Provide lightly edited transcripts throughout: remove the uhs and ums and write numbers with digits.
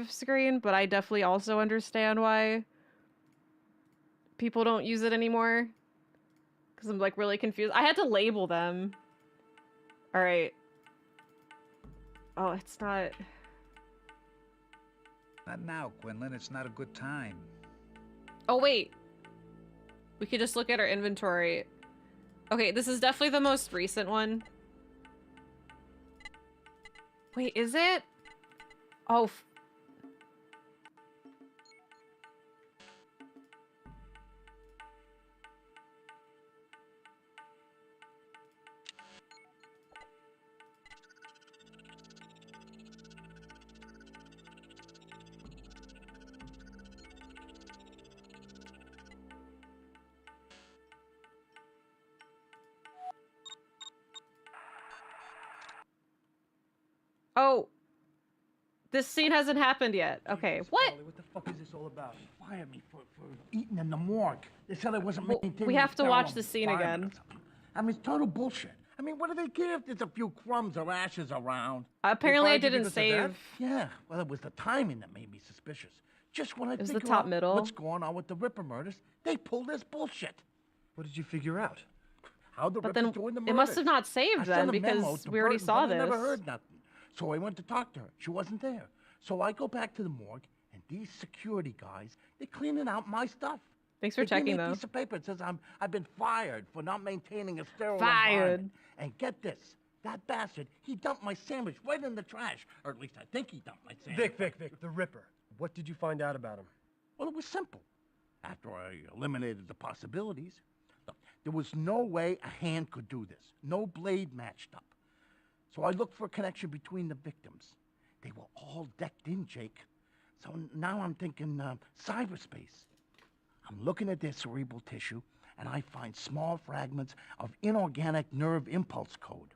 off screen, but I definitely also understand why people don't use it anymore. Because I'm like really confused. I had to label them. Alright. Oh, it's not... Not now, Quinlan. It's not a good time. Oh, wait. We could just look at our inventory. Okay, this is definitely the most recent one. Wait, is it? Oh. Oh. This scene hasn't happened yet. Okay, what? What the fuck is this all about? Fired me for eating in the morgue. They said I wasn't Well, maintaining we have to sterile watch the scene environment again. or something. I mean, it's total bullshit. I mean, what do they care if there's a few crumbs or ashes around? Apparently I fired you didn't because of that? save. Yeah, well, it was the timing that made me suspicious. Just when I It was the figure top out middle. what's going on with the Ripper murders, they pull this bullshit. What did you figure out? How the But Ripper's then doing the murders. it must have not I saved then sent a memo because to we already Burton, saw but I this. never heard nothing. So I went to talk to her. She wasn't there. So I go back to the morgue, and these security guys, they're cleaning out my stuff. Thanks for They checking, give me though. a piece of paper that says I've been fired for not maintaining a sterile Fired. environment. And get this, that bastard, he dumped my sandwich right in the trash. Or at least I think he dumped my sandwich. Vic, the Ripper. What did you find out about him? Well, it was simple. After I eliminated the possibilities, look, there was no way a hand could do this. No blade matched up. So I looked for a connection between the victims. They were all decked in, Jake. So now I'm thinking cyberspace. I'm looking at their cerebral tissue, and I find small fragments of inorganic nerve impulse code.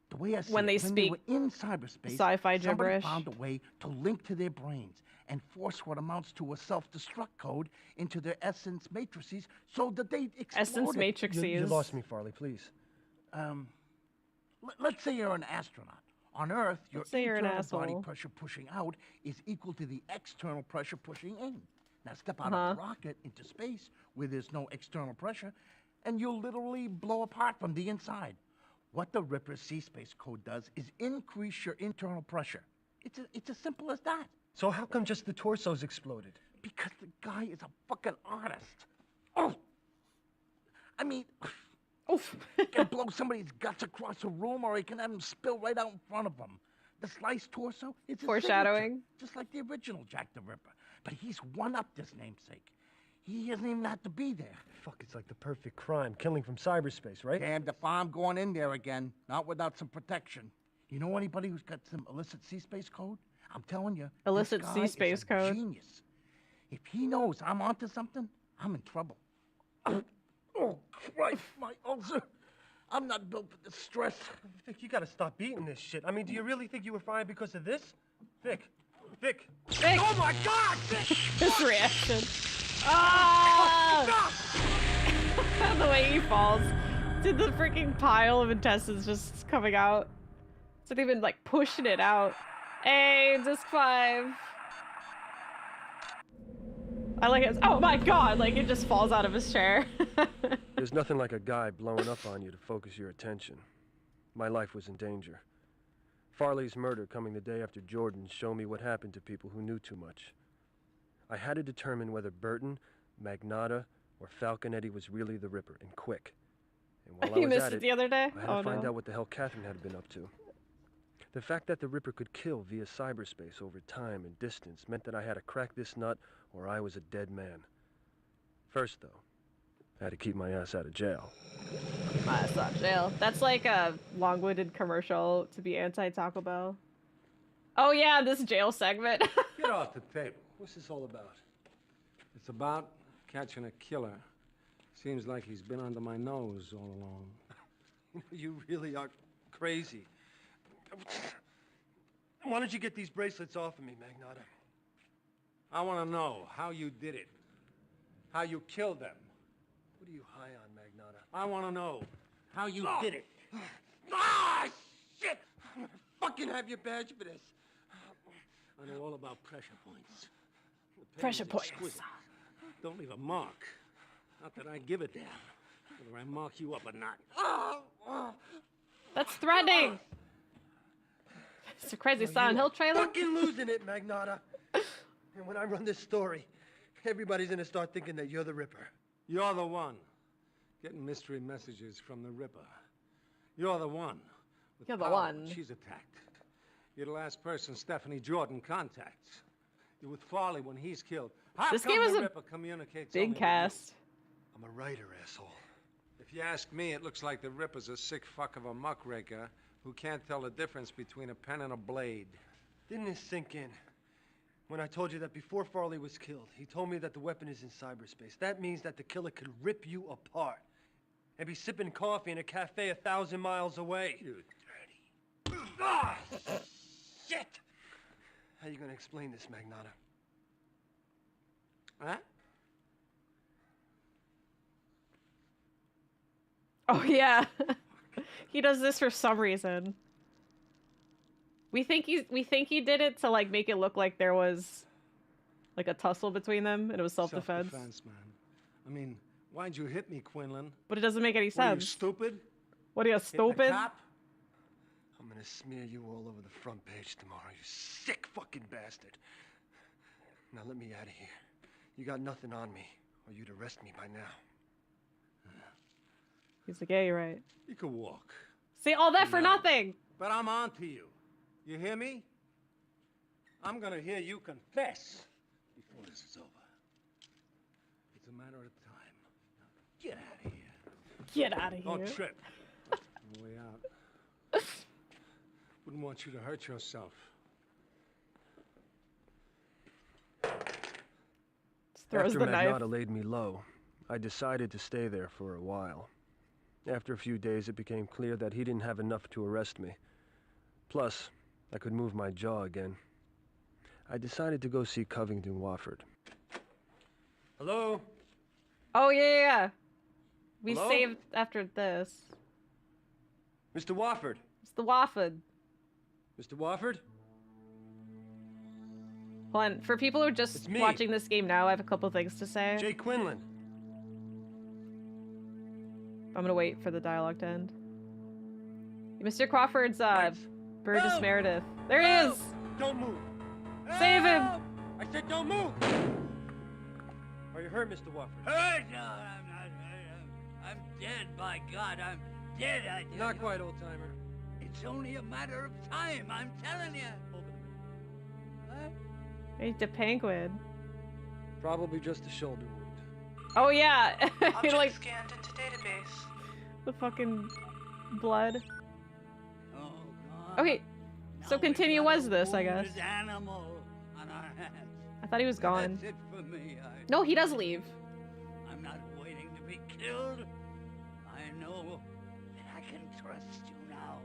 The way I see When they it, when speak they were in cyberspace, sci-fi somebody gibberish. found a way to link to their brains and force what amounts to a self-destruct code into their essence matrices so that they exploded. Essence matrices. You lost me, Farley, please. Let's say you're an astronaut. On Earth, your Let's say you're an internal body asshole. pressure pushing out is equal to the external pressure pushing in. Now step out of the rocket into space where there's no external pressure, and you'll literally blow apart from the inside. What the Ripper C-Space code does is increase your internal pressure. It's as simple as that. So how come just the torso's exploded? Because the guy is a fucking artist. Oh! I mean, Oof. he can blow somebody's guts across a room, or he can have them spill right out in front of him. The sliced torso, it's a Foreshadowing. signature, just like the original Jack the Ripper. But he's one-upped his namesake. He hasn't even had to be there. Fuck, it's like the perfect crime. Killing from cyberspace, right? Damned if I'm going in there again, not without some protection. You know anybody who's got some illicit C-Space code? I'm telling you, Illicit this guy C-Space is a code. genius. If he knows I'm onto something, I'm in trouble. Oh, Christ, my ulcer. I'm not built for this stress. Vic, you gotta stop eating this shit. I mean, do you really think you were fired because of this? Vic. Vic. Oh my God, Vic! His reaction. Ah! The way he falls. Did the freaking pile of intestines just coming out? It's like they've been like pushing it out. Hey, disc 5. I like it. Oh my God! Like it just falls out of his chair. There's nothing like a guy blowing up on you to focus your attention. My life was in danger. Farley's murder coming the day after Jordan's showed me what happened to people who knew too much. I had to determine whether Burton, Magnotta, or Falconetti was really the Ripper, and quick. And while I You was missed at it the other day? I had Oh to find no. out what the hell Catherine had been up to. The fact that the Ripper could kill via cyberspace over time and distance meant that I had to crack this nut or I was a dead man. First, though, I had to keep my ass out of jail. That's not jail. That's like a long-winded commercial to be anti-Taco Bell. Oh yeah, this jail segment. Get off the table. What's this all about? It's about catching a killer. Seems like he's been under my nose all along. You really are crazy. Why don't you get these bracelets off of me, Magnotta? I want to know how you did it. How you killed them. What are you high on, Magnotta? I want to know how you did it. Ah, shit! I'm gonna fucking have your badge for this. I know all about pressure points. The pain Pressure is points. exquisite. Don't leave a mark. Not that I give a damn. Whether I mark you up or not. That's threatening. It's a crazy Silent Hill trailer. Fucking losing it, Magnata. And when I run this story, everybody's gonna start thinking that you're the Ripper. You're the one. Getting mystery messages from the Ripper. You're the one. With You're the power one. when she's attacked. You're the last person Stephanie Jordan contacts. You're with Farley when he's killed. How This come game is the a Ripper communicates only Big with you? cast. I'm a writer, asshole. If you ask me, it looks like the Ripper's a sick fuck of a muckraker who can't tell the difference between a pen and a blade. Didn't it sink in? When I told you that before Farley was killed, he told me that the weapon is in cyberspace. That means that the killer could rip you apart and be sipping coffee in a cafe 1,000 miles away. You dirty. Ah! Shit! How you gonna explain this, Magnata? Huh? Oh yeah. He does this for some reason. We think he did it to like make it look like there was like a tussle between them and it was self-defense. Self-defense, man. I mean, why'd you hit me, Quinlan? But it doesn't make any What, are you sense. stupid? What are you, Hitting a stupid? cop? I'm gonna smear you all over the front page tomorrow, you sick fucking bastard. Now let me out of here. You got nothing on me, or you'd arrest me by now. He's like, yeah, you're right. You can walk. See, all that for No. nothing. But I'm on to you. You hear me? I'm gonna hear you confess before this is over. It's a matter of time. Now, get out of here. Get out of Don't here. trip. On the way out. Wouldn't want you to hurt yourself. Just throws After the knife. Magnata laid me low, I decided to stay there for a while. After a few days, it became clear that he didn't have enough to arrest me. Plus, I could move my jaw again. I decided to go see Covington Watford. Hello? Oh yeah. We Hello? saved after this. Mr. Watford? It's the Watford. Mr. Watford? Hold on. For people who are just It's me. watching this game now, I have a couple things to say. Jay Quinlan. I'm gonna wait for the dialogue to end. Mr. Crawford's Burgess No! Meredith. There he No! is! Don't move! Save him! Help! I said don't move! Are you hurt, Mr. Watford? Hurt? No, I'm not hurt. I'm dead, by God. I'm dead, I tell Not you. quite, old-timer. It's only a matter of time, I'm telling you. Hold it a minute. What? He's the penguin. Probably just a shoulder wound. Oh yeah! He, Object like, scanned into database. the fucking blood. Oh, God. Okay, so Now continue we've got was a this, I guess. wounded animal on our hands. I thought he was gone. That's it for me. No, he does leave. I'm not waiting to be killed. I know that I can trust you now.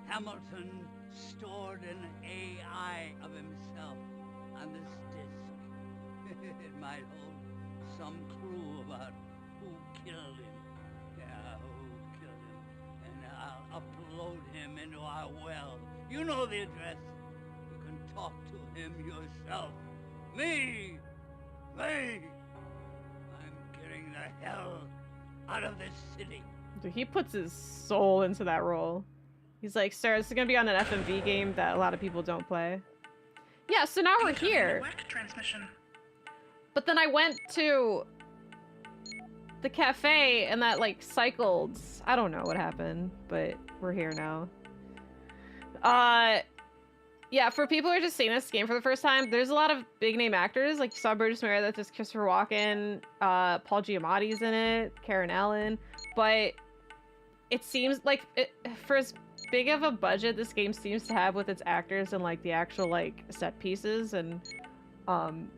Hamilton stored an AI of himself on this disk. It might hold some clue about who killed him. Yeah, who killed him. And I'll upload him into our well. You know the address. You can talk to him yourself. Me! I'm getting the hell out of this city. Dude, he puts his soul into that role. He's like, sir, this is gonna be on an FMV game that a lot of people don't play. Yeah, so now we're here. WEC transmission. But then I went to the cafe and that like cycled. I don't know what happened, but we're here now. Yeah, for people who are just seeing this game for the first time, there's a lot of big name actors. Like you saw Burgess Meredith, there's Christopher Walken, Paul Giamatti's in it, Karen Allen. But it seems like for as big of a budget this game seems to have with its actors and like the actual like set pieces and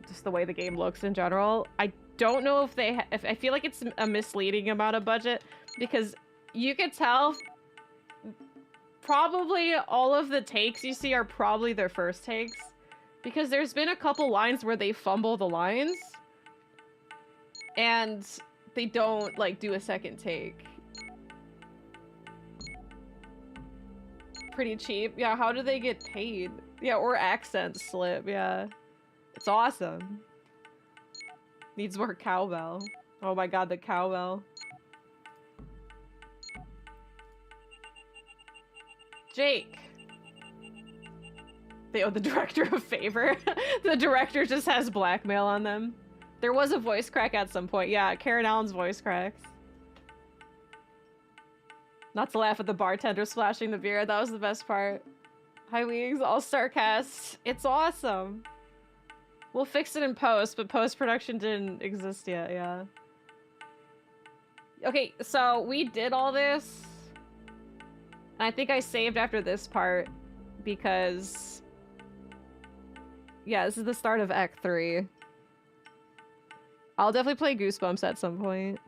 just the way the game looks in general, I don't know if they if I feel like it's a misleading amount of budget, because you could tell probably all of the takes you see are probably their first takes, because there's been a couple lines where they fumble the lines and they don't like do a second take. Pretty cheap. Yeah, how do they get paid? Yeah, or accent slip, yeah. It's awesome. Needs more cowbell. Oh my god, the cowbell. Jake. They owe the director a favor. The director just has blackmail on them. There was a voice crack at some point. Yeah, Karen Allen's voice cracks. Not to laugh at the bartender splashing the beer. That was the best part. Hi, Leagues. All-star cast. It's awesome. We'll fix it in post, but post-production didn't exist yet, yeah. Okay, so we did all this. And I think I saved after this part because... yeah, this is the start of Act 3. I'll definitely play Goosebumps at some point.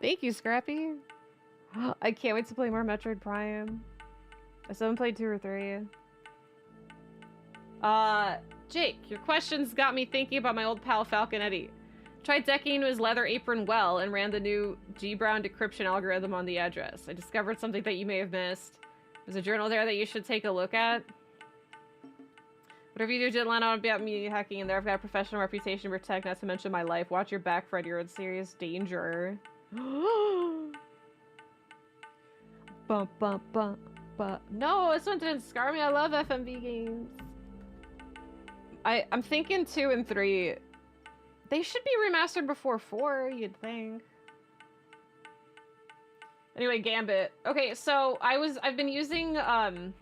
Thank you, Scrappy. I can't wait to play more Metroid Prime. I still haven't played 2 or 3. Jake, your questions got me thinking about my old pal Falconetti. Tried decking into his leather apron well and ran the new G-Brown decryption algorithm on the address. I discovered something that you may have missed. There's a journal there that you should take a look at. Whatever you do, don't let on about me hacking in there. I've got a professional reputation to protect, not to mention my life. Watch your back, Fred. You're in serious danger. Bump, bump, bump, bump. No, this one didn't scar me. I love FMV games. I'm thinking 2 and 3. They should be remastered before 4, you'd think. Anyway, Gambit. Okay, so I've been using a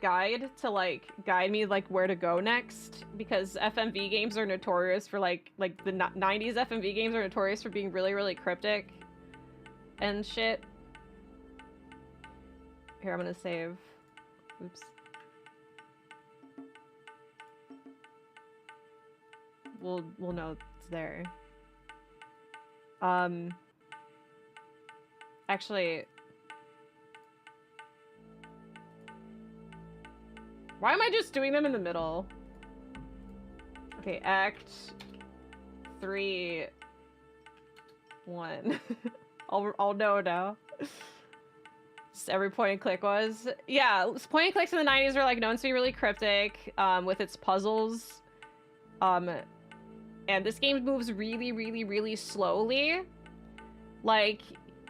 guide to like guide me like where to go next, because FMV games are notorious for like the 90s FMV games are notorious for being really, really cryptic and shit. Here, I'm gonna save. Oops. We'll know it's there. Actually, why am I just doing them in the middle? Okay, Act 3, 1. I'll know now. Just every point and click was. Yeah, point and clicks in the 90s were like known to be really cryptic with its puzzles. And this game moves really, really, really slowly. Like,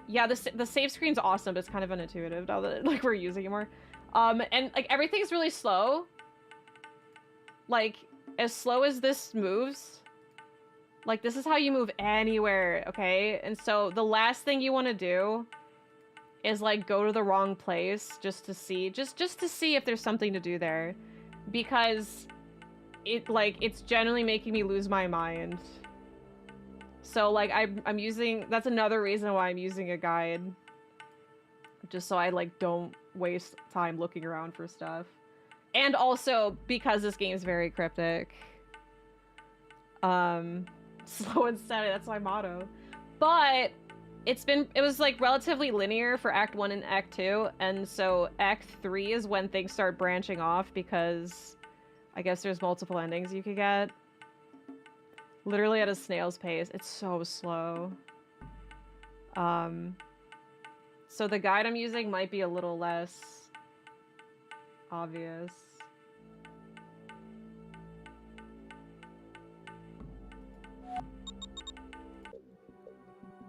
yeah, the save screen's awesome, but it's kind of unintuitive now that like we're using it more. And like everything's really slow. Like, as slow as this moves, like this is how you move anywhere, okay? And so the last thing you want to do is like go to the wrong place just to see if there's something to do there, because it's generally making me lose my mind. So like I'm using, that's another reason why I'm using a guide, just so I like don't waste time looking around for stuff. And also because this game is very cryptic. Slow and steady, that's my motto. But it was like relatively linear for Act 1 and Act 2, and so Act 3 is when things start branching off, because I guess there's multiple endings you could get. Literally at a snail's pace. It's so slow. So the guide I'm using might be a little less obvious.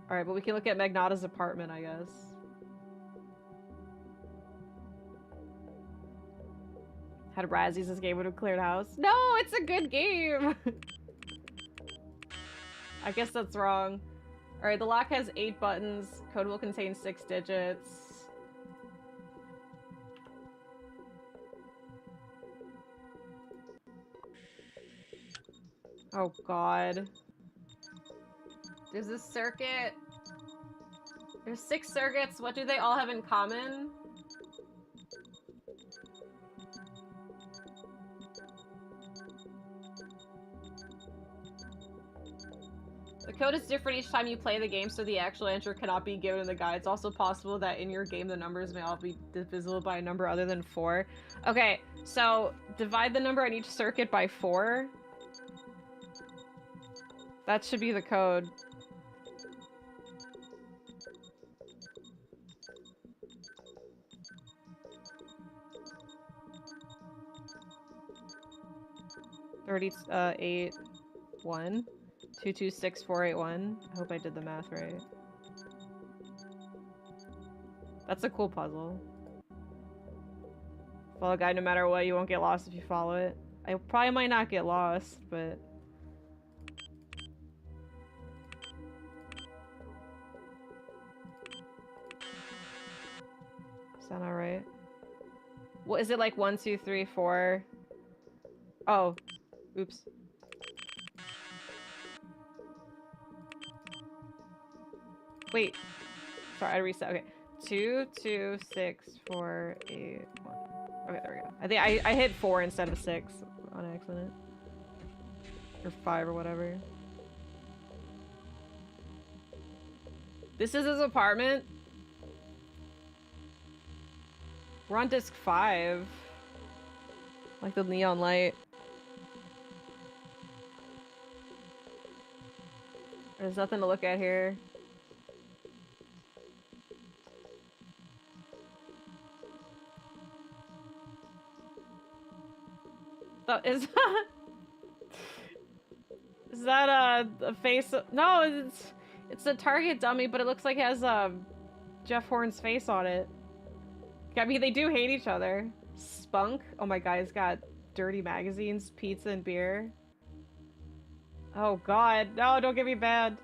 Alright, but we can look at Magnata's apartment, I guess. Had Razzies, this game would have cleared house. No, it's a good game! I guess that's wrong. Alright, the lock has 8 buttons. Code will contain 6 digits. Oh god. There's this circuit. There's 6 circuits. What do they all have in common? The code is different each time you play the game, so the actual answer cannot be given in the guide. It's also possible that in your game the numbers may all be divisible by a number other than 4. Okay, so divide the number on each circuit by 4. That should be the code. 81 226481. I hope I did the math right. That's a cool puzzle. Follow a guide no matter what, you won't get lost if you follow it. I probably might not get lost, but... Is that alright? What is it, like 1, 2, 3, 4? Oh. Oops. Wait. Sorry, I reset. Okay. 2, 2, 6, 4, 8, 1. Okay, there we go. I think I hit 4 instead of 6 on accident. Or 5 or whatever. This is his apartment? We're on disc 5. Like the neon light. There's nothing to look at here. So is that a face? No, it's a Target dummy, but it looks like it has Jeff Horn's face on it. I mean, they do hate each other. Spunk. Oh my god, he's got dirty magazines, pizza, and beer. Oh god, no, don't get me bad.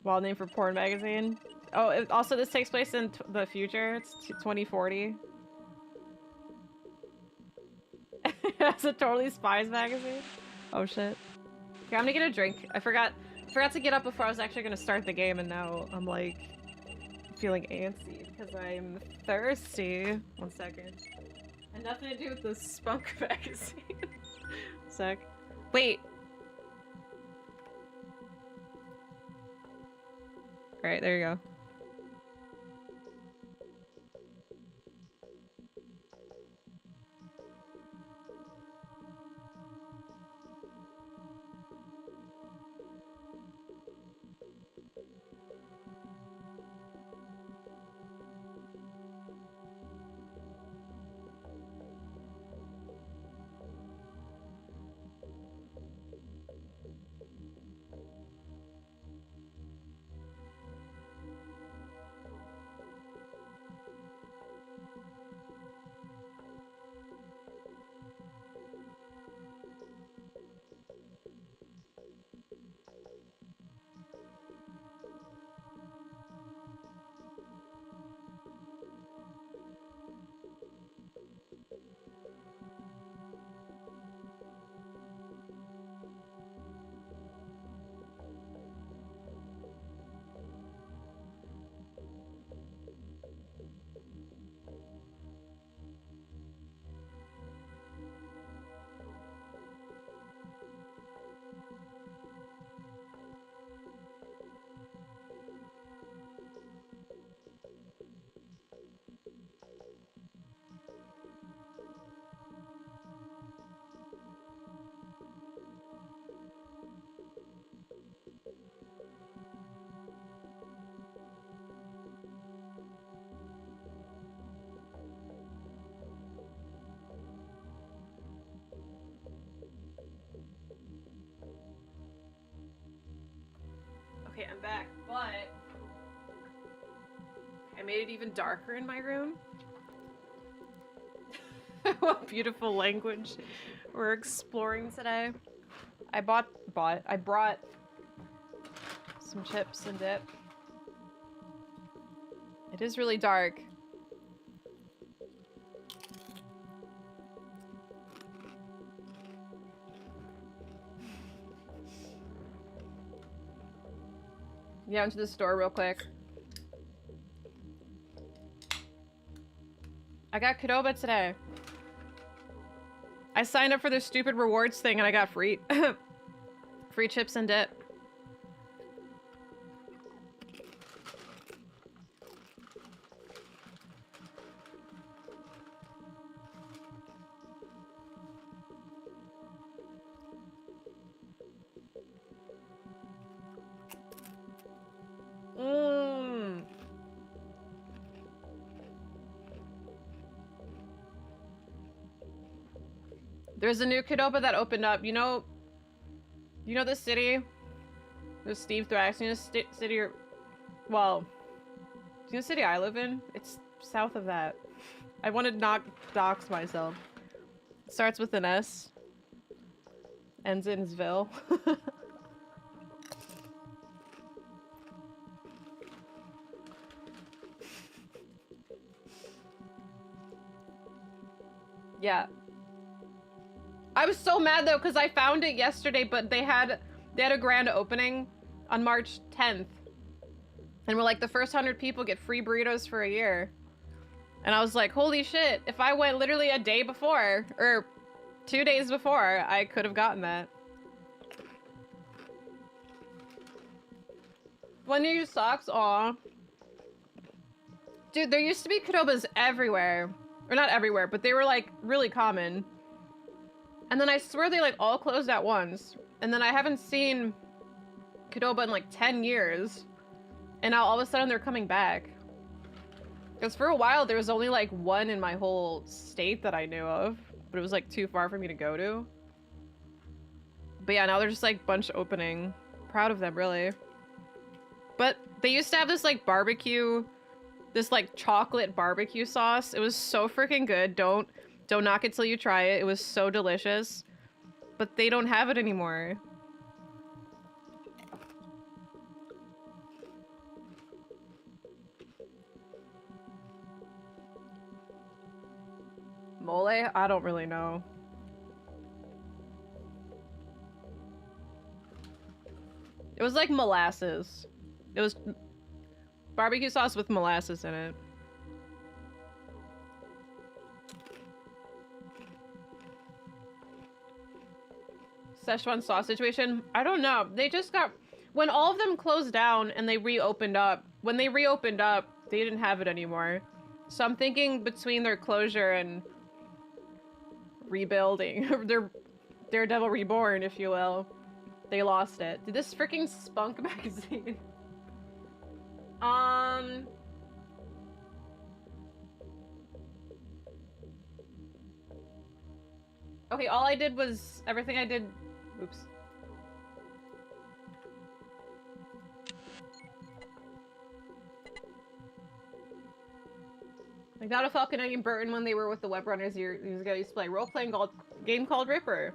Wild name for porn magazine. Oh, also this takes place in the future. It's 2040. It's a totally spies magazine. Oh shit. Okay, I'm gonna get a drink. I forgot to get up before I was actually gonna start the game, and now I'm like feeling antsy because I'm thirsty. 1 second. And nothing to do with the Spunk magazine. Sec. Wait. Alright, there you go. Okay, I'm back, but I made it even darker in my room. What beautiful language we're exploring today. I brought some chips and dip. It is really dark. Yeah, into the store real quick. I got Qdoba today. I signed up for their stupid rewards thing and I got free free chips and dip. There's a new Qdoba that opened up. You know the city? There's Steve Thrax. You know the city, or, well, do you know the city I live in? It's south of that. I want to not dox myself. It starts with an S. Ends in Sville. Yeah. I was so mad though because I found it yesterday, but they had a grand opening on March 10th. And we're like, the first 100 people get free burritos for a year. And I was like, holy shit, if I went literally a day before, or 2 days before, I could have gotten that. When you use socks, aw. Dude, there used to be Qdobas everywhere. Or not everywhere, but they were like really common. And then I swear they like all closed at once. And then I haven't seen Qdoba in like 10 years. And now all of a sudden they're coming back. Because for a while there was only like one in my whole state that I knew of. But it was like too far for me to go to. But yeah, now they're just like bunch opening. Proud of them, really. But they used to have this like barbecue, this like chocolate barbecue sauce. It was so freaking good. Don't knock it till you try it. It was so delicious. But they don't have it anymore. Mole? I don't really know. It was like molasses. It was barbecue sauce with molasses in it. Szechuan sauce situation? I don't know. They just got... When all of them closed down and they reopened up, when they reopened up, they didn't have it anymore. So I'm thinking between their closure and rebuilding, their Daredevil Reborn, if you will, they lost it. Dude, this freaking Spunk magazine. Okay, all I did was everything I did. Oops. I got a Falconetti and Burton when they were with the web runners years ago. Used to play a role-playing game called Ripper.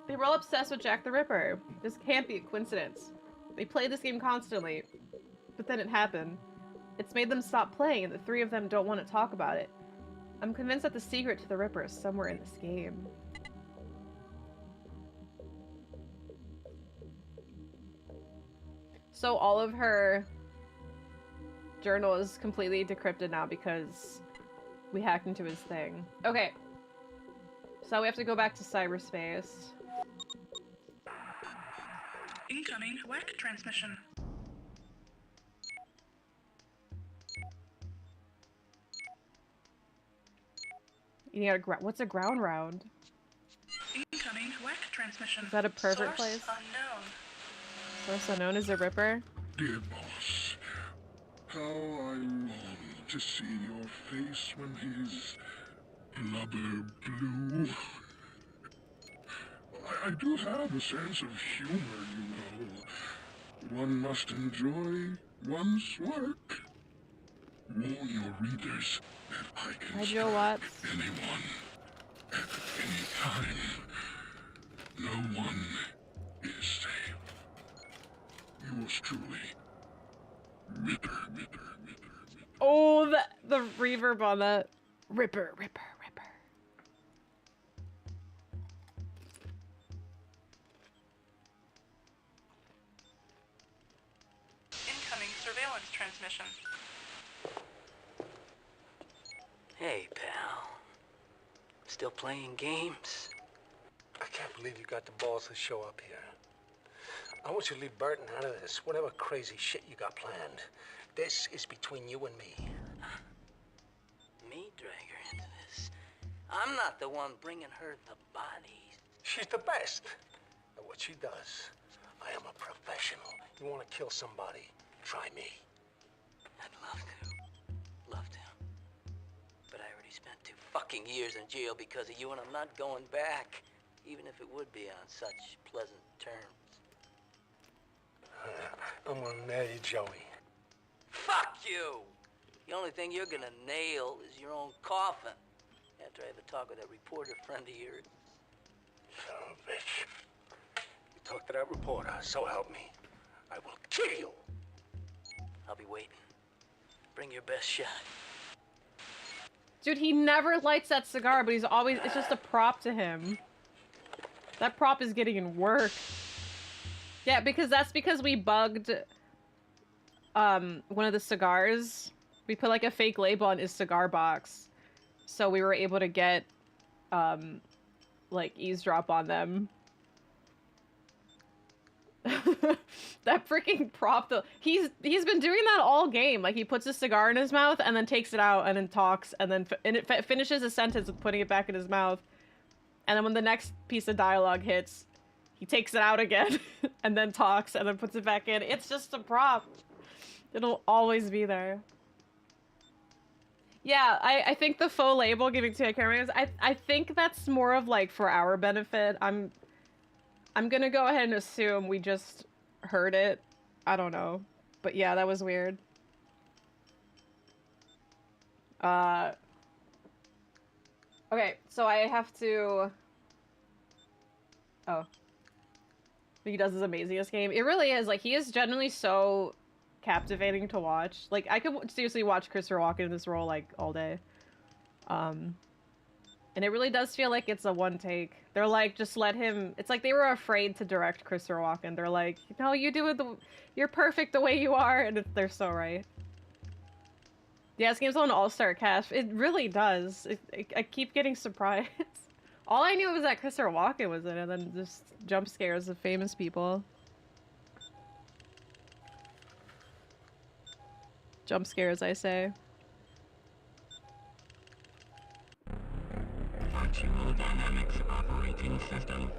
They were all obsessed with Jack the Ripper. This can't be a coincidence. They played this game constantly, but then it happened. It's made them stop playing, and the three of them don't want to talk about it. I'm convinced that the secret to the Ripper is somewhere in this game. So all of her journal is completely decrypted now because we hacked into his thing. Okay. So we have to go back to cyberspace. Incoming WAC transmission. You got what's a ground round? Incoming WAC transmission. Is that a perfect Source place? Unknown. Source unknown is a Ripper? Dear boss, how I long to see your face when his blubber blue. I do have a sense of humor, you know. One must enjoy one's work. Warn your readers that I can strike anyone at any time. No one is safe. Yours truly, Ripper. Oh, the reverb on that. Ripper. Incoming surveillance transmission. Hey, pal. Still playing games? I can't believe you got the balls to show up here. I want you to leave Burton out of this, whatever crazy shit you got planned. This is between you and me. Me drag her into this? I'm not the one bringing her the bodies. She's the best at what she does. I am a professional. You want to kill somebody, try me. I'd love to. But I already already spent 2 fucking years in jail because of you, and I'm not going back, even if it would be on such pleasant terms. I'm gonna nail you, Joey. Fuck you! The only thing you're gonna nail is your own coffin. After I have a talk with that reporter friend of yours. Son of a bitch. You talk to that reporter, so help me. I will kill you. I'll be waiting. Bring your best shot. Dude, he never lights that cigar, but he's always... It's just a prop to him. That prop is getting in work. Yeah, that's because we bugged one of the cigars. We put like a fake label on his cigar box. So we were able to get like eavesdrop on them. That freaking prop though. He's been doing that all game. Like he puts a cigar in his mouth and then takes it out and then talks and then finishes a sentence with putting it back in his mouth. And then when the next piece of dialogue hits, he takes it out again and then talks and then puts it back in. It's just a prop. It'll always be there. Yeah, I think the faux label giving to cameras, I think that's more of like for our benefit. I'm gonna go ahead and assume we just heard it. I don't know. But yeah, that was weird. Okay, so I have to... Oh. He does his amazingest game. It really is. Like, he is generally so captivating to watch. Like, I could seriously watch Christopher Walken in this role, like, all day. And it really does feel like it's a one take. They're like, just let him... It's like they were afraid to direct Christopher Walken. They're like, no, you do it you're perfect the way you are, and they're so right. Yeah, this game's on all-star cast. It really does. I keep getting surprised. All I knew was that Christopher Walken was in it, and then just jump scares of famous people. Jump scares, I say. Functional Dynamics Operating System.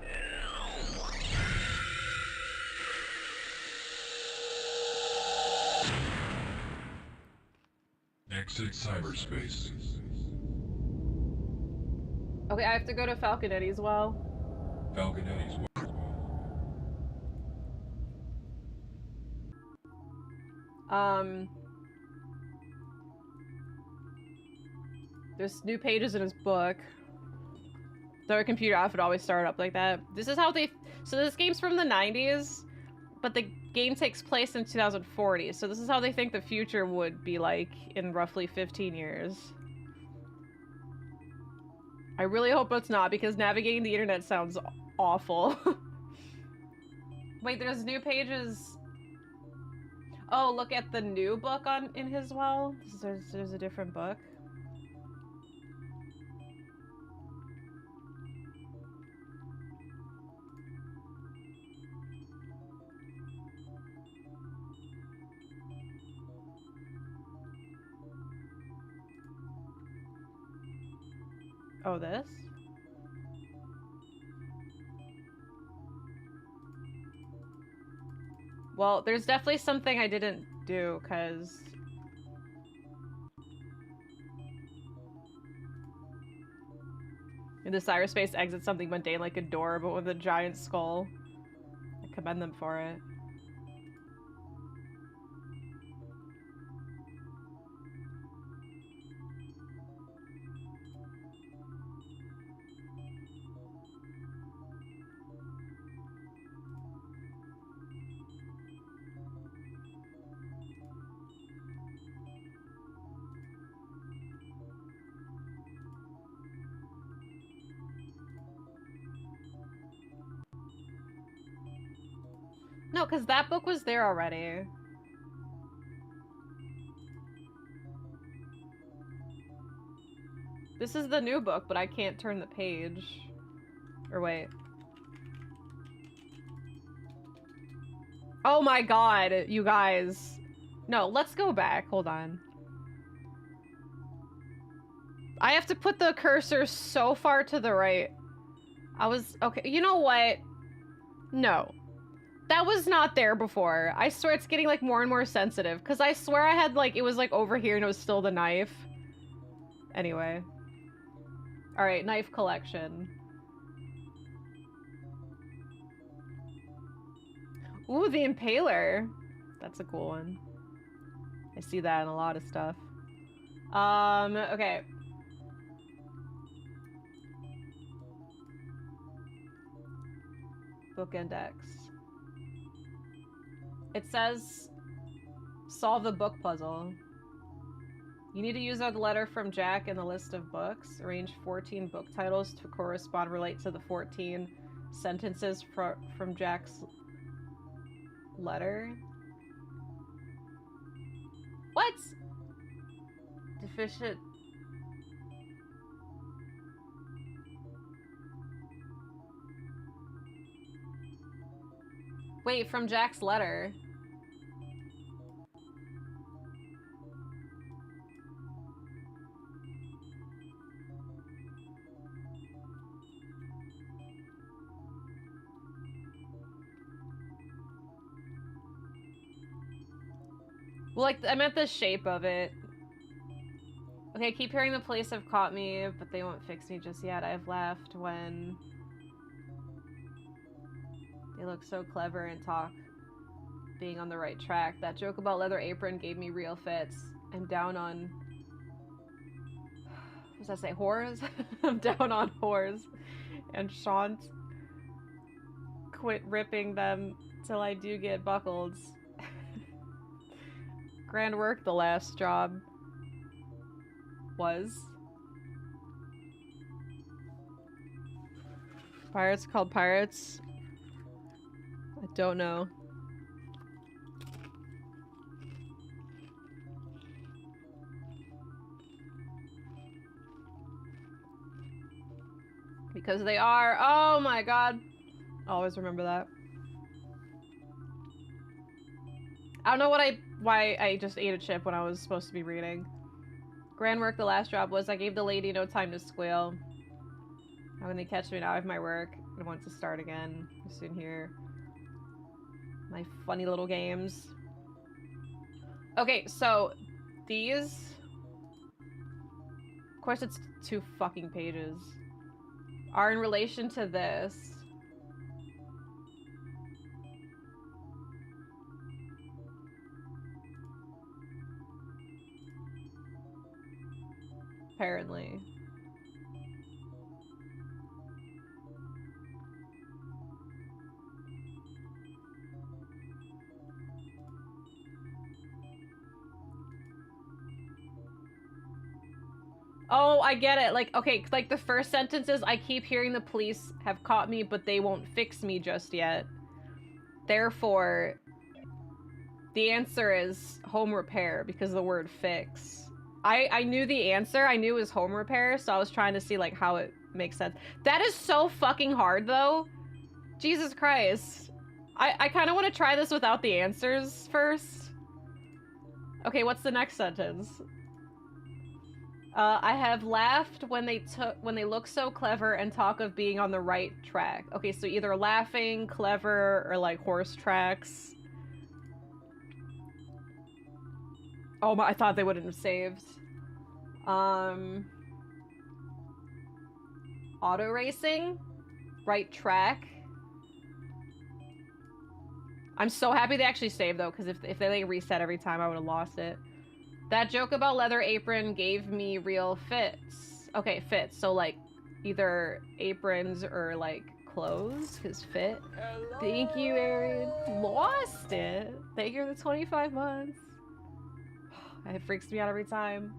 Exit cyberspace. Okay, I have to go to Falconetti as well. Falconetti's There's new pages in his book. Their computer off would always start up like that. This is how they... So this game's from the 90s, but the game takes place in 2040. So this is how they think the future would be like in roughly 15 years. I really hope it's not, because navigating the internet sounds awful. Wait, there's new pages... Oh, look at the new book in his wall. There's a different book. Oh, this? Well, there's definitely something I didn't do, because... In the cyberspace exit something mundane like a door, but with a giant skull. I commend them for it. No, because that book was there already. This is the new book, but I can't turn the page. Or wait. Oh my god, you guys. No, let's go back. Hold on. I have to put the cursor so far to the right. Okay, you know what? No. That was not there before. I swear it's getting like more and more sensitive, because I swear I had like, it was like over here and it was still the knife. Anyway. Alright, knife collection. Ooh, the Impaler. That's a cool one. I see that in a lot of stuff. Okay. Book index. It says, solve the book puzzle. You need to use a letter from Jack in the list of books. Arrange 14 book titles to relate to the 14 sentences from Jack's letter. What? Deficient. Wait, from Jack's letter. Well, like, I meant the shape of it. Okay, keep hearing the police have caught me, but they won't fix me just yet. I've laughed when they look so clever and talk being on the right track. That joke about leather apron gave me real fits. I'm down on... What does that say? Whores? I'm down on whores. And shan't quit ripping them till I do get buckled. Grand work, the last job was. Pirates called pirates? I don't know. Because they are. Oh my god. Always remember that. I don't know why I just ate a chip when I was supposed to be reading. Grand work, the last job was. I gave the lady no time to squeal. How can they catch me now? I have my work. I want to start again. I'm soon here. My funny little games. Okay, so these... Of course it's 2 fucking pages. Are in relation to this. Apparently. Oh, I get it. Like, okay, like the first sentence is, I keep hearing the police have caught me, but they won't fix me just yet. Therefore, the answer is home repair because of the word fix. I knew the answer. I knew it was home repair, so I was trying to see like how it makes sense. That is so fucking hard though. Jesus Christ. I kind of want to try this without the answers first. Okay, what's the next sentence? I have laughed when they look so clever and talk of being on the right track. Okay, so either laughing, clever, or like horse tracks. Oh my, I thought they wouldn't have saved. Auto racing, right track. I'm so happy they actually saved though, because if they like reset every time, I would have lost it. That joke about leather apron gave me real fits. Okay, fits. So like either aprons or like clothes, because fit. Hello. Thank you, Aaron. Lost it. Thank you for the 25 months. It freaks me out every time.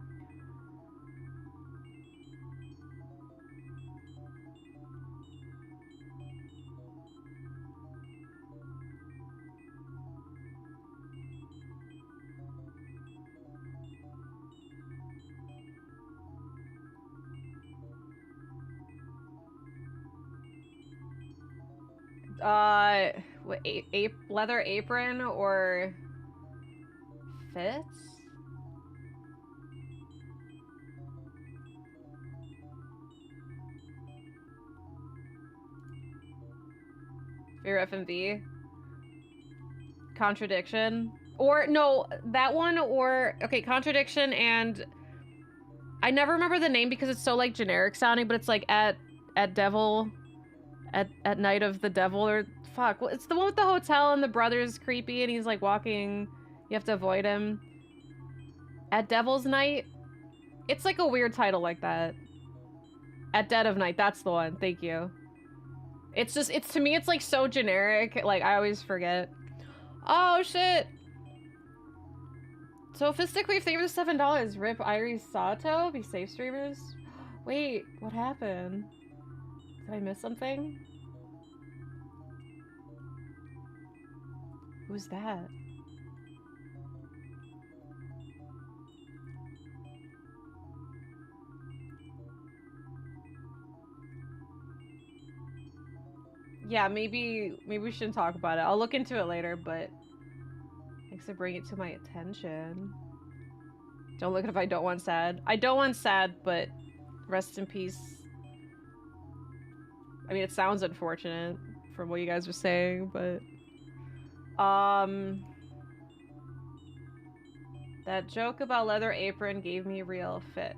What, leather apron or fits? Your FMV? Contradiction? Or, no, that one or... Okay, contradiction and I never remember the name because it's so like generic sounding, but it's like at devil, at night of the devil, or fuck. Well, it's the one with the hotel and the brother's creepy and he's like walking. You have to avoid him. At Devil's Night. It's like a weird title like that. At Dead of Night. That's the one. Thank you. It's just, it's to me, it's like so generic. Like I always forget. Oh shit. Sophistically favors $7. Rip Irie Sato. Be safe, streamers. Wait, what happened? Did I miss something? Who's that? Yeah, maybe we shouldn't talk about it. I'll look into it later, but thanks for bringing it to my attention. Don't look at if I don't want sad. I don't want sad, but rest in peace. I mean, it sounds unfortunate from what you guys were saying, but that joke about leather apron gave me real fits.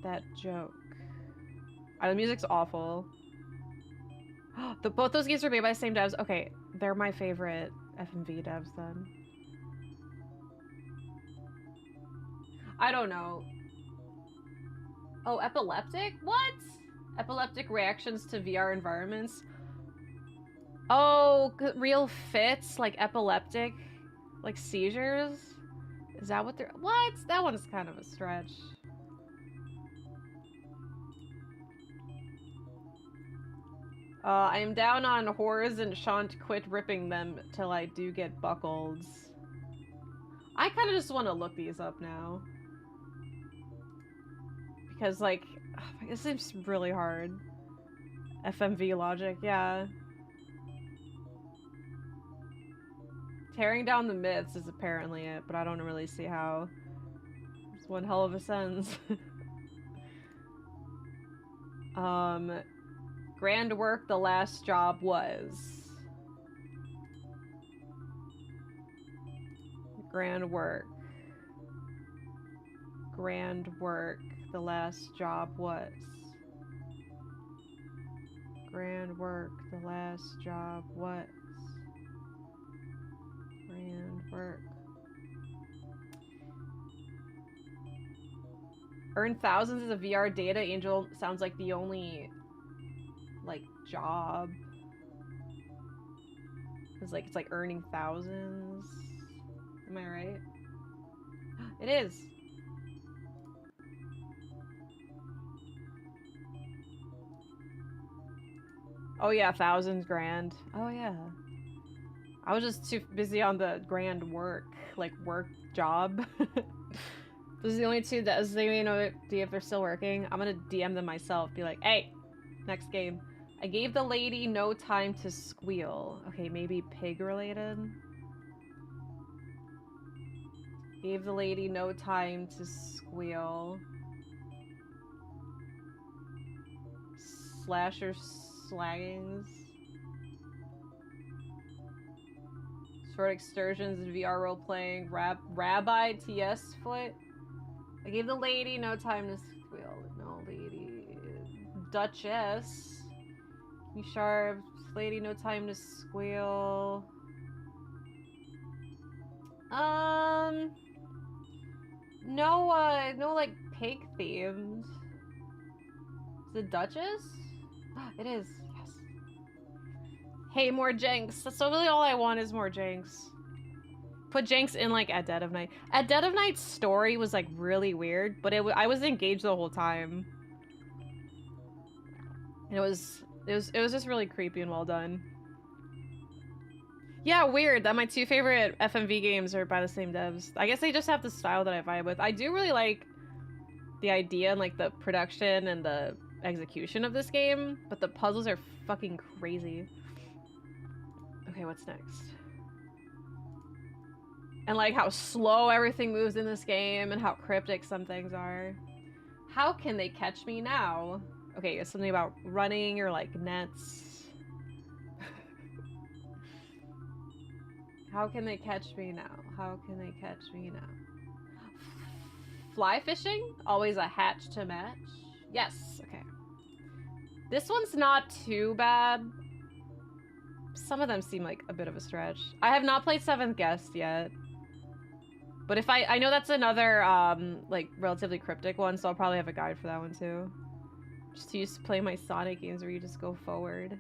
That joke. The music's awful. Both those games are made by the same devs. Okay, they're my favorite FMV devs then. I don't know. Oh, epileptic? What? Epileptic reactions to VR environments? Oh, real fits? Like epileptic? Like seizures? Is that what they're- what? That one's kind of a stretch. I am down on whores and shan't quit ripping them till I do get buckled. I kind of just want to look these up now. Because, like, this seems really hard. FMV logic, yeah. Tearing down the myths is apparently it, but I don't really see how. It's one hell of a sentence. Grand work, the last job was. Grand work. Grand work, the last job was. Grand work, the last job was. Grand work. Earn thousands as a VR data angel sounds like the only like job. It's like earning thousands. Am I right? It is. Oh yeah, thousands grand. Oh yeah. I was just too busy on the grand work, like work job. Those are the only two that they know if they're still working. I'm gonna DM them myself, be like, hey, next game. I gave the lady no time to squeal. Okay, maybe pig related. Gave the lady no time to squeal. Slasher slaggings. Short excursions in VR role playing. Rabbi TS foot. I gave the lady no time to squeal. No lady. Duchess. You sharp. Lady no time to squeal. No like pig themed. Is it Duchess? It is. Yes. Hey, more Jenks. That's really all I want is more Jenks. Put Jenks in like at Dead of Night. At Dead of Night's story was like really weird, but I was engaged the whole time. It was just really creepy and well done. Yeah, weird that my two favorite FMV games are by the same devs. I guess they just have the style that I vibe with. I do really like the idea and like the production and the execution of this game, but the puzzles are fucking crazy. Okay, what's next? And like how slow everything moves in this game and how cryptic some things are. How can they catch me now? Okay, it's something about running or like nets. How can they catch me now? How can they catch me now? fly fishing? Always a hatch to match? Yes, okay. This one's not too bad. Some of them seem like a bit of a stretch. I have not played 7th Guest yet. But if I know that's another, like, relatively cryptic one, so I'll probably have a guide for that one too. Just used to play my Sonic games where you just go forward.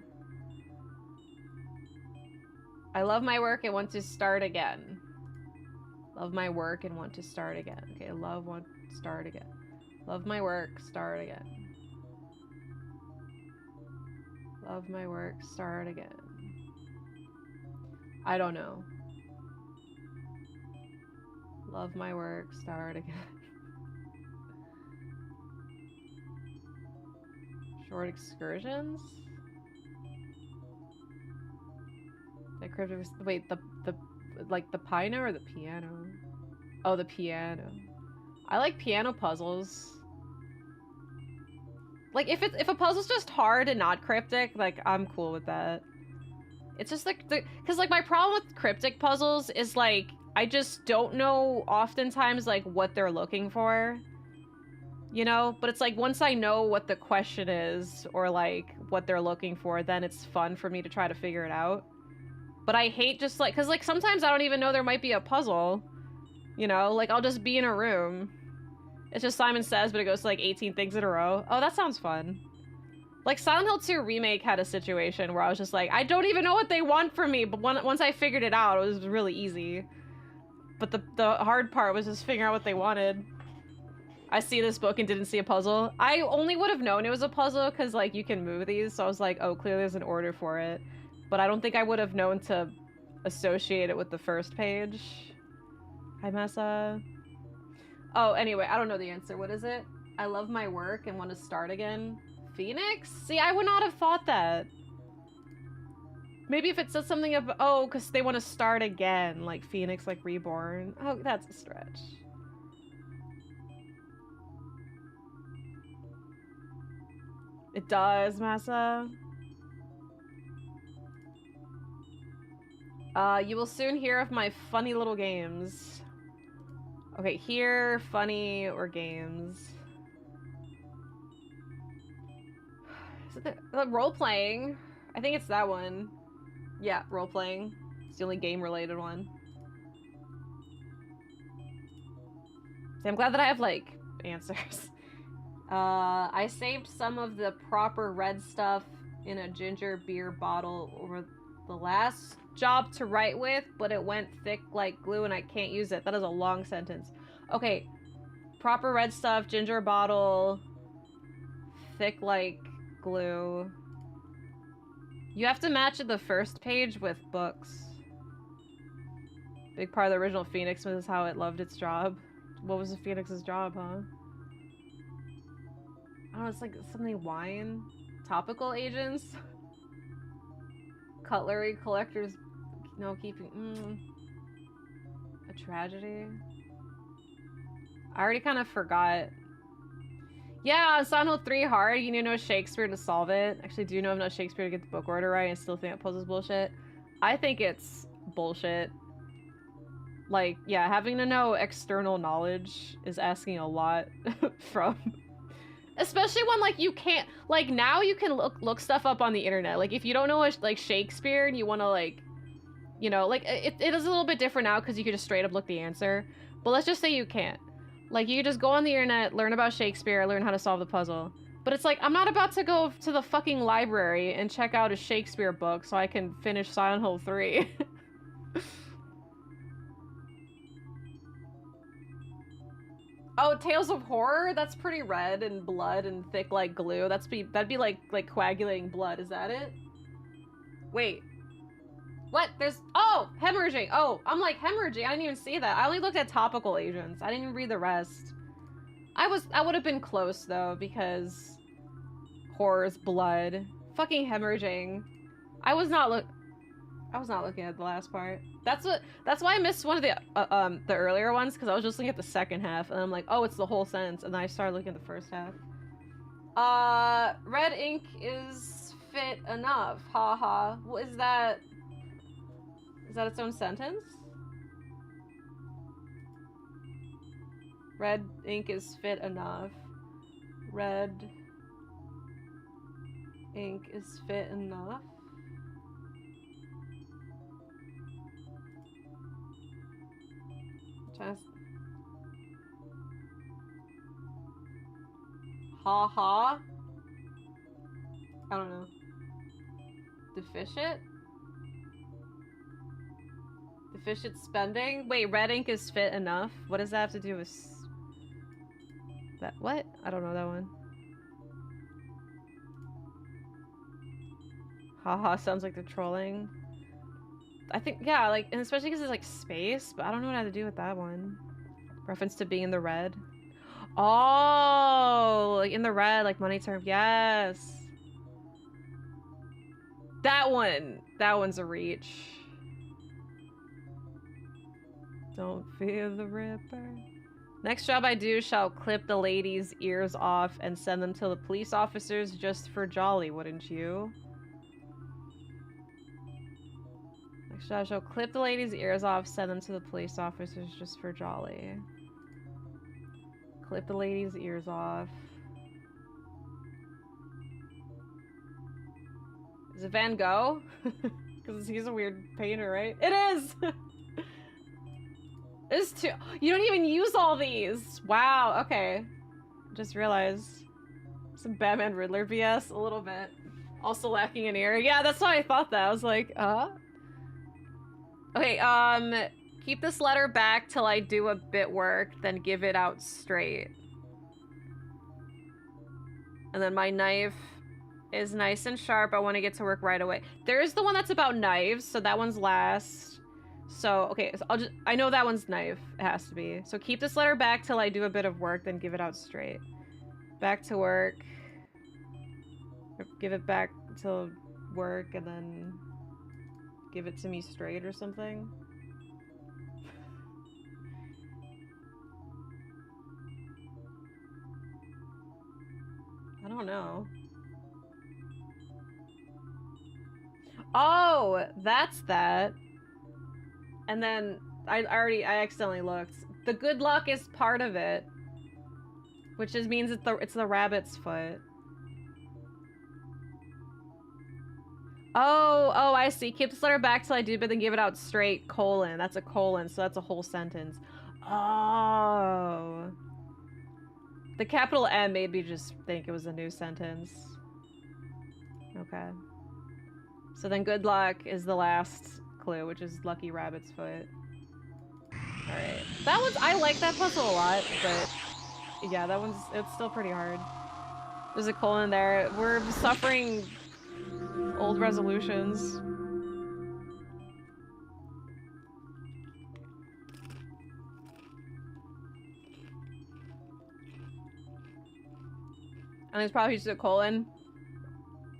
I love my work and want to start again. Love my work and want to start again. Okay, love, want, start again. Love my work, start again. Love my work, start again. I don't know. Love my work, start again. Short excursions? The cryptic, wait, the like the piano or the piano? Oh, the piano. I like piano puzzles. Like if a puzzle's just hard and not cryptic, like I'm cool with that. It's just like cause like my problem with cryptic puzzles is like I just don't know oftentimes like what they're looking for. You know? But it's like once I know what the question is or like what they're looking for, then it's fun for me to try to figure it out. But I hate just like, cause like sometimes I don't even know there might be a puzzle, you know, like I'll just be in a room. It's just Simon Says, but it goes to like 18 things in a row. Oh, that sounds fun. Like Silent Hill 2 Remake had a situation where I was just like, I don't even know what they want from me. But once I figured it out, it was really easy. But the hard part was just figuring out what they wanted. I see this book and didn't see a puzzle. I only would have known it was a puzzle because like you can move these. So I was like, oh, clearly there's an order for it. But I don't think I would have known to associate it with the first page. Hi, Messa. Oh, anyway, I don't know the answer. What is it? I love my work and want to start again. Phoenix? See, I would not have thought that. Maybe if it says something of, oh, because they want to start again. Like Phoenix, like reborn. Oh, that's a stretch. It does, Massa. You will soon hear of my funny little games. Okay, here, funny, or games. Is it the role-playing? I think it's that one. Yeah, role-playing. It's the only game-related one. See, I'm glad that I have, like, answers. I saved some of the proper red stuff in a ginger beer bottle over the last job to write with, but it went thick like glue and I can't use it. That is a long sentence. Okay. Proper red stuff, ginger bottle, thick like glue. You have to match the first page with books. Big part of the original Phoenix was how it loved its job. What was the Phoenix's job, huh? Oh, it's like something wine. Topical agents. Cutlery collectors. No, keeping. A tragedy. I already kind of forgot. Yeah, Silent Hill 3 hard. You need to know Shakespeare to solve it. Actually, do you know enough Shakespeare to get the book order right and still think that puzzle's bullshit? I think it's bullshit. Like, yeah, having to know external knowledge is asking a lot from... Especially when, like, you can't... Like, now you can look stuff up on the internet. Like, if you don't know, like, Shakespeare and you want to, like... You know, like, it is a little bit different now because you can just straight up look the answer. But let's just say you can't. Like, you just go on the internet, learn about Shakespeare, learn how to solve the puzzle. But it's like, I'm not about to go to the fucking library and check out a Shakespeare book so I can finish Silent Hill 3. Oh, Tales of Horror? That's pretty red and blood and thick like glue. That'd be like coagulating blood. Is that it? Wait. What? There's... Oh! Hemorrhaging! Oh, I'm like, hemorrhaging? I didn't even see that. I only looked at topical agents. I didn't even read the rest. I would have been close, though, because... Horror's blood. Fucking hemorrhaging. I was not looking at the last part. That's why I missed one of the earlier ones, because I was just looking at the second half, and I'm like, oh, it's the whole sentence, and then I started looking at the first half. Red ink is fit enough. Haha. What is that? Is that its own sentence? Red ink is fit enough. Red ink is fit enough. Just ha ha. I don't know. Deficient? Deficient spending? Wait, red ink is fit enough? What does that have to do with that? What? I don't know that one. Haha, sounds like they're trolling. I think, yeah, like, and especially because it's like space, but I don't know what I have to do with that one. Reference to being in the red. Oh, like in the red, like money term. Yes. That one. That one's a reach. Don't fear the Ripper. Next job I do shall clip the ladies' ears off and send them to the police officers just for jolly, wouldn't you? Next job I shall clip the ladies' ears off, send them to the police officers just for jolly. Clip the ladies' ears off. Is it Van Gogh? Because he's a weird painter, right? It is! It's too- You don't even use all these! Wow, okay. Just realized. Some Batman Riddler BS, a little bit. Also lacking an ear. Yeah, that's why I thought that. I was like, Okay, keep this letter back till I do a bit work, then give it out straight. And then my knife is nice and sharp. I want to get to work right away. There's the one that's about knives, so that one's last. So, okay, so I know that one's knife. It has to be. So keep this letter back till I do a bit of work, then give it out straight. Back to work. Give it back to work, and then give it to me straight or something. I don't know. Oh, that's that. And then I accidentally looked. The good luck is part of it, which just means it's the rabbit's foot. Oh, I see. Keep this letter back till I do, but then give it out straight, colon. That's a colon, so that's a whole sentence. Oh. The capital M made me just think it was a new sentence. Okay. So then good luck is the last clue, which is lucky rabbit's foot. Alright. That one's- I like that puzzle a lot, but yeah, that one's- it's still pretty hard. There's a colon there. We're suffering old resolutions. And there's probably just a colon.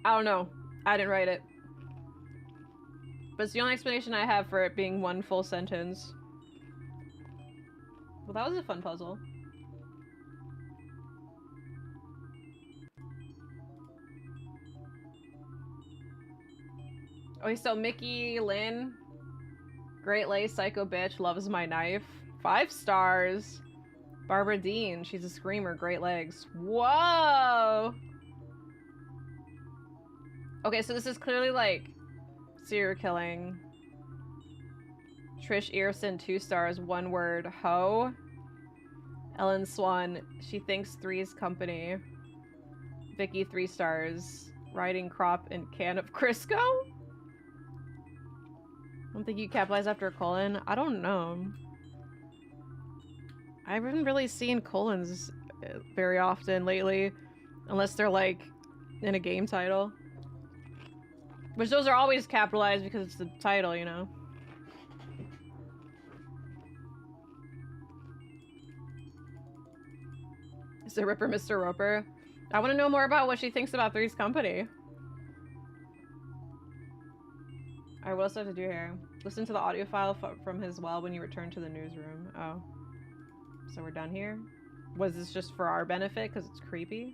I don't know. I didn't write it. But it's the only explanation I have for it being one full sentence. Well, that was a fun puzzle. Okay, so Mickey Lynn. Great Lay, psycho bitch, loves my knife. 5 stars. Barbara Dean, she's a screamer, great legs. Whoa! Okay, so this is clearly like serial killing. Trish Earson, 2 stars, 1 word, hoe. Ellen Swan, she thinks Three's Company. Vicky, 3 stars, riding crop and can of Crisco? I don't think you capitalize after a colon. I don't know. I haven't really seen colons very often lately, unless they're like in a game title. Which those are always capitalized because it's the title, you know? Is the Ripper Mr. Roper? I want to know more about what she thinks about Three's Company. Alright, what else do I have to do here? Listen to the audio file from his well when you return to the newsroom. Oh. So we're done here? Was this just for our benefit because it's creepy?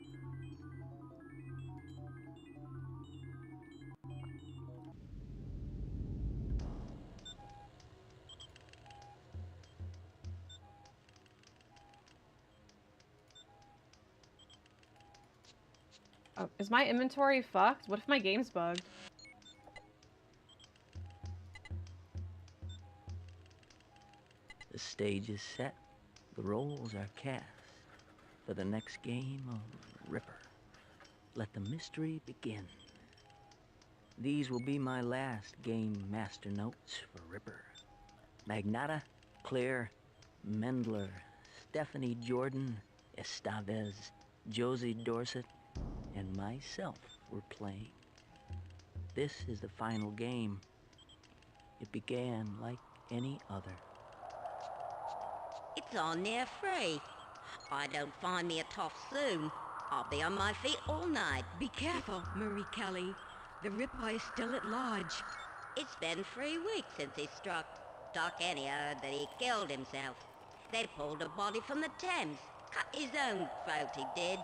Oh, is my inventory fucked? What if my game's bugged? The stage is set. The roles are cast for the next game of Ripper. Let the mystery begin. These will be my last game master notes for Ripper. Magnata, Claire, Mendler, Stephanie Jordan, Estevez, Josie Dorset, and myself were playing. This is the final game. It began like any other. It's on near free. I don't find me a tough soon. I'll be on my feet all night. Be careful, Marie Kelly. The Ripper is still at large. It's been 3 weeks since he struck. Doc Annie heard that he killed himself. They pulled a body from the Thames. Cut his own throat, he did.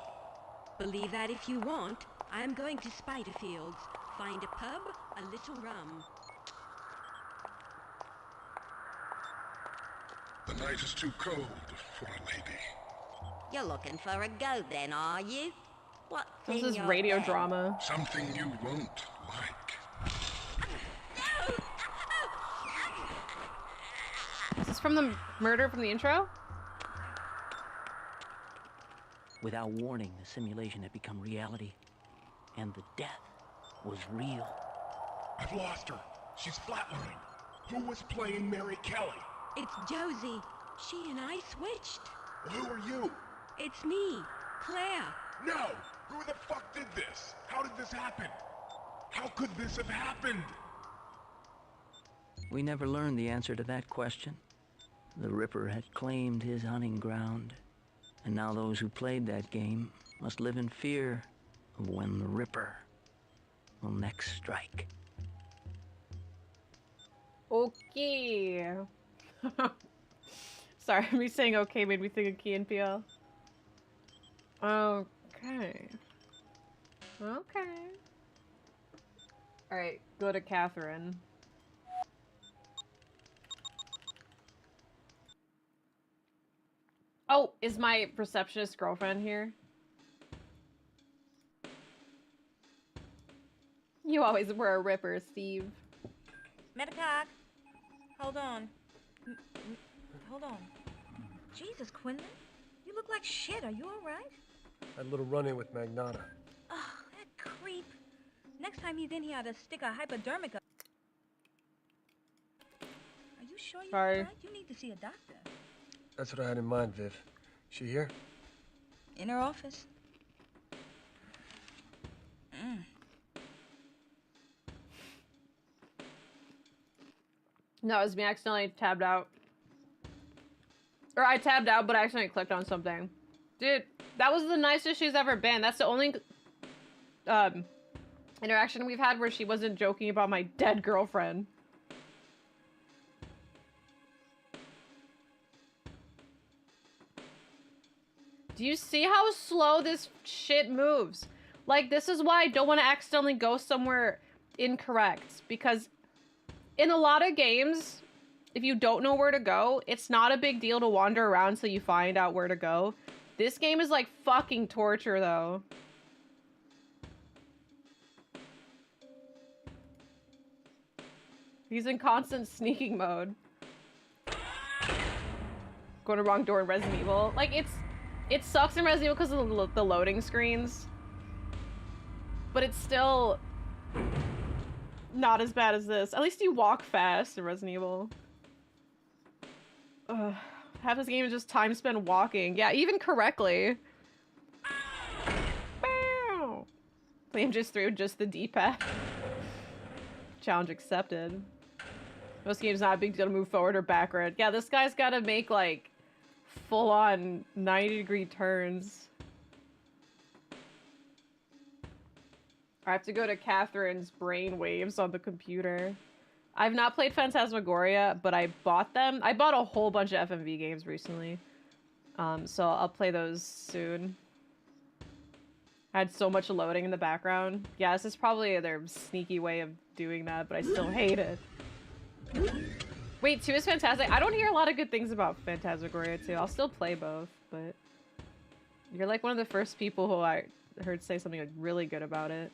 Believe that if you want. I am going to Spiderfields. Find a pub, a little rum. The night is too cold for a lady. You're looking for a goat then, are you? What This thing is you're radio then? drama. Something you won't like. Is this from the murder from the intro? Without warning, the simulation had become reality, and the death was real. I've lost her. She's flatlined. Who was playing Mary Kelly? It's Josie. She and I switched. Who are you? It's me, Claire. No! Who the fuck did this? How did this happen? How could this have happened? We never learned the answer to that question. The Ripper had claimed his hunting ground, and now those who played that game must live in fear of when the Ripper will next strike. Okay. Sorry, me saying okay made me think of Key and PL. Okay. Okay. Alright, go to Catherine. Oh, is my receptionist girlfriend here? You always wear a Ripper, Steve. Medipack. Hold on. Hold on. Jesus, Quinlan. You look like shit. Are you alright? Had a little run-in with Magnata. Ugh, that creep. Next time he's in here, I'll stick a hypodermic up. Are you sure you're Sorry. alright? You need to see a doctor. That's what I had in mind, Viv. She here? In her office. No, it was me. I accidentally tabbed out. Or I tabbed out, but I accidentally clicked on something. Dude, that was the nicest she's ever been. That's the only interaction we've had where she wasn't joking about my dead girlfriend. Do you see how slow this shit moves? Like, this is why I don't want to accidentally go somewhere incorrect. Because in a lot of games, if you don't know where to go, it's not a big deal to wander around until you find out where to go. This game is like fucking torture, though. He's in constant sneaking mode. Going to wrong door in Resident Evil. Like, it sucks in Resident Evil because of the loading screens. But it's still not as bad as this. At least you walk fast in Resident Evil. Ugh. Half this game is just time spent walking. Yeah, even correctly. Bow. Playing just through just the D-pad. Challenge accepted. Most games not a big deal to move forward or backward. Yeah, this guy's gotta make like full-on 90-degree turns. I have to go to Catherine's brain waves on the computer. I've not played Phantasmagoria, but I bought them. I bought a whole bunch of FMV games recently. So I'll play those soon. I had so much loading in the background. Yeah, this is probably their sneaky way of doing that, but I still hate it. Wait, 2 is fantastic. I don't hear a lot of good things about Phantasmagoria 2. I'll still play both, but you're like one of the first people who heard say something like really good about it.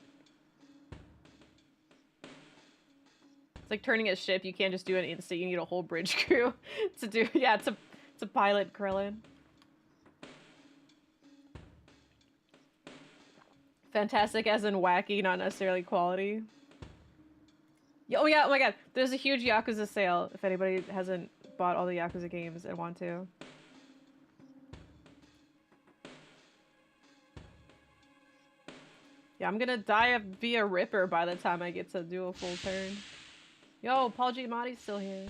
It's like turning a ship. You can't just do it instant. You need a whole bridge crew to do. Yeah, to pilot Krillin. Fantastic as in wacky, not necessarily quality. Oh yeah, oh my god. There's a huge Yakuza sale if anybody hasn't bought all the Yakuza games and want to. Yeah, I'm gonna die via Ripper by the time I get to do a full turn. Yo, Paul Giamatti's still here.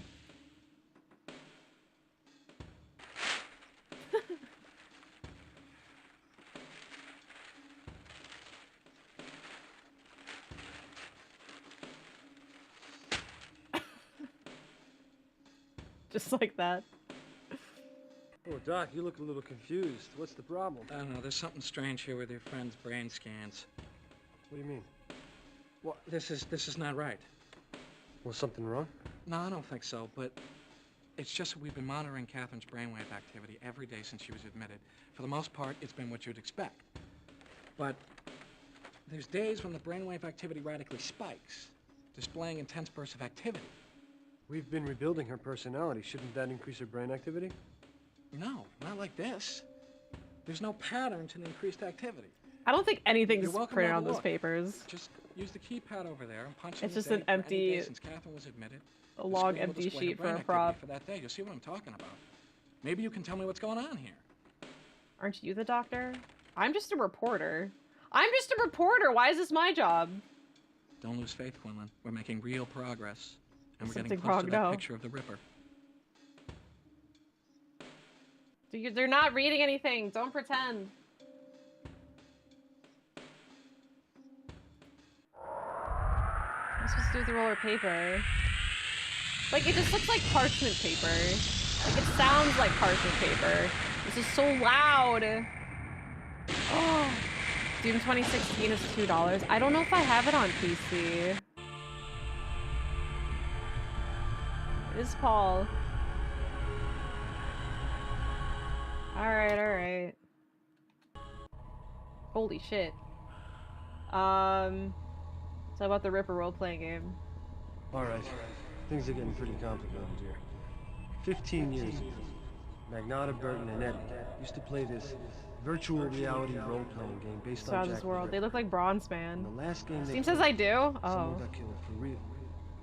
Just like that. Oh, Doc, you look a little confused. What's the problem? I don't know, there's something strange here with your friend's brain scans. What do you mean? Well, this is not right. Was something wrong? No, I don't think so, but it's just that we've been monitoring Catherine's brainwave activity every day since she was admitted. For the most part, it's been what you'd expect. But there's days when the brainwave activity radically spikes, displaying intense bursts of activity. We've been rebuilding her personality. Shouldn't that increase her brain activity? No, not like this. There's no pattern to the increased activity. I don't think anything's You're welcome printed to have on a those look. papers. Just use the keypad over there and punch in It's the just an date for any empty- day since Catherine was admitted. A The long screen will empty display her sheet for brain a activity prop. for that day. You'll see what I'm talking about. Maybe you can tell me what's going on here. Aren't you the doctor? I'm just a reporter. I'm just a reporter. Why is this my job? Don't lose faith, Quinlan. We're making real progress. And we're Something getting close wrong to that now. picture of the Ripper. They're not reading anything. Don't pretend. I'm supposed to do with the roller paper. Like, it just looks like parchment paper. Like, it sounds like parchment paper. This is so loud. Oh, Doom 2016 is $2. I don't know if I have it on PC. It is Paul. Alright. Holy shit. So about the Ripper role-playing game. Alright. Things are getting pretty complicated here. 15 years ago, Magnata, Burton, and Eddie used to play this virtual reality role-playing game based on Savage Jack the World. They Ripper. look like Bronze Man. In the last game they Steam played, says I do? Someone Oh. got killed for real.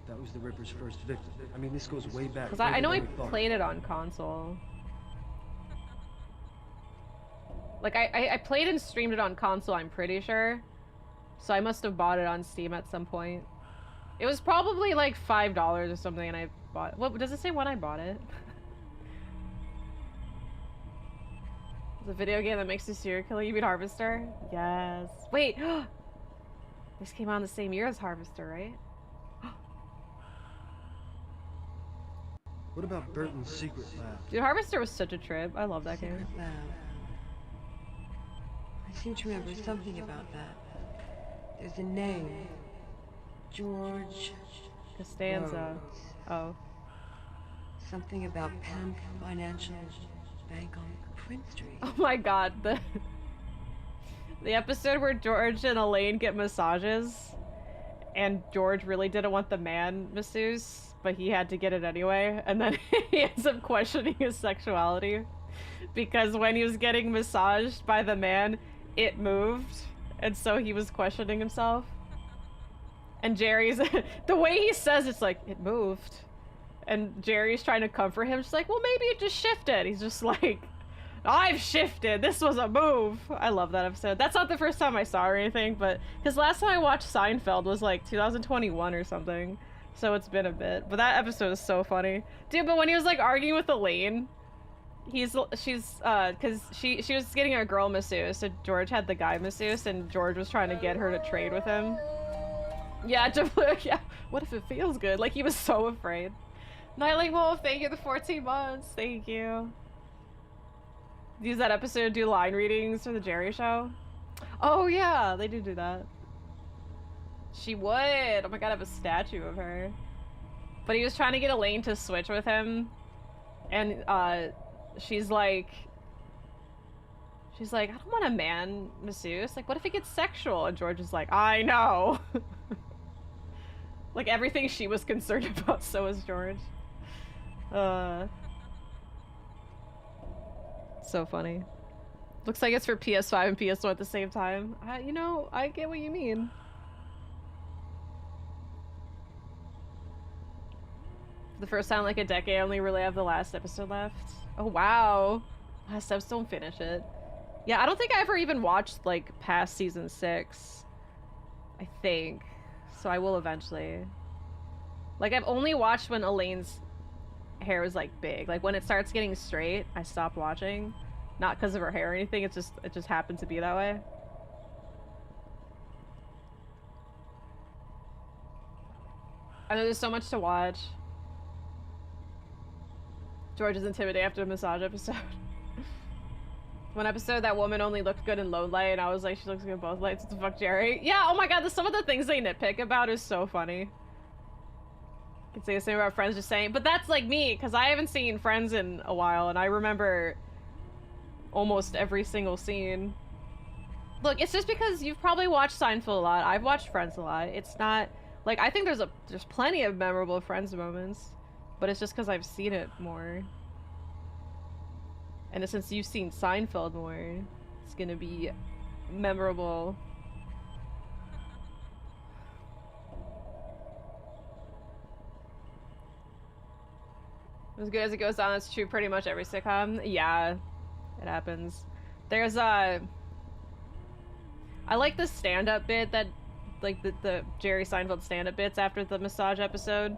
That was the Ripper's first victim. I mean, this goes way back. Because I know I further than we thought. played it on console. Like, I played and streamed it on console, I'm pretty sure. So I must have bought it on Steam at some point. It was probably like $5 or something, and I bought it. What does it say when I bought it? It's a video game that makes you serial killer. You mean Harvester? Yes. Wait! This came out in the same year as Harvester, right? What about Burton's Secret Lab? Dude, Harvester was such a trip. I love that game. Secret lab. I seem to remember something about that. There's a name. George Costanza. Rhodes. Oh. Something about Penn Financial Bank on Queen Street. Oh my god, the episode where George and Elaine get massages, and George really didn't want the man masseuse, but he had to get it anyway, and then he ends up questioning his sexuality because when he was getting massaged by the man, it moved, and so he was questioning himself. And Jerry's the way he says it's like, it moved. And Jerry's trying to comfort him. She's like, well, maybe it just shifted. He's just like, I've shifted. This was a move. I love that episode. That's not the first time I saw or anything, but because last time I watched Seinfeld was like 2021 or something. So it's been a bit. But that episode is so funny. Dude, but when he was like arguing with Elaine, because she was getting a girl masseuse, so George had the guy masseuse, and George was trying to get her to trade with him. Yeah, yeah. What if it feels good? Like, he was so afraid. Nightling Wolf, thank you the 14 months. Thank you. Use that episode to do line readings for the Jerry Show. Oh yeah, they do that. She would. Oh my god, I have a statue of her. But he was trying to get Elaine to switch with him, and she's like, She's like, I don't want a man masseuse. Like, what if it gets sexual? And George is like, I know. Like, everything she was concerned about, so is George. So funny. Looks like it's for PS5 and PS1 at the same time. You know, I get what you mean. For the first time in like a decade, I only really have the last episode left. Oh, wow. Last episode, don't finish it. Yeah, I don't think I ever even watched, like, past season 6. I think. So I will eventually. Like, I've only watched when Elaine's hair was, like, big. Like, when it starts getting straight, I stopped watching. Not because of her hair or anything, it just happened to be that way. I know there's so much to watch. George is intimidated after the massage episode. One episode, that woman only looked good in low light, and I was like, she looks good in both lights. What the fuck, Jerry? Yeah, oh my god, some of the things they nitpick about is so funny. I can say the same about Friends, just saying. But that's like me, because I haven't seen Friends in a while, and I remember almost every single scene. Look, it's just because you've probably watched Seinfeld a lot. I've watched Friends a lot. It's not... Like, I think there's plenty of memorable Friends moments, but it's just because I've seen it more. And since you've seen Seinfeld more, it's gonna be memorable. As good as it goes on, that's true pretty much every sitcom. Yeah, it happens. There's I like the stand-up bit that, like the Jerry Seinfeld stand-up bits after the massage episode.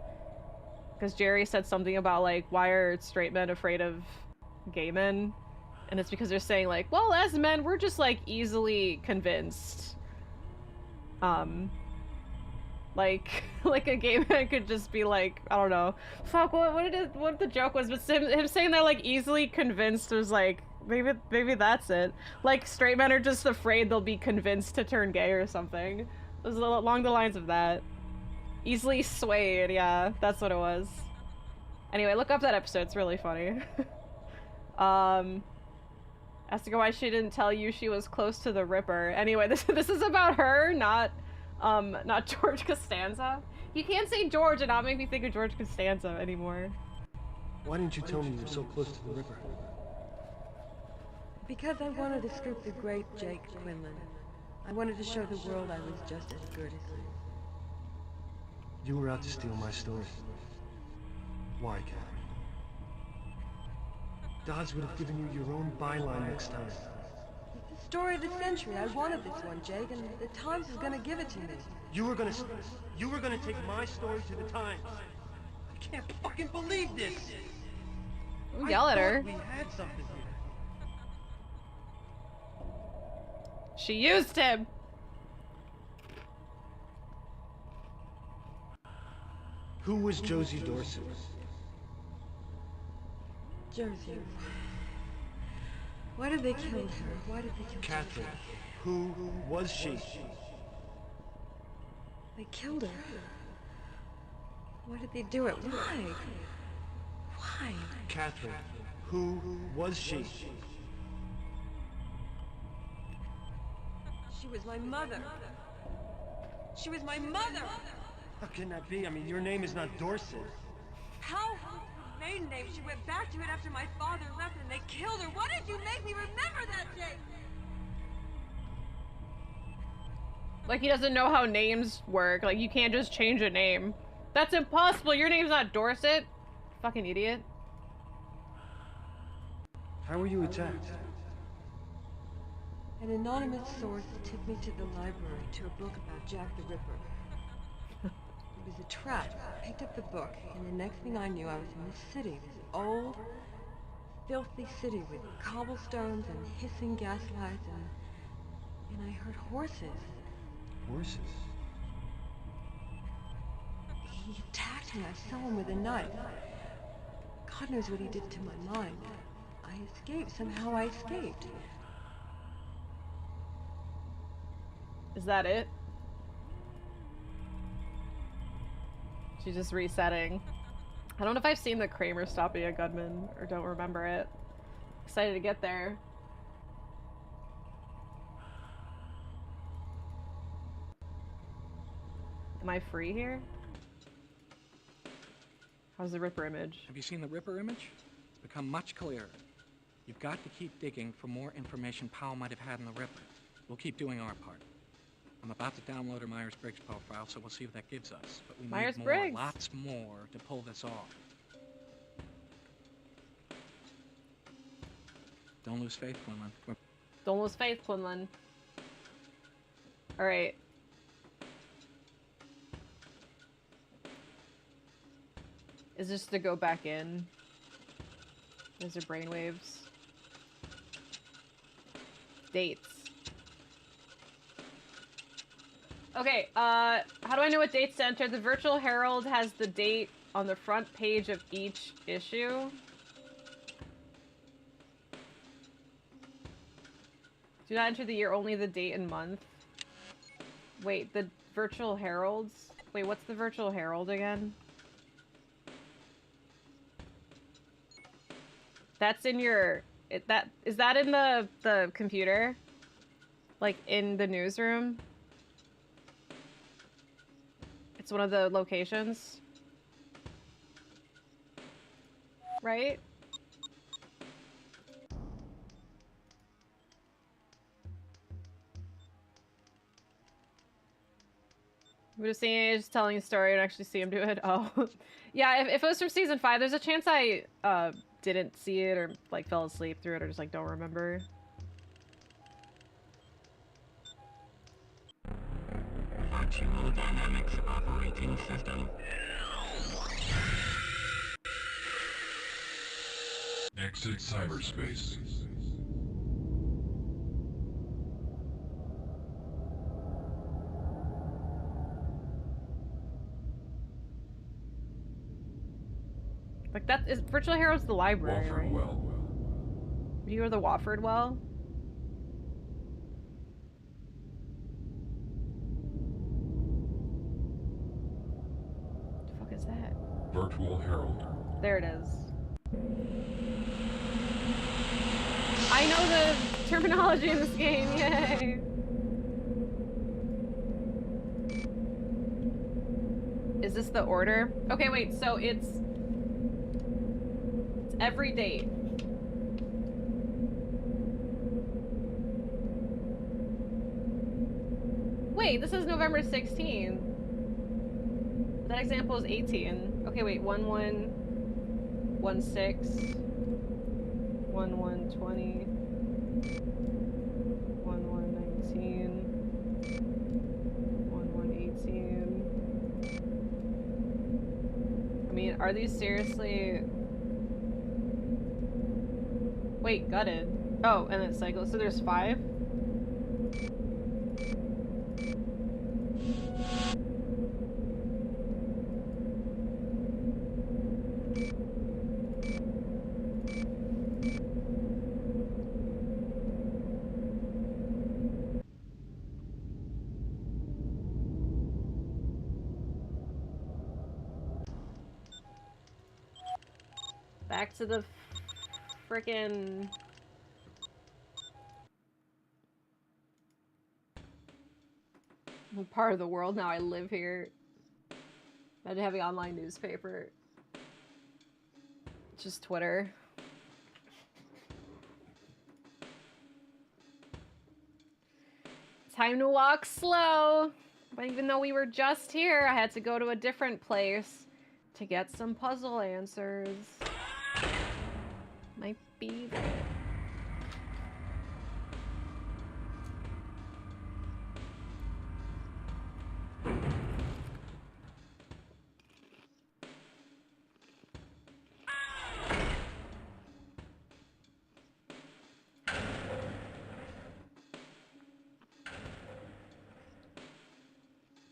Because Jerry said something about, like, why are straight men afraid of gay men? And it's because they're saying, like, well, as men, we're just, like, easily convinced. Like a gay man could just be like, I don't know. Fuck, what the joke was, but him saying they're, like, easily convinced was like, maybe that's it. Like, straight men are just afraid they'll be convinced to turn gay or something. It was along the lines of that. Easily swayed, yeah, that's what it was. Anyway, look up that episode, it's really funny. As to why she didn't tell you she was close to the Ripper. Anyway, this is about her, not George Costanza. You can't say George and not make me think of George Costanza anymore. Why didn't you tell me you were so close to the Ripper? Because I wanted to scoop the great Jake Quinlan. I wanted to show the world I was just as good as him. You were out to steal my story. Why, Catherine? Dodds would have given you your own byline next time. It's the story of the century. I wanted this one, Jake, and the Times is gonna give it to me. You were gonna take my story to the Times. I can't fucking believe this. Don't yell at her. We had something here. She used him. Who was Josie Dorsey? Josie. Why did they kill her? Why did they kill Catherine. Who was she? They killed her. Why did they do it? Why? Why? Catherine. Who was she? She was my mother. She was my mother! How can that be? I mean, your name is not Dorset. How? Maiden name. She went back to it after my father left and they killed her. Why did you make me remember that, Jake? Like, he doesn't know how names work. Like, you can't just change a name. That's impossible. Your name's not Dorset. Fucking idiot. How were you attacked? An anonymous source took me to the library to a book about Jack the Ripper. It was a trap. I picked up the book, and the next thing I knew, I was in this city, this old, filthy city with cobblestones and hissing gas lights, and I heard horses. Horses? He attacked me. I saw him with a knife. God knows what he did to my mind. I escaped. Somehow I escaped. Is that it? She's just resetting. I don't know if I've seen the Kramer stopping a gunman or don't remember it. Excited to get there. Am I free here? How's the Ripper image? Have you seen the Ripper image? It's become much clearer. You've got to keep digging for more information Powell might have had in the Ripper. We'll keep doing our part. I'm about to download her Myers-Briggs profile, so we'll see what that gives us. But we need more, lots more, to pull this off. Don't lose faith, Quinlan. Don't lose faith, Quinlan. Alright. Is this to go back in? Those are brainwaves. Dates. Okay, how do I know what dates to enter? The virtual Herald has the date on the front page of each issue. Do not enter the year, only the date and month. Wait, the virtual Heralds? Wait, what's the virtual Herald again? That's in your... is that in the computer? Like, in the newsroom? It's one of the locations? Right? We're just seeing it, just telling a story and actually see him do it. Oh. Yeah, if it was from season 5, there's a chance I didn't see it or like fell asleep through it or just like don't remember. Virtual Dynamics Operating System. Exit cyberspace. Like that is virtual Herald's the library, Watford right? Well. Do you go to the Watford Well? What the fuck is that? Virtual Herald. There it is. I know the terminology in this game, yay! Is this the order? Okay, wait, so it's every date. Wait, this is November 16th. That example is 18. Okay, wait, 1116 1120 1119 1118. I mean, are these seriously... Wait, gutted. Oh, and then cycle. So there's 5? Back to the frickin'... I'm part of the world now. I live here. Imagine having an online newspaper. It's just Twitter. Time to walk slow. But even though we were just here, I had to go to a different place to get some puzzle answers. Might be there.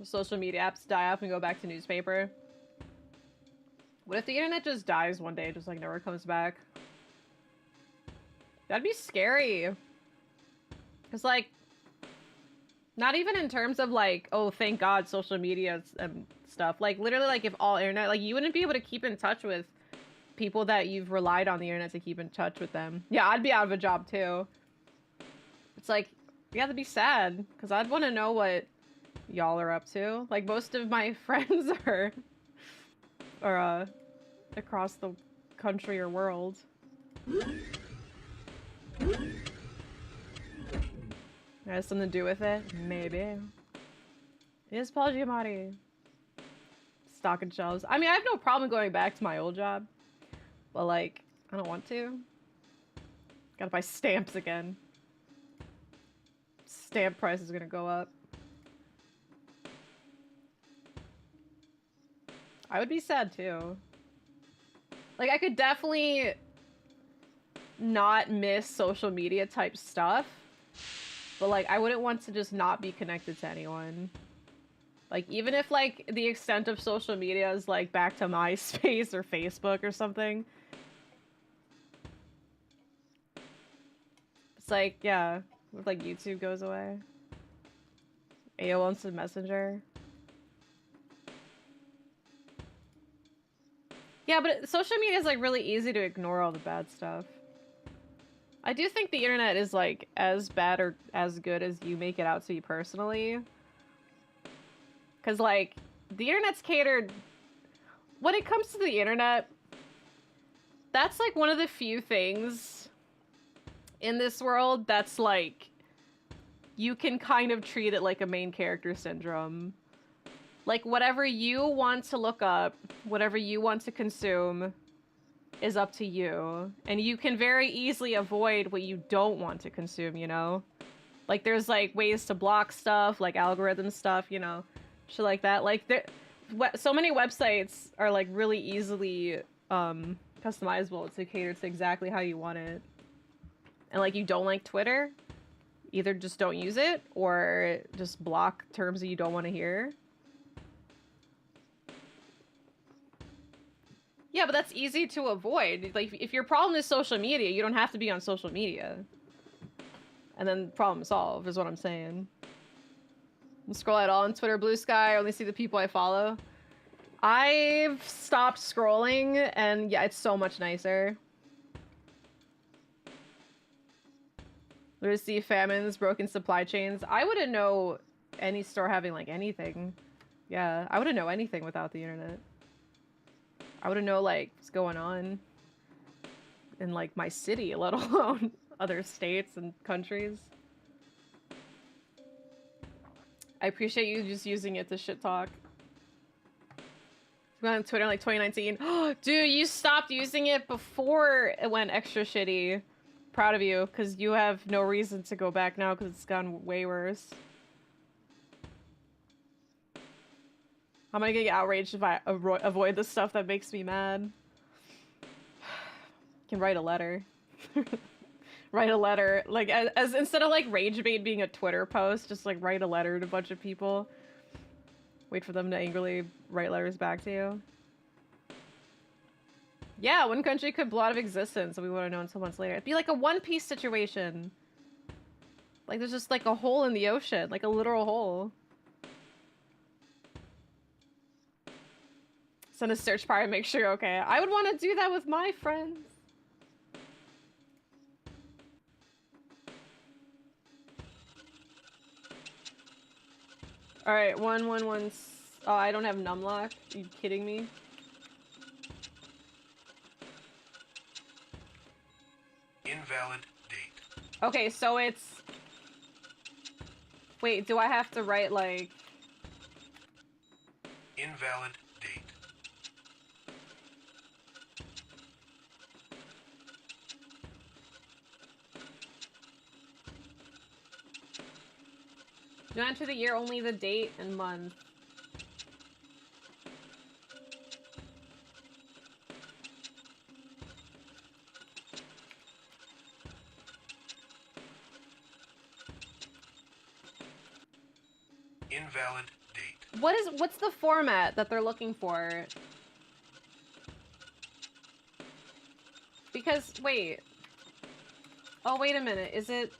Social media apps die off and go back to newspaper. What if the internet just dies one day, just like never comes back? That'd be scary. Cause like, not even in terms of like, oh, thank God social media and stuff. Like literally like if all internet, like you wouldn't be able to keep in touch with people that you've relied on the internet to keep in touch with them. Yeah, I'd be out of a job too. It's like, you have to be sad. Cause I'd want to know what y'all are up to. Like, most of my friends are across the country or world. Has something to do with it? Maybe. Is Paul Giamatti. Stocking shelves. I mean, I have no problem going back to my old job. But, like, I don't want to. Gotta buy stamps again. Stamp price is gonna go up. I would be sad too. Like, I could definitely not miss social media type stuff. But, like, I wouldn't want to just not be connected to anyone. Like, even if, like, the extent of social media is, like, back to MySpace or Facebook or something. It's like, yeah, if, like, YouTube goes away. AOL Instant Messenger. Yeah, but social media is, like, really easy to ignore all the bad stuff. I do think the internet is, like, as bad or as good as you make it out to be personally. Because, like, the internet's catered... When it comes to the internet, that's, like, one of the few things in this world that's, like, you can kind of treat it like a main character syndrome. Like, whatever you want to look up, whatever you want to consume, is up to you. And you can very easily avoid what you don't want to consume, you know? Like, there's, like, ways to block stuff, like algorithm stuff, you know? Shit like that. Like, so many websites are, like, really easily customizable to cater to exactly how you want it. And, like, you don't like Twitter? Either just don't use it, or just block terms that you don't want to hear. Yeah, but that's easy to avoid. Like, if your problem is social media, you don't have to be on social media. And then problem solved, is what I'm saying. Don't scroll at all on Twitter, Blue Sky. I only see the people I follow. I've stopped scrolling, and yeah, it's so much nicer. There's the famines, broken supply chains. I wouldn't know any store having, like, anything. Yeah, I wouldn't know anything without the internet. I wouldn't know, like, what's going on in, like, my city, let alone other states and countries. I appreciate you just using it to shit talk. I went on Twitter in, like, 2019. Dude, you stopped using it before it went extra shitty. Proud of you, because you have no reason to go back now because it's gone way worse. I'm gonna get outraged if I avoid the stuff that makes me mad. You can write a letter. Write a letter. Like, as instead of, like, rage bait being a Twitter post, just, like, write a letter to a bunch of people. Wait for them to angrily write letters back to you. Yeah, one country could blow out of existence and we wouldn't know until months later. It'd be like a One Piece situation. Like, there's just, like, a hole in the ocean. Like, a literal hole. Send a search party and make sure you're okay. I would want to do that with my friends. Alright, 111. Oh, I don't have numlock. Are you kidding me? Invalid date. Okay, so it's... Wait, do I have to write, like... Invalid date. Do not enter the year, only the date and month. Invalid date. What's the format that they're looking for? Because, wait. Oh, wait a minute. Is it...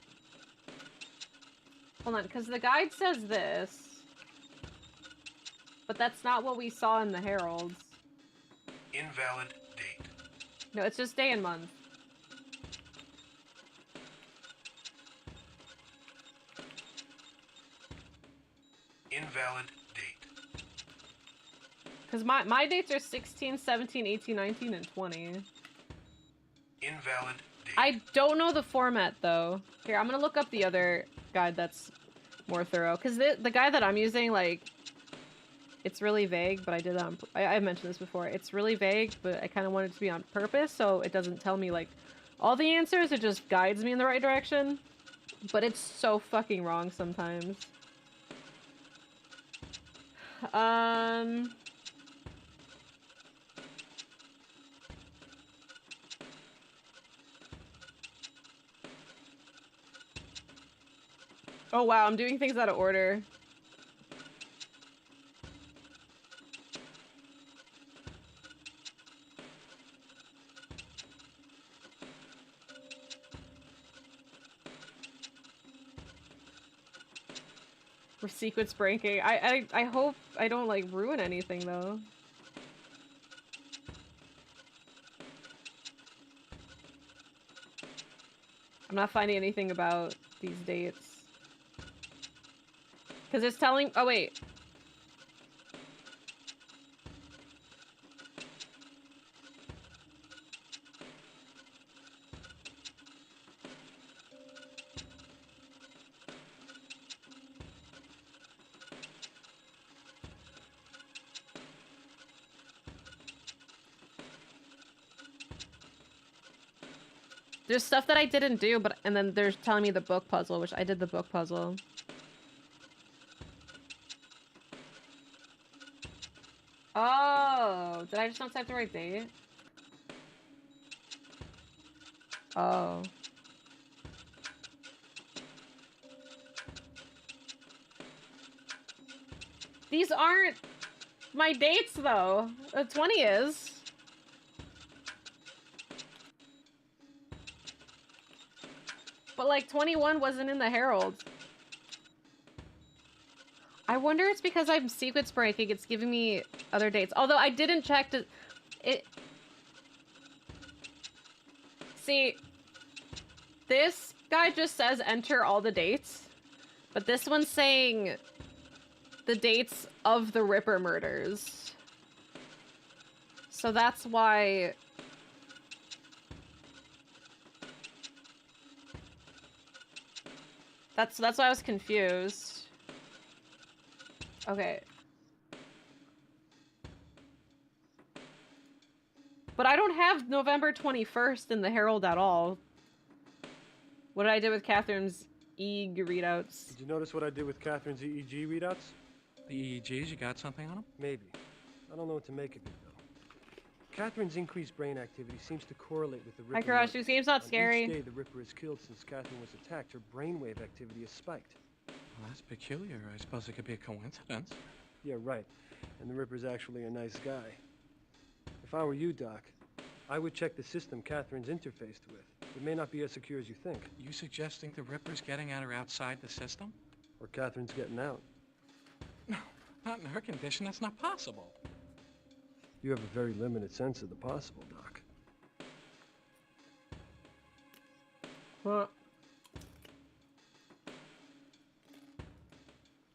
Hold on, because the guide says this. But that's not what we saw in the Heralds. Invalid date. No, it's just day and month. Invalid date. Because my dates are 16, 17, 18, 19, and 20. Invalid date. I don't know the format, though. Here, I'm gonna look up the other guide that's more thorough. Because the guide that I'm using, like, it's really vague, but I did that on... I mentioned this before. It's really vague, but I kind of want it to be on purpose, so it doesn't tell me, like, all the answers. It just guides me in the right direction. But it's so fucking wrong sometimes. Oh wow, I'm doing things out of order. For sequence breaking. I hope I don't like ruin anything though. I'm not finding anything about these dates. Because it's telling- oh wait. There's stuff that I didn't do, but- and then they're telling me the book puzzle, which I did the book puzzle. Oh, did I just not type the right date? Oh. These aren't my dates though. 20 is. But like 21 wasn't in the Herald. I wonder it's because I'm sequence breaking, it's giving me other dates. Although I didn't check to... See, this guy just says enter all the dates. But this one's saying the dates of the Ripper murders. So that's why... That's why I was confused. Okay. But I don't have November 21st in the Herald at all. What did I do with Catherine's EEG readouts? Did you notice what I did with Catherine's EEG readouts? The EEGs, you got something on them? Maybe. I don't know what to make of it, though. Catherine's increased brain activity seems to correlate with the Ripper. Hi, Crush. This game's not scary. On each day the Ripper is killed since Catherine was attacked, her brainwave activity is spiked. Well, that's peculiar. I suppose it could be a coincidence. Yeah, right. And the Ripper's actually a nice guy. If I were you, Doc, I would check the system Catherine's interfaced with. It may not be as secure as you think. You suggesting the Ripper's getting at her outside the system? Or Catherine's getting out. No, not in her condition. That's not possible. You have a very limited sense of the possible, Doc. What?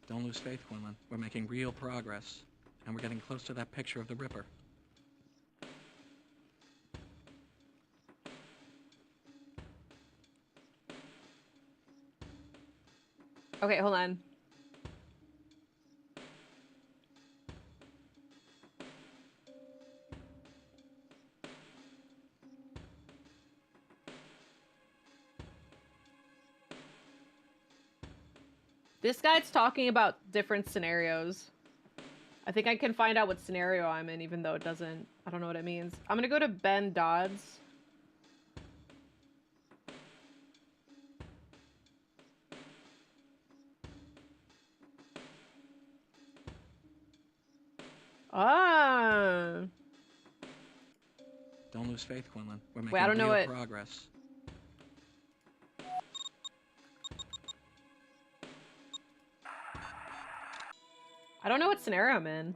Don't lose faith, Quinlan. We're making real progress. And we're getting close to that picture of the Ripper. Okay, hold on. This guide's talking about different scenarios. I think I can find out what scenario I'm in, even though it doesn't... I don't know what it means. I'm gonna go to Ben Dodds. Ah. Don't lose faith, Quinlan. We're making Wait, I don't know real what... progress. I don't know what scenario I'm in.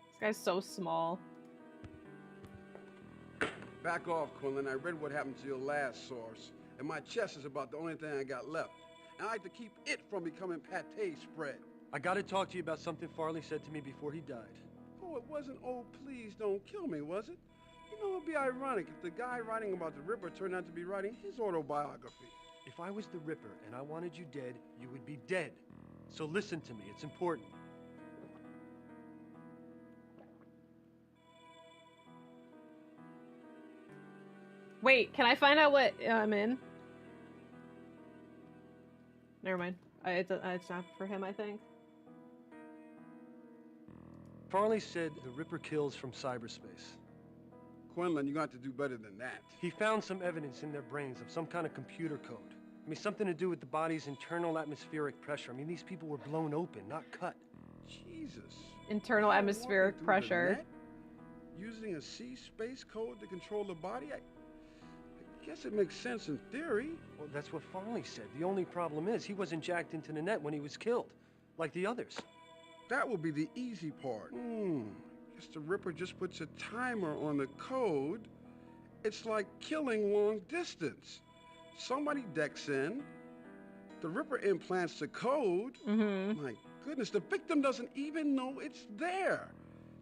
This guy's so small. Back off, Quinlan. I read what happened to your last source, and my chest is about the only thing I got left. And I like to keep it from becoming pate spread. I gotta talk to you about something Farley said to me before he died. Oh, it wasn't, oh, please don't kill me, was it? You know, it'd be ironic if the guy writing about the Ripper turned out to be writing his autobiography. If I was the Ripper and I wanted you dead, you would be dead. So listen to me, it's important. Wait, can I find out what I'm in? Never mind. It's not for him, I think. Farley said the Ripper kills from cyberspace. Quinlan, you're going to have to do better than that. He found some evidence in their brains of some kind of computer code. I mean, something to do with the body's internal atmospheric pressure. I mean, these people were blown open, not cut. Jesus. Internal atmospheric pressure. Using a C-space code to control the body? I guess it makes sense in theory. Well, that's what Farley said. The only problem is he wasn't jacked into the net when he was killed, like the others. That will be the easy part. Guess the Ripper just puts a timer on the code. It's like killing long distance. Somebody decks in, the Ripper implants the code. My goodness, the victim doesn't even know it's there.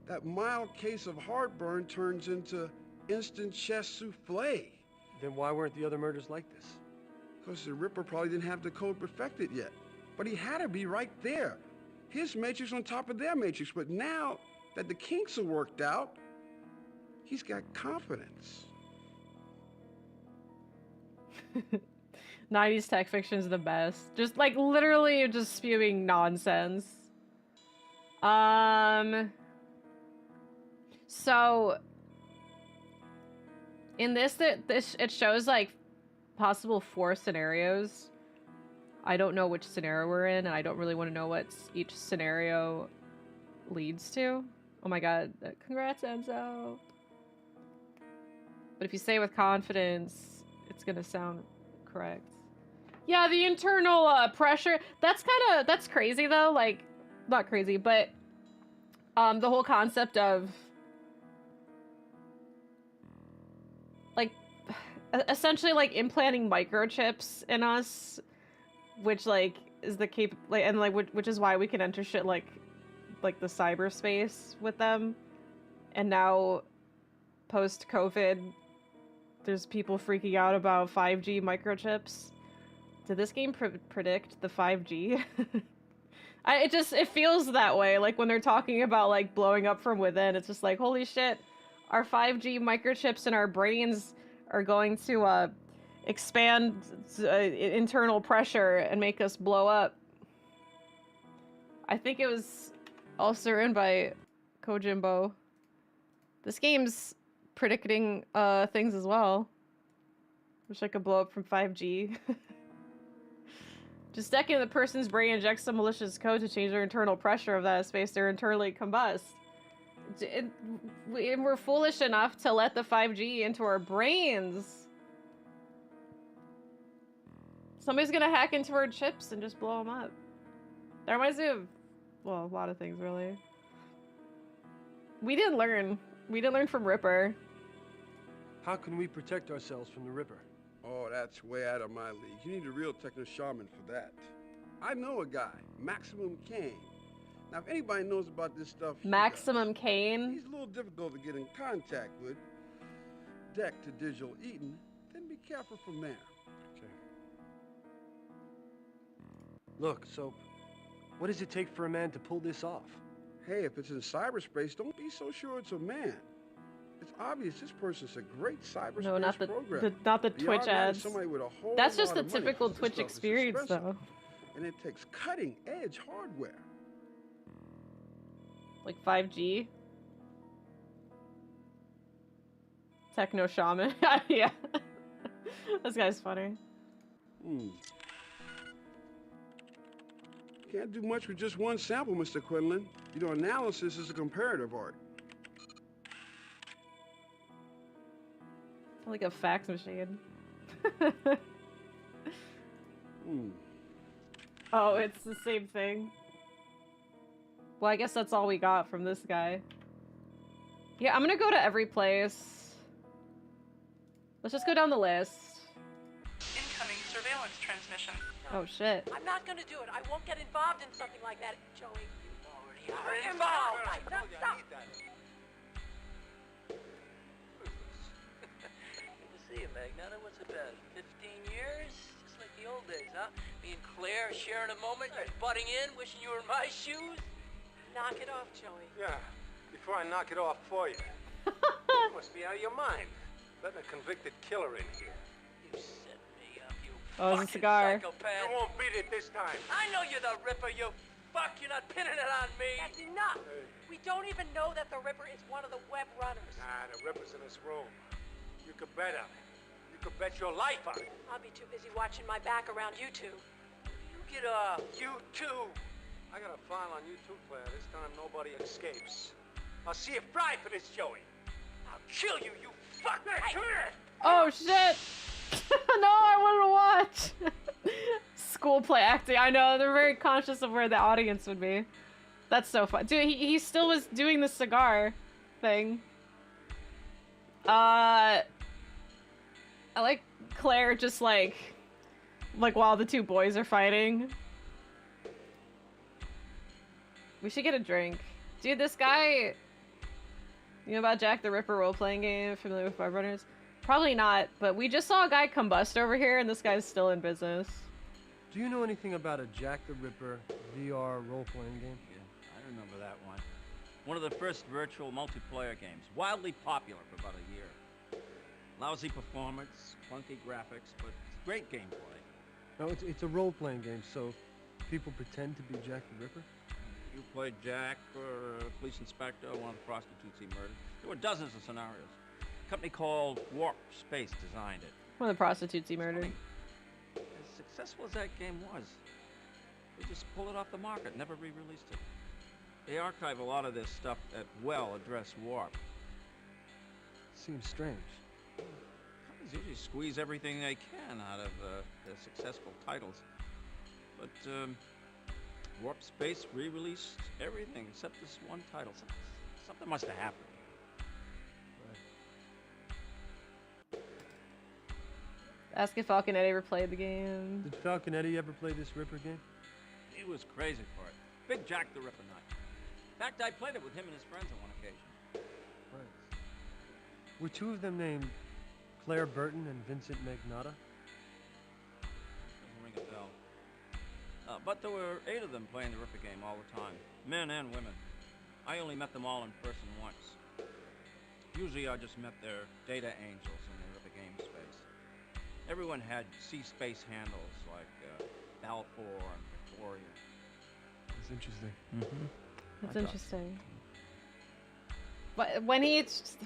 That mild case of heartburn turns into instant chest souffle. Then why weren't the other murders like this? Because the Ripper probably didn't have the code perfected yet. But he had to be right there. His matrix on top of their matrix. But now that the kinks are worked out, he's got confidence. 90s tech fiction is the best. Just like literally just spewing nonsense. So in this it shows like possible 4 scenarios. I don't know which scenario we're in, and I don't really want to know what each scenario leads to. Oh my god, congrats Enzo. But if you say with confidence, it's gonna sound correct. Yeah, the internal pressure, that's crazy though, like, not crazy, but the whole concept of like essentially like implanting microchips in us, which like is the which is why we can enter shit like the cyberspace with them. And now post COVID there's people freaking out about 5G microchips. Did this game predict the 5G? It feels that way. Like when they're talking about like blowing up from within, it's just like, holy shit, our 5G microchips in our brains are going to expand internal pressure and make us blow up. I think it was also written by Kojimbo. This game's predicting things as well. Wish I could blow up from 5G. Just decking the person's brain injects some malicious code to change their internal pressure of that space to internally combust. We're foolish enough to let the 5G into our brains. Somebody's gonna hack into our chips and just blow them up. That reminds me of, well, a lot of things really. We didn't learn. We didn't learn from Ripper. How can we protect ourselves from the Ripper? Oh, that's way out of my league. You need a real techno-shaman for that. I know a guy, Maximum Kane. Now, if anybody knows about this stuff, Maximum Kane? He's a little difficult to get in contact with. Deck to Digital Eaton, then be careful from there. Okay. Look, Soap, what does it take for a man to pull this off? Hey, if it's in cyberspace, don't be so sure it's a man. It's obvious this person's a great cyberspace program. Not the Twitch ads. With a whole That's just lot the of money. typical This Twitch stuff is experience, expensive. though. And it takes cutting-edge hardware. Like 5G? Techno shaman. Yeah. This guy's funny. Can't do much with just one sample, Mr. Quinlan. You know, analysis is a comparative art. Like a fax machine. Oh, it's the same thing. Well, I guess that's all we got from this guy. Yeah, I'm gonna go to every place. Let's just go down the list. Incoming surveillance transmission. Oh shit. I'm not gonna do it. I won't get involved in something like that, Joey. You already are involved. Stop. Good to see you, Magnata. What's it been? 15 years? Just like the old days, huh? Me and Claire sharing a moment, just butting in, wishing you were in my shoes. Knock it off, Joey. Yeah, before I knock it off for you. You must be out of your mind. Letting a convicted killer in here. You set me up, you Oh, it's a cigar. psychopath. You won't beat it this time. I know you're the Ripper, you fuck. You're not pinning it on me. That's enough. We don't even know that the Ripper is one of the web runners. Nah, the Ripper's in this room. You could bet on it. You could bet your life on it. I'll be too busy watching my back around you two. You get off. You too. I got a file on you too, Claire. This time nobody escapes. I'll see you fry for this, Joey. I'll kill you, you fuck. Hey, come here. Oh shit! No, I want to watch! School play acting. I know, they're very conscious of where the audience would be. That's so fun. Dude, he still was doing the cigar thing. I like Claire just like while the two boys are fighting. We should get a drink. Dude, this guy... You know about Jack the Ripper role-playing game? Familiar with Web Runners? Probably not, but we just saw a guy combust over here and this guy's still in business. Do you know anything about a Jack the Ripper VR role-playing game? Yeah, I remember that one. One of the first virtual multiplayer games. Wildly popular for about a year. Lousy performance, clunky graphics, but great gameplay. No, it's a role-playing game, so people pretend to be Jack the Ripper? You played Jack, or a police inspector, one of the prostitutes he murdered. There were dozens of scenarios. A company called Warp Space designed it. One of the prostitutes he murdered. As successful as that game was, they just pulled it off the market, never re-released it. They archive a lot of this stuff at well-addressed Warp. Seems strange. Companies usually squeeze everything they can out of their successful titles. But, Warp Space re-released everything except this one title. Something must have happened. Right. Ask if Falconetti ever played the game. Did Falconetti ever play this Ripper game? He was crazy for it. Big Jack the Ripper nut. In fact, I played it with him and his friends on one occasion. Right. Were two of them named Claire Burton and Vincent Magnata? Doesn't ring a bell. But there were 8 of them playing the Ripper game all the time. Men and women. I only met them all in person once. Usually I just met their data angels in the Ripper game space. Everyone had C-space handles like Balfour and Victoria. That's interesting. Mm-hmm. That's interesting. But when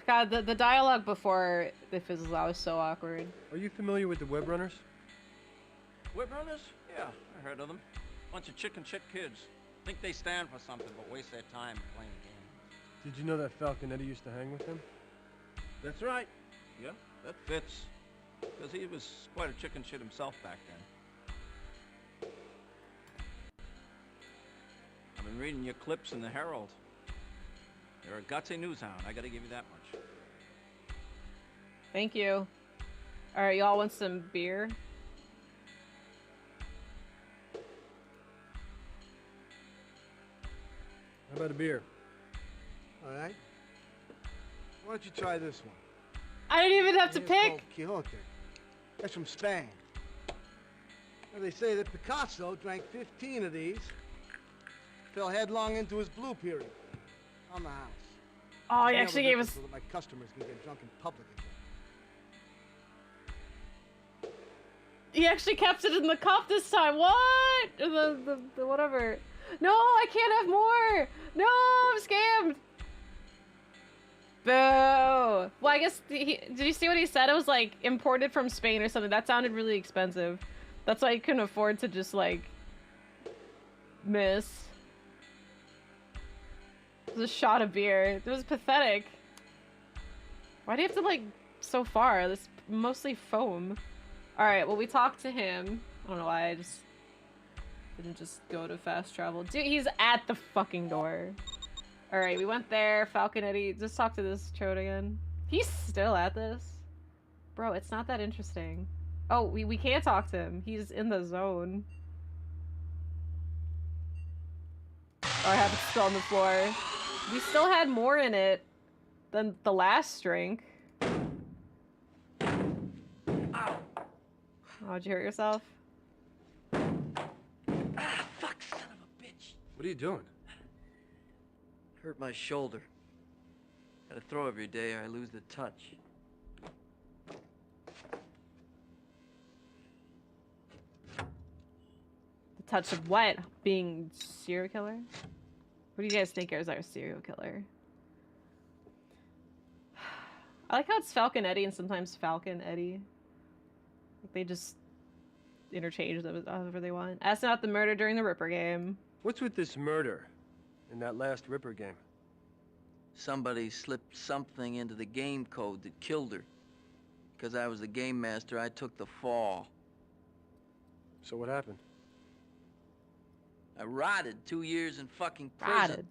God, the dialogue before they fizzled out was so awkward. Are you familiar with the Web Runners? Web Runners? Yeah, I heard of them. Bunch of chicken shit kids. Think they stand for something, but waste their time playing games. Did you know that Falconetti used to hang with them? That's right. Yeah, that fits. Because he was quite a chicken shit himself back then. I've been reading your clips in the Herald. You're a gutsy news hound, I gotta give you that much. Thank you. Alright, y'all want some beer? How about a beer? All right. Why don't you try this one? I didn't even have to It's pick. called Quixote. That's from Spain. Well, they say that Picasso drank 15 of these, fell headlong into his blue period on the house. Oh, he I actually never gave did us. this so that my customers can get drunk in public again. He actually kept it in the cup this time. What? The whatever. No, I can't have more. No, I'm scammed. Boo. Well, I guess did you see what he said? It was like imported from Spain or something. That sounded really expensive. That's why he couldn't afford to just like miss. It was a shot of beer. It was pathetic. Why do you have to like so far? This mostly foam. All right. Well, we talked to him. I don't know why I just didn't just go to fast travel. Dude, he's at the fucking door. All right, we went there. Falconetti. Just talk to this chode again. He's still at this. Bro, it's not that interesting. Oh, we can't talk to him. He's in the zone. Oh, I have it still on the floor. We still had more in it than the last drink. Ow. Oh, did you hurt yourself? Ah, fuck, son of a bitch. What are you doing? Hurt my shoulder. Gotta throw every day or I lose the touch. The touch of what? Being serial killer? What do you guys think is our serial killer? I like how it's Falconetti and sometimes Falconetti. Like they just interchange those however they want. Ask not the murder during the Ripper game. What's with this murder in that last Ripper game? Somebody slipped something into the game code that killed her. Because I was the game master, I took the fall. So what happened? I rotted 2 years in fucking prison. Rotted.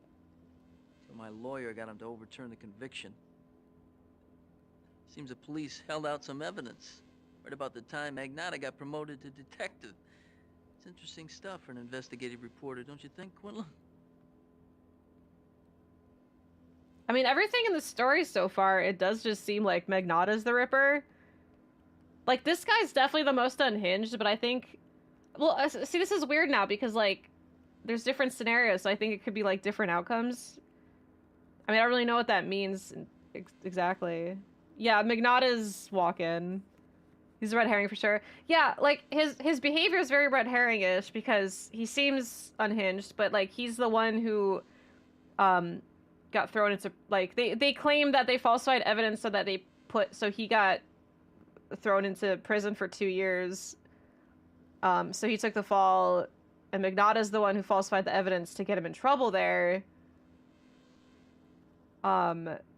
So my lawyer got him to overturn the conviction. Seems the police held out some evidence. Right about the time Magnata got promoted to detective. It's interesting stuff for an investigative reporter, don't you think, Quinlan? I mean, everything in the story so far, it does just seem like Magnata's the Ripper. Like, this guy's definitely the most unhinged, but I think... Well, see, this is weird now, because, like, there's different scenarios, so I think it could be, like, different outcomes. I mean, I don't really know what that means exactly. Yeah, Magnata's Walken. He's a red herring for sure. Yeah, like, his behavior is very red herring-ish, because he seems unhinged, but, like, he's the one who, got thrown into, like, they claim that they falsified evidence so he got thrown into prison for 2 years. So he took the fall, and Magnata's the one who falsified the evidence to get him in trouble there.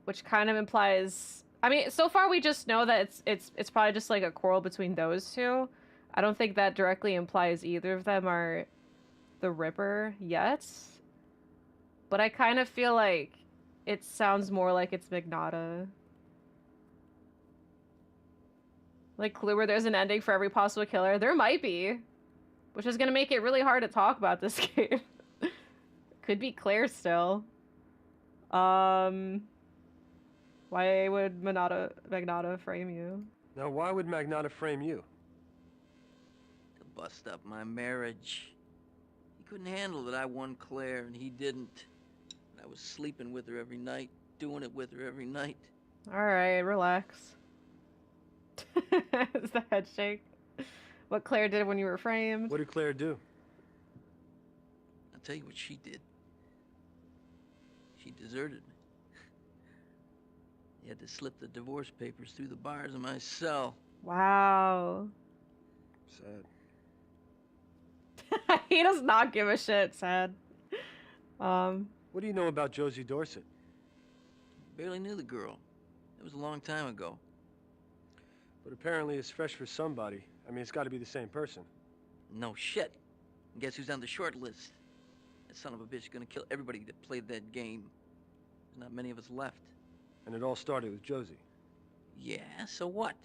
Which kind of implies, I mean, so far we just know that it's probably just like a quarrel between those two. I don't think that directly implies either of them are the Ripper yet. But I kind of feel like it sounds more like it's Magnata. Like, clue where there's an ending for every possible killer. There might be. Which is going to make it really hard to talk about this game. Could be Claire still. Why would Magnata frame you? Now, why would Magnata frame you? To bust up my marriage. He couldn't handle that I won Claire and he didn't. I was sleeping with her every night, doing it with her every night. Alright, relax. Is the head shake? What Claire did when you were framed? What did Claire do? I'll tell you what she did. She deserted me. You had to slip the divorce papers through the bars of my cell. Wow. Sad. He does not give a shit, sad. What do you know about Josie Dorset? Barely knew the girl. It was a long time ago. But apparently it's fresh for somebody. I mean, it's got to be the same person. No shit. And guess who's on the short list? That son of a bitch is gonna kill everybody that played that game. There's not many of us left. And it all started with Josie. Yeah, so what?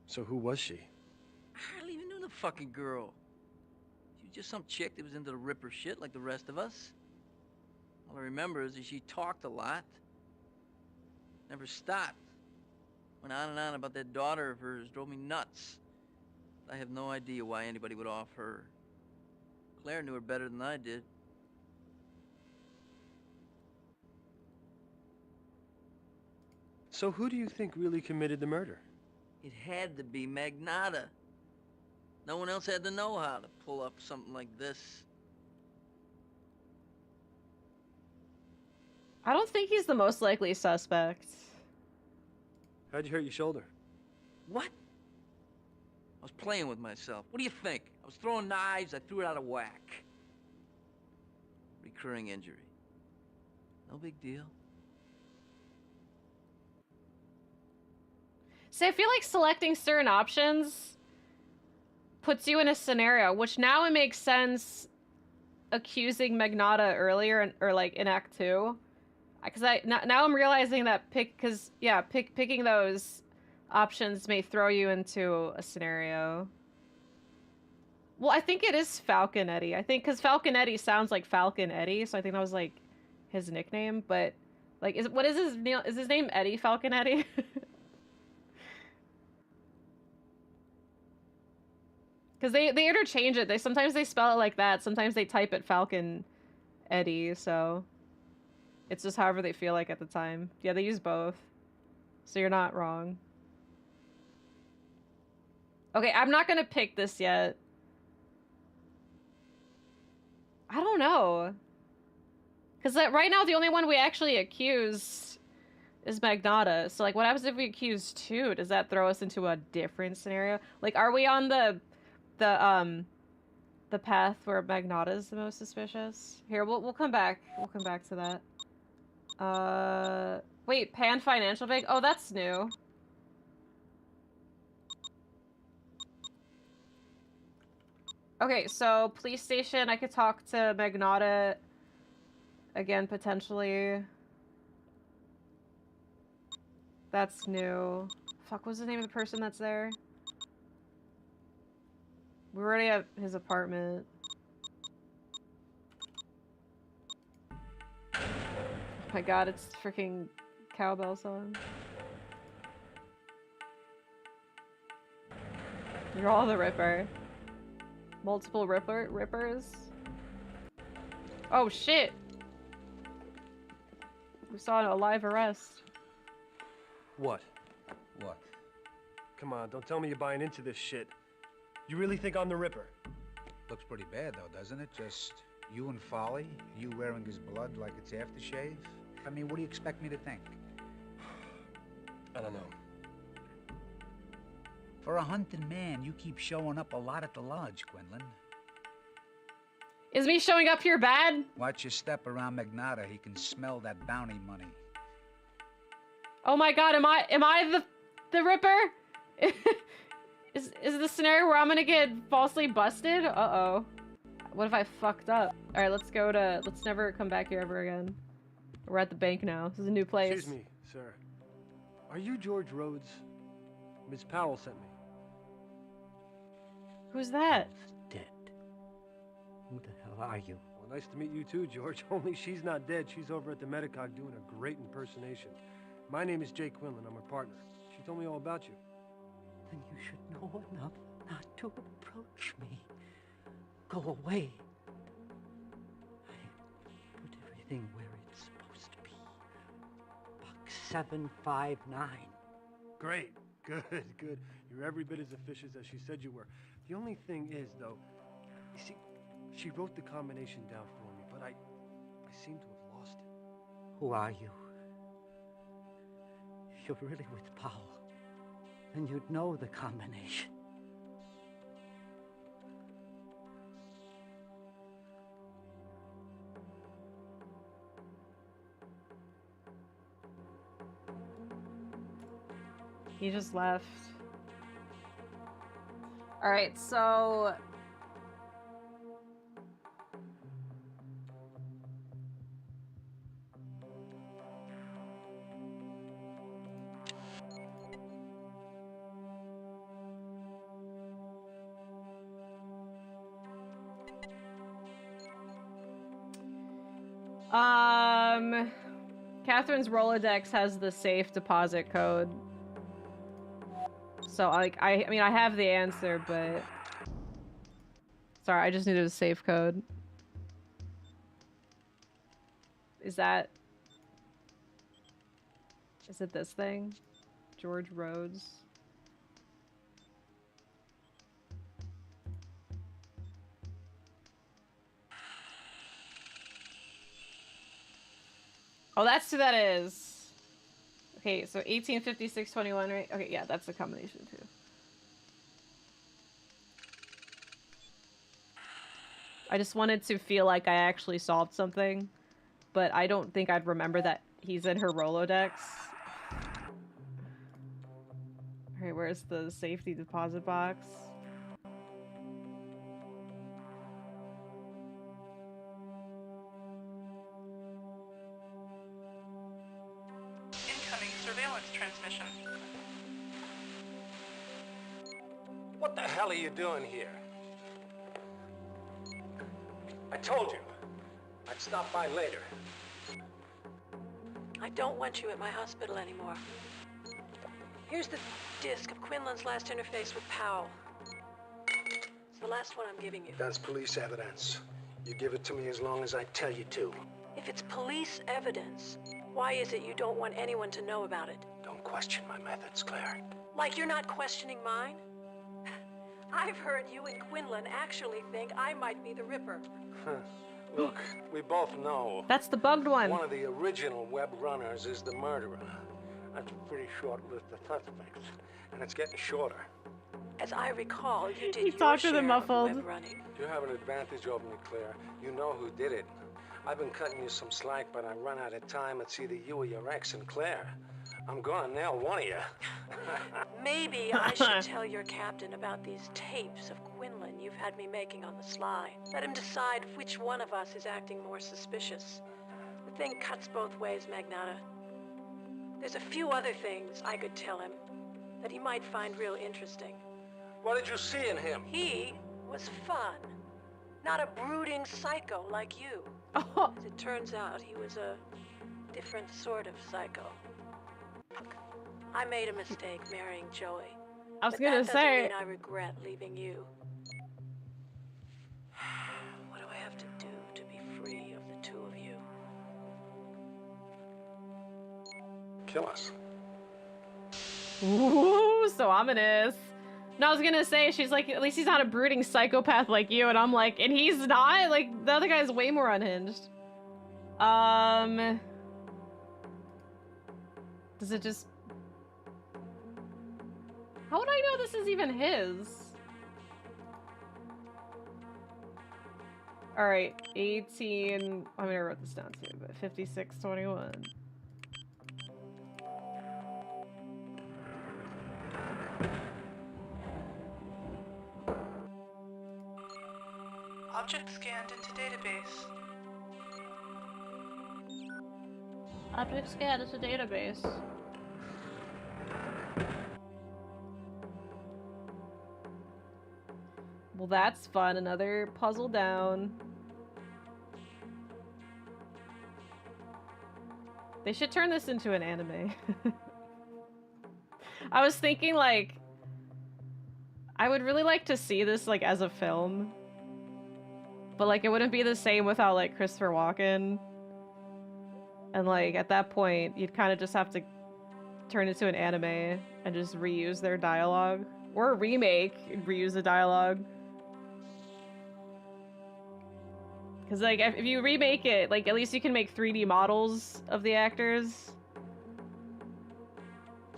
So who was she? I hardly even knew the fucking girl. She was just some chick that was into the Ripper shit like the rest of us. All I remember is that she talked a lot. Never stopped. Went on and on about that daughter of hers. Drove me nuts. I have no idea why anybody would off her. Claire knew her better than I did. So who do you think really committed the murder? It had to be Magnata. No one else had the know-how to pull up something like this. I don't think he's the most likely suspect. How'd you hurt your shoulder? What? I was playing with myself. What do you think? I was throwing knives, I threw it out of whack. Recurring injury. No big deal. See, I feel like selecting certain options puts you in a scenario, which now it makes sense accusing Magnata earlier, or like in Act 2. Because now I'm realizing that picking those, options may throw you into a scenario. Well, I think it is Falconetti. I think because Falconetti sounds like Falcon Eddie, so I think that was like his nickname. But like, is his name Eddie Falconetti? Because they interchange it. Sometimes they spell it like that. Sometimes they type it Falcon Eddie. So it's just however they feel like at the time. Yeah, they use both. So you're not wrong. Okay, I'm not gonna pick this yet. I don't know. Because right now the only one we actually accused is Magnata. So like, what happens if we accuse two? Does that throw us into a different scenario? Like, are we on the path where Magnata is the most suspicious? Here, we'll come back. We'll come back to that. Wait, Pan Financial Bank? Oh, that's new. Okay, so police station, I could talk to Magnata again, potentially. That's new. Fuck, what's the name of the person that's there? We're already at his apartment. Oh my god, it's freaking cowbell song. You're all the Ripper. Multiple Rippers? Oh shit! We saw a live arrest. What? What? Come on, don't tell me you're buying into this shit. You really think I'm the Ripper? Looks pretty bad, though, doesn't it? Just you and Farley, you wearing his blood like it's aftershave? I mean, what do you expect me to think? I don't know. For a hunting man, you keep showing up a lot at the lodge, Quinlan. Is me showing up here bad? Watch your step around Magnata. He can smell that bounty money. Oh my god, am I the Ripper? Is the scenario where I'm gonna get falsely busted? Uh-oh. What if I fucked up? Alright, let's never come back here ever again. We're at the bank now. This is a new place. Excuse me, sir. Are you George Rhodes? Miss Powell sent me. Who's that? Dead. Who the hell are you? Well, nice to meet you too, George. Only she's not dead. She's over at the Medicog doing a great impersonation. My name is Jake Quinlan. I'm her partner. She told me all about you. Then you should know enough not to approach me. Go away. I put everything where it's supposed to be. Box 759. Great. Good. You're every bit as officious as she said you were. The only thing is, though, you see, she wrote the combination down for me, but I seem to have lost it. Who are you? If you're really with Powell, then you'd know the combination. He just left. Alright, so... Catherine's Rolodex has the safe deposit code. So, like, I mean, I have the answer, but... Sorry, I just needed a safe code. Is it this thing? George Rhodes? Oh, that's who that is. Okay, so 1856-21, right? Okay, yeah, that's the combination too. I just wanted to feel like I actually solved something, but I don't think I'd remember that he's in her Rolodex. Alright, where's the safety deposit box? Incoming surveillance transmission. What the hell are you doing here? I told you. I'd stop by later. I don't want you at my hospital anymore. Here's the disc of Quinlan's last interface with Powell. It's the last one I'm giving you. That's police evidence. You give it to me as long as I tell you to. If it's police evidence, why is it you don't want anyone to know about it? Don't question my methods, Claire. Like you're not questioning mine? I've heard you and Quinlan actually think I might be the Ripper. Look, we both know. That's the bugged one. One of the original web runners is the murderer. That's a pretty short list of suspects, and it's getting shorter. As I recall, you did He your talked to share the of muffled. web running. You have an advantage over me, Claire. You know who did it. I've been cutting you some slack, but I run out of time. It's either you or your ex and Claire. I'm gonna nail one of you. Maybe I should tell your captain about these tapes of Quinlan you've had me making on the sly. Let him decide which one of us is acting more suspicious. The thing cuts both ways, Magnata. There's a few other things I could tell him that he might find real interesting. What did you see in him? He was fun. Not a brooding psycho like you. As it turns out, he was a different sort of psycho. I made a mistake marrying Joey. I was but gonna that doesn't say. mean I regret leaving you. What do I have to do to be free of the two of you? Kill us. Ooh, so ominous. No, I was gonna say, she's like, at least he's not a brooding psychopath like you, and I'm like, and he's not? Like, the other guy's way more unhinged. Does it just... How would I know this is even his? Alright, 18... I mean, I wrote this down too, but 5621. Object scanned into database. Object scanned into database. Well, that's fun. Another puzzle down. They should turn this into an anime. I was thinking, like, I would really like to see this, like, as a film. But, like, it wouldn't be the same without, like, Christopher Walken. And, like, at that point, you'd kind of just have to turn it to an anime and just reuse their dialogue. Or a remake and reuse the dialogue. Because, like, if you remake it, like, at least you can make 3D models of the actors.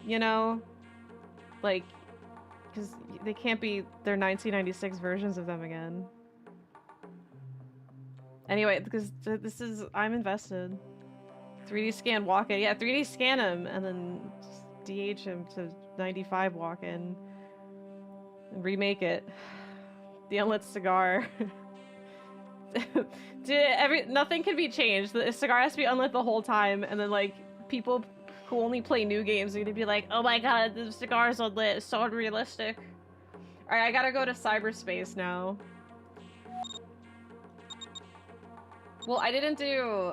You know? Like, because they can't be their 1996 versions of them again. Anyway, because this is... I'm invested. 3D scan Walken. Yeah, 3D scan him and then DH him to 95 Walken. And remake it. The unlit cigar. Dude, nothing can be changed. The cigar has to be unlit the whole time, and then, like, people who only play new games are gonna be like, oh my god, the cigar's unlit, it's so unrealistic. Alright, I gotta go to cyberspace now. Well, I didn't do,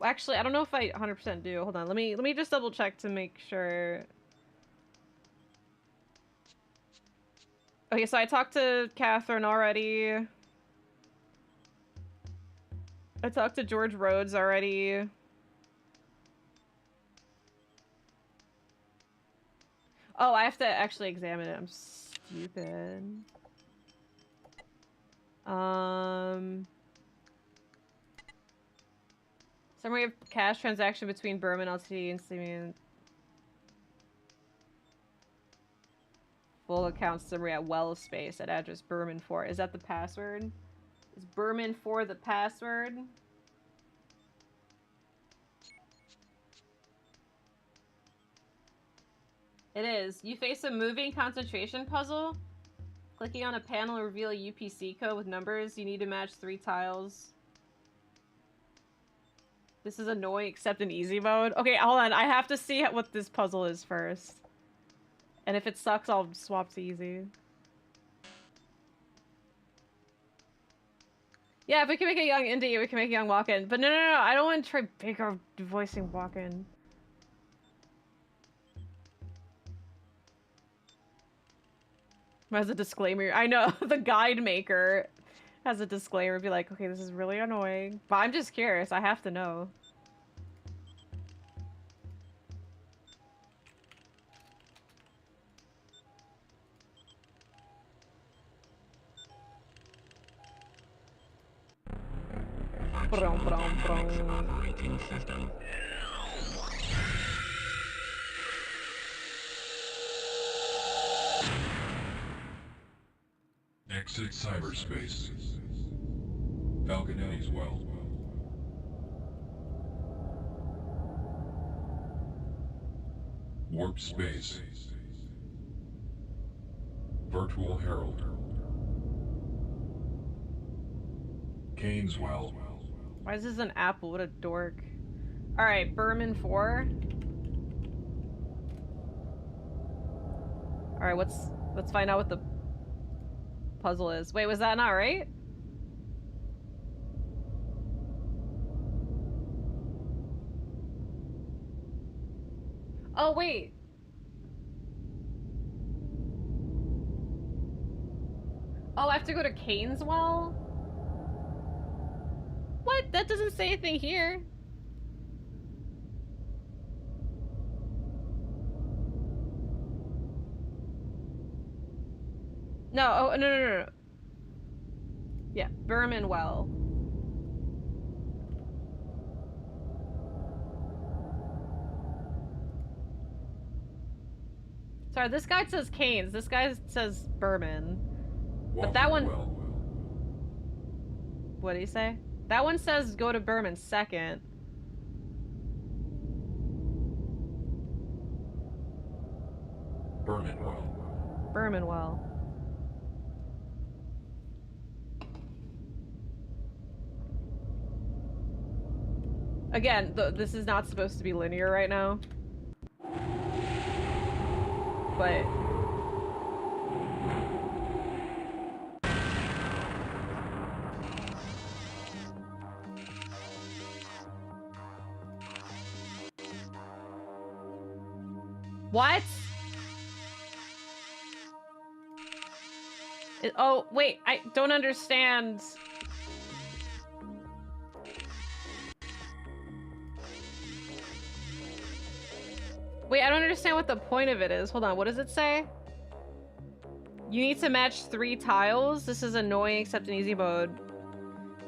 actually, I don't know if I 100% do. Hold on, let me just double check to make sure. Okay, so I talked to Catherine already. I talked to George Rhodes already. Oh, I have to actually examine it. I'm stupid. Summary of cash transaction between Berman LTD and Simeon. Full account summary at Well Space at address Berman 4. Is that the password? Is Berman 4 the password? It is. You face a moving concentration puzzle. Clicking on a panel will reveal a UPC code with numbers. You need to match 3 tiles. This is annoying except in easy mode. Okay, hold on. I have to see what this puzzle is first. And if it sucks, I'll swap to easy. Yeah, if we can make a young Indy, we can make a young Walken. But no, I don't want to try Vigo voicing Walken. As a disclaimer, I know the guide maker has a disclaimer. Be like, okay, this is really annoying. But I'm just curious. I have to know. Operating system. Exit cyberspace. Falconetti's well. Warp space. Virtual Herald. Kane's well. Why is this an apple? What a dork. Alright, Berman 4. Alright, let's find out what the puzzle is. Wait, was that not right? Oh, wait. Oh, I have to go to Kane's well? What? That doesn't say anything here. No, oh, no. Yeah, Berman well. Sorry, this guy says Kane's. This guy says Berman. But that one... What did he say? That one says go to Berman second. Berman well. Berman well. Again, this is not supposed to be linear right now. But... What? Oh, wait, I don't understand. Wait, I don't understand what the point of it is. Hold on, what does it say? You need to match 3 tiles. This is annoying except in easy mode.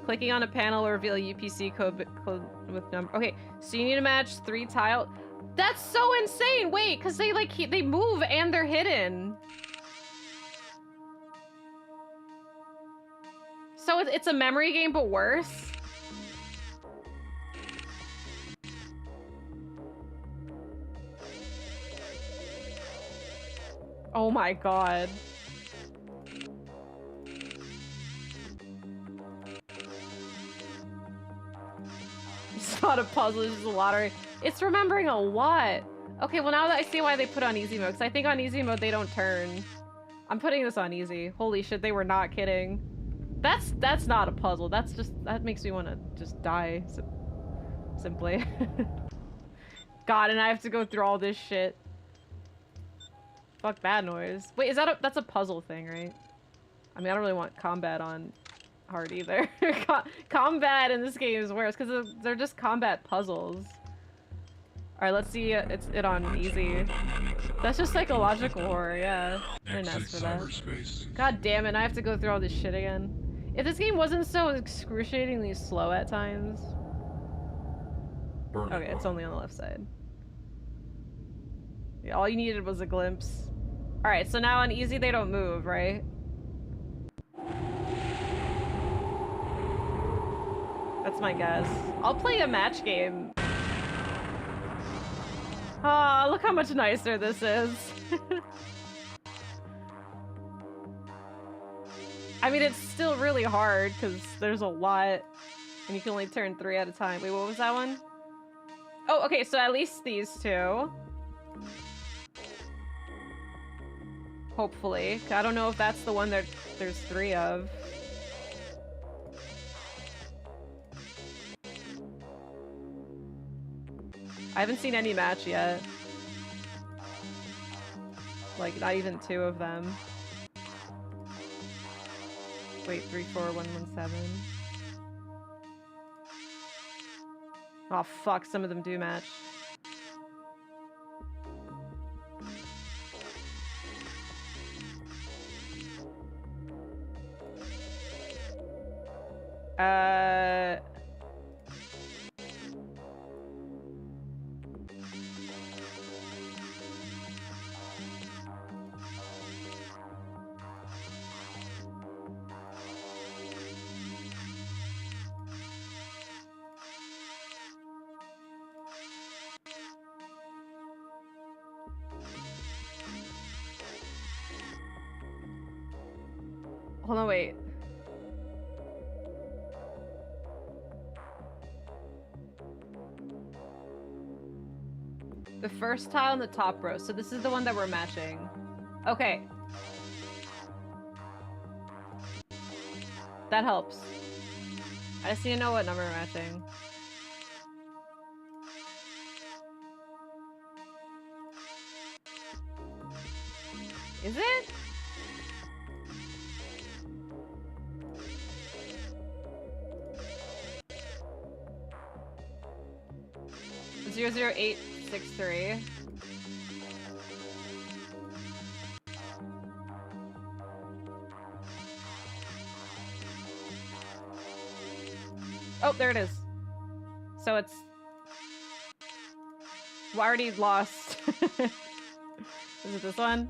Clicking on a panel will reveal a UPC code with number. Okay, so you need to match 3 tiles. That's so insane! Wait, because they like they move and they're hidden. So it's a memory game, but worse. Oh my god. It's not a puzzle, it's just a lottery. It's remembering a lot. Okay, well now that I see why they put on easy mode, because I think on easy mode they don't turn. I'm putting this on easy. Holy shit, they were not kidding. That's not a puzzle. That's just, that makes me want to just die. Simply. God, and I have to go through all this shit. Fuck bad noise. Wait, is that that's a puzzle thing, right? I mean, I don't really want combat on hard either. Combat in this game is worse because they're just combat puzzles. Alright, let's see it on easy. That's just psychological horror, yeah. I didn't ask for that. God damn it, I have to go through all this shit again. If this game wasn't so excruciatingly slow at times... Okay, it's only on the left side. Yeah, all you needed was a glimpse. Alright, so now on easy they don't move, right? That's my guess. I'll play a match game. Ah, look how much nicer this is. I mean, it's still really hard because there's a lot and you can only turn 3 at a time. Wait, what was that one? Oh, okay, so at least these two. Hopefully. I don't know if that's the one that there's 3 of. I haven't seen any match yet. Like, not even 2 of them. Wait, 34117. Oh fuck, some of them do match. Hold on, wait. The first tile in the top row. So this is the one that we're matching. Okay. That helps. I just need to know what number we're matching. Is it? Zero 0863. Oh, there it is. So it's... Well, I already lost. Is it this one?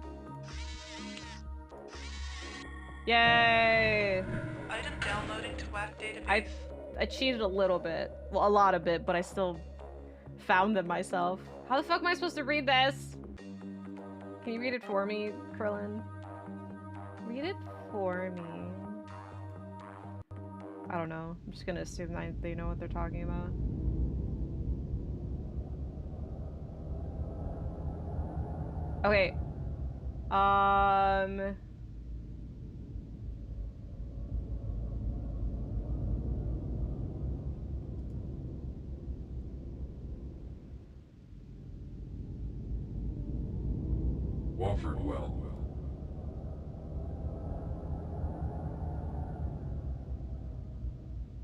Yay! Item downloading to WAC database. I cheated a little bit. Well, a lot of it, but I still found them myself. How the fuck am I supposed to read this? Can you read it for me, Krillin? Read it for me. I don't know. I'm just gonna assume that they know what they're talking about. Okay. Watford well.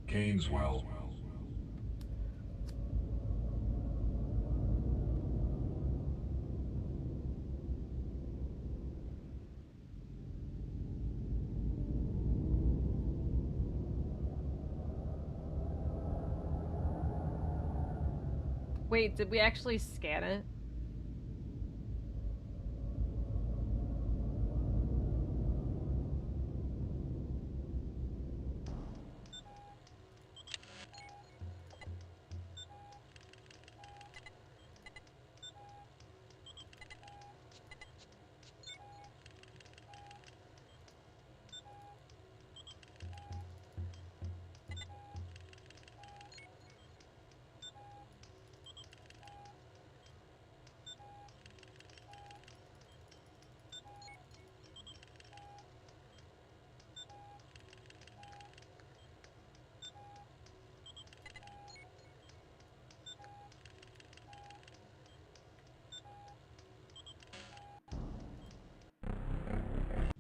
Kane's well. Wait, did we actually scan it?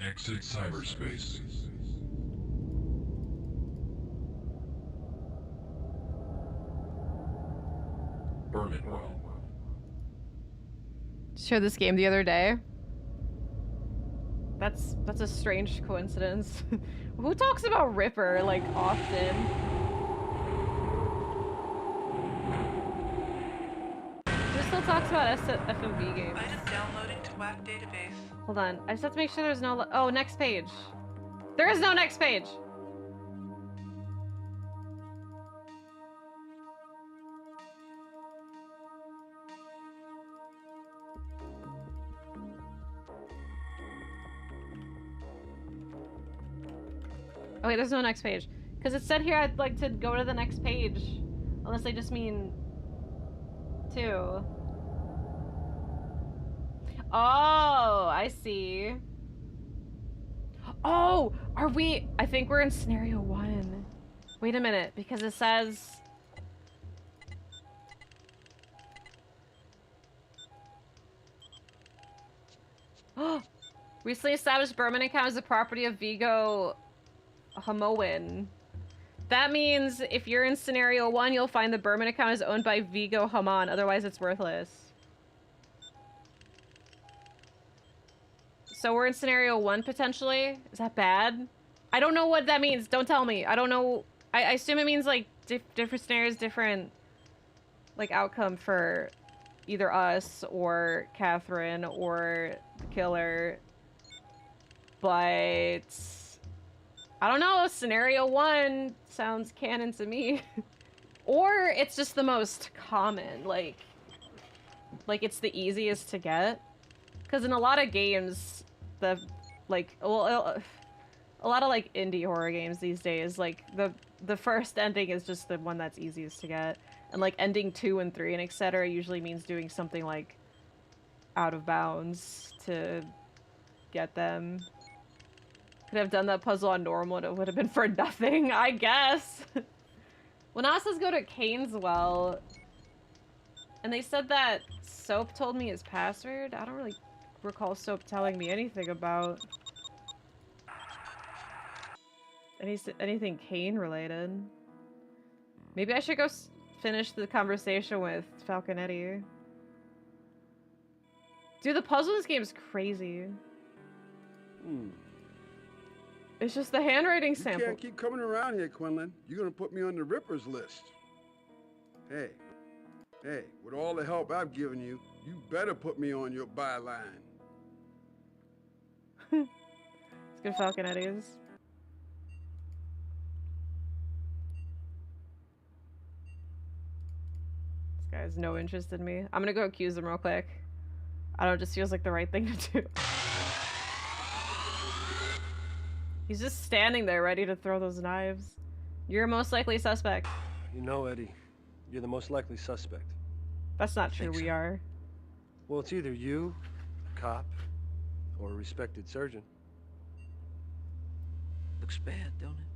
Exit cyberspace. Berman well. Showed this game the other day. That's a strange coincidence. Who talks about Ripper like often? Who still talks about FMV games? Item downloading to WAC database. Hold on, I just have to make sure there's no. Oh, next page. There is no next page. Okay, there's no next page. Because it said here I'd like to go to the next page. Unless they just mean too. Oh, I see. Oh, are we? I think we're in scenario 1. Wait a minute, because it says... Recently established Berman account is the property of Vigo Hamoin. That means if you're in scenario 1, you'll find the Berman account is owned by Vigo Haman, otherwise it's worthless. So we're in scenario 1 potentially? Is that bad? I don't know what that means. Don't tell me. I don't know. I assume it means like different scenarios, different like outcome for either us or Catherine or the killer. But I don't know. Scenario 1 sounds canon to me. Or it's just the most common. Like it's the easiest to get. Because in a lot of games, a lot of like indie horror games these days, like the first ending is just the one that's easiest to get, and like ending 2 and 3 and etc. usually means doing something like out of bounds to get them. Could have done that puzzle on normal and it would have been for nothing, I guess. When I says go to Caneswell, and they said that Soap told me his password, I don't really recall Soap telling me anything about anything Kane related. Maybe I should go finish the conversation with Falconetti. Dude, the puzzle in this game is crazy. It's just the handwriting sample. You can't keep coming around here, Quinlan. You're gonna put me on the Rippers list. Hey, with all the help I've given you, you better put me on your byline. It's good Falconetti's. This guy has no interest in me. I'm gonna go accuse him real quick. I don't know, it just feels like the right thing to do. He's just standing there ready to throw those knives. You're most likely suspect. You know, Eddie, you're the most likely suspect. That's not true, we are. Well, it's either you, a cop, or a respected surgeon. Looks bad, don't it?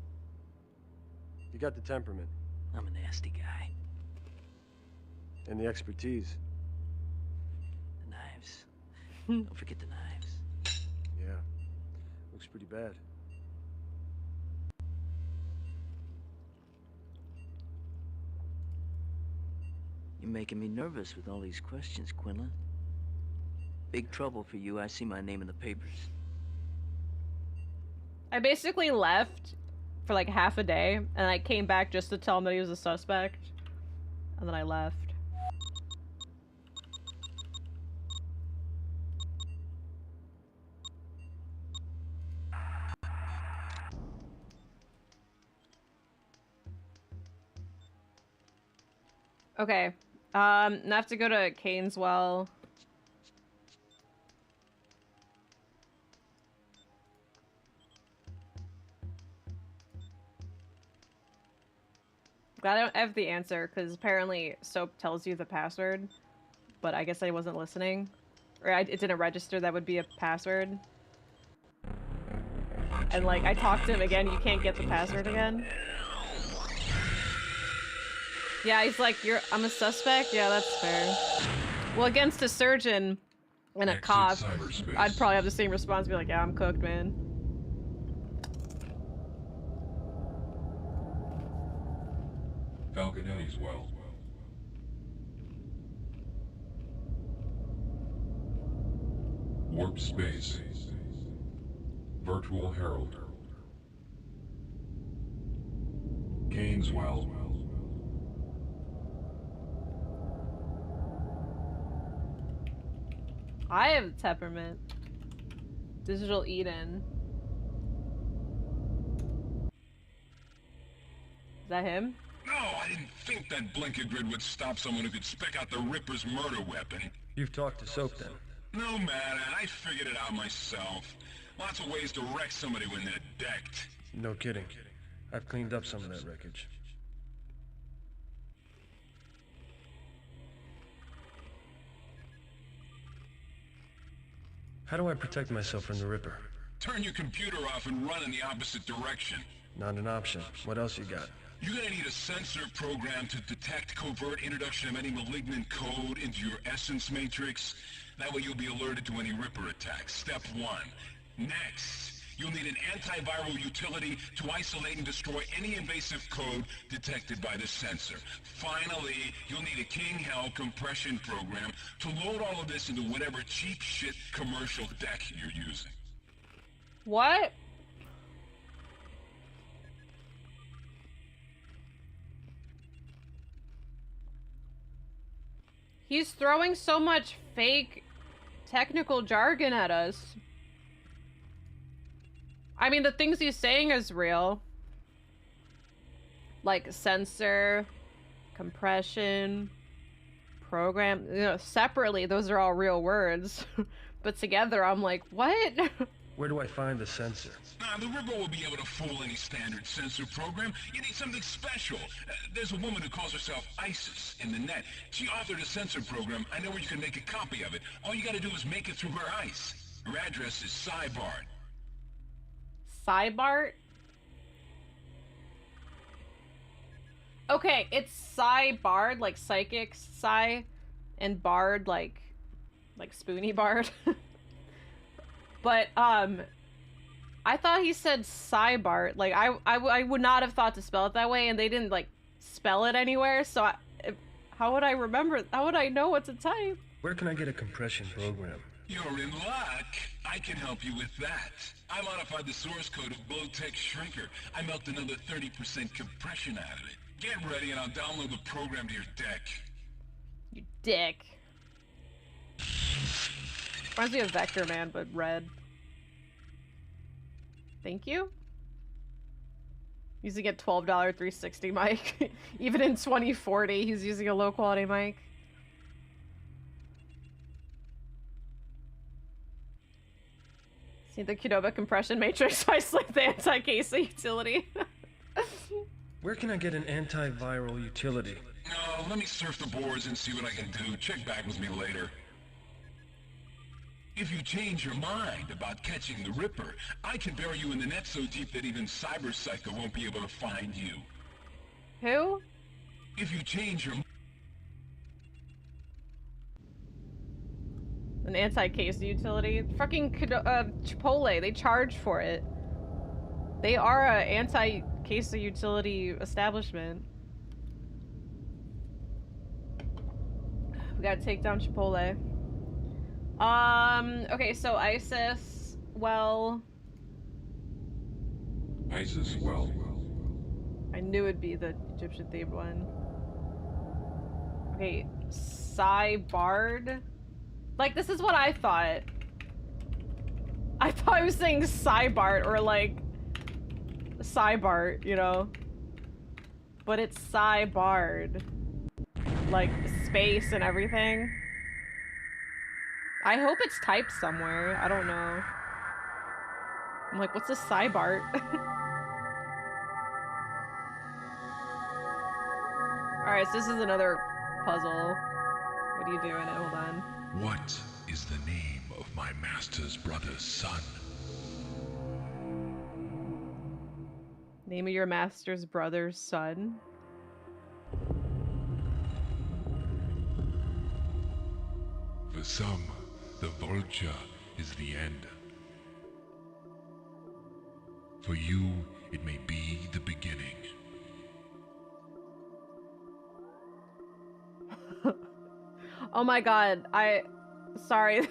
You got the temperament. I'm a nasty guy. And the expertise. The knives. Don't forget the knives. Yeah. Looks pretty bad. You're making me nervous with all these questions, Quinlan. Big trouble for you. I see my name in the papers. I basically left for like half a day, and I came back just to tell him that he was a suspect. And then I left. Okay. I have to go to Caneswell. I don't have the answer, because apparently Soap tells you the password, but I guess I wasn't listening. Or it didn't register that would be a password. And like, I talked to him again, you can't get the password again. Yeah, he's like, I'm a suspect? Yeah, that's fair. Well, against a surgeon and a cop, I'd probably have the same response, be like, yeah, I'm cooked, man. Falconetti's well. Warp space. Virtual Herald. Caneswell. I have temperament. Digital Eden. Is that him? No, I didn't think that blinker grid would stop someone who could spec out the Ripper's murder weapon. You've talked to Soap then? No matter, I figured it out myself. Lots of ways to wreck somebody when they're decked. No kidding. I've cleaned up some of that wreckage. How do I protect myself from the Ripper? Turn your computer off and run in the opposite direction. Not an option. What else you got? You're gonna need a sensor program to detect covert introduction of any malignant code into your essence matrix. That way you'll be alerted to any Ripper attacks. Step 1. Next, you'll need an antiviral utility to isolate and destroy any invasive code detected by the sensor. Finally, you'll need a king hell compression program to load all of this into whatever cheap shit commercial deck you're using. What? He's throwing so much fake technical jargon at us. I mean, the things he's saying is real. Like sensor, compression, program. You know, separately, those are all real words. But together, I'm like, what? Where do I find the sensor? The Ripper will be able to fool any standard sensor program. You need something special. There's a woman who calls herself ISIS in the net. She authored a sensor program. I know where you can make a copy of it. All you gotta do is make it through her ice. Her address is Cybart. Cybart? Okay, it's Cybard, like psychic Cy, and Bard, like Spoony Bard. But, I thought he said Cybart. Like, I would not have thought to spell it that way, and they didn't, like, spell it anywhere, so how would I remember? How would I know what to type? Where can I get a compression program? You're in luck. I can help you with that. I modified the source code of Blowtech Shrinker. I milked another 30% compression out of it. Get ready and I'll download the program to your deck. You dick. Reminds me of Vector Man, but red. Thank you. Using a $12 360 mic. Even in 2040, he's using a low quality mic. See the Qdoba compression matrix isolate the anti-casing utility. Where can I get an antiviral utility? No, let me surf the boards and see what I can do. Check back with me later. If you change your mind about catching the Ripper, I can bury you in the net so deep that even Cyber Psycho won't be able to find you. Who? If you change your... An anti-case utility? Fucking Chipotle, they charge for it. They are a anti-case utility establishment. We gotta take down Chipotle. Okay, so ISIS, well... ISIS, well... I knew it'd be the Egyptian-themed one. Okay, Cybard? Like, this is what I thought. I thought I was saying Cybart, or like... Cybart, you know? But it's Cybard. Like, space and everything. I hope it's typed somewhere. I don't know. I'm like, what's a Cybart? Alright, so this is another puzzle. What are you doing? Hold on. What is the name of my master's brother's son? Name of your master's brother's son? For some, the vulture is the end. For you, it may be the beginning. Oh my god, sorry.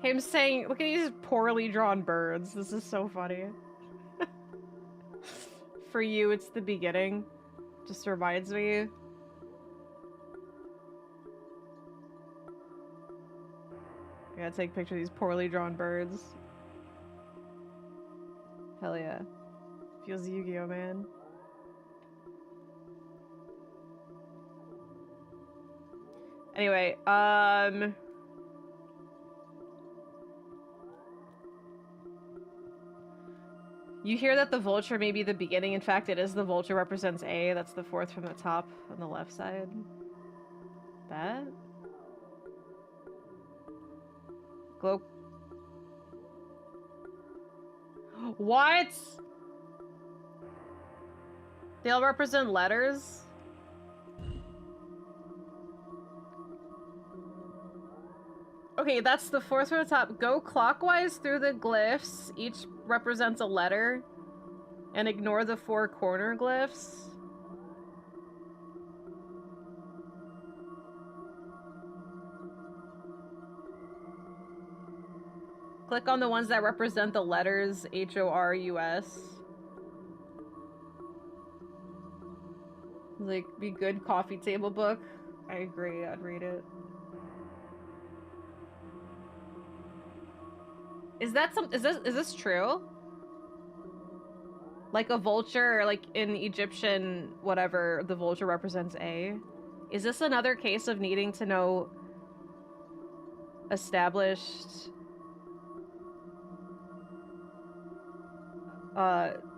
Him saying, look at these poorly drawn birds. This is so funny. For you, it's the beginning. Just reminds me. I gotta take a picture of these poorly drawn birds. Hell yeah. Feels Yu-Gi-Oh, man. Anyway, you hear that the vulture may be the beginning. In fact, it is the vulture represents A. That's the fourth from the top on the left side. That? Glow What? They all represent letters? Okay, that's the fourth from the top. Go clockwise through the glyphs. Each represents a letter. And ignore the 4 corner glyphs. Click on the ones that represent the letters H-O-R-U-S. Like, be good coffee table book. I agree, I'd read it. Is that is this true? Like a vulture, like in Egyptian whatever, the vulture represents A. Is this another case of needing to know established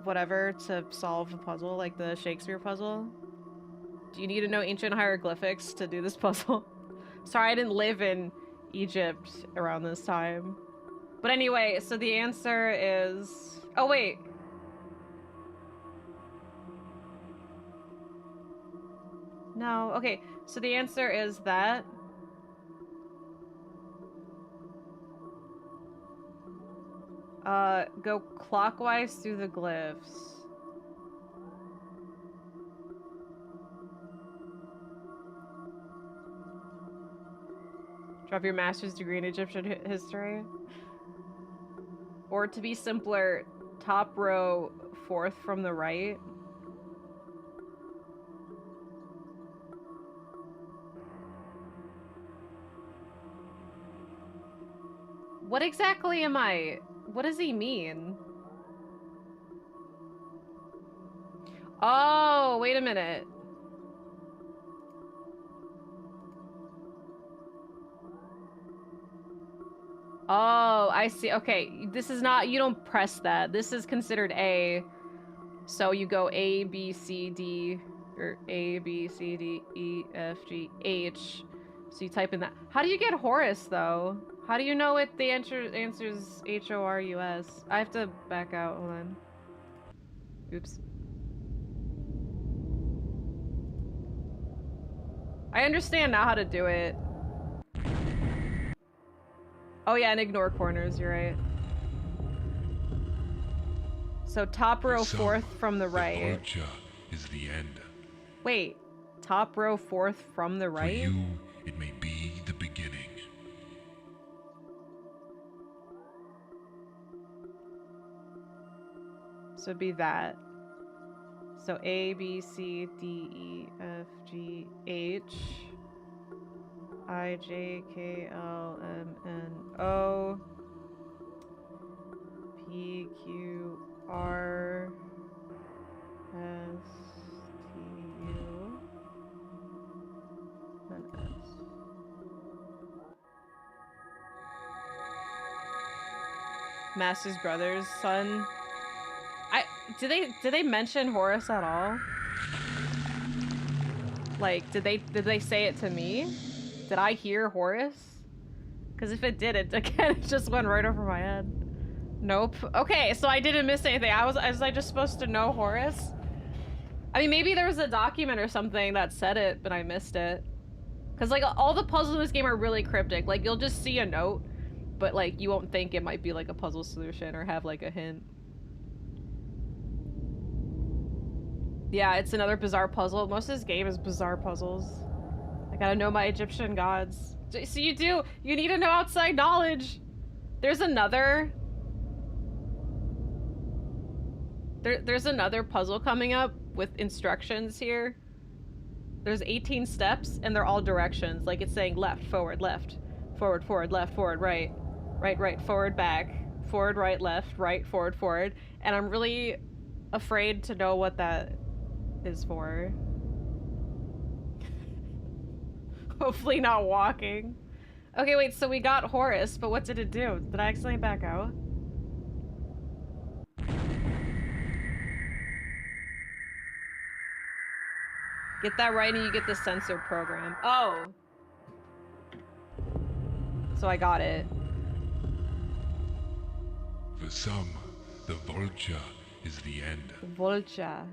whatever to solve a puzzle, like the Shakespeare puzzle? Do you need to know ancient hieroglyphics to do this puzzle? Sorry, I didn't live in Egypt around this time. But anyway, so the answer is... Oh, wait. No, okay. So the answer is that. Go clockwise through the glyphs. Drop your master's degree in Egyptian history. Or to be simpler, top row, 4th from the right. What exactly am I? What does he mean? Oh, wait a minute. Oh, I see. Okay, this is not, you don't press that. This is considered A. So you go A, B, C, D, or A, B, C, D, E, F, G, H. So you type in that. How do you get Horus, though? How do you know it? The answer's H-O-R-U-S. I have to back out. Hold on. Oops. I understand now how to do it. Oh yeah, and ignore corners, you're right. So top row, 4th from the right. Is the end. Wait, top row, 4th from the right? For you, it may be the beginning. So it'd be that. So A, B, C, D, E, F, G, H, I, J, K, L, M, N, O, P, Q, R, S, T, U, and S. Master's brother's son. Did they mention Horus at all? Like, did they say it to me? Did I hear Horus? Because if it did, it again, it just went right over my head. Nope. Okay, so I didn't miss anything. Was I just supposed to know Horus? I mean, maybe there was a document or something that said it, but I missed it. Because, like, all the puzzles in this game are really cryptic. Like, you'll just see a note, but, like, you won't think it might be, like, a puzzle solution or have, like, a hint. Yeah, it's another bizarre puzzle. Most of this game is bizarre puzzles. I gotta know my Egyptian gods. So you do. You need to know outside knowledge. There's another... There's another puzzle coming up with instructions here. There's 18 steps, and they're all directions. Like, it's saying left, forward, left. Forward, forward, left, forward, right. Right, right, forward, back. Forward, right, left, right, forward, forward. And I'm really afraid to know what that is for. Hopefully not walking. Okay, wait, so we got Horus, but what did it do? Did I accidentally back out? Get that right and you get the sensor program. Oh! So I got it. For some, The vulture is the end. Vulture.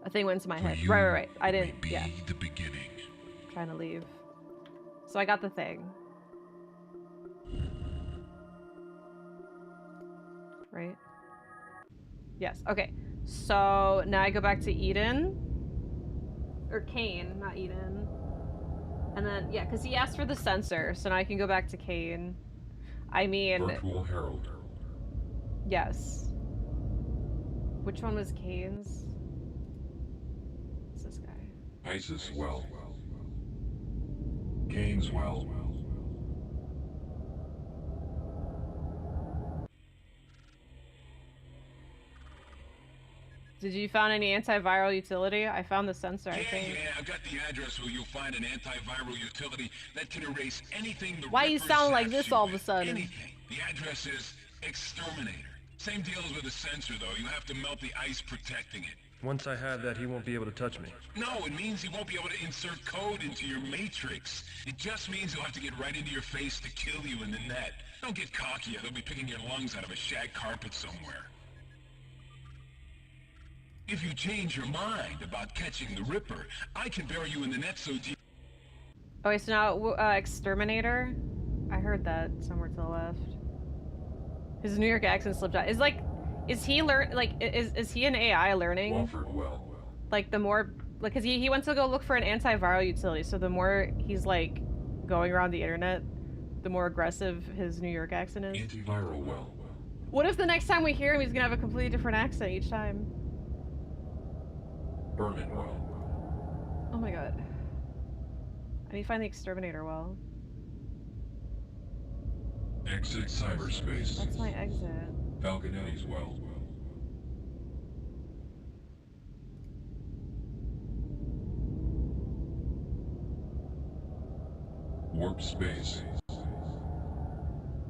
A thing went into my For head. you, Right. I it didn't. may be Yeah. the beginning. Trying to leave. So I got the thing. Right? Yes. Okay. So now I go back to Eden. Or Kane, not Eden. And then, yeah, because he asked for the sensor, so now I can go back to Kane. I mean... Virtual Herald. Yes. Which one was Kane's? It's this guy. Isis Well. Kane's Well. Did you find any antiviral utility? I found the sensor, I think. Yeah, I've got the address where you'll find an antiviral utility that can erase anything the Why you Ripper sound like zaps this you all of a with. sudden? Anything. The address is Exterminator. Same deal as with the sensor, though. You have to melt the ice protecting it. Once I have that, he won't be able to touch me. No, it means he won't be able to insert code into your matrix. It just means he'll have to get right into your face to kill you in the net. Don't get cocky, or they'll be picking your lungs out of a shag carpet somewhere. If you change your mind about catching the Ripper, I can bury you in the net so deep. Okay, so now, Exterminator? I heard that somewhere to the left. His New York accent slipped out. Is he is he an AI learning? Watford Well. Like, the more, like, cause he went to go look for an antiviral utility, so the more he's, like, going around the internet, the more aggressive his New York accent is. Antiviral Well. What if the next time we hear him, he's gonna have a completely different accent each time? Berman Well. Oh my god. I need to find the Exterminator well. Exit cyberspace. That's my exit. Falconetti's Well. Warp space.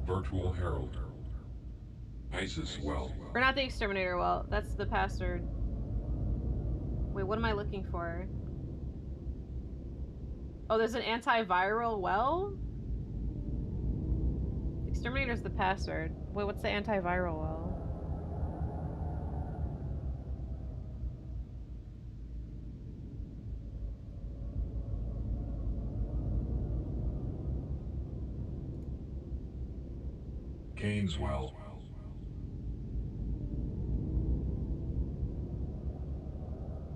Virtual Herald. Isis Well. Or not the Exterminator well. That's the password. Wait, what am I looking for? Oh, there's an antiviral well? Exterminator's the password. Wait, what's the antiviral well? Kane's Well.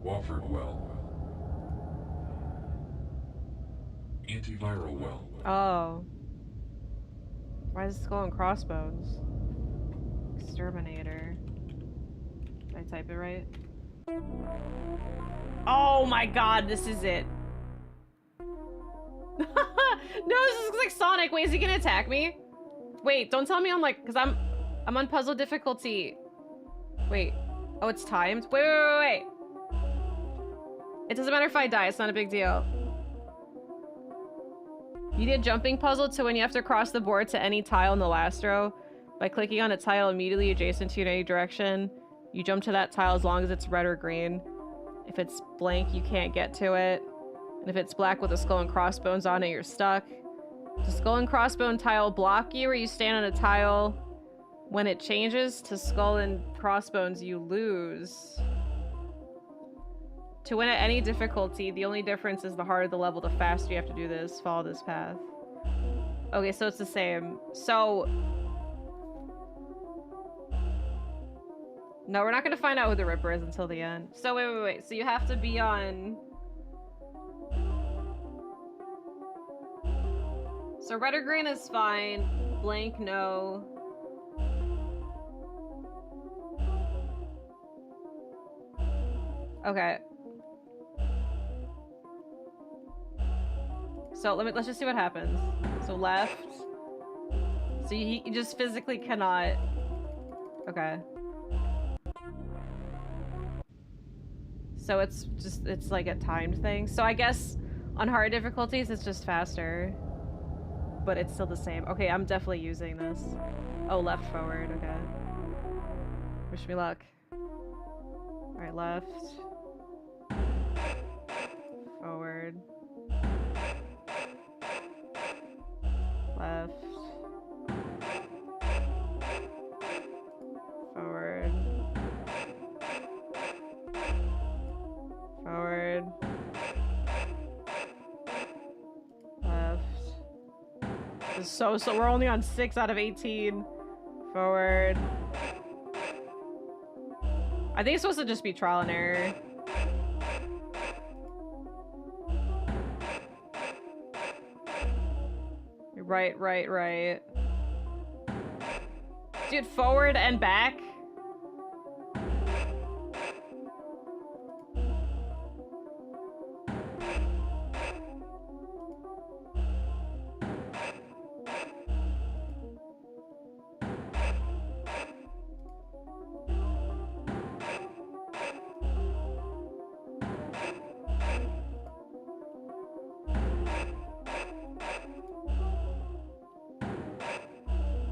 Watford Well. Antiviral Well. Oh. Why is this going crossbones? Exterminator. Did I type it right? Oh my god, this is it. No, this looks like Sonic. Wait, is he gonna attack me? Wait, don't tell me I'm like, cause I'm on puzzle difficulty. Wait. Oh, it's timed? Wait. It doesn't matter if I die, it's not a big deal. You need a jumping puzzle to when you have to cross the board to any tile in the last row. By clicking on a tile immediately adjacent to you in any direction, you jump to that tile as long as it's red or green. If it's blank, you can't get to it. And if it's black with a skull and crossbones on it, you're stuck. The skull and crossbone tile block you, or you stand on a tile. When it changes to skull and crossbones, you lose. To win at any difficulty, the only difference is the harder the level, the faster you have to do this. Follow this path. Okay, so it's the same. So... No, we're not gonna find out who the Ripper is until the end. So wait. So you have to be on... So red or green is fine. Blank, no. Okay. So let's just see what happens. So left. So you just physically cannot. Okay. So it's like a timed thing. So I guess on hard difficulties it's just faster. But it's still the same. Okay, I'm definitely using this. Oh, left, forward, okay. Wish me luck. Alright, left. Forward. Left. So we're only on 6 out of 18. Forward. I think it's supposed to just be trial and error. Right. Dude, forward and back.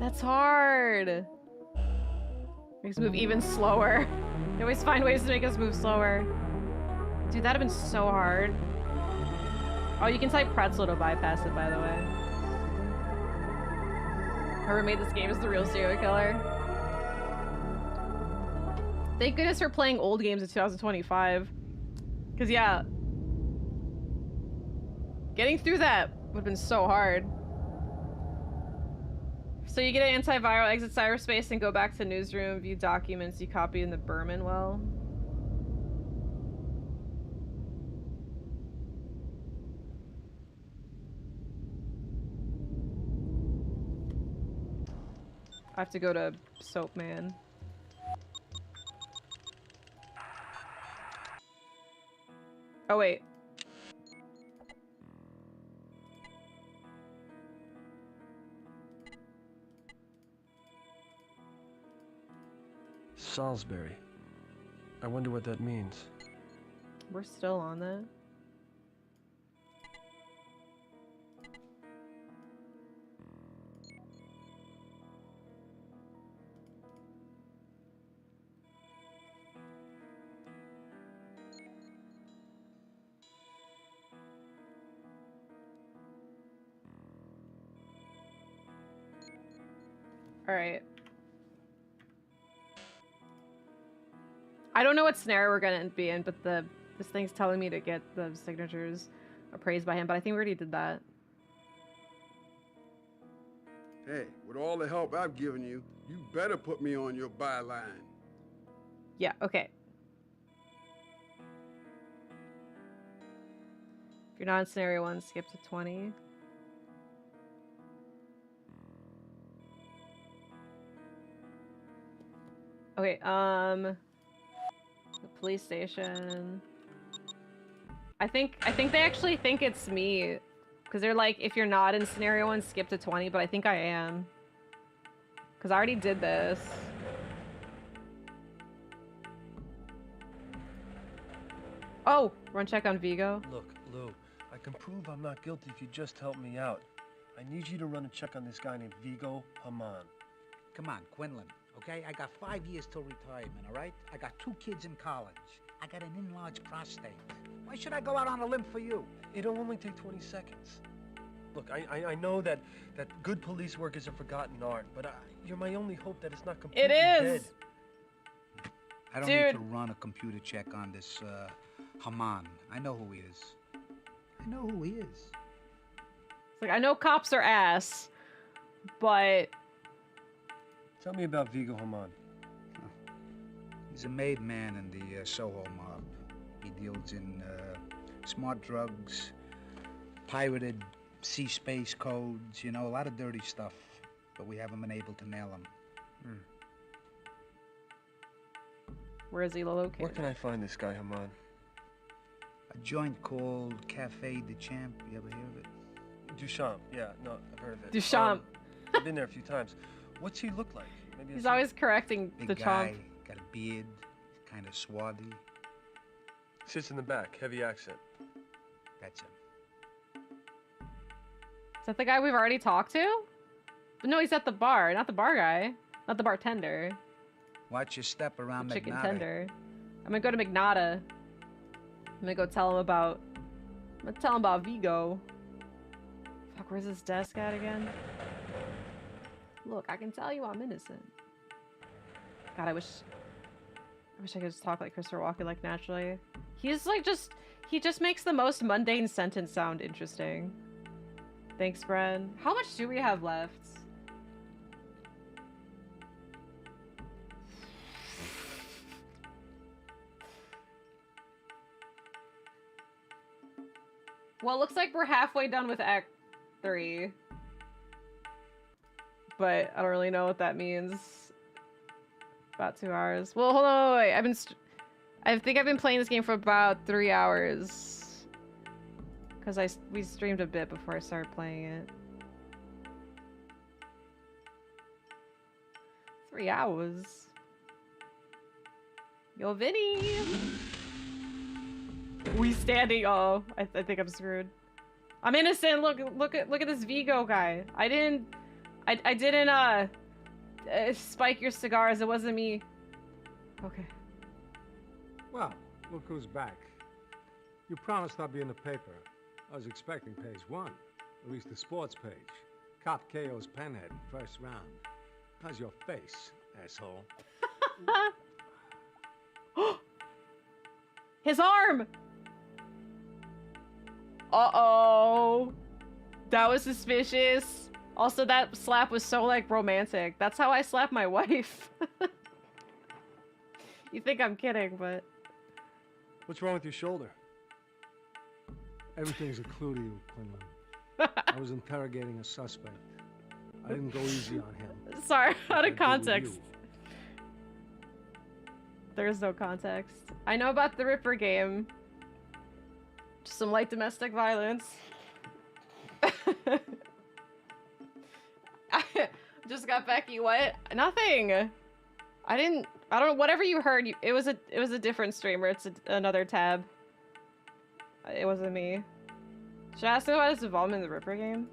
That's hard. Makes us move even slower. They always find ways to make us move slower. Dude, that'd have been so hard. Oh, you can type pretzel to bypass it, by the way. Whoever made this game is the real serial killer. Thank goodness for playing old games in 2025. Because, yeah. Getting through that would have been so hard. So you get an antiviral, exit cyberspace, and go back to newsroom, view documents you copied in the Berman well. I have to go to Soap Man. Oh wait. Salisbury. I wonder what that means. We're still on that. All right. I don't know what scenario we're gonna be in, but this thing's telling me to get the signatures appraised by him, but I think we already did that. Hey, with all the help I've given you, you better put me on your byline. Yeah, okay. If you're not in scenario 1, skip to 20. Okay, the police station. I think they actually think it's me. Because they're like, if you're not in scenario 1, skip to 20, but I think I am. Because I already did this. Oh, run check on Vigo. Look, Lou, I can prove I'm not guilty if you just help me out. I need you to run a check on this guy named Vigo Haman. Come on, Quinlan, okay? I got 5 years till retirement, all right? I got 2 kids in college. I got an enlarged prostate. Why should I go out on a limb for you? It'll only take 20 seconds. Look, I know that good police work is a forgotten art, but you're my only hope that it's not completely dead. I don't need to run a computer check on this, Haman. I know who he is. I know who he is. It's like, I know cops are ass, but... Tell me about Vigo Haman. He's a made man in the Soho mob. He deals in smart drugs, pirated sea space codes, you know, a lot of dirty stuff. But we haven't been able to nail him. Where is he located? Where can I find this guy, Haman? A joint called Cafe de Champ. You ever hear of it? Duchamp. Yeah, no, I've heard of it. Duchamp. I've been there a few times. What's he look like? Maybe He's always correcting Big the guy, chomp. got a beard, kind of swarthy. Sits in the back, heavy accent. That's him. Is that the guy we've already talked to? But no, he's at the bar, not the bar guy. Not the bartender. Watch your step around The chicken McNaughton. tender. I'm gonna go to McNaughton. I'm gonna go tell him about... I'm gonna tell him about Vigo. Fuck, where's his desk at again? Look, I can tell you I'm innocent. God, I wish I could just talk like Christopher Walken, like, naturally. He's like he just makes the most mundane sentence sound interesting. Thanks, Bren. How much do we have left? Well, it looks like we're halfway done with Act 3. But I don't really know what that means. About 2 hours. Well, hold on, wait. I think I've been playing this game for about 3 hours. Because we streamed a bit before I started playing it. 3 hours. Yo, Vinny! We standing. Oh, I think I'm screwed. I'm innocent. Look at this Vigo guy. I didn't spike your cigars. It wasn't me. Okay. Well, look who's back. You promised I'd be in the paper. I was expecting page 1, at least the sports page. Cop KO's Penhead, first round. How's your face, asshole? His arm! Uh-oh. That was suspicious. Also, that slap was so, like, romantic. That's how I slap my wife. You think I'm kidding, but... What's wrong with your shoulder? Everything's a clue to you, Quinlan. I was interrogating a suspect. I didn't go easy on him. Sorry, out of context. There's no context. I know about the Ripper game. Just some light domestic violence. Just got Becky. What? Nothing. I don't know. Whatever you heard, it was a different streamer. It's another tab. It wasn't me. Should I ask him about his involvement in the Ripper game?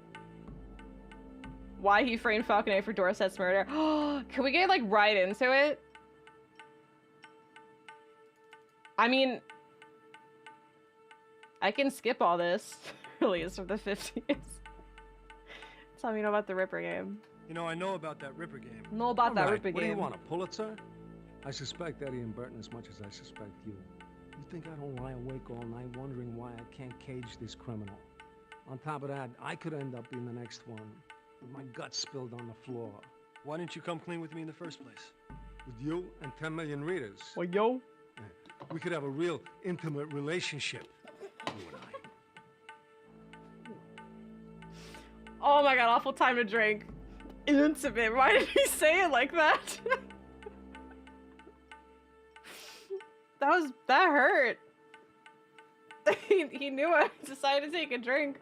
Why he framed Falconetti for Dorset's murder? Can we get like right into it? I mean, I can skip all this. Release from the 50s. Tell me about the Ripper game. You know, I know about that Ripper game. Know about that Ripper game. What do you want, a Pulitzer? I suspect Eddie and Burton as much as I suspect you. You think I don't lie awake all night wondering why I can't cage this criminal? On top of that, I could end up being the next one, with my guts spilled on the floor. Why didn't you come clean with me in the first place? With you and 10 million readers. Well, yo. We could have a real intimate relationship, you and I. Oh my god, awful time to drink. Intimate. Why did he say it like that? That hurt. He knew I decided to take a drink.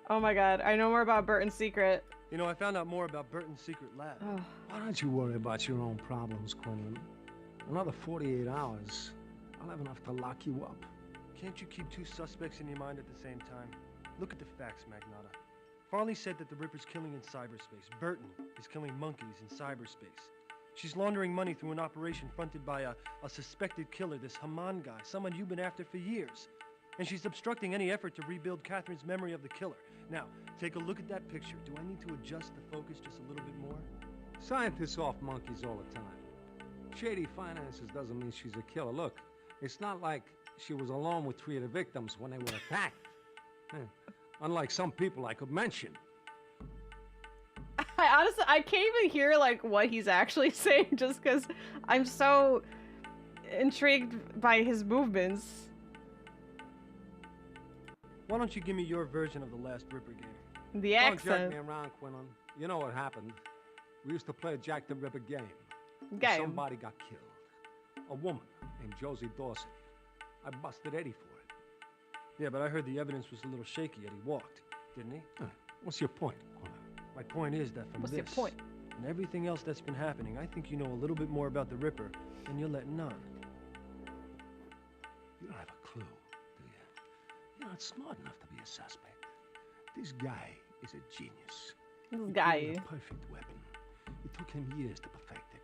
Oh my god, I know more about Burton's secret. You know, I found out more about Burton's secret lab. Why don't you worry about your own problems, Quinlan? Another 48 hours, I'll have enough to lock you up. Can't you keep two suspects in your mind at the same time? Look at the facts, Magnata. Farley said that the Ripper's killing in cyberspace. Burton is killing monkeys in cyberspace. She's laundering money through an operation fronted by a suspected killer, this Haman guy, someone you've been after for years. And she's obstructing any effort to rebuild Catherine's memory of the killer. Now, take a look at that picture. Do I need to adjust the focus just a little bit more? Scientists off monkeys all the time. Shady finances doesn't mean she's a killer. Look, it's not like she was alone with 3 of the victims when they were attacked. Unlike some people I could mention. I can't even hear like what he's actually saying just because I'm so intrigued by his movements. Why don't you give me your version of the last Ripper game? The accent. Don't jerk me around, Quinlan. You know what happened. We used to play a Jack the Ripper game. Somebody got killed. A woman named Josie Dawson. I busted Eddie for it. Yeah, but I heard the evidence was a little shaky. Eddie walked, didn't he? What's your point, Quinlan? My point is that from What's this your point? and everything else that's been happening, I think you know a little bit more about the Ripper than you're letting on. You don't have a clue, do you? You're not smart enough to be a suspect. This guy is a genius. This He guy. created a perfect weapon. It took him years to perfect it.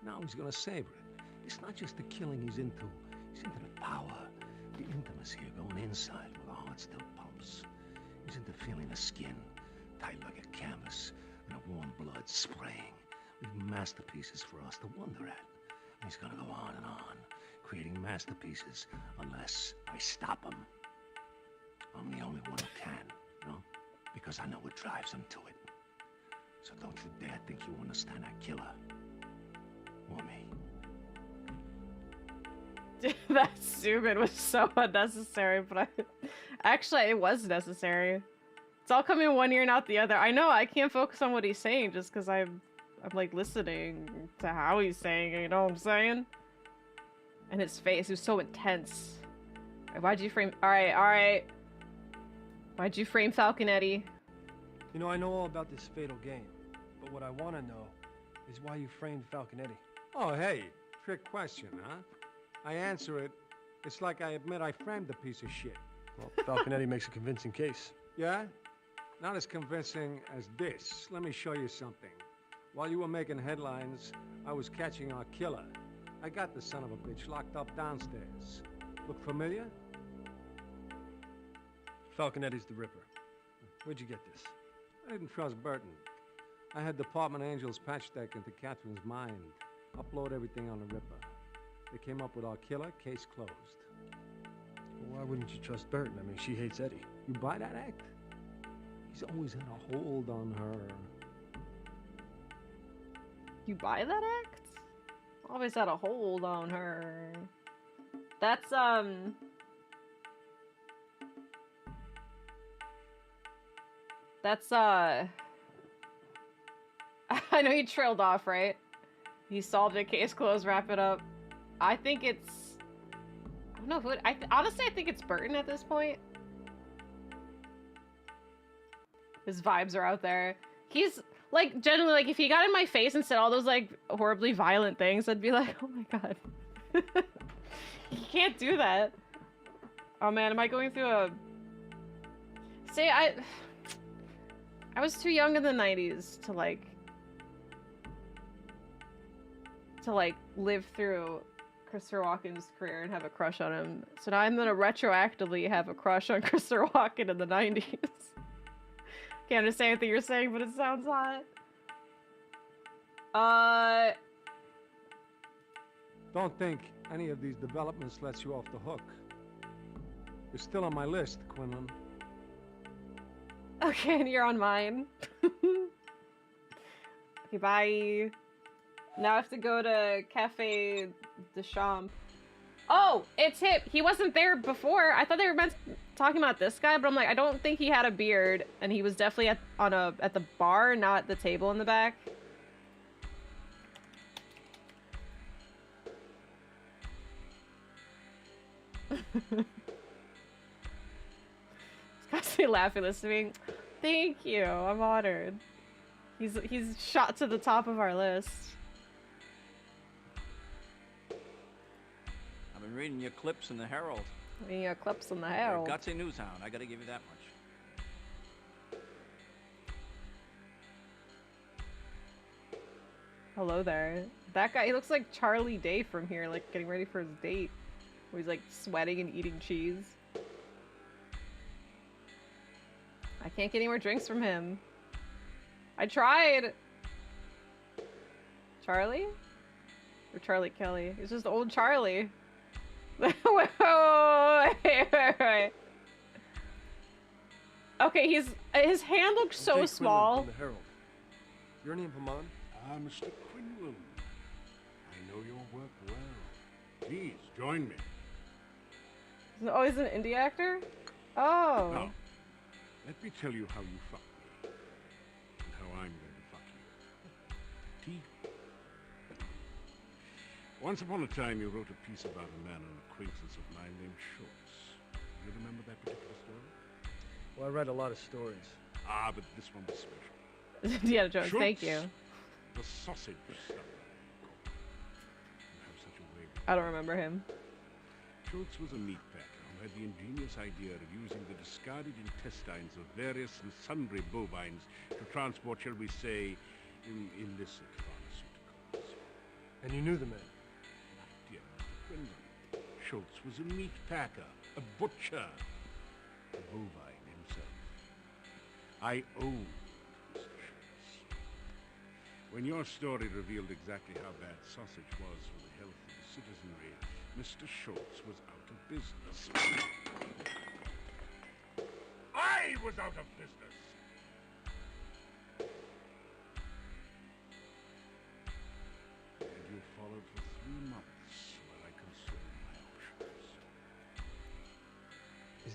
Now he's gonna savor it. It's not just the killing he's into. He's into the power, the intimacy of going inside where the heart still pumps. He's into feeling the skin tight like a canvas and a warm blood spraying with masterpieces for us to wonder at. And he's gonna go on and on, creating masterpieces unless I stop him. I'm the only one who can, you know? because I know what drives them to it. So don't you dare think you understand that killer. Or me. That zoom in was so unnecessary, but actually it was necessary. It's all coming in one ear and out the other. I know I can't focus on what he's saying just because I'm like listening to how he's saying it, you know what I'm saying? And his face was so intense. Why'd you frame? All right. Why'd you frame Falconetti? You know, I know all about this fatal game, but what I want to know is why you framed Falconetti. Oh, hey, trick question, huh? I answer it, it's like I admit I framed the piece of shit. Well, Falconetti makes a convincing case. Yeah? Not as convincing as this. Let me show you something. While you were making headlines, I was catching our killer. I got the son of a bitch locked up downstairs. Look familiar? Falconetti's the Ripper. Where'd you get this? I didn't trust Burton. I had Department Angels patch deck into Catherine's mind. Upload everything on the Ripper. They came up with our killer, case closed. Well, why wouldn't you trust Burton? I mean, she hates Eddie. You buy that act? He's always had a hold on her. You buy that act? Always had a hold on her. That's I know you trailed off, right? He solved it, case closed, wrap it up. I think it's... I don't know who... honestly, I think it's Burton at this point. His vibes are out there. He's, like, generally, like, if he got in my face and said all those, like, horribly violent things, I'd be like, oh my god. You can't do that. Oh man, am I going through a... See, I was too young in the 90s to live through Christopher Walken's career and have a crush on him. So now I'm gonna retroactively have a crush on Christopher Walken in the 90s. Can't understand anything you're saying, but it sounds hot. Don't think any of these developments lets you off the hook. You're still on my list, Quinlan. Okay, and you're on mine. Okay, bye. Now I have to go to Cafe de Champs. Oh, it's him. He wasn't there before. I thought they were talking about this guy, but I'm like, I don't think he had a beard, and he was definitely at the bar, not the table in the back. Constantly laughing, listening. Thank you. I'm honored. He's shot to the top of our list. I've been reading your clips in the Herald. Reading your clips in the Herald. You're a gutsy news hound. I gotta give you that much. Hello there. That guy, he looks like Charlie Day from here, like getting ready for his date. Where he's like sweating and eating cheese. I can't get any more drinks from him. I tried. Charlie? Or Charlie Kelly? It's just old Charlie. wait. Okay, his hand looks so small. From the Herald. Your name, Paman? Mr. Quinlan. I know your work well. Please, join me. Oh, he's an indie actor? Oh. Now, let me tell you how you fuck me. And how I'm going to fuck you. Tea? Once upon a time, you wrote a piece about a man, an acquaintance of mine named Schultz. You remember that particular story? Well, I read a lot of stories. Ah, but this one was special. Yeah, Joe, Schultz, thank you. The sausage stuff. You have such a way. I don't remember him. Schultz was a meat packer who had the ingenious idea of using the discarded intestines of various and sundry bovines to transport, shall we say, illicit pharmaceuticals. And you knew the man? My dear Mr. Quinlan, Schultz was a meat packer, a butcher, a bovine himself. I owned Mr. Schultz. When your story revealed exactly how bad sausage was for the health of the citizenry, Mr. Schultz was out of business. I was out of business!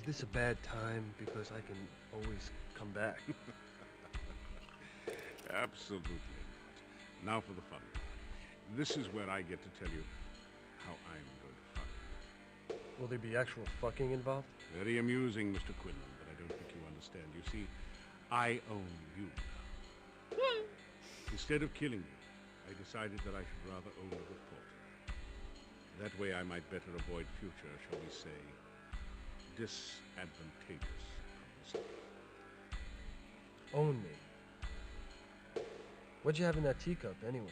this a bad time? Because I can always come back. Absolutely not. Now for the fun. This is where I get to tell you how I'm going to fuck. Will there be actual fucking involved? Very amusing, Mr. Quinlan, but I don't think you understand. You see, I own you now. Instead of killing you, I decided that I should rather own the report. That way I might better avoid future, shall we say, disadvantageous publicity. Own me. What'd you have in that teacup, anyway?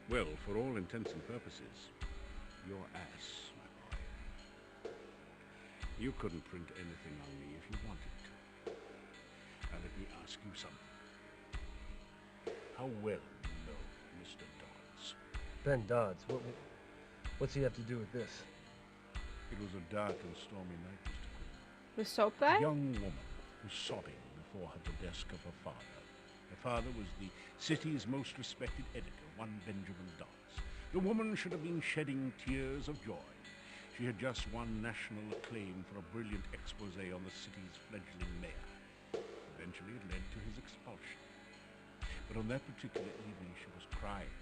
Well, for all intents and purposes, your ass, my boy. You couldn't print anything on me if you wanted to. Now let me ask you something. How well do you know Mr. Dodds? Ben Dodds, what's he have to do with this? It was a dark and stormy night, Mr. Quinlan. The soap guy? A young woman was sobbing before the desk of her father. Her father was the city's most respected editor, one Benjamin Dodds. The woman should have been shedding tears of joy. She had just won national acclaim for a brilliant expose on the city's fledgling mayor. Eventually it led to his expulsion. But on that particular evening she was crying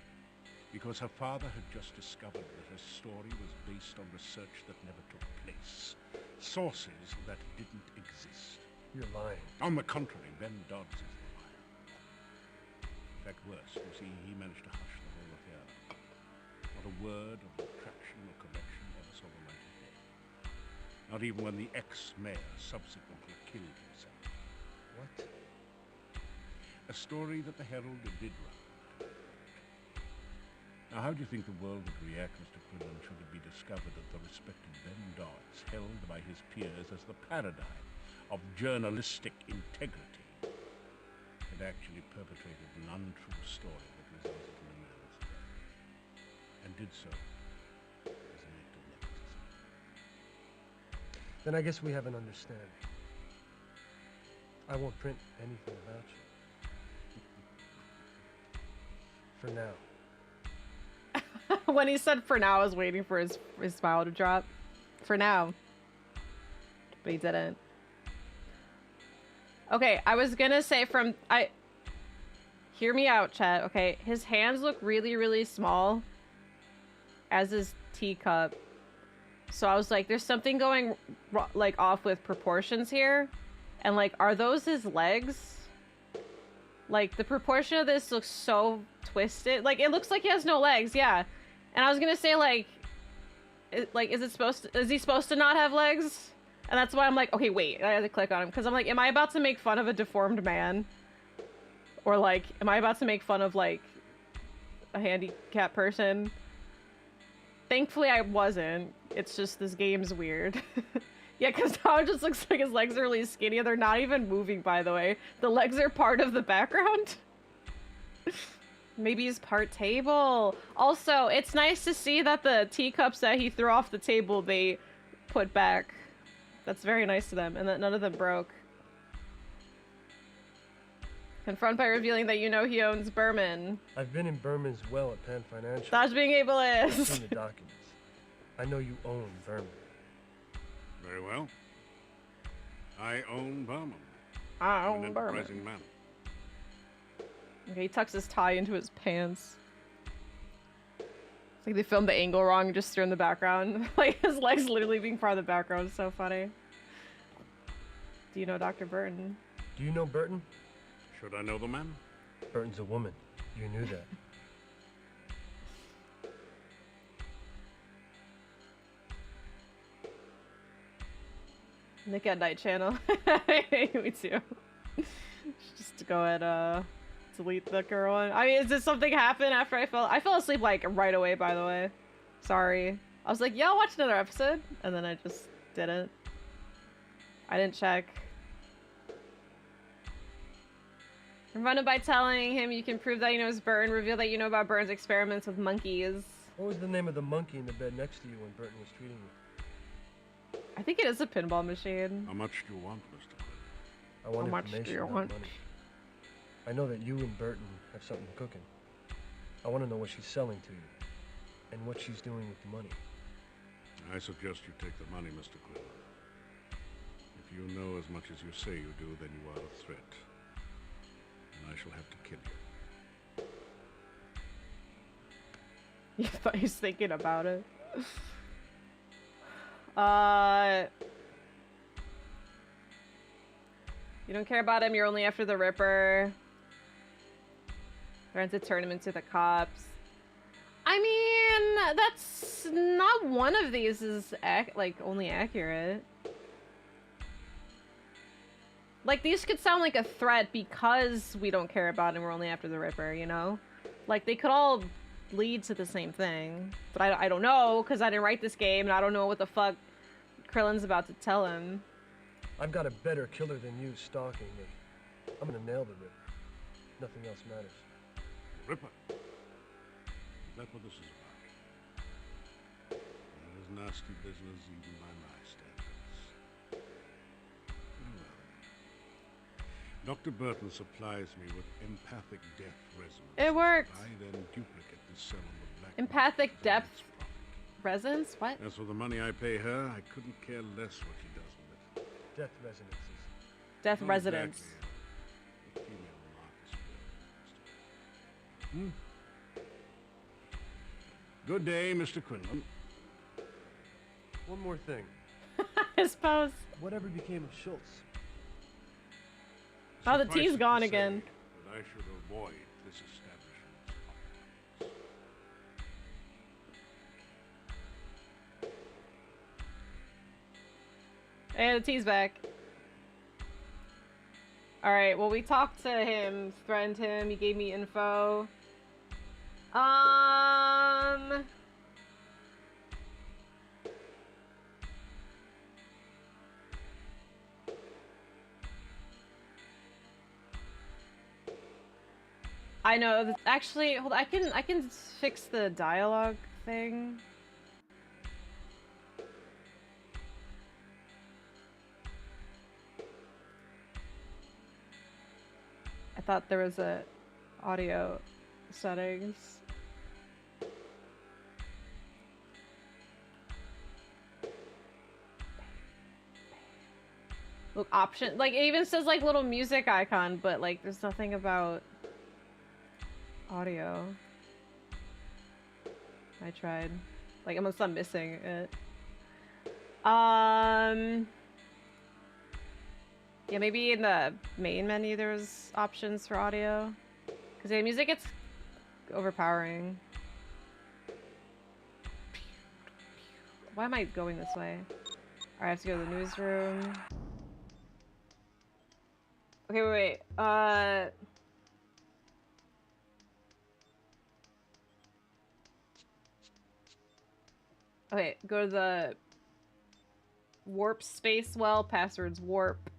because her father had just discovered that her story was based on research that never took place. Sources that didn't exist. You're lying. On the contrary, Ben Dodds is the liar. In fact, worse, you see, he managed to hush the whole affair. Not a word of retraction or correction ever saw the light of day. Not even when the ex-mayor subsequently killed himself. What? A story that the Herald did run. Now, how do you think the world would react, Mr. Quinlan, should it be discovered that the respected Ben Dodds, held by his peers as the paradigm of journalistic integrity, had actually perpetrated an untrue story that resulted in a man's death, and did so as an act of nepotism? Then I guess we have an understanding. I won't print anything about you. For now. When he said for now, I was waiting for his smile to drop. For now. But he didn't. Okay, I was gonna say hear me out, chat, okay? His hands look really, really small as his teacup. So I was like, there's something going like off with proportions here. And like, are those his legs? Like, the proportion of this looks so twisted. Like, it looks like he has no legs, yeah. And I was gonna say, like, is he supposed to not have legs? And that's why I'm like, okay, wait, I had to click on him. Because I'm like, am I about to make fun of a deformed man? Or like, am I about to make fun of like, a handicapped person? Thankfully I wasn't. It's just, this game's weird. Yeah, because now it just looks like his legs are really skinny and they're not even moving, by the way. The legs are part of the background. Maybe he's part table. Also, it's nice to see that the teacups that he threw off the table, they put back. That's very nice to them, and that none of them broke. Confront by revealing that you know he owns Berman. I've been in Berman's well at Penn Financial. Dodge being ableist. I've seen the documents. I know you own Berman. Very well. I own Berman. I I'm own an Berman. enterprising man. Okay, he tucks his tie into his pants. It's like they filmed the angle wrong and just threw in the background. Like, his legs literally being part of the background is so funny. Do you know Dr. Burton? Do you know Burton? Should I know the man? Burton's a woman. You knew that. Nick at Night channel. Me too. Just to go and delete the girl one. I mean, did something happen after I fell asleep like right away, by the way. Sorry. I was like, yeah, I'll watch another episode. And then I just didn't. I didn't check. Confronted by telling him you can prove that he knows Burton, reveal that you know about Burton's experiments with monkeys. What was the name of the monkey in the bed next to you when Burton was treating you? I think it is a pinball machine. How much do you want, Mr. Quinn? I want How much do information, you not want? money. I know that you and Burton have something cooking. I want to know what she's selling to you, and what she's doing with the money. I suggest you take the money, Mr. Quinn. you know as much as you say you do, then you are a threat. And I shall have to kill you. You thought he was thinking about it. You don't care about him, you're only after the Ripper. Trying to turn him into the cops. I mean, that's not one of these is like only accurate. Like these could sound like a threat because we don't care about him, we're only after the Ripper, you know? Like they could all lead to the same thing. But I don't know, because I didn't write this game and I don't know what the fuck Krillin's about to tell him. I've got a better killer than you stalking me. I'm gonna nail the Ripper. Nothing else matters. Ripper? Is that what this is about? That is nasty business even by my standards. Well, Dr. Burton supplies me with empathic depth resonance. It worked! I then duplicate the cell on the black. Empathic depth resonance? What? As for the money I pay her, I couldn't care less what she does with it. Death resonances. Death Not resonance. exactly. The female Marcus. Good day, Mr. Quinlan. One more thing. I suppose. Whatever became of Schultz? Oh, the Suffice tea's it gone to again. say that I should avoid this establishment's operations. Hey, the tea's back. Alright, well we talked to him, threatened him, he gave me info. I know, actually, hold on, I can fix the dialogue thing. I thought there was a audio settings. Look, option, like it even says like little music icon, but like there's nothing about audio. I tried. Like unless I'm missing it. Yeah, maybe in the main menu there's options for audio. Because the music gets overpowering. Why am I going this way? Alright, I have to go to the newsroom. Okay, wait. Okay, go to the warp space well. Password's warp.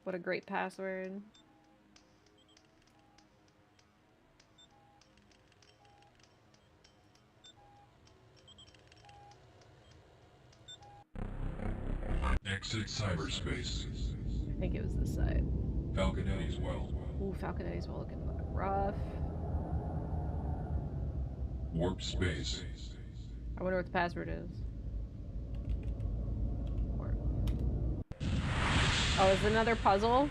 What a great password. Exit cyberspace. I think it was this side. Falconetti's well. Ooh, Falconetti's well looking rough. Warp space. I wonder what the password is. Warp. Oh, is it another puzzle?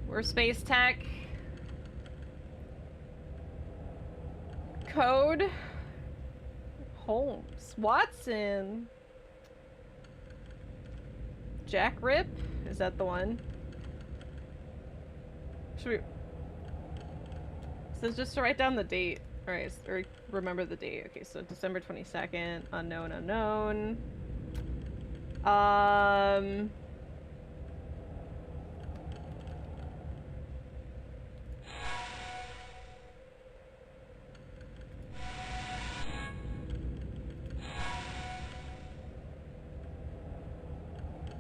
We're space tech. Code. Holmes. Watson. Jack Rip? Is that the one? Should we... So just to write down the date. Alright, or remember the date. Okay, so December 22nd. Unknown, unknown.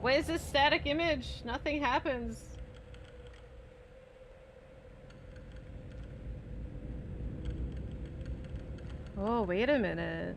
What is this static image? Nothing happens. Oh, wait a minute.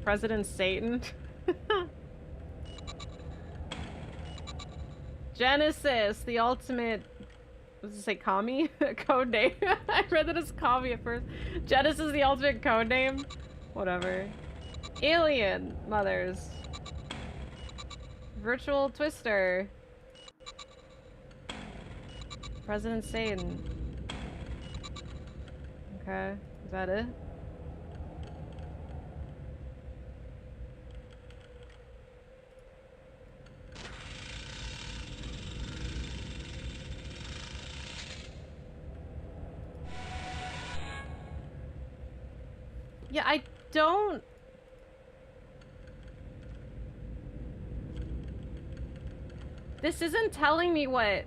President Satan. Genesis, the ultimate. What does it say? Kami? Code name. I read that as Kami at first. Genesis, the ultimate code name. Whatever. Alien mothers. Virtual Twister. President Satan. Okay, is that it? Yeah, I don't... This isn't telling me what...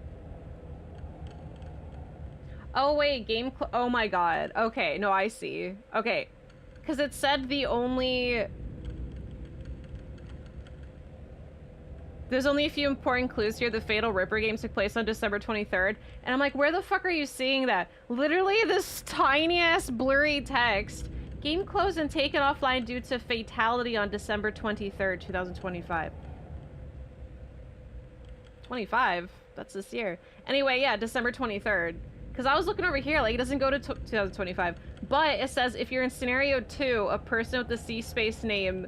Oh wait, oh my god. Okay, no, I see. Okay. Because it said the only... There's only a few important clues here. The Fatal Ripper game took place on December 23rd. And I'm like, where the fuck are you seeing that? Literally this tiny-ass blurry text. Game closed and taken offline due to fatality on December 23rd, 2025. 25? That's this year. Anyway, yeah, December 23rd. Because I was looking over here, like, it doesn't go to 2025. But it says, if you're in scenario 2, a person with the C-space name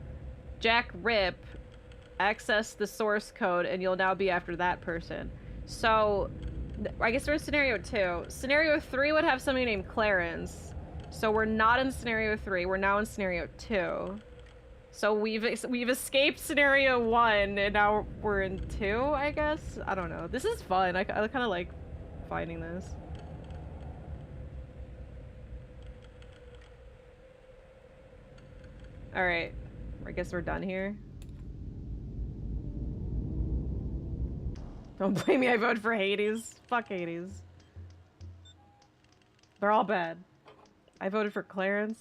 Jack Rip, access the source code, and you'll now be after that person. So, I guess we're in scenario 2. Scenario 3 would have somebody named Clarence. So we're not in scenario 3, we're now in scenario 2. So we've escaped scenario 1, and now we're in 2, I guess? I don't know. This is fun. I kind of like finding this. Alright. I guess we're done here. Don't blame me, I voted for Hades. Fuck Hades. They're all bad. I voted for Clarence.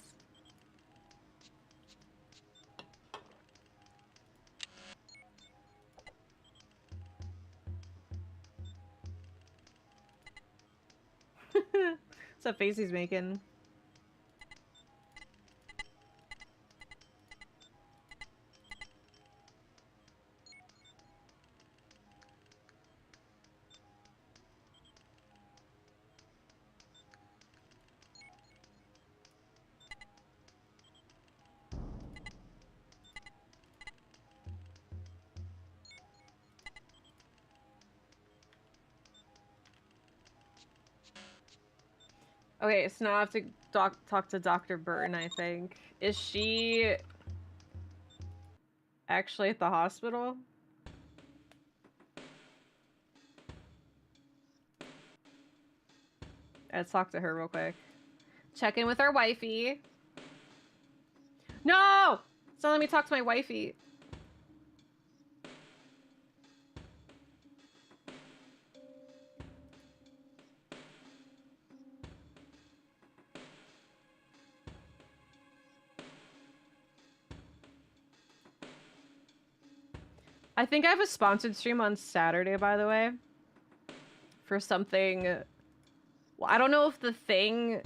What's that face he's making? Okay, so now I have to talk to Dr. Burton, I think. Is she actually at the hospital? Let's talk to her real quick. Check in with our wifey. No! It's not letting me talk to my wifey. I think I have a sponsored stream on Saturday, by the way. For something... Well, I don't know if the thing...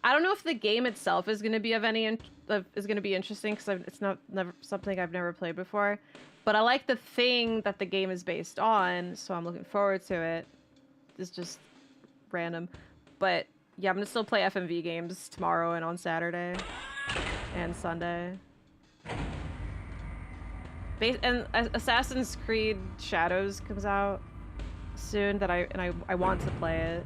I don't know if the game itself is going to be of any... is going to be interesting, because it's never something I've never played before. But I like the thing that the game is based on, so I'm looking forward to it. It's just random. But, yeah, I'm going to still play FMV games tomorrow and on Saturday. And Sunday. And Assassin's Creed Shadows comes out soon that I want to play it.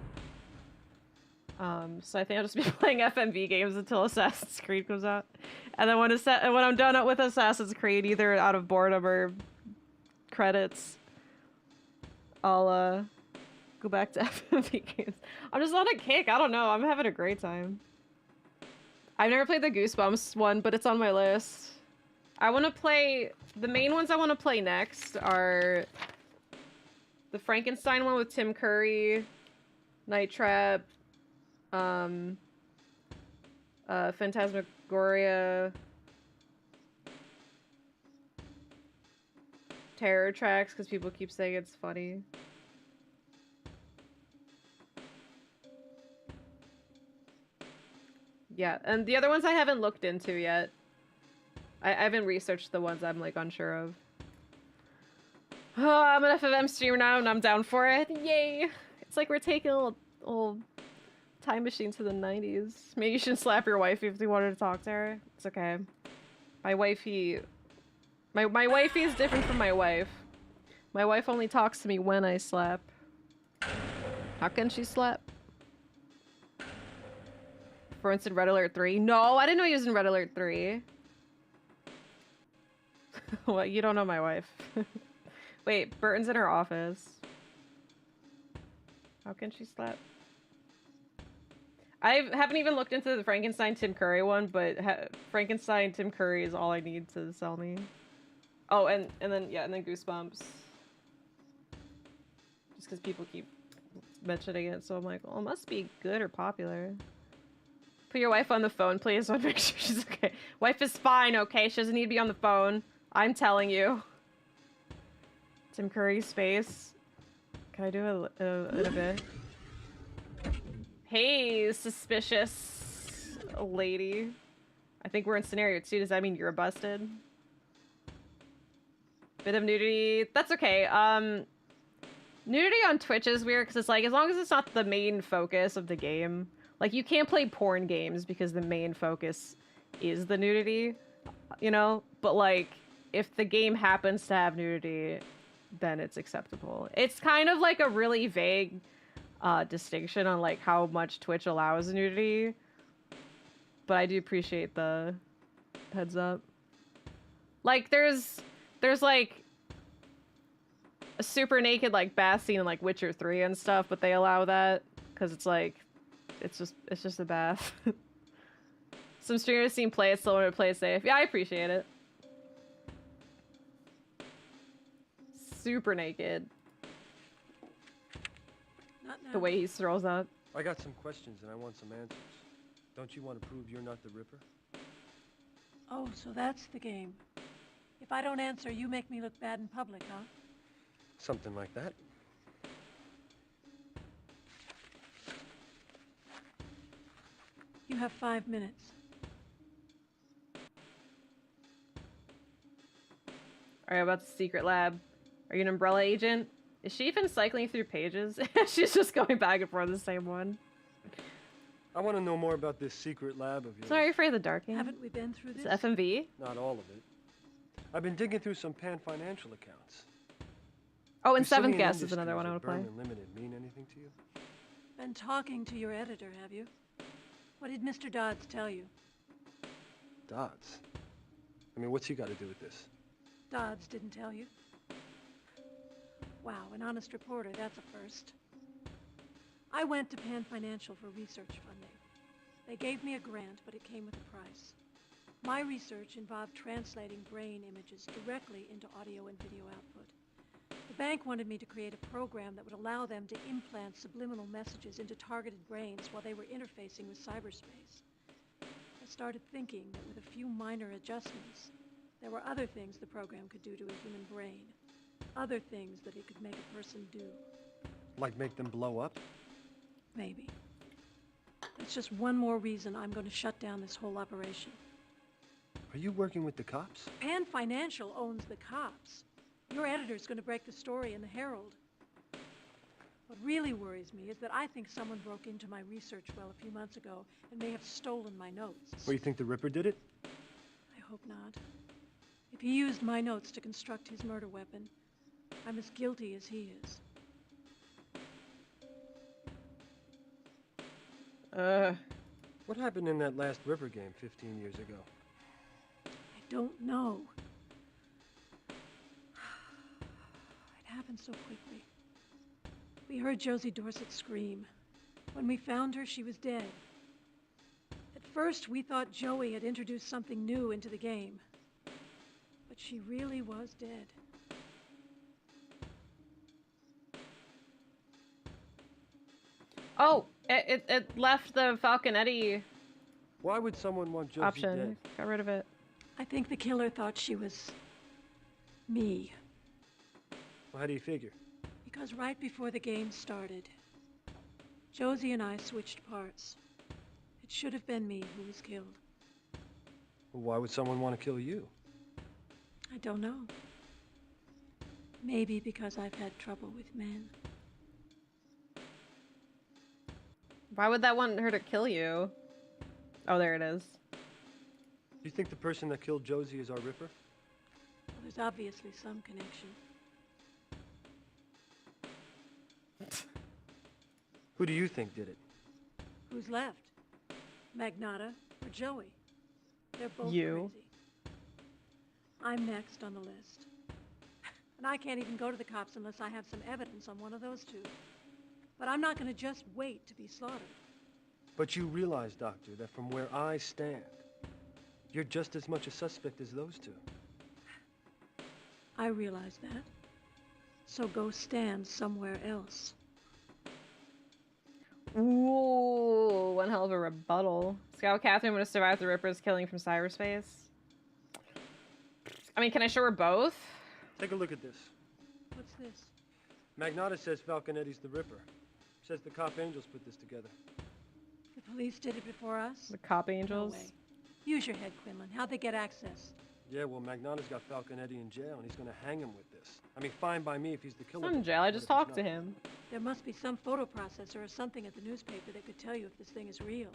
So I think I'll just be playing FMV games until Assassin's Creed comes out. And then when I'm done with Assassin's Creed, either out of boredom or credits, I'll go back to FMV games. I'm just on a kick. I don't know. I'm having a great time. I've never played the Goosebumps one, but it's on my list. I want to play... The main ones I want to play next are... the Frankenstein one with Tim Curry, Night Trap, Phantasmagoria, Terror Tracks, because people keep saying it's funny. Yeah, and the other ones I haven't looked into yet. I haven't researched the ones I'm like unsure of. Oh, I'm an FFM streamer now and I'm down for it. Yay! It's like we're taking a little time machine to the 90s. Maybe you shouldn't slap your wifey if you wanted to talk to her. It's okay. My wifey... My wifey is different from my wife. My wife only talks to me when I slap. How can she slap? For instance, Red Alert 3? No, I didn't know he was in Red Alert 3. Well, you don't know my wife. Wait, Burton's in her office. How can she slap? I haven't even looked into the Frankenstein Tim Curry one, but Frankenstein Tim Curry is all I need to sell me. Oh, and then Goosebumps. Just because people keep mentioning it, so I'm like, well, it must be good or popular. Put your wife on the phone, please. I want to make sure she's okay. Wife is fine, okay? She doesn't need to be on the phone. I'm telling you. Tim Curry's face. Can I do a bit? Hey, suspicious lady. I think we're in scenario 2. Does that mean you're busted? Bit of nudity. That's okay. Nudity on Twitch is weird because it's like, as long as it's not the main focus of the game. Like, you can't play porn games because the main focus is the nudity, you know? But, like, if the game happens to have nudity, then it's acceptable. It's kind of like a really vague distinction on, like, how much Twitch allows nudity. But I do appreciate the heads up. Like, there's like, a super naked, like, bath scene in, like, Witcher 3 and stuff, but they allow that because it's, like, it's just a bath. Some streamers seem play it slower to play it safe. Yeah, I appreciate it. Super naked. Not now. The way he throws up. I got some questions and I want some answers. Don't you want to prove you're not the Ripper? Oh, so that's the game. If I don't answer, you make me look bad in public, huh? Something like that. You have 5 minutes. Alright, about the secret lab. Are you an Umbrella agent? Is she even cycling through pages? She's just going back and forth the same one. I want to know more about this secret lab of yours. So are you afraid of the dark game? Haven't we been through this? It's FMV? Not all of it. I've been digging through some Pan Financial accounts. Oh, and Do Seventh Simeon Guest is another one I want to play. Berman Limited mean anything to you? Been talking to your editor, have you? What did Mr. Dodds tell you? Dodds? I mean, what's he got to do with this? Dodds didn't tell you? Wow, an honest reporter, that's a first. I went to Pan Financial for research funding. They gave me a grant, but it came with a price. My research involved translating brain images directly into audio and video output. The bank wanted me to create a program that would allow them to implant subliminal messages into targeted brains while they were interfacing with cyberspace. I started thinking that with a few minor adjustments, there were other things the program could do to a human brain. Other things that it could make a person do. Like make them blow up? Maybe. It's just one more reason I'm going to shut down this whole operation. Are you working with the cops? Pan Financial owns the cops. Your editor's going to break the story in the Herald. What really worries me is that I think someone broke into my research well a few months ago and may have stolen my notes. Well, you think the Ripper did it? I hope not. If he used my notes to construct his murder weapon, I'm as guilty as he is. What happened in that last Ripper game 15 years ago? I don't know. It happened so quickly. We heard Josie Dorset scream. When we found her, she was dead. At first, we thought Joey had introduced something new into the game. But she really was dead. Oh, it left the Falconetti. Why would someone want Josie option? dead? Got rid of it. I think the killer thought she was me. Well, how do you figure? Because right before the game started, Josie and I switched parts. It It should have been me who was killed. Well, why would someone want to kill you? I don't know. Maybe because I've had trouble with men. Why would that want her to kill you? Oh, there it is. Do you think the person that killed Josie is our Ripper? Well, there's obviously some connection. Who do you think did it? Who's left? Magnata or Joey? They're both You. crazy. I'm next on the list. And I can't even go to the cops unless I have some evidence on one of those two. But I'm not going to just wait to be slaughtered. But you realize, Doctor, that from where I stand, you're just as much a suspect as those two. I realize that. So go stand somewhere else. Ooh, one hell of a rebuttal. Scout Catherine would have survived the Ripper's killing from cyberspace. I mean, can I show her both? Take a look at this. What's this? Magnata says Falconetti's the Ripper. Says the cop angels put this together. The police did it before us? The cop angels? No way. Use your head, Quinlan. How'd they get access? Yeah, well, Magnata's got Falconetti in jail, and he's gonna hang him with this. I mean, fine by me if he's the killer. He's not in jail. I just talked to him. There must be some photo processor or something at the newspaper that could tell you if this thing is real.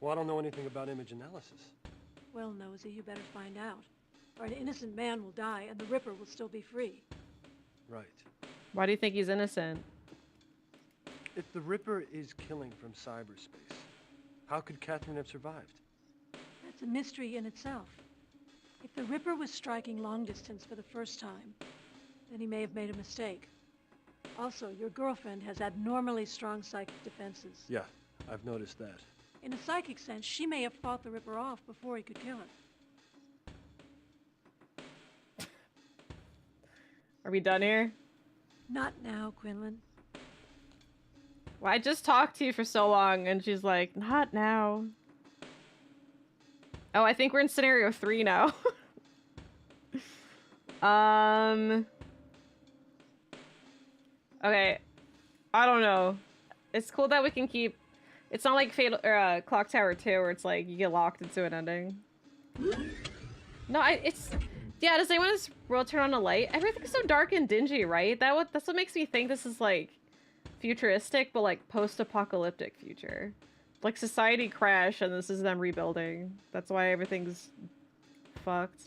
Well, I don't know anything about image analysis. Well, Nosy, you better find out. Or an innocent man will die, and the Ripper will still be free. Right. Why do you think he's innocent? If the Ripper is killing from cyberspace, how could Catherine have survived? That's a mystery in itself. If the Ripper was striking long distance for the first time, then he may have made a mistake. Also, your girlfriend has abnormally strong psychic defenses. Yeah, I've noticed that. In a psychic sense, she may have fought the Ripper off before he could kill her. Are we done here? Not now, Quinlan. Well, I just talked to you for so long, and she's like, not now. Oh, I think we're in scenario 3 now. Okay. I don't know. It's cool that we can keep... It's not like Fatal or Clock Tower 2, where it's like you get locked into an ending. No, it's... Yeah, does anyone in this world turn on a light? Everything's so dark and dingy, right? That's what makes me think this is like futuristic, but like post-apocalyptic future. Like society crashed and this is them rebuilding. That's why everything's fucked.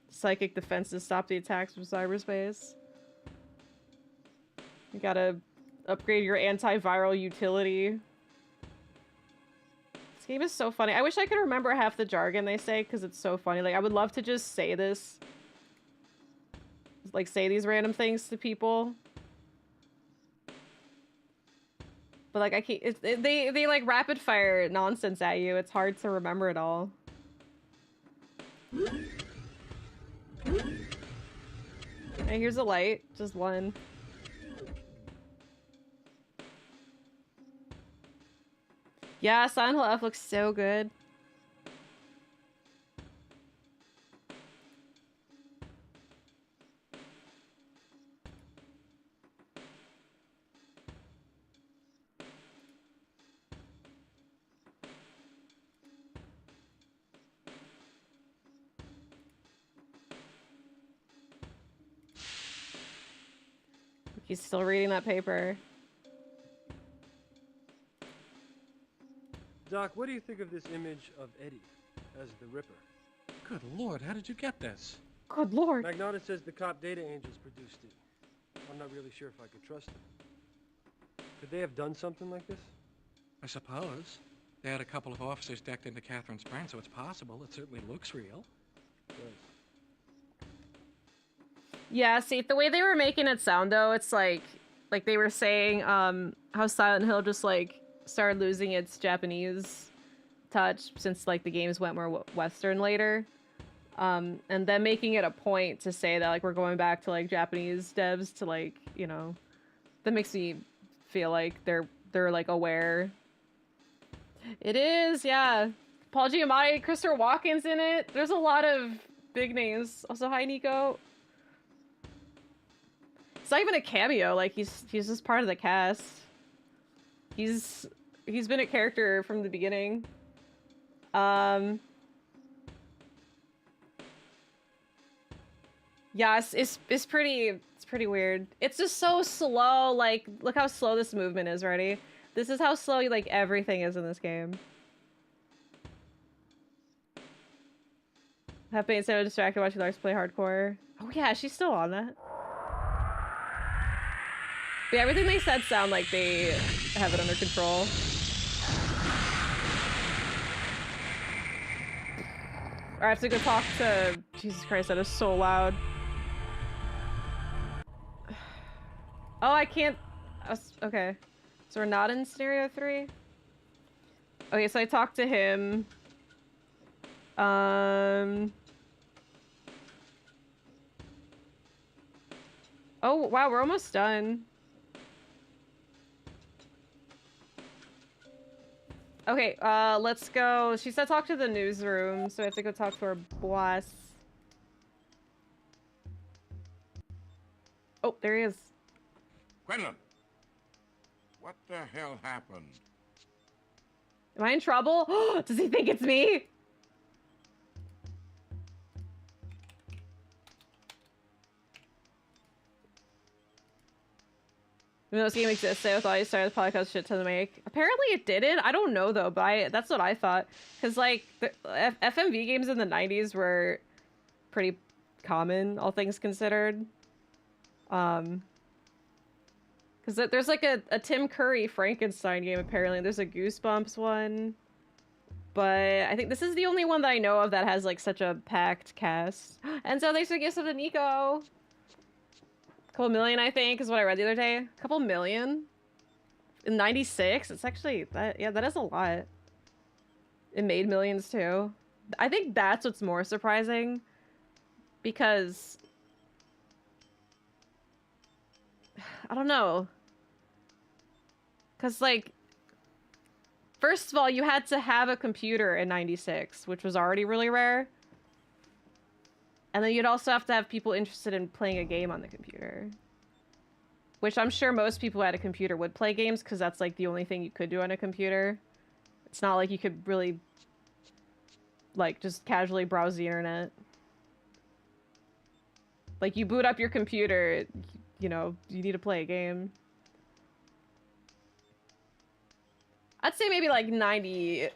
Psychic defenses stop the attacks from cyberspace. You gotta upgrade your antiviral utility. This game is so funny. I wish I could remember half the jargon they say because it's so funny. Like, I would love to just say this. Like, say these random things to people. But, like, I can't... They, like, rapid fire nonsense at you. It's hard to remember it all. Okay, here's a light. Just one. Yeah, Silent Hill F looks so good. He's still reading that paper. Doc, what do you think of this image of Eddie as the Ripper? Good Lord, how did you get this? Good Lord. Magnata says the cop data angels produced it. I'm not really sure if I could trust them. Could they have done something like this? I suppose. They had a couple of officers decked into Catherine's brand, so it's possible. It certainly looks real. Yeah, see, the way they were making it sound, though, it's like they were saying how Silent Hill just, like, started losing its Japanese touch since, like, the games went more Western later. And then making it a point to say that, like, we're going back to, like, Japanese devs to, like, you know, that makes me feel like they're like, aware. It is, yeah. Paul Giamatti, Christopher Walken's in it. There's a lot of big names. Also, hi, Nico. It's not even a cameo, like, he's just part of the cast. He's he's been a character from the beginning. Yeah, it's pretty weird. It's just so slow. Like, look how slow this movement is. Ready? This is how slow like everything is in this game. Have been so distracted watching Lars play hardcore. Oh yeah, she's still on that. But yeah, everything they said sound like they have it under control. Or I have to go talk to... Jesus Christ, that is so loud. Oh, I can't... Okay. So we're not in scenario 3? Okay, so I talked to him. Oh, wow, we're almost done. Okay, let's go. She said talk to the newsroom, so I have to go talk to our boss. Oh, there he is. Quinlan! What the hell happened? Am I in trouble? Does he think it's me? Even though this game exists, I thought I started the podcast shit to make. Apparently it didn't. I don't know though, but that's what I thought. Cause like the FMV games in the 90s were pretty common, all things considered. Cause there's like a Tim Curry Frankenstein game apparently. There's a Goosebumps one. But I think this is the only one that I know of that has like such a packed cast. And so thanks for gifts to Nico. Couple million, I think, is what I read the other day. A couple million? In 96? It's actually, that is a lot. It made millions, too. I think that's what's more surprising. Because... I don't know. Because, like... First of all, you had to have a computer in 96, which was already really rare. And then you'd also have to have people interested in playing a game on the computer. Which I'm sure most people who had a computer would play games, because that's like the only thing you could do on a computer. It's not like you could really, like, just casually browse the internet. Like, you boot up your computer, you know, you need to play a game. I'd say maybe like 90%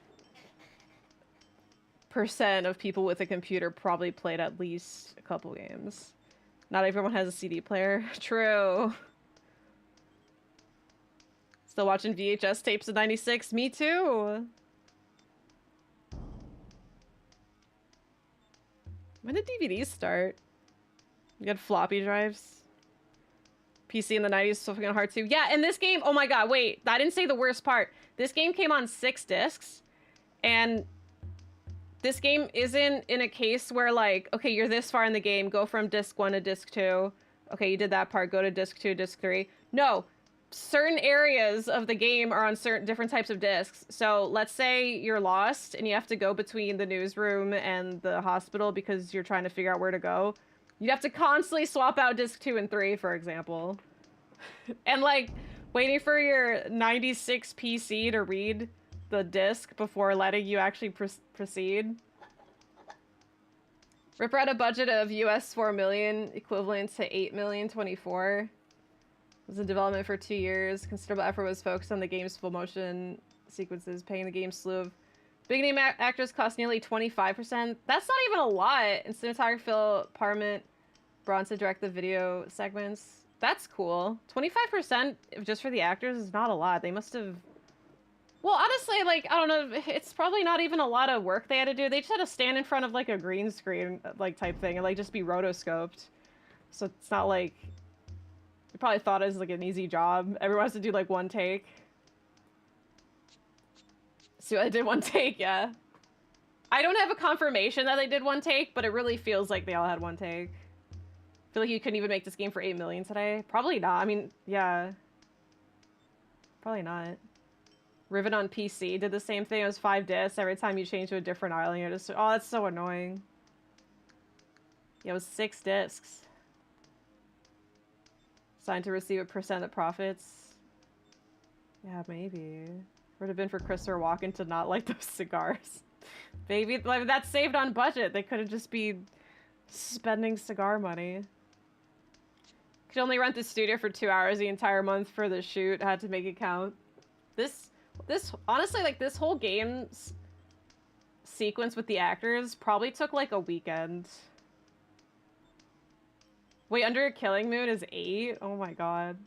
of people with a computer probably played at least a couple games. Not everyone has a CD player. True. Still watching VHS tapes of 96? Me too. When did DVDs start? You had floppy drives. PC in the 90s so fucking hard too. Yeah, and this game, oh my god, wait. I didn't say the worst part. This game came on 6 discs. And this game isn't in a case where, like, okay, you're this far in the game, go from disc 1 to disc 2. Okay, you did that part, go to disc 2, disc 3. No, certain areas of the game are on certain different types of discs. So let's say you're lost and you have to go between the newsroom and the hospital because you're trying to figure out where to go. You have to constantly swap out disc 2 and 3, for example. And, like, waiting for your 96 PC to read the disc before letting you actually proceed. Ripper had a budget of US 4 million, equivalent to 8 million 24. It was in development for 2 years. Considerable effort was focused on the game's full motion sequences, paying the game's slew of big name actors cost nearly 25%. That's not even a lot. And cinematographer Phil Parment brought to direct the video segments. That's cool. 25% just for the actors is not a lot. They must have... Well, honestly, like, I don't know, it's probably not even a lot of work they had to do. They just had to stand in front of, like, a green screen, like, type thing and, like, just be rotoscoped. So it's not like... They probably thought it was, like, an easy job. Everyone has to do, like, one take. So I did one take, yeah. I don't have a confirmation that they did one take, but it really feels like they all had one take. I feel like you couldn't even make this game for 8 million today. Probably not. I mean, yeah. Probably not. Riven on PC did the same thing. It was 5 discs. Every time you change to a different island, you're just... Oh, that's so annoying. Yeah, it was 6 discs. Signed to receive a % of profits. Yeah, maybe. Would have been for Christopher Walken to not like those cigars. Maybe like, that's saved on budget. They could have just been spending cigar money. Could only rent the studio for 2 hours the entire month for the shoot. Had to make it count. This honestly, like this whole game's sequence with the actors probably took like a weekend. Wait, Under a Killing Moon is 8? Oh my god.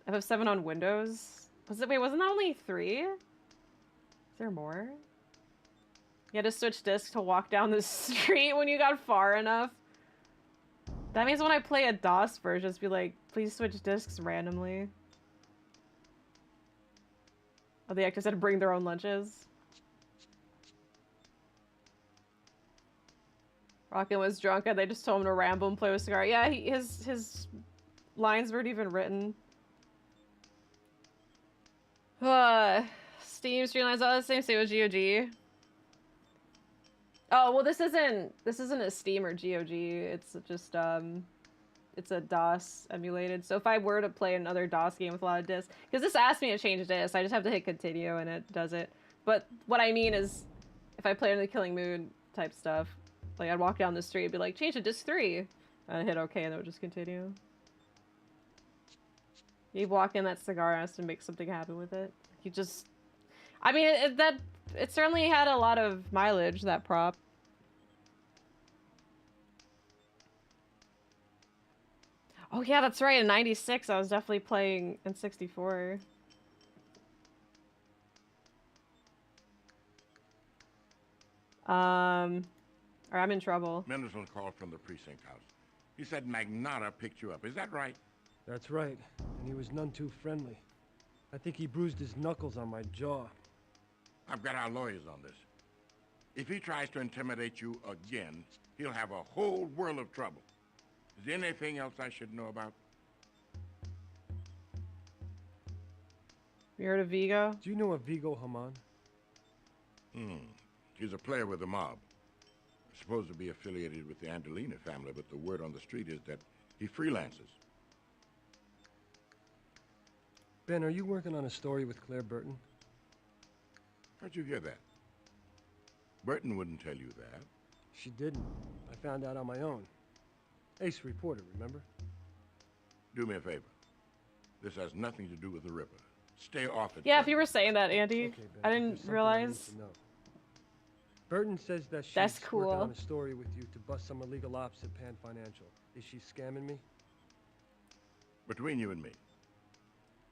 FF7 on Windows? Wait, wasn't that only 3? Is there more? You had to switch discs to walk down the street when you got far enough. That means when I play a DOS version, just be like, please switch discs randomly. Oh, the actors had to bring their own lunches. Rockin' was drunk and they just told him to ramble and play with a cigar. Yeah, his lines weren't even written. Steam Streamlines all the same with GOG. Oh well, this isn't a Steam or GOG. It's just it's a DOS emulated. So if I were to play another DOS game with a lot of discs, because this asked me to change discs, I just have to hit continue and it does it. But what I mean is, if I play Under the Killing Moon type stuff, like I'd walk down the street and be like, change to disc 3, and I'd hit OK and it would just continue. You walk in that cigar has to make something happen with it. You just, I mean, it certainly had a lot of mileage, that prop. Oh yeah, that's right. In '96, I was definitely playing N64. Or I'm in trouble. Mendelsohn called from the precinct house. He said Magnata picked you up. Is that right? That's right. And he was none too friendly. I think he bruised his knuckles on my jaw. I've got our lawyers on this. If he tries to intimidate you again, he'll have a whole world of trouble. Is there anything else I should know about? You heard of Vigo? Do you know a Vigo Haman? He's a player with the mob. Supposed to be affiliated with the Andolina family, but the word on the street is that he freelances. Ben, are you working on a story with Claire Burton? How'd you hear that? Burton wouldn't tell you that. She didn't. I found out on my own. Ace reporter, remember? Do me a favor. This has nothing to do with the Ripper. Stay off it. Yeah, if you were saying that, Andy, Okay, Ben, I there's didn't something realize. I need to know. Burton says that she's That's cool. working on a story with you to bust some illegal ops at Pan Financial. Is she scamming me? Between you and me,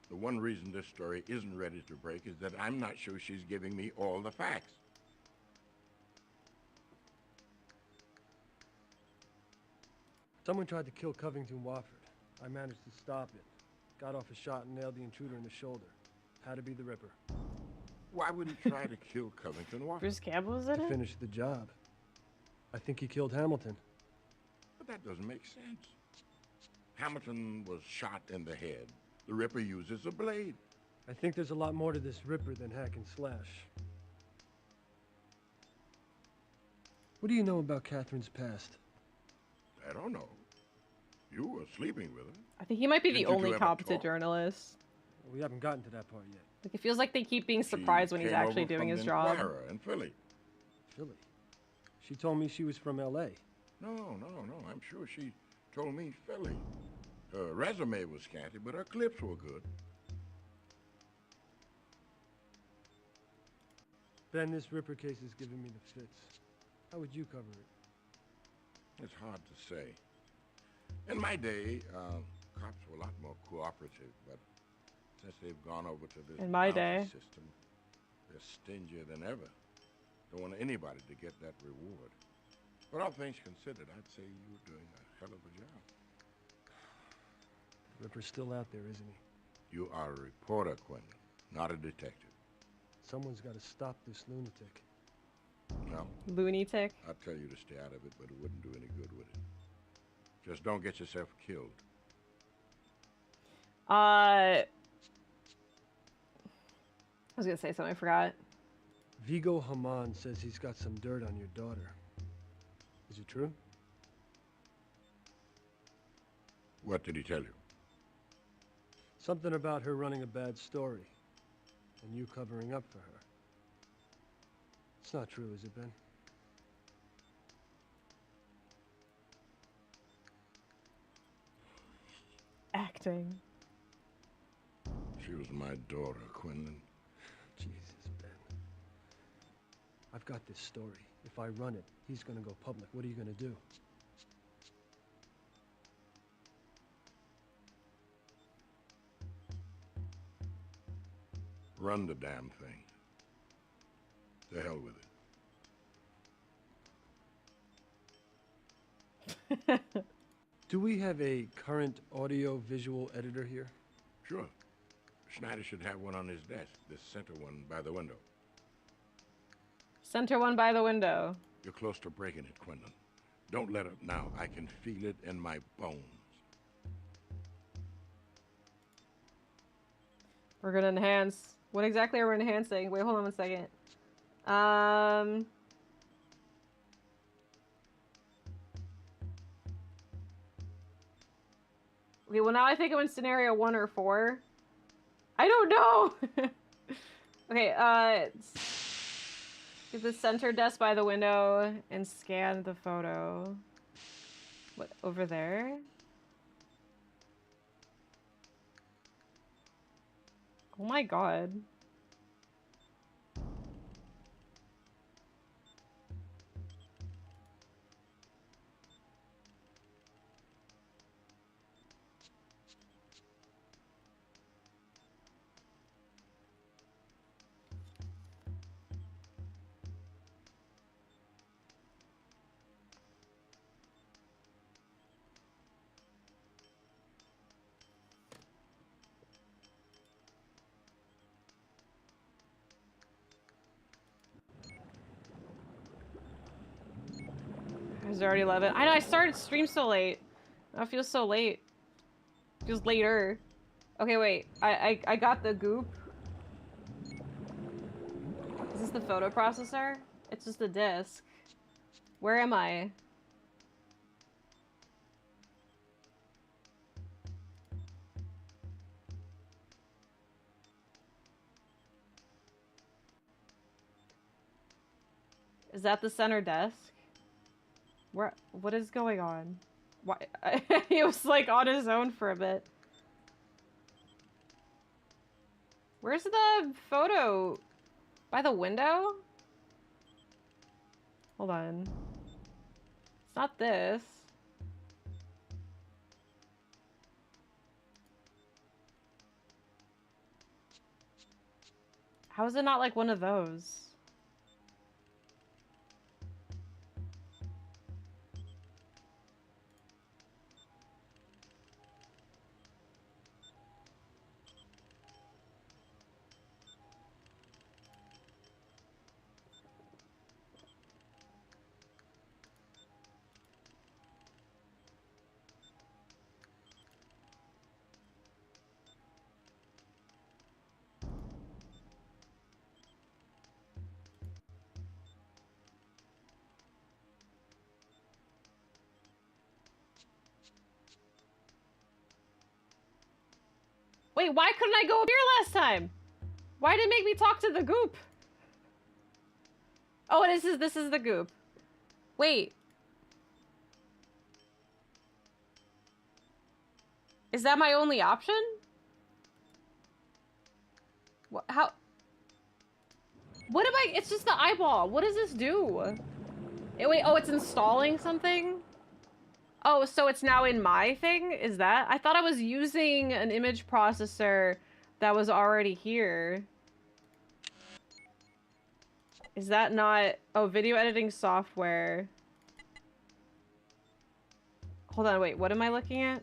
the one reason this story isn't ready to break is that I'm not sure she's giving me all the facts. Someone tried to kill Covington Watford. I managed to stop it. Got off a shot and nailed the intruder in the shoulder. Had to be the Ripper. Why would he try to kill Covington Watford? Bruce Campbell was in To it? finish the job. I think he killed Hamilton. But that doesn't make sense. Hamilton was shot in the head. The Ripper uses a blade. I think there's a lot more to this Ripper than hack and slash. What do you know about Catherine's past? I don't know. You were sleeping with her. I think he might be the Didn't you only ever competent talk? journalist. We haven't gotten to that part yet. Like, it feels like they keep being surprised when he's Came actually over doing from his the job. Inquirer in Philly. Philly? She told me she was from L.A. No. I'm sure she told me Philly. Her resume was scanty, but her clips were good. Ben, this Ripper case is giving me the fits. How would you cover it? It's hard to say. In my day, cops were a lot more cooperative, but since they've gone over to this In my bounty day. system, they're stingier than ever. Don't want anybody to get that reward. But all things considered, I'd say you were doing a hell of a job. Ripper's still out there, isn't he? You are a reporter, Quentin, not a detective. Someone's got to stop this lunatic. No, Looney Tick. I'd tell you to stay out of it, but it wouldn't do any good with it. Just don't get yourself killed. I was gonna say something, I forgot. Vigo Haman says he's got some dirt on your daughter. Is it true? What did he tell you? Something about her running a bad story, and you covering up for her. It's not true, has it been? Acting. She was my daughter, Quinlan. Jesus, Ben. I've got this story. If I run it, he's gonna go public. What are you gonna do? Run the damn thing. To hell with it. Do we have a current audio-visual editor here? Sure. Schneider should have one on his desk. This center one by the window. Center one by the window. You're close to breaking it, Quinlan. Don't let up now. I can feel it in my bones. We're gonna enhance. What exactly are we enhancing? Wait, hold on one second. Okay, well now I think I'm in scenario 1 or 4. I don't know! Okay, get the center desk by the window and scan the photo. What, over there? Oh my god. It's already 11. I know, I started stream so late. Now it feels so late. It feels later. Okay, wait. I got the goop. Is this the photo processor? It's just the disk. Where am I? Is that the center desk? Where? What is going on? Why? He was like on his own for a bit. Where's the photo? By the window? Hold on. It's not this. How is it not like one of those? Wait, why couldn't I go up here last time? Why did it make me talk to the goop? Oh, this is the goop. Wait. Is that my only option? What, how? What am I? It's just the eyeball. What does this do? Wait, oh, it's installing something? Oh, so it's now in my thing? Is that? I thought I was using an image processor that was already here. Is that not... Oh, video editing software. Hold on, wait, what am I looking at?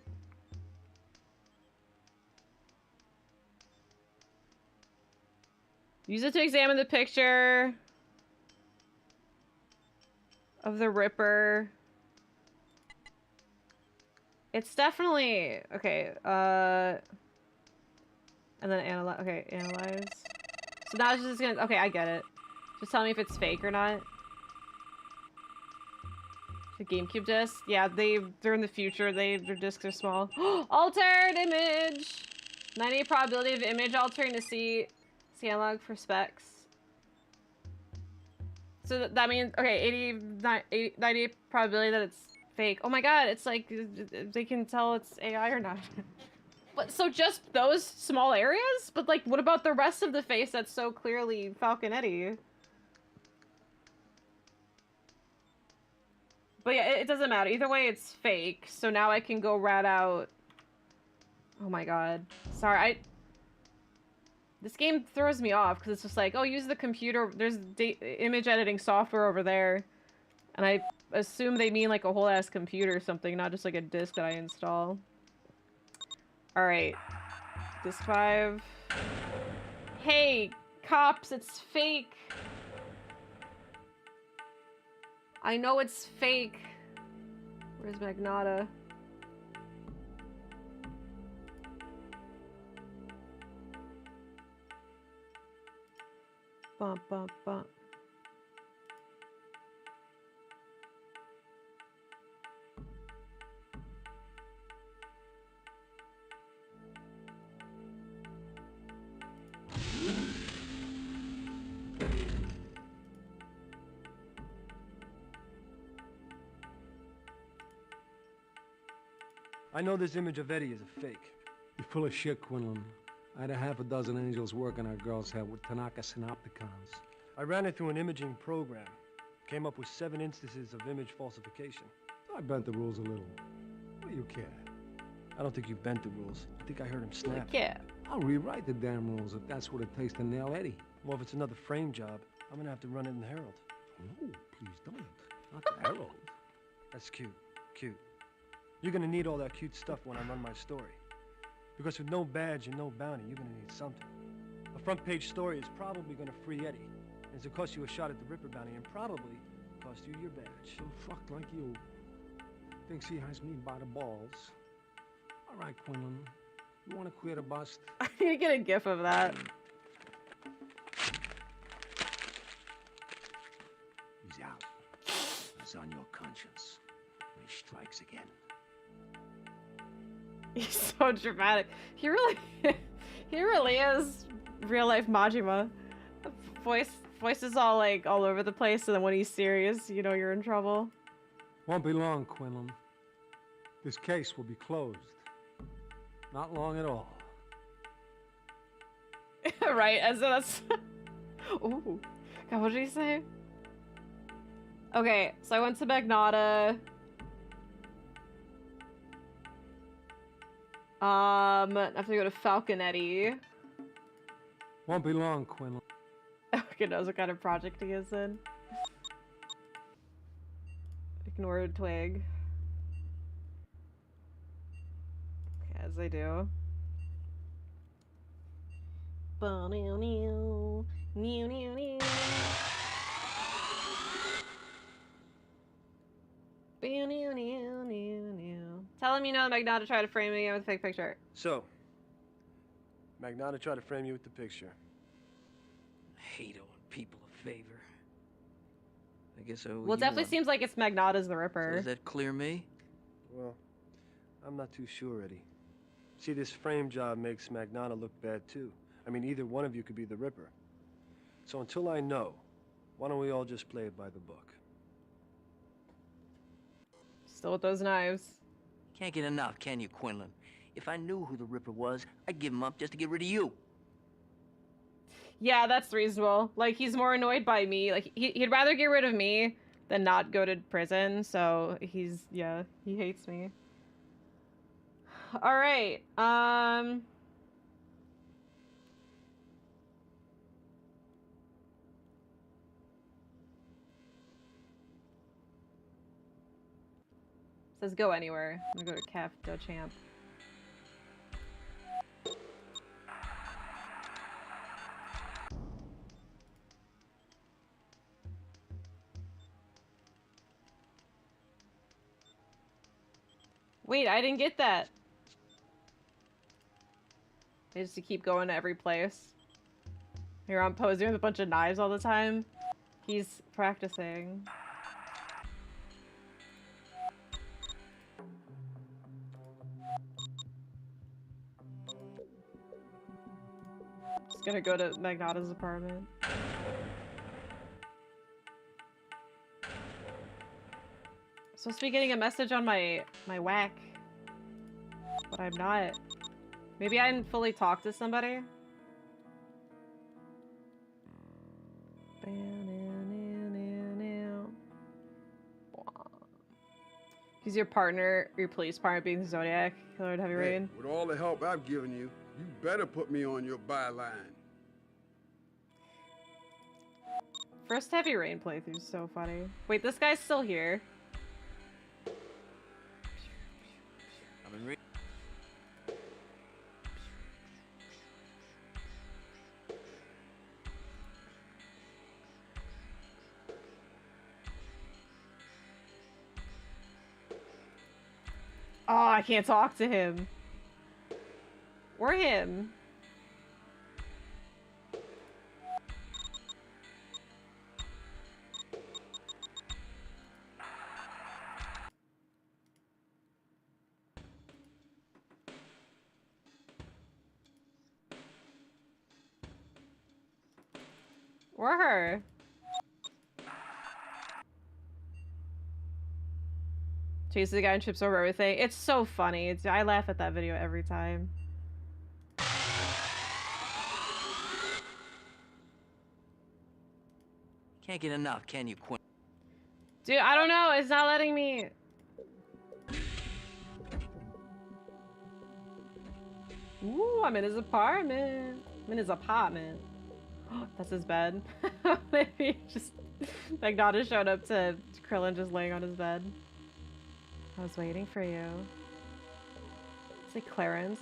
Use it to examine the picture of the Ripper. It's definitely... Okay, and then analyze... Okay, analyze. So now it's just gonna... Okay, I get it. Just tell me if it's fake or not. The GameCube disc? Yeah, they're in the future. Their discs are small. Altered image! 90 probability of image altering to see analog for specs. So that means, okay, 90 probability that it's fake. Oh my god, it's like, they can tell it's AI or not. But, so just those small areas? But like, what about the rest of the face that's so clearly Falconetti? But yeah, it doesn't matter. Either way, it's fake. So now I can go rat out. Oh my god. Sorry, this game throws me off because it's just like, oh, use the computer. There's image editing software over there. And I assume they mean like a whole ass computer or something, not just like a disk that I install. Alright. Disc 5. Hey, cops, it's fake. I know it's fake. Where's Magnata? Bump, bump, bump. I know this image of Eddie is a fake. You're full of shit, Quinlan. I had a half a dozen angels working our girl's head with Tanaka synopticons. I ran it through an imaging program. Came up with 7 instances of image falsification. I bent the rules a little. What do you care? I don't think you bent the rules. I think I heard him snap. Yeah. I'll rewrite the damn rules if that's what it takes to nail Eddie. Well, if it's another frame job, I'm gonna have to run it in the Herald. No, please don't. Not the Herald. That's cute. Cute. You're gonna need all that cute stuff when I run my story. Because with no badge and no bounty, you're gonna need something. A front page story is probably gonna free Eddie. And it's gonna cost you a shot at the Ripper bounty and probably cost you your badge. Some fuck like you thinks he has me by the balls. All right, Quinlan. You wanna queer the bust? I need to get a gif of that. He's out. It's on your conscience. When he strikes again. He's so dramatic. He really is real life Majima. Voice is all like all over the place, and then when he's serious, you know you're in trouble. Won't be long, Quinlan. This case will be closed. Not long at all. Right, as that's ooh. God, what did he say? Okay, so I went to Magnata. I have to go to Falconetti. Won't be long, Quinlan. Okay, knows what kind of project he is in. Ignore Twig. Okay, as I do. Tell him you know Magnata tried to frame me with a fake picture. So, Magnata tried to frame you with the picture. I hate owing people a favor. I guess I owe Well, it you definitely one. seems like it's Magnata's the Ripper. So does that clear me? Well, I'm not too sure, Eddie. See, this frame job makes Magnata look bad, too. I mean, either one of you could be the Ripper. So until I know, why don't we all just play it by the book? Still with those knives. Can't get enough, can you, Quinlan? If I knew who the Ripper was, I'd give him up just to get rid of you. Yeah, that's reasonable. Like, he's more annoyed by me. Like, he'd rather get rid of me than not go to prison. So yeah, he hates me. All right. Says go anywhere. I'm gonna go to Caf Do Champ. Wait, I didn't get that. I just to keep going to every place. Here I'm posing with a bunch of knives all the time. He's practicing. Gonna go to Magnata's apartment. Supposed to be getting a message on my whack, but I'm not. Maybe I didn't fully talk to somebody. Is your partner, your police partner, being the Zodiac Killer in Heavy Rain? With all the help I've given you, you better put me on your byline. First Heavy Rain playthrough is so funny. Wait, this guy's still here. I've been reading. Oh, I can't talk to him. Or him. Or her. Chase the guy and trips over everything. It's so funny. I laugh at that video every time. Can't get enough, can you, Quinn? Dude, I don't know. It's not letting me. Ooh, I'm in his apartment. I'm in his apartment. That's his bed. Maybe just Magnata showed up to Krillin just laying on his bed. I was waiting for you. It's like Clarence.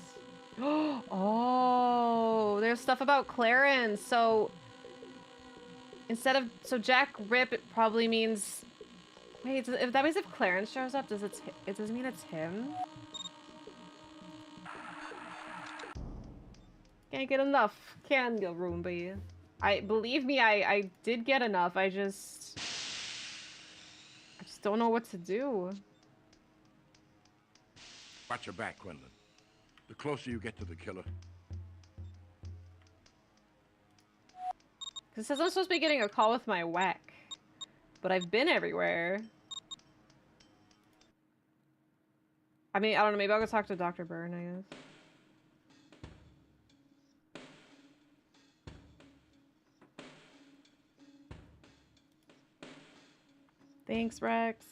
Oh, there's stuff about Clarence. So instead of Jack Rip, it probably means. Wait, if that means if Clarence shows up, does it doesn't mean it's him? Can't get enough. Can go Roomba. Believe me, I did get enough. I just don't know what to do. Watch your back, Quinlan. The closer you get to the killer. It says I'm supposed to be getting a call with my whack, but I've been everywhere. I mean, I don't know. Maybe I'll go talk to Dr. Byrne, I guess. Thanks, Rex.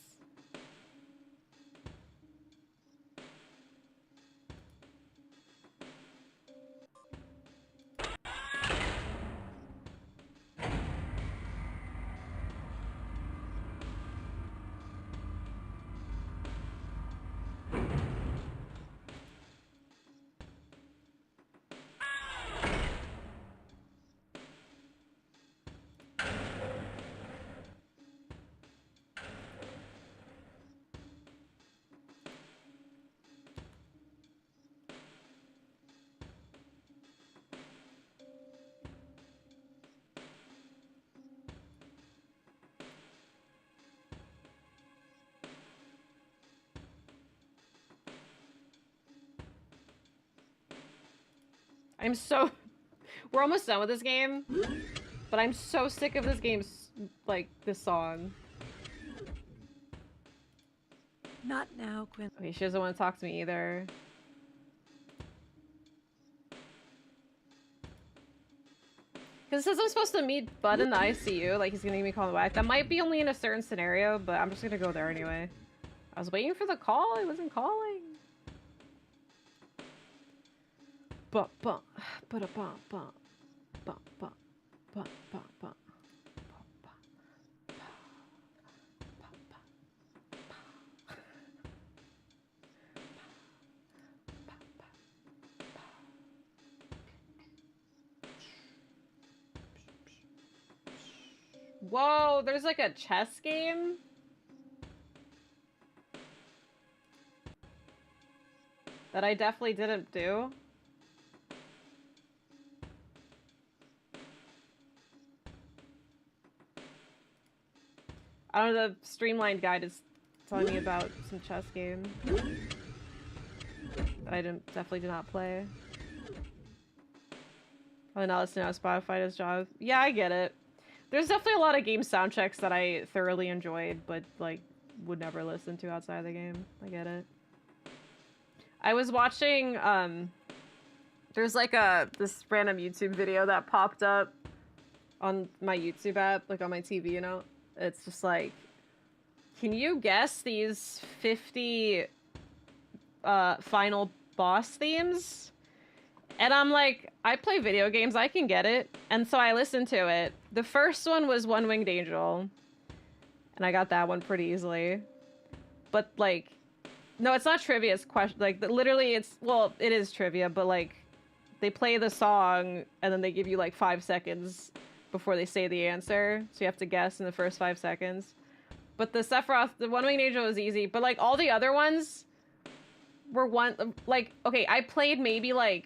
I'm so... We're almost done with this game, but I'm so sick of this game's, like, this song. Not now, Quinn. Okay, she doesn't want to talk to me either. Because it says I'm supposed to meet Bud in the ICU, like he's gonna give me a call back. That might be only in a certain scenario, but I'm just gonna go there anyway. I was waiting for the call, he wasn't calling. Ba ba ba da ba ba ba ba ba ba ba. Whoa, there's like a chess game? That I definitely didn't do. I don't know, the streamlined guide is telling me about some chess game that I definitely did not play. Oh, now listen to Spotify does job. Yeah, I get it. There's definitely a lot of game soundtracks that I thoroughly enjoyed, but like would never listen to outside of the game. I get it. I was watching there's like this random YouTube video that popped up on my YouTube app, like on my TV, you know? It's just like, can you guess these 50 final boss themes? And I'm like, I play video games, I can get it. And so I listened to it. The first one was One Winged Angel. And I got that one pretty easily. But like, no, it's not trivia, it's question, like literally it's, well, it is trivia, but like, they play the song and then they give you like 5 seconds before they say the answer. So you have to guess in the first 5 seconds. But the Sephiroth, the One Winged Angel was easy, but like all the other ones were like, okay, I played maybe like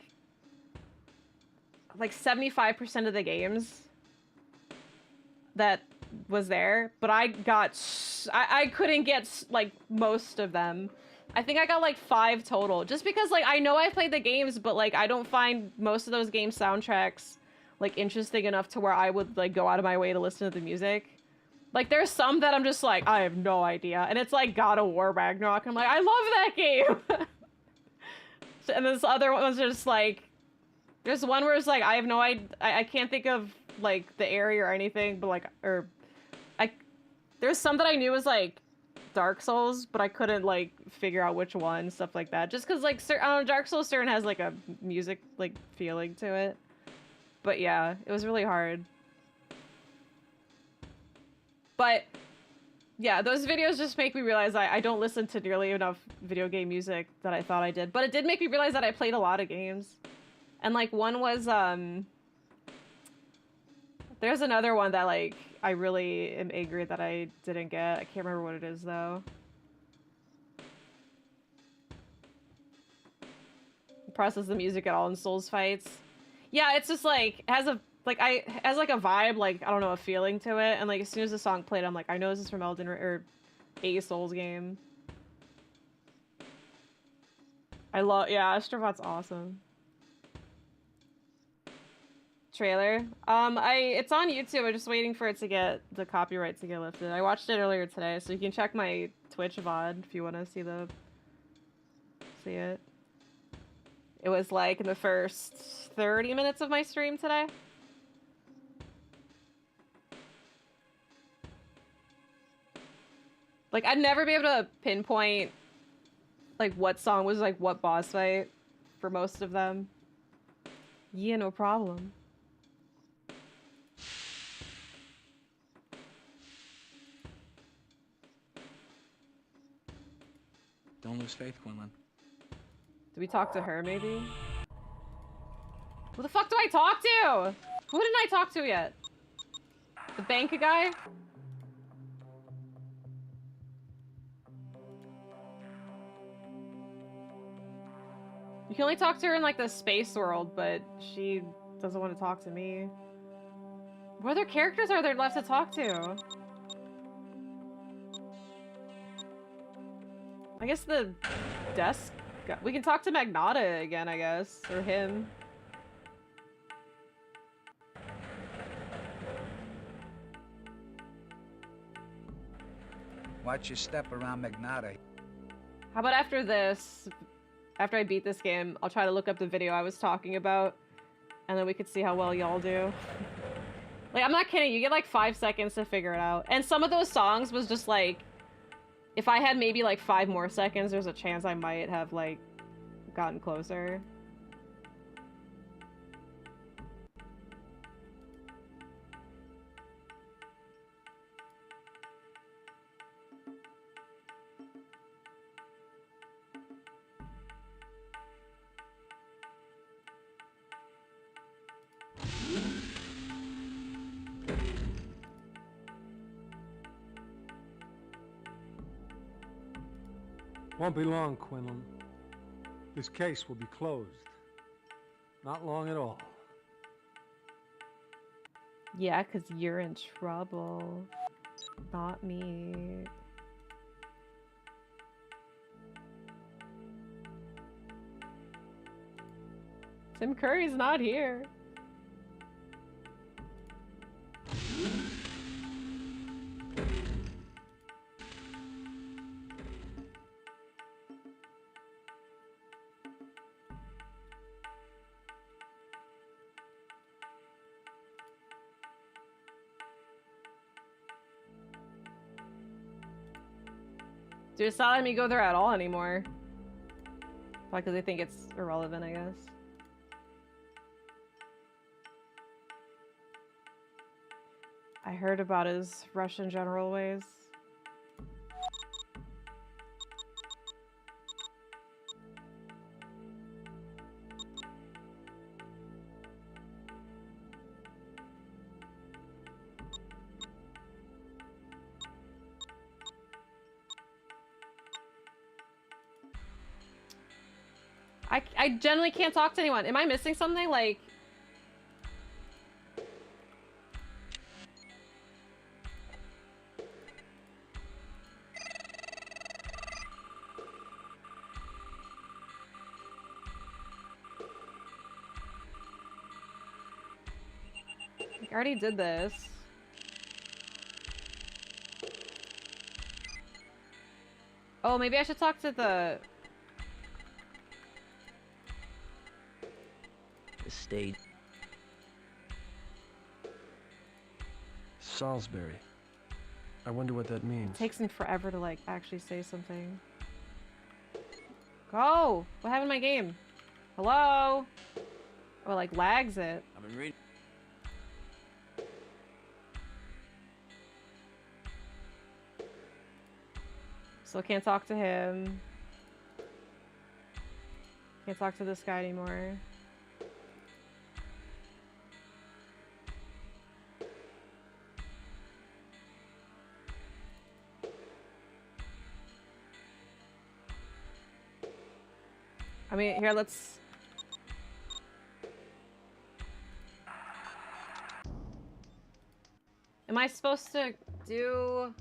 75% of the games that was there, but I couldn't get like most of them. I think I got like 5 total, just because like I know I played the games, but like I don't find most of those game soundtracks like interesting enough to where I would like go out of my way to listen to the music. Like there's some that I'm just like, I have no idea, and it's like God of War Ragnarok. I'm like, I love that game. And this other ones are just like, there's one where it's like, I have no idea, I can't think of like the area or anything, but like, there's some that I knew was like Dark Souls, but I couldn't like figure out which one, stuff like that. Just cause like, I don't know, Dark Souls certain has like a music like feeling to it. But yeah, it was really hard. But yeah, those videos just make me realize I don't listen to nearly enough video game music that I thought I did. But it did make me realize that I played a lot of games. And like one was, there's another one that like, I really am angry that I didn't get. I can't remember what it is though. Process the music at all in Souls fights. Yeah, it's just like, has a vibe, like, I don't know, a feeling to it. And like, as soon as the song played, I'm like, I know this is from Elden Ring, or a Souls game. Yeah, Astrobot's awesome. Trailer. It's on YouTube. I'm just waiting for it to get the copyright to get lifted. I watched it earlier today, so you can check my Twitch VOD if you want to see it. It was like in the first 30 minutes of my stream today. Like, I'd never be able to pinpoint like what song was like what boss fight for most of them. Yeah, no problem. Don't lose faith, Quinlan. Do we talk to her, maybe? Who the fuck do I talk to? Who didn't I talk to yet? The bank guy? You can only talk to her in like the space world, but she doesn't want to talk to me. What other characters are there left to talk to? I guess the desk guy. We can talk to Magnata again, I guess. Or him. Watch your step around Magnata. How about after this, after I beat this game, I'll try to look up the video I was talking about, and then we could see how well y'all do. Like, I'm not kidding, you get like 5 seconds to figure it out. And some of those songs was just like, if I had maybe like 5 more seconds, there's a chance I might have like gotten closer. Won't be long, Quinlan. This case will be closed. Not long at all. Yeah, 'cause you're in trouble. Not me. Tim Curry's not here. Dude, it's not letting me go there at all anymore. Probably because they think it's irrelevant, I guess. I heard about his Russian general ways. I generally can't talk to anyone. Am I missing something? Like... I already did this. Oh, maybe I should talk to the stage. Salisbury. I wonder what that means. It takes him forever to, like, actually say something. Go! What happened to my game? Hello? Oh, it, like, lags it. I've been reading. Still can't talk to him. Can't talk to this guy anymore. I mean, here, let's... Am I supposed to do...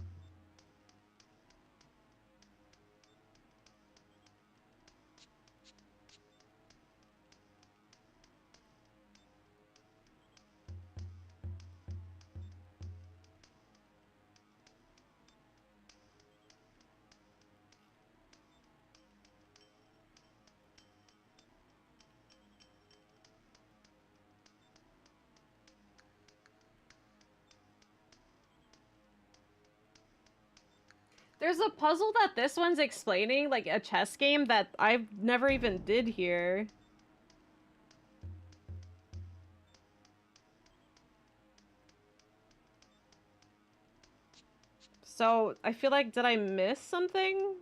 There's a puzzle that this one's explaining, like a chess game that I've never even did here. So, I feel like, did I miss something?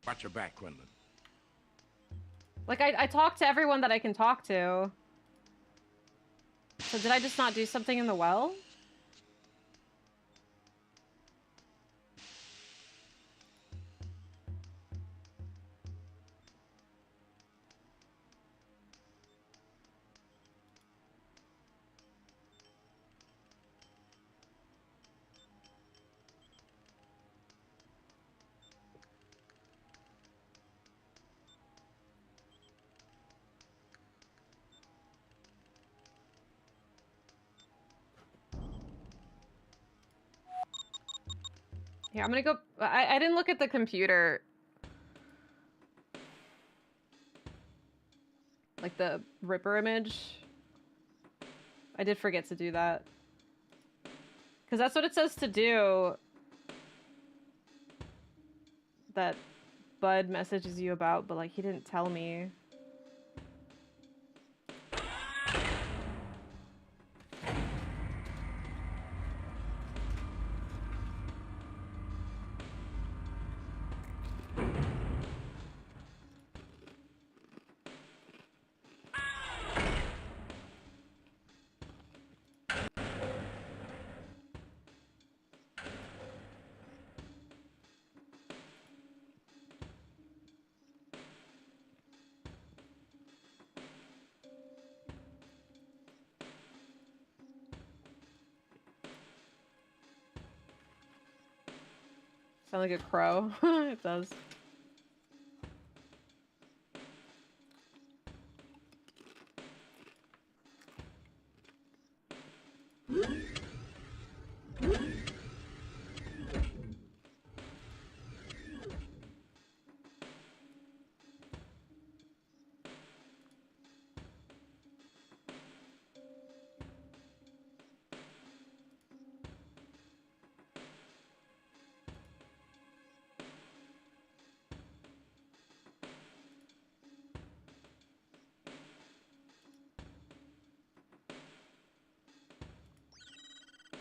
Watch your back, Quinlan. Like, I talked to everyone that I can talk to. So did I just not do something in the well? Here, I'm gonna go... I didn't look at the computer. Like the Ripper image. I did forget to do that. Because that's what it says to do. That Bud messages you about, but like he didn't tell me. Sound like a crow? It does.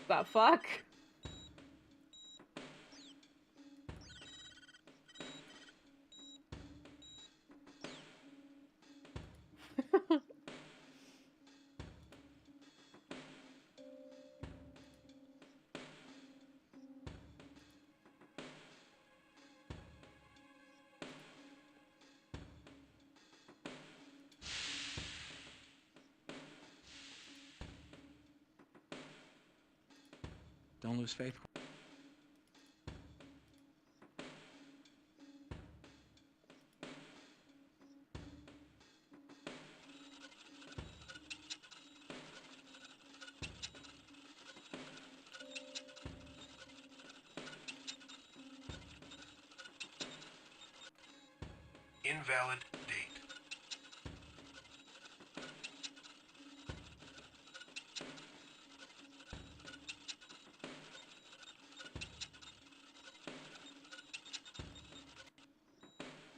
The fuck? Don't lose faith. Invalid date.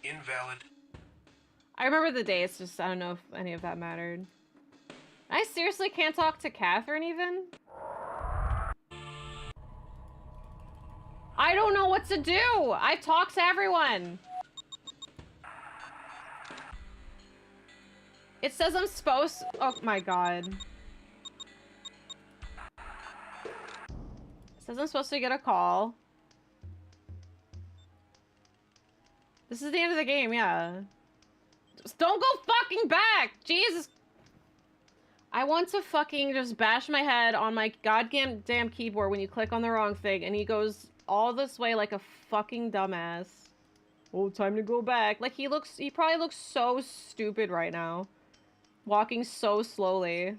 Invalid. I remember the dates, just I don't know if any of that mattered. I seriously can't talk to Catherine even? I don't know what to do! I talk to everyone! It says I'm supposed... Oh my god. It says I'm supposed to get a call. This is the end of the game, yeah. Just don't go fucking back! Jesus! I want to fucking just bash my head on my goddamn keyboard when you click on the wrong thing, and he goes all this way like a fucking dumbass. Oh, time to go back. Like, he probably looks so stupid right now. Walking so slowly.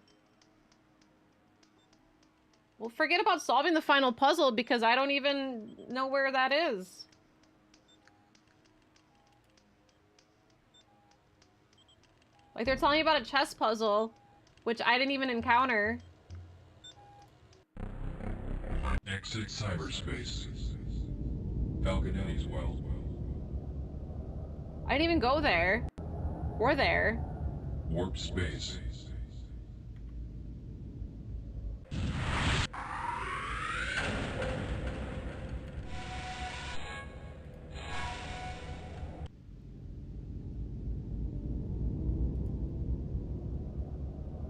Well, forget about solving the final puzzle because I don't even know where that is. Like, they're telling me about a chess puzzle, which I didn't even encounter. Exit cyberspace. Falconetti's well. I didn't even go there. Or there. Warp space.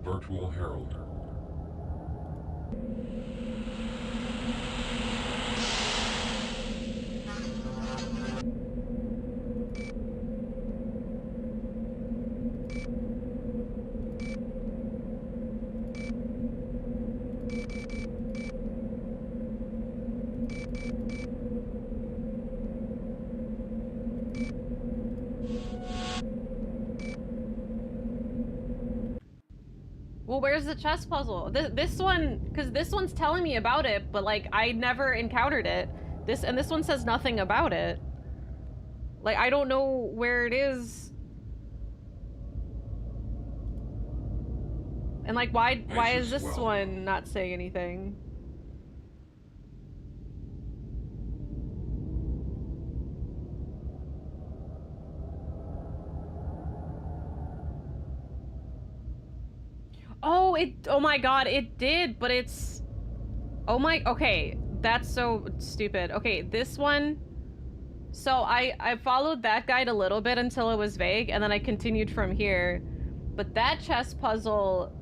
Virtual Herald. Well, where's the chess puzzle? This one, because this one's telling me about it, but like I never encountered it. This one says nothing about it. Like I don't know where it is. And like why is this one not saying anything? Oh my god, it did, but it's... okay, that's so stupid. Okay, this one... So I followed that guide a little bit until it was vague, and then I continued from here. But that chess puzzle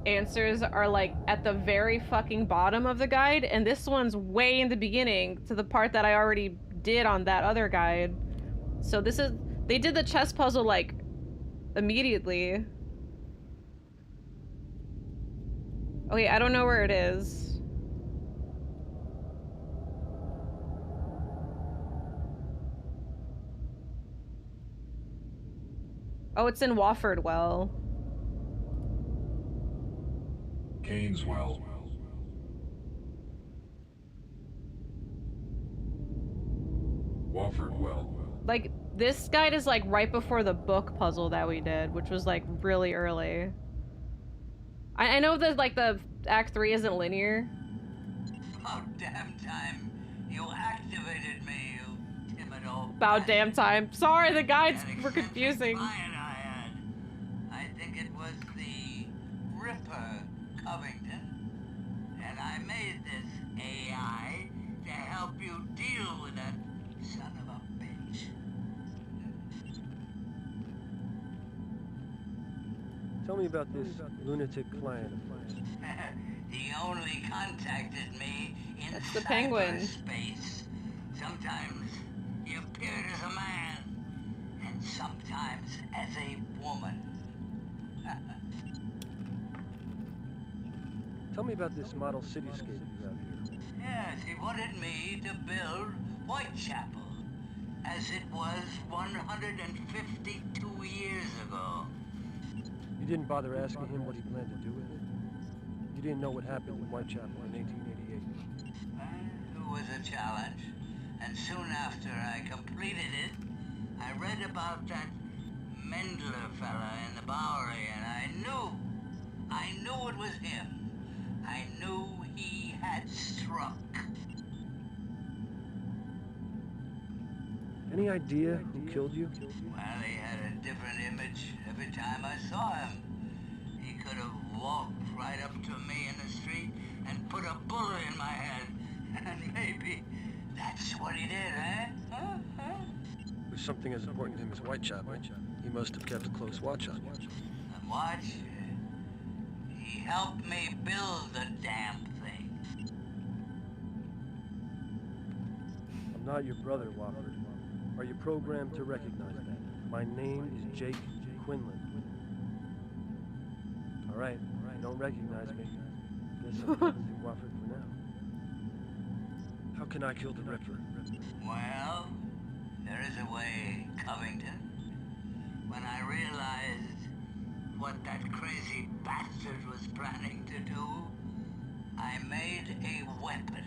answers are like at the very fucking bottom of the guide, and this one's way in the beginning to the part that I already did on that other guide. So this is... They did the chess puzzle like immediately. Okay, I don't know where it is. Oh, it's in Watford well. Kane's well. Watford well. Like, this guide is like right before the book puzzle that we did, which was like really early. I know that like the Act 3 isn't linear. About damn time you activated me, you timid old... About damn time. Sorry, the guides were confusing. I think it was the Ripper, Covington, and I made this help you deal with that son of a bitch. Tell me about this lunatic client of yours. He only contacted me in That's the penguin. cyberspace. Sometimes he appeared as a man, and sometimes as a woman. Tell me about this model cityscape you have here. Yes, he wanted me to build Whitechapel, as it was 152 years ago. You didn't bother asking him what he planned to do with it? You didn't know what happened in Whitechapel in 1888? It was a challenge, and soon after I completed it, I read about that Mendler fella in the Bowery, and I knew it was him. I knew he had struck. Any idea who killed you? Well, he had a different image every time I saw him. He could have walked right up to me in the street and put a bullet in my head. And maybe that's what he did, eh? With something as important to him as Whitechapel, he must have kept a close watch on you. And watch? He helped me build the damn thing. I'm not your brother, Watford. Are you programmed to recognize that? My name is Jake Quinlan. All right, you don't recognize me. Guess I'm coming to Watford for now. How can I kill the Ripper? Well, there is a way, Covington. When I realized what that crazy bastard was planning to do, I made a weapon.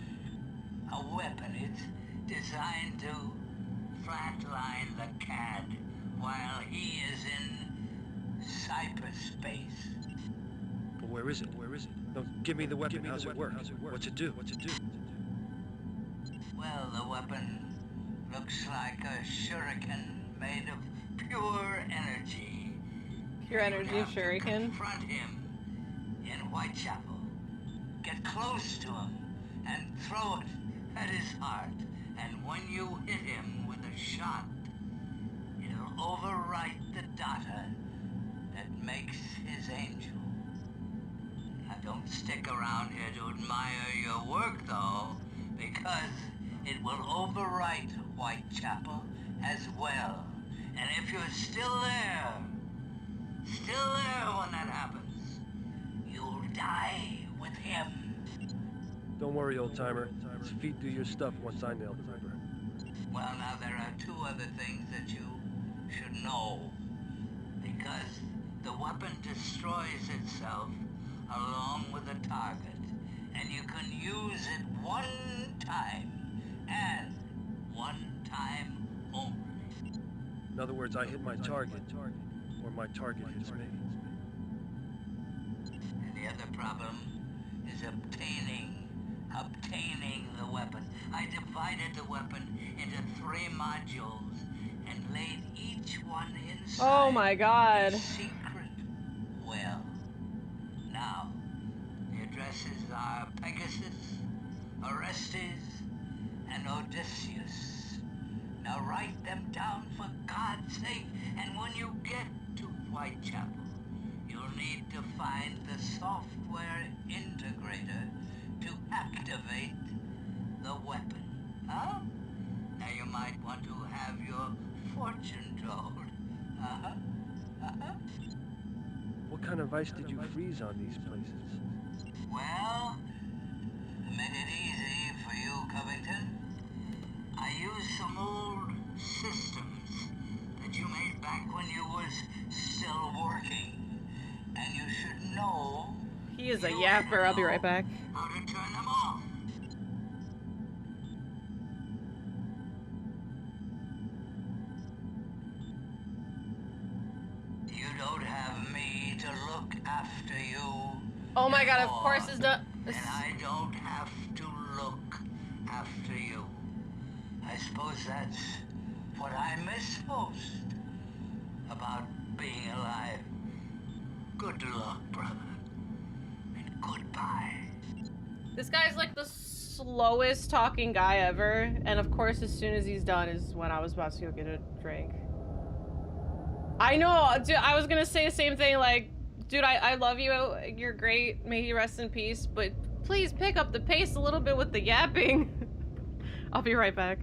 A weapon. It's designed to flatline the CAD while he is in cyberspace. But where is it? Where is it? No, give me the weapon. How's it work? What's it do? What's it do? Well, the weapon looks like a shuriken made of pure energy. Pure energy shuriken. Confront him in Whitechapel. Get close to him and throw it at his heart. And when you hit him with a shot, it'll overwrite the data that makes his angel. Now don't stick around here to admire your work, though, because it will overwrite Whitechapel as well. And if you're still there when that happens, you'll die with him. Don't worry, old-timer. His feet do your stuff once I nail the Ripper. Well, now there are two other things that you should know. Because the weapon destroys itself along with the target. And you can use it one time, and one time only. In other words, I hit my target, or my target hits me. And the other problem is obtaining the weapon. I divided the weapon into 3 modules and laid each one inside. Oh my god. A secret well. Now, the addresses are Pegasus, Orestes, and Odysseus. Now write them down for God's sake, and when you get to Whitechapel, you'll need to find the software integrator to activate the weapon. Huh? Now you might want to have your fortune told. Uh-huh. Uh-huh. What kind of ice did you freeze on these places? Well, to make it easy for you, Covington, I used some old systems that you made back when you was still working. And you should know... He is a yapper. I'll be right back. How to turn them off. You don't have me to look after you. Oh my god, of course it's not. And I don't have to look after you. I suppose that's what I miss most about being alive. Good luck, brother. And goodbye. This guy's like the slowest talking guy ever, and of course as soon as he's done is when I was about to go get a drink. I know, dude, I was gonna say the same thing, like, dude, I love you, you're great, may you rest in peace, but please pick up the pace a little bit with the yapping. I'll be right back.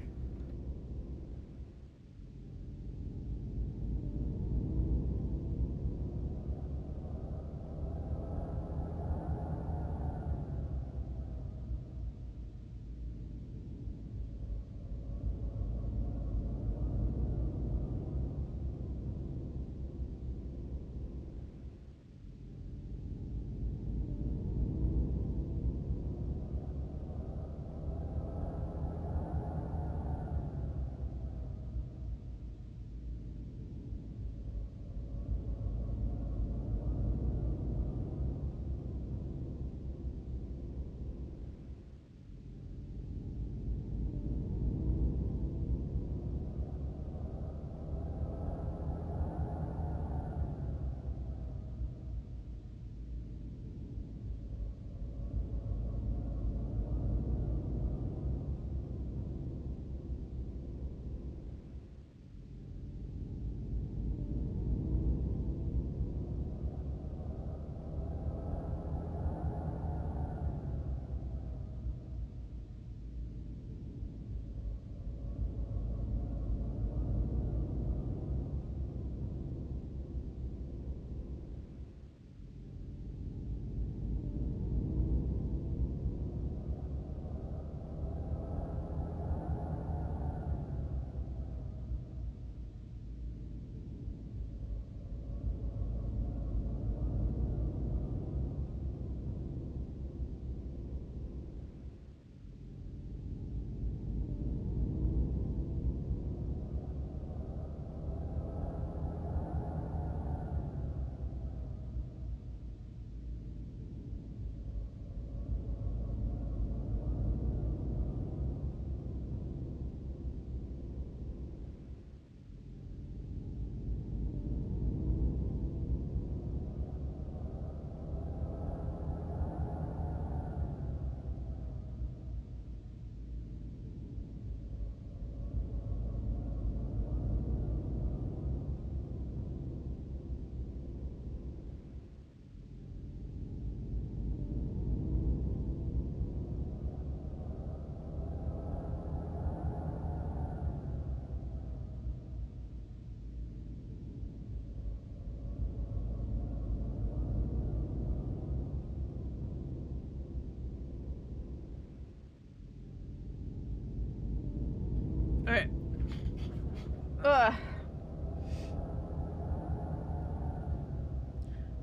Alright. Ugh.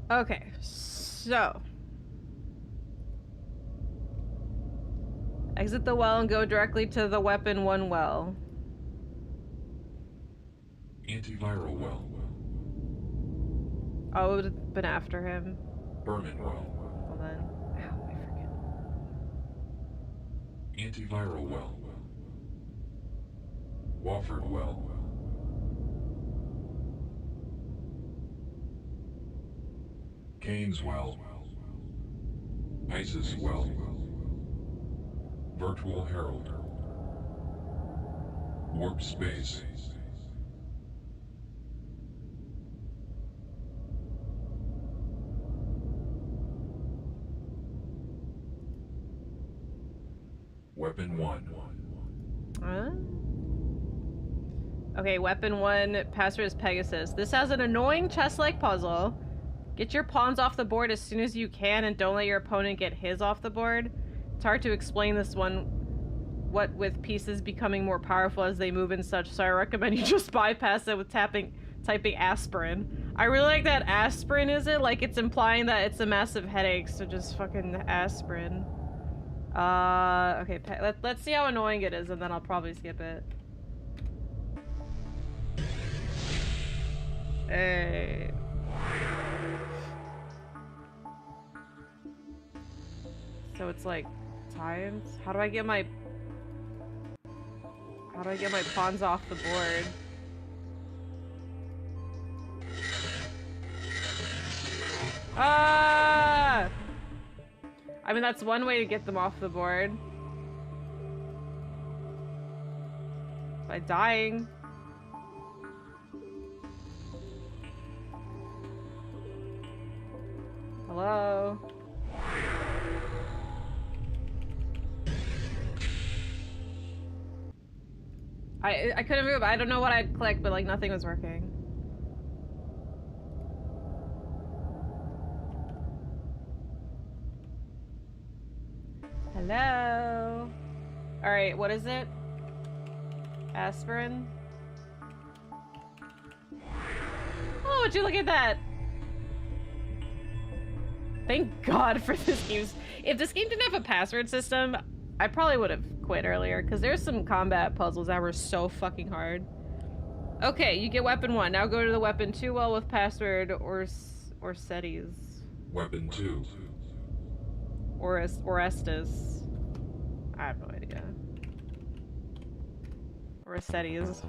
Okay, so. Exit the well and go directly to the weapon 1 well. Antiviral well. Oh, it would have been after him. Berman well. Well then. Ow, I forget. Antiviral well. Watford well. Keynes well. Isis well. Virtual Herald. Warp space. Weapon 1. Okay, weapon 1, password is Pegasus. This has an annoying chess-like puzzle. Get your pawns off the board as soon as you can and don't let your opponent get his off the board. It's hard to explain this one, what with pieces becoming more powerful as they move and such, so I recommend you just bypass it with typing aspirin. I really like that aspirin, is it? Like it's implying that it's a massive headache, so just fucking aspirin. Okay, let's see how annoying it is and then I'll probably skip it. Hey. So it's like times? How do I get my pawns off the board? Ah! I mean, that's one way to get them off the board. By dying. Hello? I couldn't move. I don't know what I'd click, but like nothing was working. Hello? Alright, what is it? Aspirin? Oh, would you look at that? Thank God for this game. If this game didn't have a password system, I probably would have quit earlier, because there's some combat puzzles that were so fucking hard. Okay, you get weapon 1. Now go to the weapon 2 well with password or settings. Weapon 2. Orestes. I have no idea. Orestes.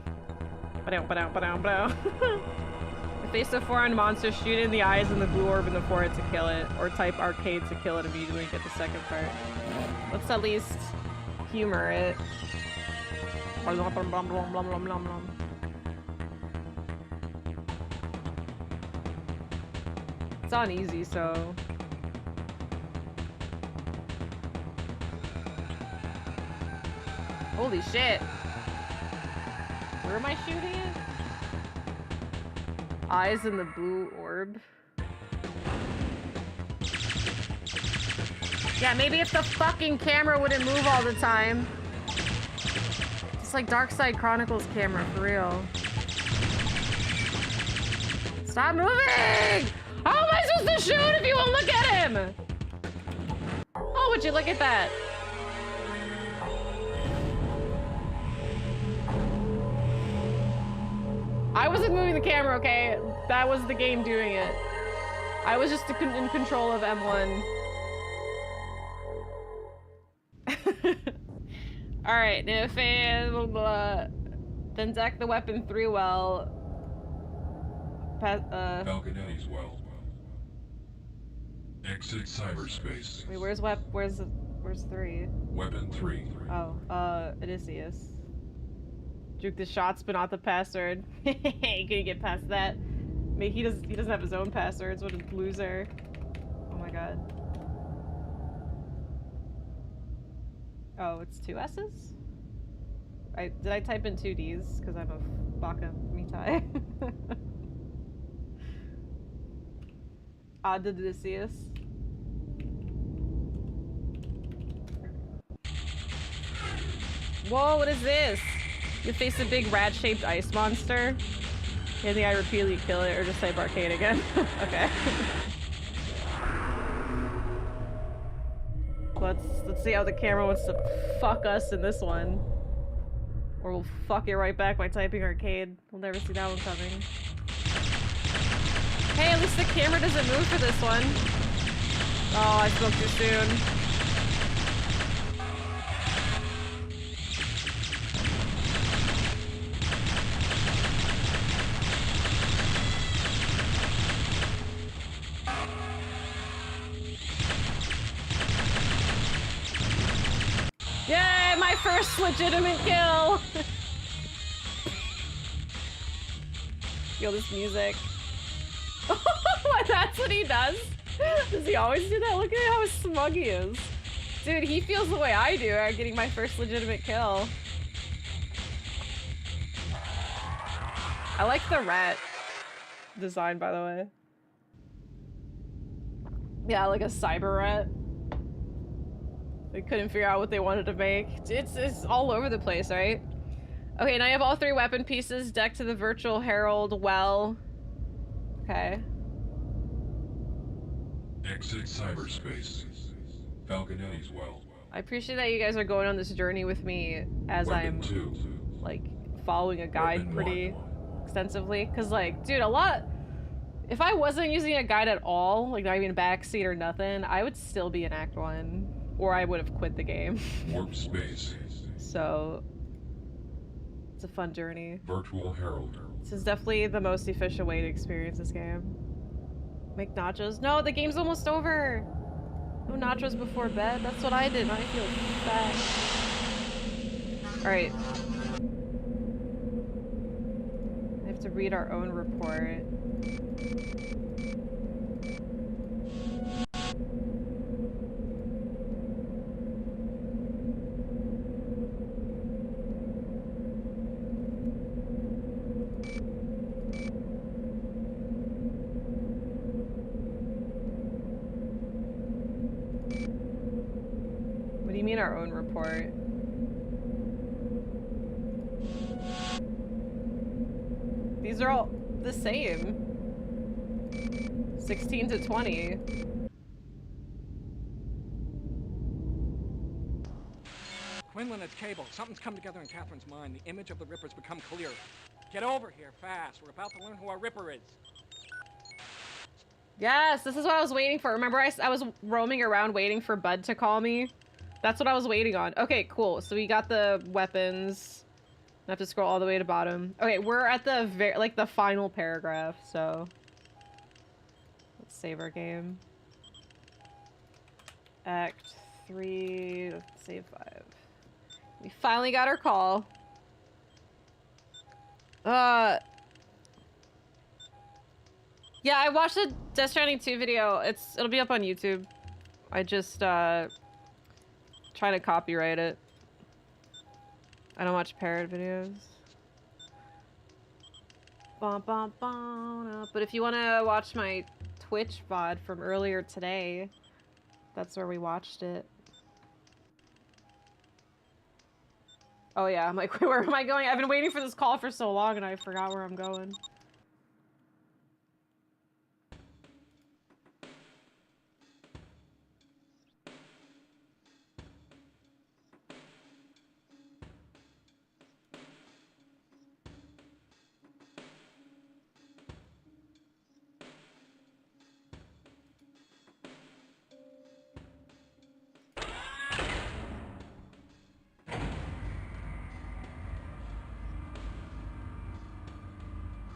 Face a foreign monster, shoot it in the eyes and the blue orb in the forehead to kill it, or type arcade to kill it immediately and get the second part. Let's at least humor it. It's on easy, so... Holy shit! Where am I shooting it? Eyes in the blue orb. Yeah, maybe if the fucking camera wouldn't move all the time. It's like Dark Side Chronicles camera, for real. Stop moving! How am I supposed to shoot if you won't look at him? Oh, would you look at that? I wasn't moving the camera, okay? That was the game doing it. I was just in control of M1. Alright, if then deck the weapon 3 well. Falconetti's well. Exit cyberspace. Wait, where's 3? Weapon 3. Oh, Odysseus. Juke the shots, but not the password. Can you get past that? Maybe he doesn't have his own passwords. What a loser! Oh my god. Oh, it's 2 S's? Did I type in 2 D's? Because I'm a baka mitai. Odysseus. Whoa! What is this? You face a big rat-shaped ice monster. You think I repeatedly kill it or just type arcade again? Okay. Let's see how the camera wants to fuck us in this one. Or we'll fuck it right back by typing arcade. We'll never see that one coming. Hey, at least the camera doesn't move for this one. Oh, I spoke too soon. Yay, my first legitimate kill! Feel this music. That's what he does? Does he always do that? Look at how smug he is. Dude, he feels the way I do at getting my first legitimate kill. I like the rat design, by the way. Yeah, like a cyber rat. They couldn't figure out what they wanted to make. It's all over the place, right? Okay, now you have all 3 weapon pieces decked to the virtual Herald well. Okay. Exit cyberspace. Falconetti's well. I appreciate that you guys are going on this journey with me as Weapon I'm 2. like following a guide pretty extensively. Cause like, dude, if I wasn't using a guide at all, like not even backseat or nothing, I would still be in Act 1. Or I would have quit the game. Warp space. So it's a fun journey. Virtual Herald. This is definitely the most efficient way to experience this game. Make nachos. No, the game's almost over. No nachos before bed. That's what I did. Now I feel fat. Alright. To read our own report. What do you mean our own report? These are all the same. 16 to 20. Quinlan, it's Cable. Something's come together in Catherine's mind. The image of the Ripper's become clear. Get over here, fast. We're about to learn who our Ripper is. Yes, this is what I was waiting for. Remember I was roaming around waiting for Bud to call me? That's what I was waiting on. Okay, cool. So we got the weapons. I have to scroll all the way to bottom. Okay, we're at the the final paragraph, so let's save our game. Act 3, save 5. We finally got our call. Yeah, I watched the Death Stranding 2 video. It'll be up on YouTube. I just trying to copyright it. I don't watch parrot videos. But if you want to watch my Twitch VOD from earlier today, that's where we watched it. Oh yeah, I'm like, where am I going? I've been waiting for this call for so long and I forgot where I'm going.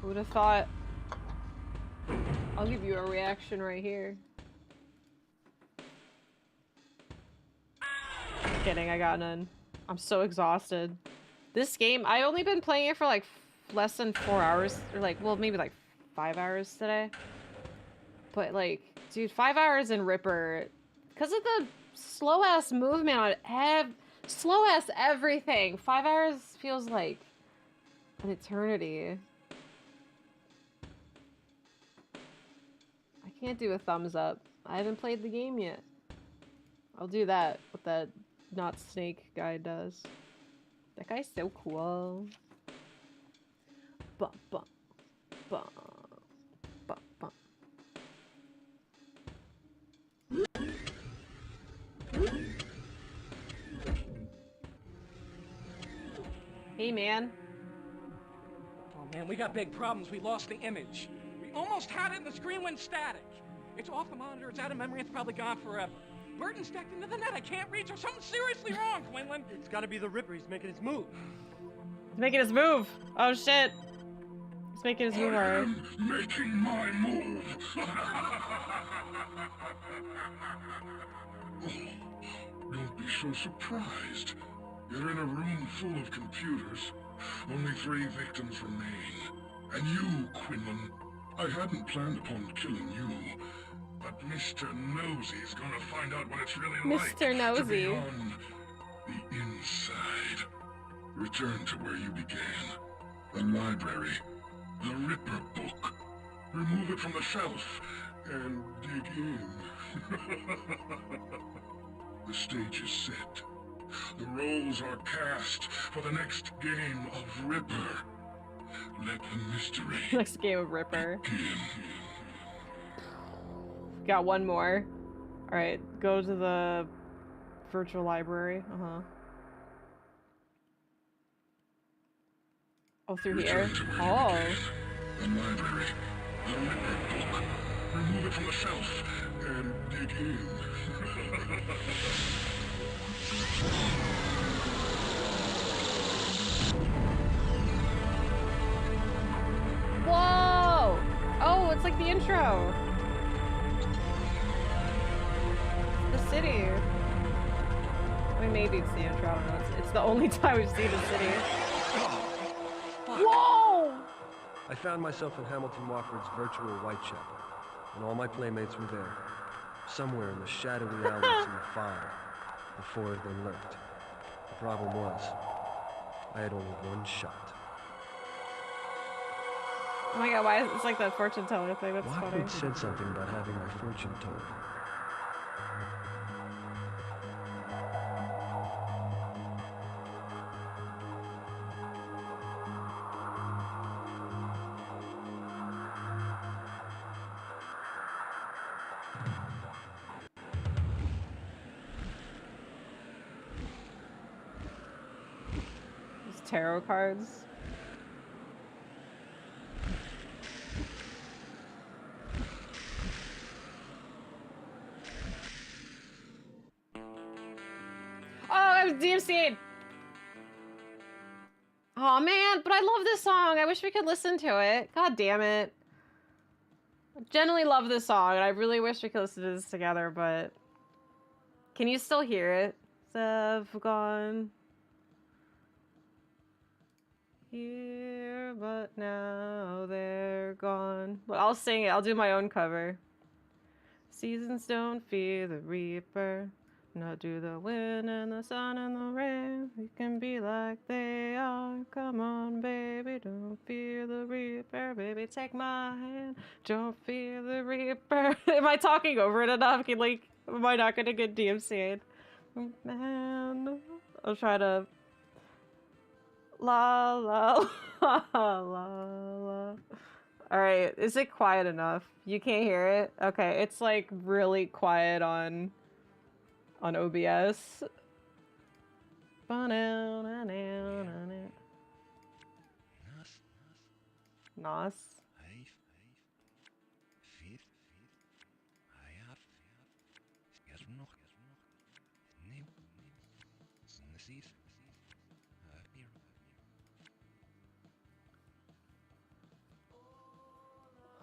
Who'd have thought? I'll give you a reaction right here. Kidding, I got none. I'm so exhausted. This game, I've only been playing it for like less than 4 hours, or like, well, maybe like 5 hours today. But like, dude, 5 hours in Ripper, because of the slow-ass movement on slow-ass everything. 5 hours feels like an eternity. I can't do a thumbs up. I haven't played the game yet. I'll do that, what that not snake guy does. That guy's so cool. Bum, bum, bum, bum, bum. Hey, man. Oh man, we got big problems. We lost the image. We almost had it and the screen went static. It's off the monitor, it's out of memory, it's probably gone forever. Burton's decked into the net, I can't reach her. Something's seriously wrong, Quinlan. It's gotta be the Ripper, he's making his move. He's making his move. Oh shit. He's making his move alright. Making my move. Don't be so surprised. You're in a room full of computers. Only 3 victims remain. And you, Quinlan. I hadn't planned upon killing you. But Mr. Nosy's gonna find out what it's really like Mr. Nosy. to be on the inside. Return to where you began. The library. The Ripper book. Remove it from the shelf and dig in. The stage is set. The roles are cast for the next game of Ripper. Let the mystery Next game of Ripper. begin. Got one more. Alright, go to the virtual library. Oh, through here. Oh. The library. The Ripper book. Remove it from the shelf and dig in. Whoa! Oh, it's like the intro. It's the city. I mean, maybe it's the intro. I don't know. It's the only time we've seen the city. Whoa! I found myself in Hamilton Watford's virtual Whitechapel, and all my playmates were there, somewhere in the shadowy alleys in the fog. The four of them lurked. The problem was, I had only one shot. Oh my god, why is it's like that fortune teller thing? That's funny. Watford said something about having my fortune told. Tarot cards. Oh, I was DMC'd. Oh man, but I love this song. I wish we could listen to it. God damn it. I genuinely love this song, and I really wish we could listen to this together, but... Can you still hear it? I've gone... here, but now they're gone. But I'll sing it. I'll do my own cover. Seasons don't fear the reaper, nor do the wind and the sun and the rain. We can be like they are. Come on, baby, don't fear the reaper. Baby, take my hand. Don't fear the reaper. Am I talking over it enough? Like, am I not gonna get DMCA'd? Man, I'll try to. La la la la la. All right, is it quiet enough? You can't hear it? Okay, it's like really quiet on OBS. Nos.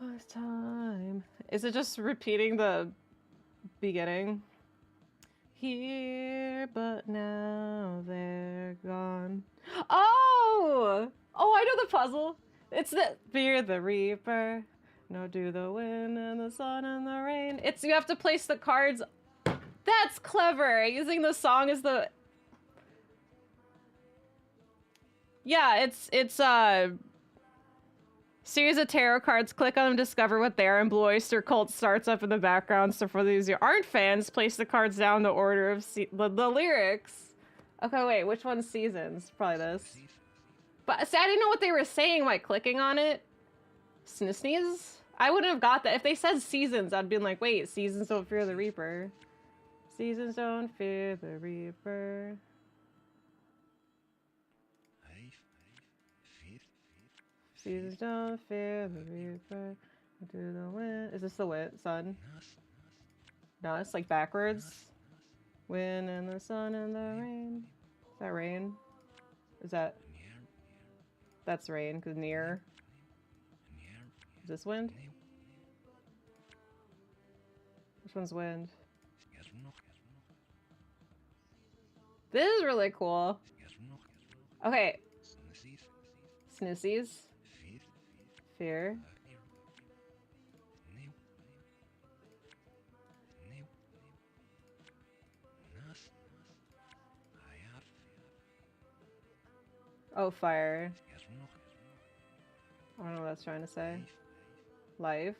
Last time. Is it just repeating the beginning? Here, but now they're gone. Oh! Oh, I know the puzzle. It's the fear the reaper. No, do the wind and the sun and the rain. It's you have to place the cards. That's clever. Using the song as the. Yeah, it's series of tarot cards. Click on them, discover what they are, and Blue Oyster Cult starts up in the background. So for those who aren't fans, place the cards down in the order of the lyrics. Okay, wait, which one's Seasons? Probably this. But see, I didn't know what they were saying by clicking on it. Sneeze? I wouldn't have got that. If they said Seasons, I'd been like, wait, Seasons don't fear the Reaper. Seasons don't fear the Reaper. Seasons don't fear the Reaper. Do the wind. Is this the wind? Sun? No, it's like backwards. Wind and the sun and the rain. Is that rain? Is that? That's rain, because near. Is this wind? Which one's wind? This is really cool. Okay. Snissies. Fear. Oh, fire. I don't know what that's trying to say. Life.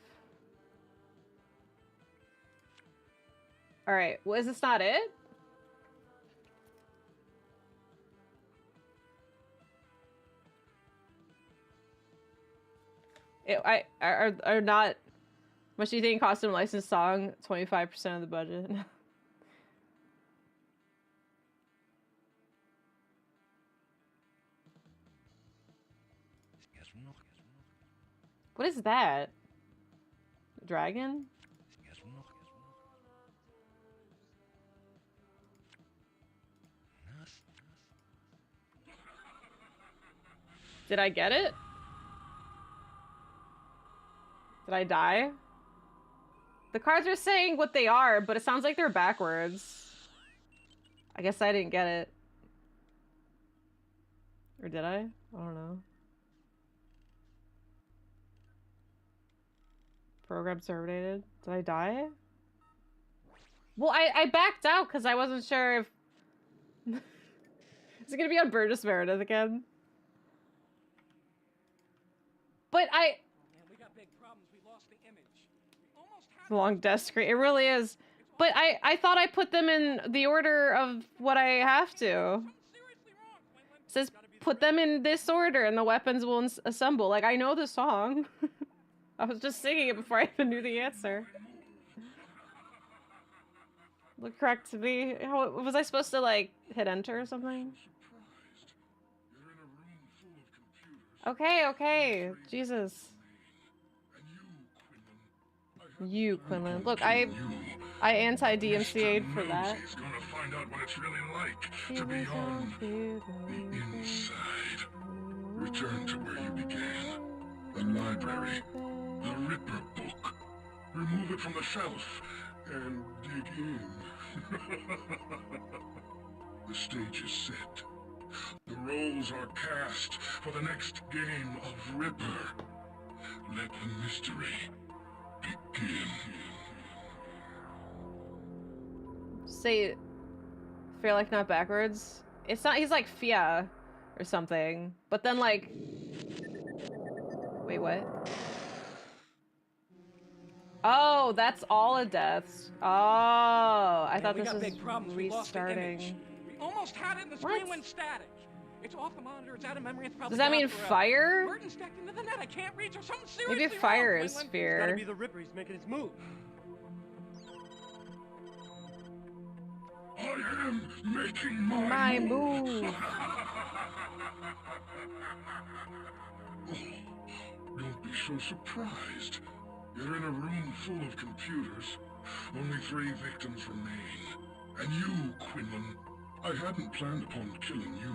Alright, well, is this not it? Are not... Much do you think costume licensed song? 25% of the budget. What is that? Dragon? Did I get it? Did I die? The cards are saying what they are, but it sounds like they're backwards. I guess I didn't get it. Or did I? I don't know. Program terminated. Did I die? Well, I backed out because I wasn't sure if... Is it gonna be on Burgess Meredith again? But I... We got big problems. We lost the image. We almost had Long desk screen. It really is. But I thought I put them in the order of what I have to. It says put them in this order and the weapons will assemble. Like, I know the song. I was just singing it before I even knew the answer. Look correct to me. How was I supposed to, like, hit enter or something? Okay, okay. Jesus. You, Quinlan. Look, I anti-DMCA'd for that. He's gonna find out what it's really like to be on the inside. Return to where you began. The library. The Ripper book. Remove it from the shelf and dig in. The stage is set. The roles are cast for the next game of Ripper. Let the mystery begin. Say, fear like not backwards. It's not. He's like Fia, or something. But then like, wait, what? Oh, that's all of deaths. Oh, I thought this was restarting. We almost had it and the screen went static. It's off the monitor, it's out of memory, it's probably Does that mean fire? Burton's stacked into the net, I can't reach or something seriously Maybe fire wrong. is It's fear. gotta be the Ripper, he's making his move. I am making my move. Don't be so surprised. You're in a room full of computers. Only 3 victims remain. And you, Quinlan. I hadn't planned upon killing you.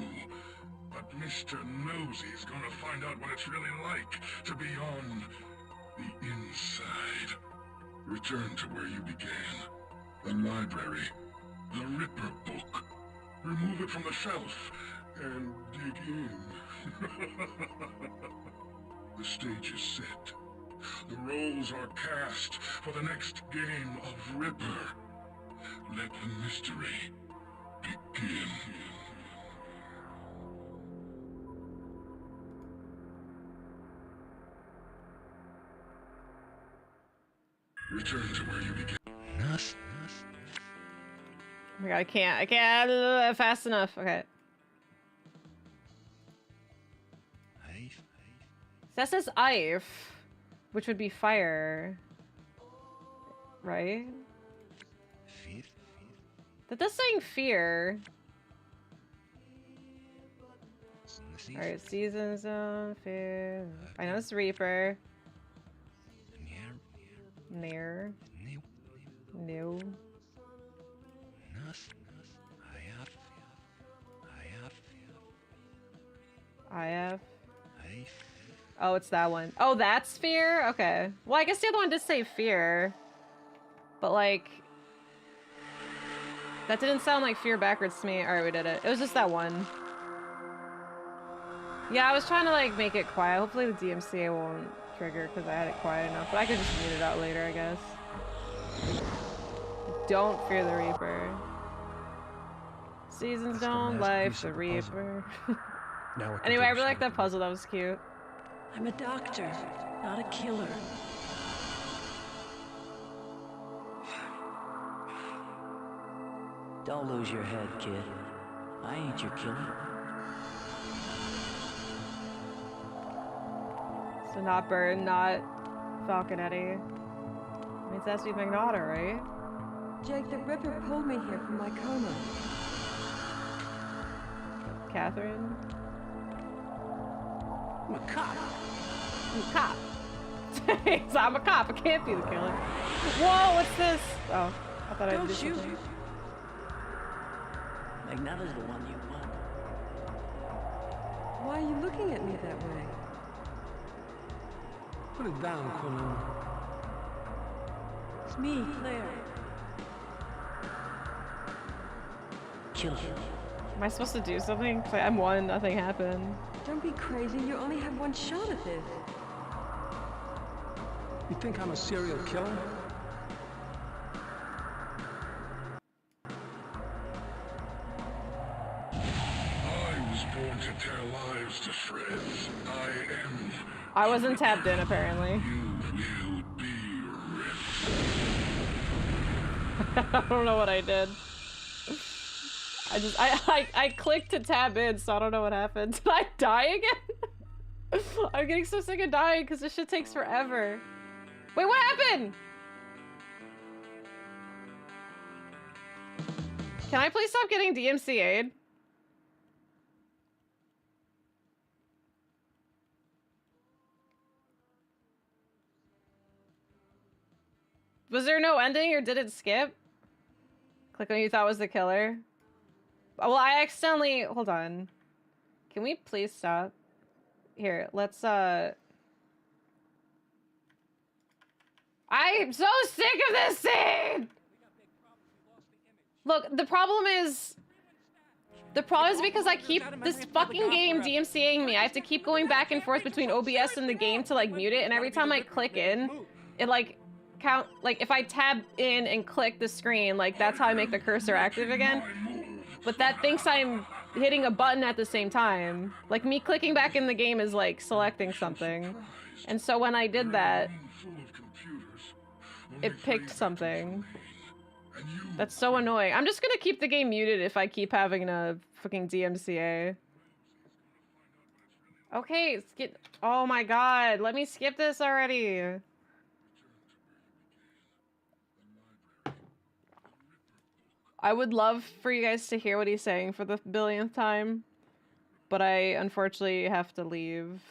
But Mr. Nosy's gonna find out what it's really like to be on the inside. Return to where you began. The library. The Ripper book. Remove it from the shelf and dig in. The stage is set. The roles are cast for the next game of Ripper. Let the mystery begin. Return to where you began. Oh my god, I can't fast enough. Okay. That says Ife, which would be fire. Right? That does saying fear. Alright, season zone, fear. I know it's Reaper. Near. New. IF. Oh, it's that one. Oh, that's fear? Okay. Well, I guess the other one did say fear. But, like... That didn't sound like fear backwards to me. Alright, we did it. It was just that one. Yeah, I was trying to, like, make it quiet. Hopefully the DMCA won't trigger because I had it quiet enough. But I could just mute it out later, I guess. Don't fear the Reaper. Seasons don't life the Reaper. Anyway, I really like that puzzle. That was cute. I'm a doctor, not a killer. Don't lose your head, kid. I ain't your killer. So not Burton, not Falconetti. I mean, it has to be Magnata, right? Jake, the Ripper pulled me here from my coma. Catherine? I'm a cop. I'm a cop. So I'm a cop. I can't be the killer. Whoa, what's this? Oh, I thought I'd do something. Magnata's the one you want. Why are you looking at me that way? Put it down, Quinlan. It's me, Claire. Kill him. Am I supposed to do something? I'm one, nothing happened. Don't be crazy, you only have one shot at this. You think I'm a serial killer? I was born to tear lives to shreds. I wasn't tabbed in, apparently. I don't know what I did. I clicked to tab in, so I don't know what happened. Did I die again? I'm getting so sick of dying because this shit takes forever. Wait, what happened? Can I please stop getting DMCA'd? Was there no ending or did it skip? Click on who you thought was the killer. Well, I accidentally... Hold on. Can we please stop? Here, let's, I'm so sick of this scene! Look, the problem is because I keep this fucking game DMCAing me. I have to keep going back and forth between OBS and the game to, like, mute it, and every time I click in, it, like... if I tab in and click the screen, like, that's how I make the cursor active again. But that thinks I'm hitting a button at the same time. Like, me clicking back in the game is, like, selecting something. And so when I did that, it picked something. That's so annoying. I'm just gonna keep the game muted if I keep having a fucking DMCA. Okay, skip. Oh my god, let me skip this already. I would love for you guys to hear what he's saying for the billionth time, but I unfortunately have to leave.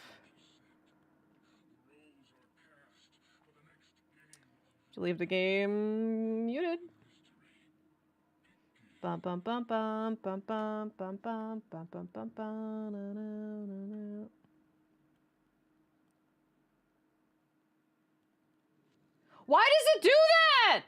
To leave the game muted. Bum bum bum bum bum bum bum bum bum bum bum bum na, na, na, na. Why does it do that?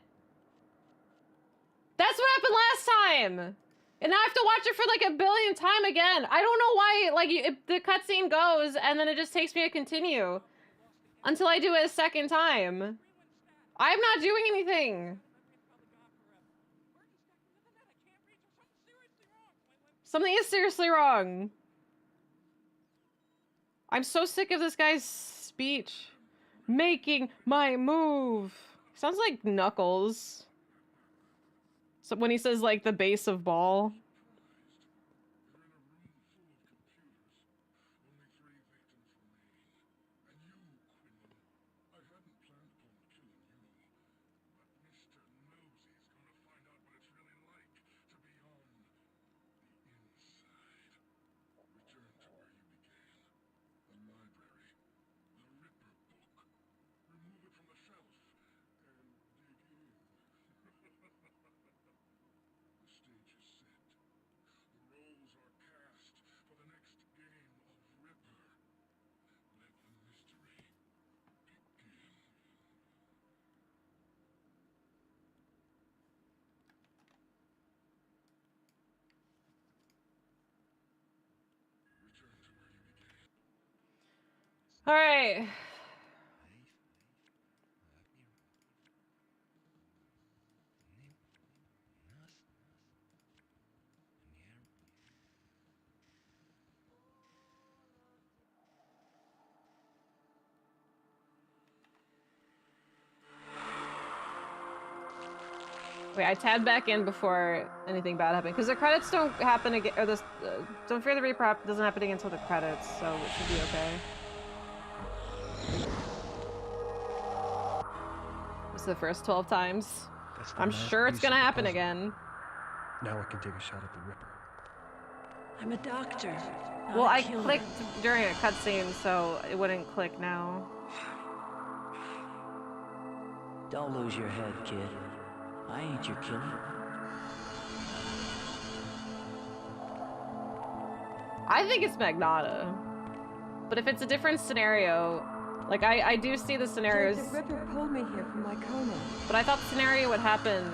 That's what happened last time! And now I have to watch it for like a billionth time again. I don't know why, like, the cutscene goes and then it just takes me to continue. Until I do it a second time. I'm not doing anything. Something is seriously wrong. I'm so sick of this guy's speech. Making my move. Sounds like Knuckles. So when he says, like, the base of ball. All right. Wait, I tabbed back in before anything bad happened because the credits don't happen again, or this Don't Fear the Reaper doesn't happen again until the credits, so it should be okay. It's the first 12 times. I'm sure it's gonna happen again. Now I can take a shot at the Ripper. I'm a doctor. Well, I clicked during a cutscene, so it wouldn't click now. Don't lose your head, kid. I ain't your killer. I think it's Magnata. But if it's a different scenario, like I do see the scenarios. The Ripper pulled me here from my coma. But I thought the scenario would happen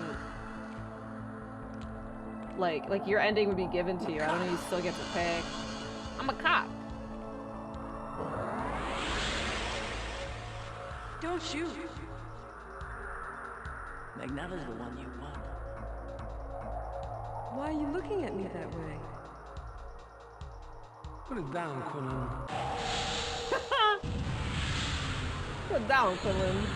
like your ending would be given to you. I don't know, you still get to pick. I'm a cop. Don't shoot. Magnetta's the one you want. Why are you looking at me that way? Put it down, Quinlan. Put it down, Quinlan.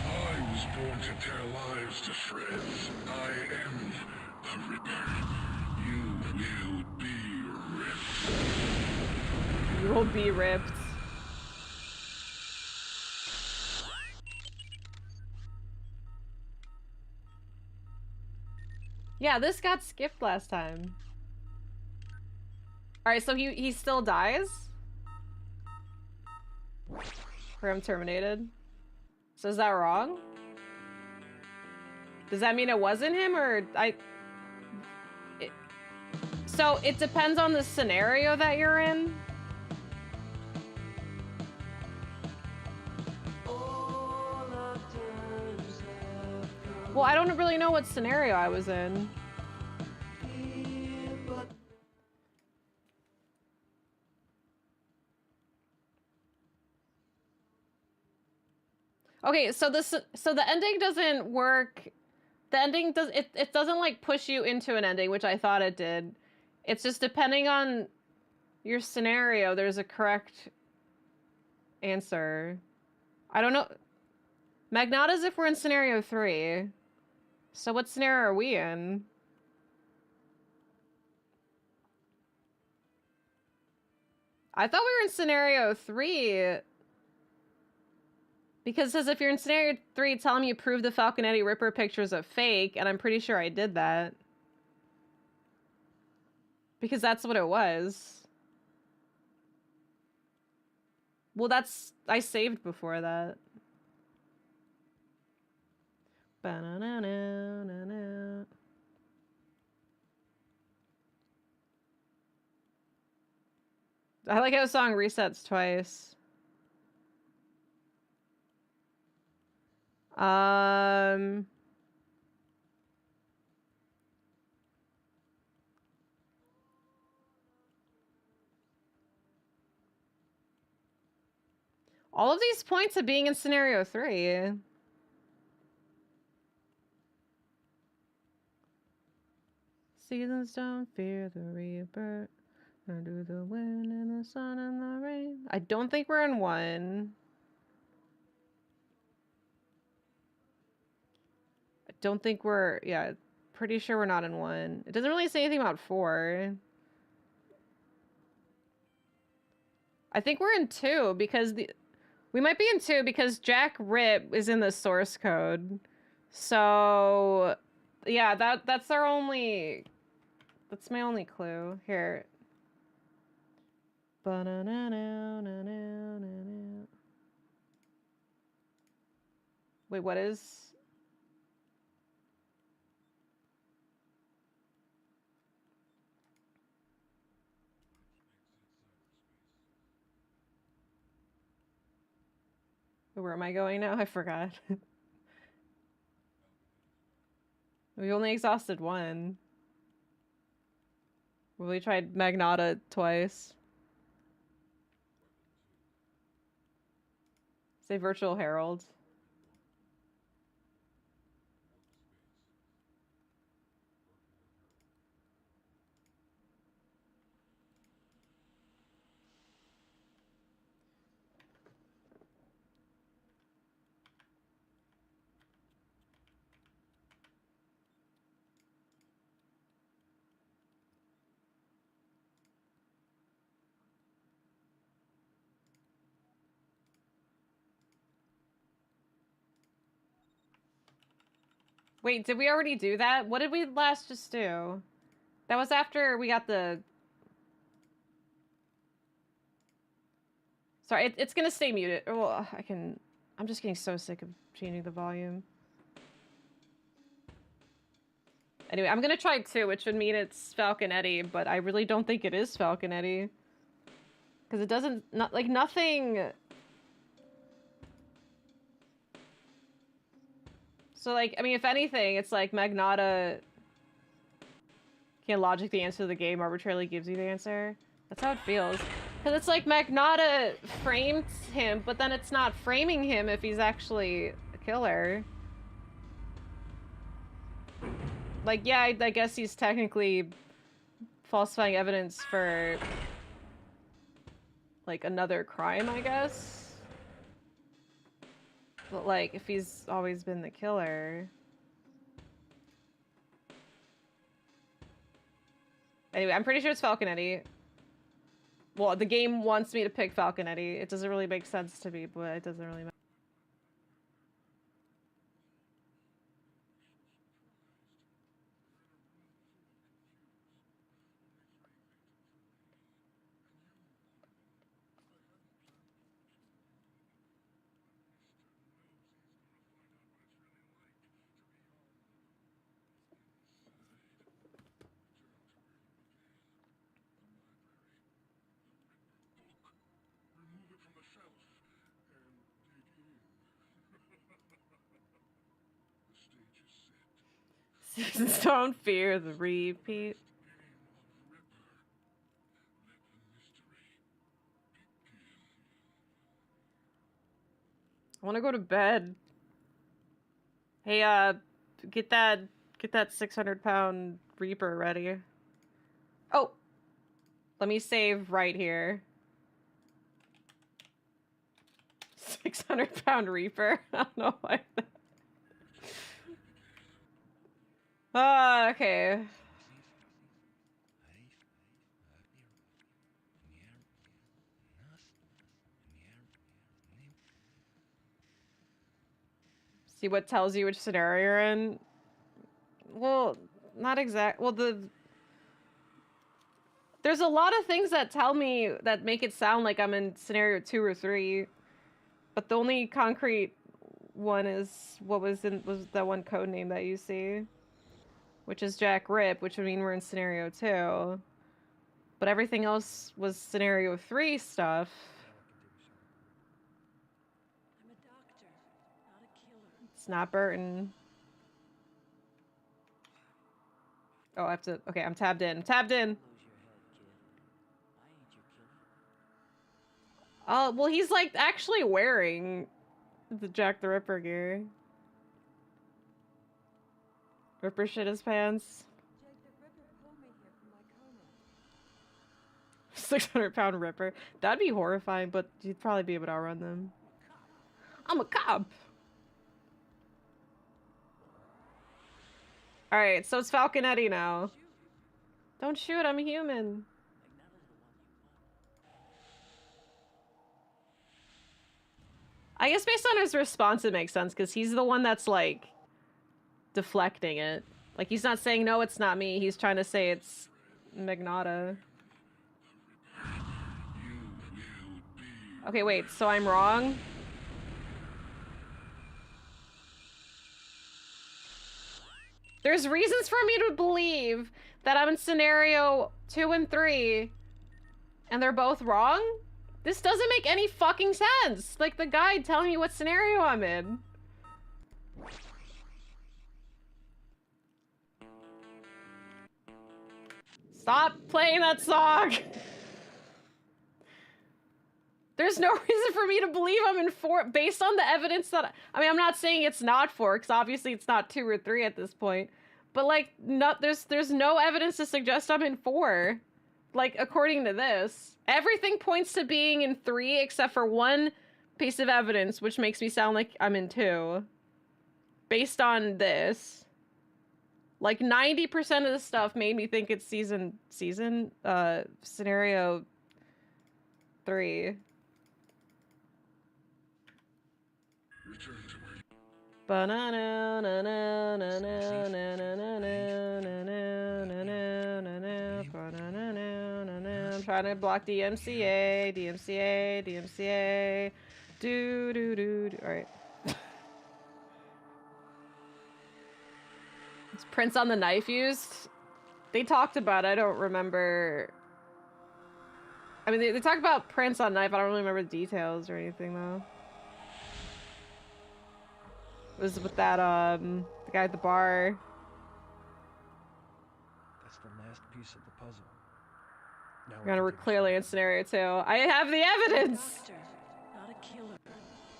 I was born to tear lives to shreds. I am the Ripper. You will be ripped. You will be ripped. Yeah, this got skipped last time. Alright, so he still dies? Or I'm terminated? So is that wrong? Does that mean it wasn't him, or so it depends on the scenario that you're in? Well, I don't really know what scenario I was in. Okay, so the ending doesn't work. The ending it doesn't like push you into an ending, which I thought it did. It's just depending on your scenario, there's a correct answer. I don't know. Magnetta's if we're in scenario 3. So what scenario are we in? I thought we were in scenario 3. Because it says if you're in scenario 3, tell him you proved the Falconetti Ripper picture's a fake, and I'm pretty sure I did that. Because that's what it was. Well, I saved before that. Ba-na-na-na-na-na. I like how a song resets twice. All of these points of being in scenario 3. Seasons don't fear the reaper, nor do the wind and the sun and the rain. I don't think we're in 1. I don't think we're, yeah, pretty sure we're not in 1. It doesn't really say anything about 4. I think we're in 2 because we might be in 2 because Jack Rip is in the source code. So yeah, that's my only clue here. Wait, what is? Where am I going now? I forgot. We only exhausted 1. We only tried Magnata twice. Say virtual Herald. Wait, did we already do that? What did we last just do? That was after we got the... Sorry, it's gonna stay muted. Well, I'm just getting so sick of changing the volume. Anyway, I'm gonna try 2, which would mean it's Falconetti, but I really don't think it is Falconetti. Because it doesn't... like, nothing... So, like, I mean, if anything, it's like Magnata can't logically answer the game, arbitrarily gives you the answer. That's how it feels. Because it's like Magnotta frames him, but then it's not framing him if he's actually a killer. Like, yeah, I guess he's technically falsifying evidence for, like, another crime, I guess. But, like, if he's always been the killer... Anyway, I'm pretty sure it's Falconetti. Well, the game wants me to pick Falconetti. It doesn't really make sense to me, but it doesn't really matter. Seasons don't fear the repeat. I want to go to bed. Hey, get that 600-pound Reaper ready. Oh, let me save right here. 600-pound Reaper. I don't know why. Okay. See what tells you which scenario you're in? Well, not exact. Well, there's a lot of things that tell me that make it sound like I'm in scenario 2 or 3, but the only concrete one is what was that one code name that you see, which is Jack Rip, which would mean we're in scenario 2. But everything else was scenario 3 stuff. I'm a doctor, not a killer. It's not Burton. Oh, I have to. Okay, I'm tabbed in. Tabbed in. Oh, well, he's like actually wearing the Jack the Ripper gear. Ripper shit his pants. 600-pound Ripper. That'd be horrifying, but you'd probably be able to outrun them. I'm a cop. Alright, so it's Falconetti now. Don't shoot, I'm a human. I guess based on his response, it makes sense, because he's the one that's, like, deflecting it. Like, he's not saying, no, it's not me. He's trying to say it's Magnotta. Okay, wait, so I'm wrong? There's reasons for me to believe that I'm in scenario 2 and 3, and they're both wrong? This doesn't make any fucking sense! Like, the guide telling me what scenario I'm in. Stop playing that song! There's no reason for me to believe I'm in 4 based on the evidence that I mean, I'm not saying it's not 4 because obviously it's not 2 or 3 at this point. But like there's no evidence to suggest I'm in 4. Like according to this, everything points to being in 3 except for one piece of evidence which makes me sound like I'm in 2. Based on this. Like 90% of the stuff made me think it's scenario 3. I'm trying to block DMCA. Alright. Is prints on the knife used? They talked about it, I don't remember. I mean, they talked about prints on knife, I don't really remember the details or anything though. It was with that, the guy at the bar. That's the last piece of the puzzle. We're clearly in scenario 2. I have the evidence! Doctor, not a killer.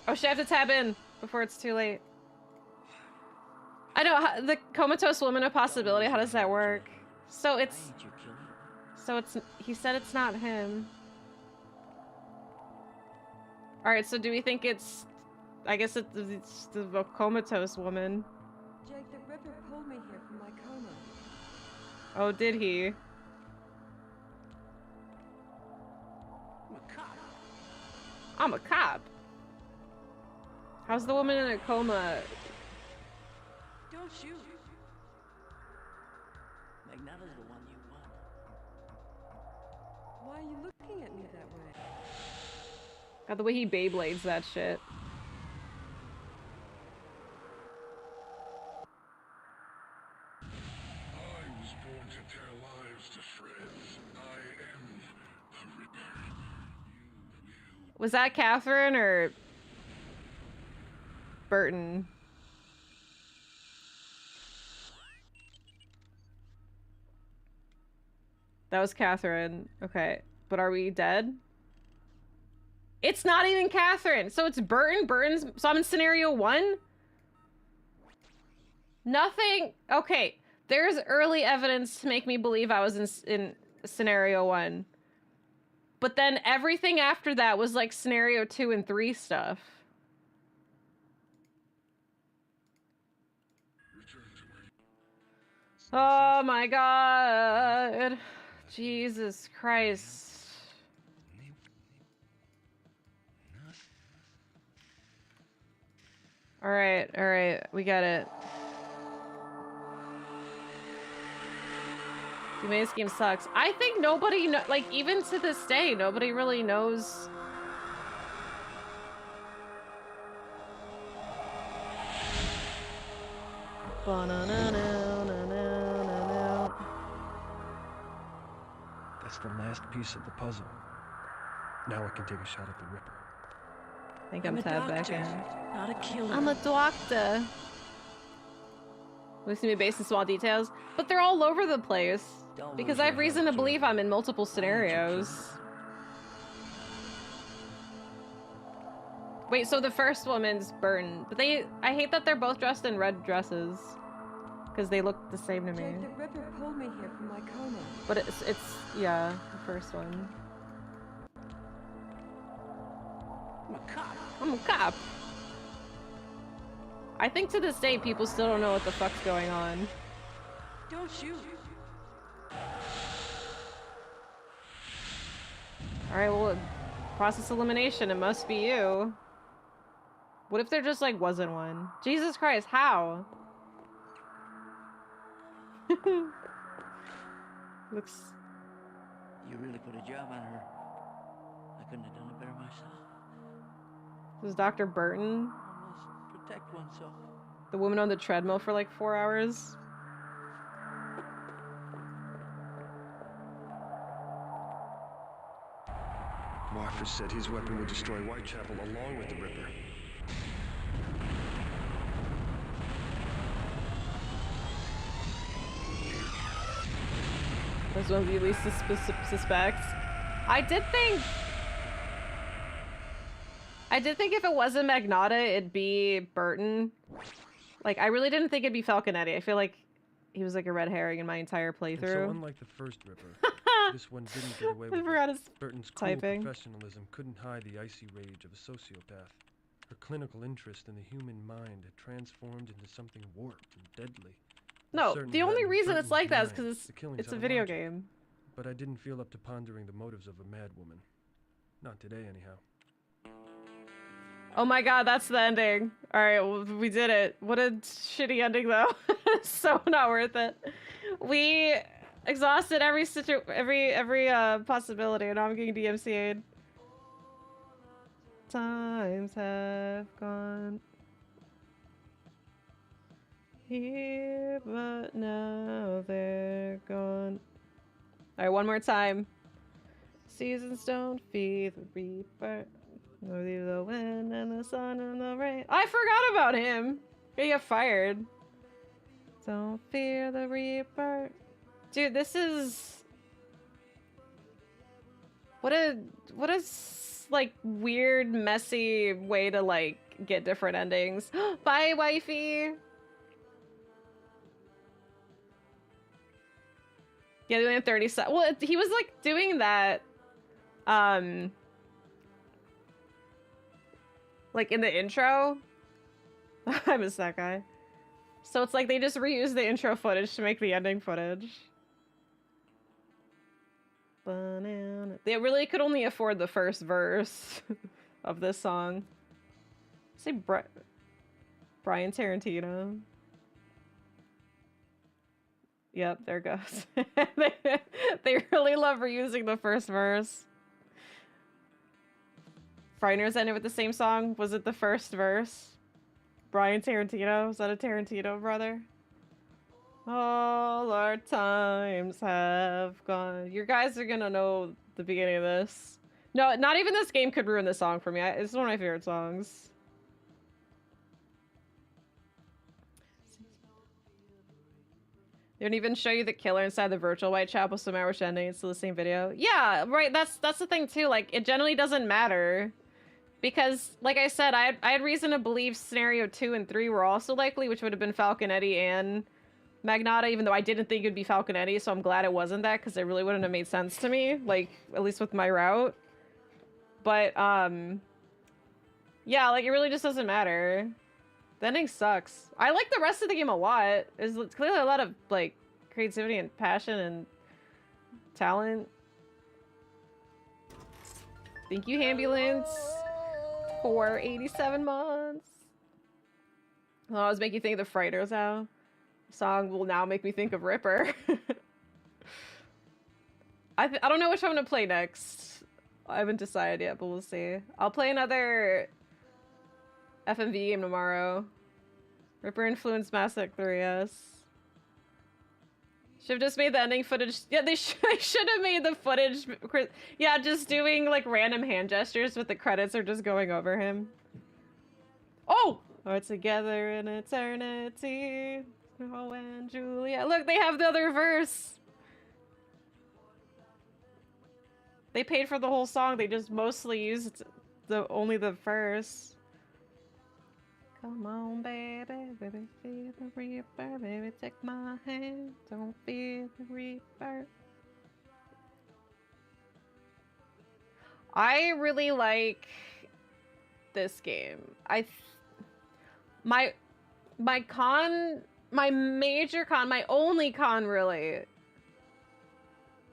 Oh shit, I have to tab in before it's too late. I know, the comatose woman of possibility, how does that work? So it's... So it's... He said it's not him. Alright, so do we think it's... I guess it's the comatose woman. Jake, the Ripper pulled me here from my coma. Oh, did he? I'm a cop. How's the woman in a coma? Don't shoot. Magnetta's the one you want. Why are you looking at me that way? God, the way he Beyblades that shit. I was born to tear lives to shreds. I am the Ripper. Was that Catherine or Burton? That was Catherine. Okay. But are we dead? It's not even Catherine. So it's Burton. Burton's... So I'm in scenario 1? Nothing... Okay. There's early evidence to make me believe I was in scenario 1. But then everything after that was like scenario 2 and 3 stuff. Oh my god. Jesus Christ. Alright, we got it. Dude, man, this game sucks. I think nobody, like, even to this day, nobody really knows. That's the last piece of the puzzle. Now I can take a shot at the Ripper. I think I'm tabbed back in. Not a killer. I'm a doctor. Looks to be based in small details, but they're all over the place. Because I have reason to believe I'm in multiple scenarios. Wait, so the first woman's Burton, but I hate that they're both dressed in red dresses. Because they look the same to me. Jake, the Ripper pulled me here from my coma. But it's yeah, the first one. I'm a cop. I think to this day, people still don't know what the fuck's going on. Don't shoot. Alright, well, process elimination, it must be you. What if there just, like, wasn't one? Jesus Christ, how? Looks... You really put a job on her. I couldn't have done it better myself. This is Dr. Burton. Must protect oneself. The woman on the treadmill for like 4 hours. Watford said his weapon would destroy Whitechapel along with the Ripper. Those ones you least suspect. I did think if it wasn't Magnotta, it'd be Burton. Like, I really didn't think it'd be Falconetti. I feel like he was like a red herring in my entire playthrough. And so unlike the first Ripper, this one didn't get away with it. Burton's cool professionalism couldn't hide the icy rage of a sociopath. Her clinical interest in the human mind had transformed into something warped and deadly. No, the only reason it's like that is because it's a video game. But I didn't feel up to pondering the motives of a mad woman. Not today, anyhow. Oh my god, that's the ending. Alright, well, we did it. What a shitty ending, though. So not worth it. We exhausted every possibility, and now I'm getting DMCA'd. Times have gone here, but now they're gone. Alright, one more time. Seasons don't feed the reaper. Nor leave the wind and the sun and the rain. I forgot about him. He got fired. Don't fear the reaper. Dude, this is... What a like weird, messy way to like get different endings. Bye, wifey. Yeah, they only have 30 seconds. Well, he was like doing that, like in the intro. I miss that guy. So it's like they just reuse the intro footage to make the ending footage. They really could only afford the first verse of this song. Say Brian Tarantino. Yep, there goes. They really love reusing the first verse. Frighteners ended with the same song. Was it the first verse? Brian Tarantino? Was that a Tarantino brother? All our times have gone. You guys are gonna know the beginning of this. No, not even this game could ruin this song for me. It's one of my favorite songs. They don't even show you the killer inside the virtual Whitechapel, so no matter which ending, it's still the same video. Yeah, right. That's the thing too. Like, it generally doesn't matter. Because, like I said, I had reason to believe scenario 2 and 3 were also likely, which would have been Falconetti and Magnata, even though I didn't think it would be Falconetti, so I'm glad it wasn't that, because it really wouldn't have made sense to me, like, at least with my route. But, yeah, like, it really just doesn't matter. The ending sucks. I like the rest of the game a lot. There's clearly a lot of, like, creativity and passion and talent. Thank you, Ambulance, for 87 months. Oh, I was making you think of the Frighteners now. Song will now make me think of Ripper. I don't know which one I'm gonna play next. I haven't decided yet, but we'll see. I'll play another FMV game tomorrow. Ripper influenced Mass Effect 3, yes. Should have just made the ending footage. Yeah, they should have made the footage. Yeah, just doing like random hand gestures, but the credits are just going over him. Oh! We're together in eternity. Oh, and Julia. Look, they have the other verse. They paid for the whole song. They just mostly used only the verse. Come on, baby, baby, feel the reaper, baby, take my hand, don't feel the reaper. I really like this game. My major con, my only con really,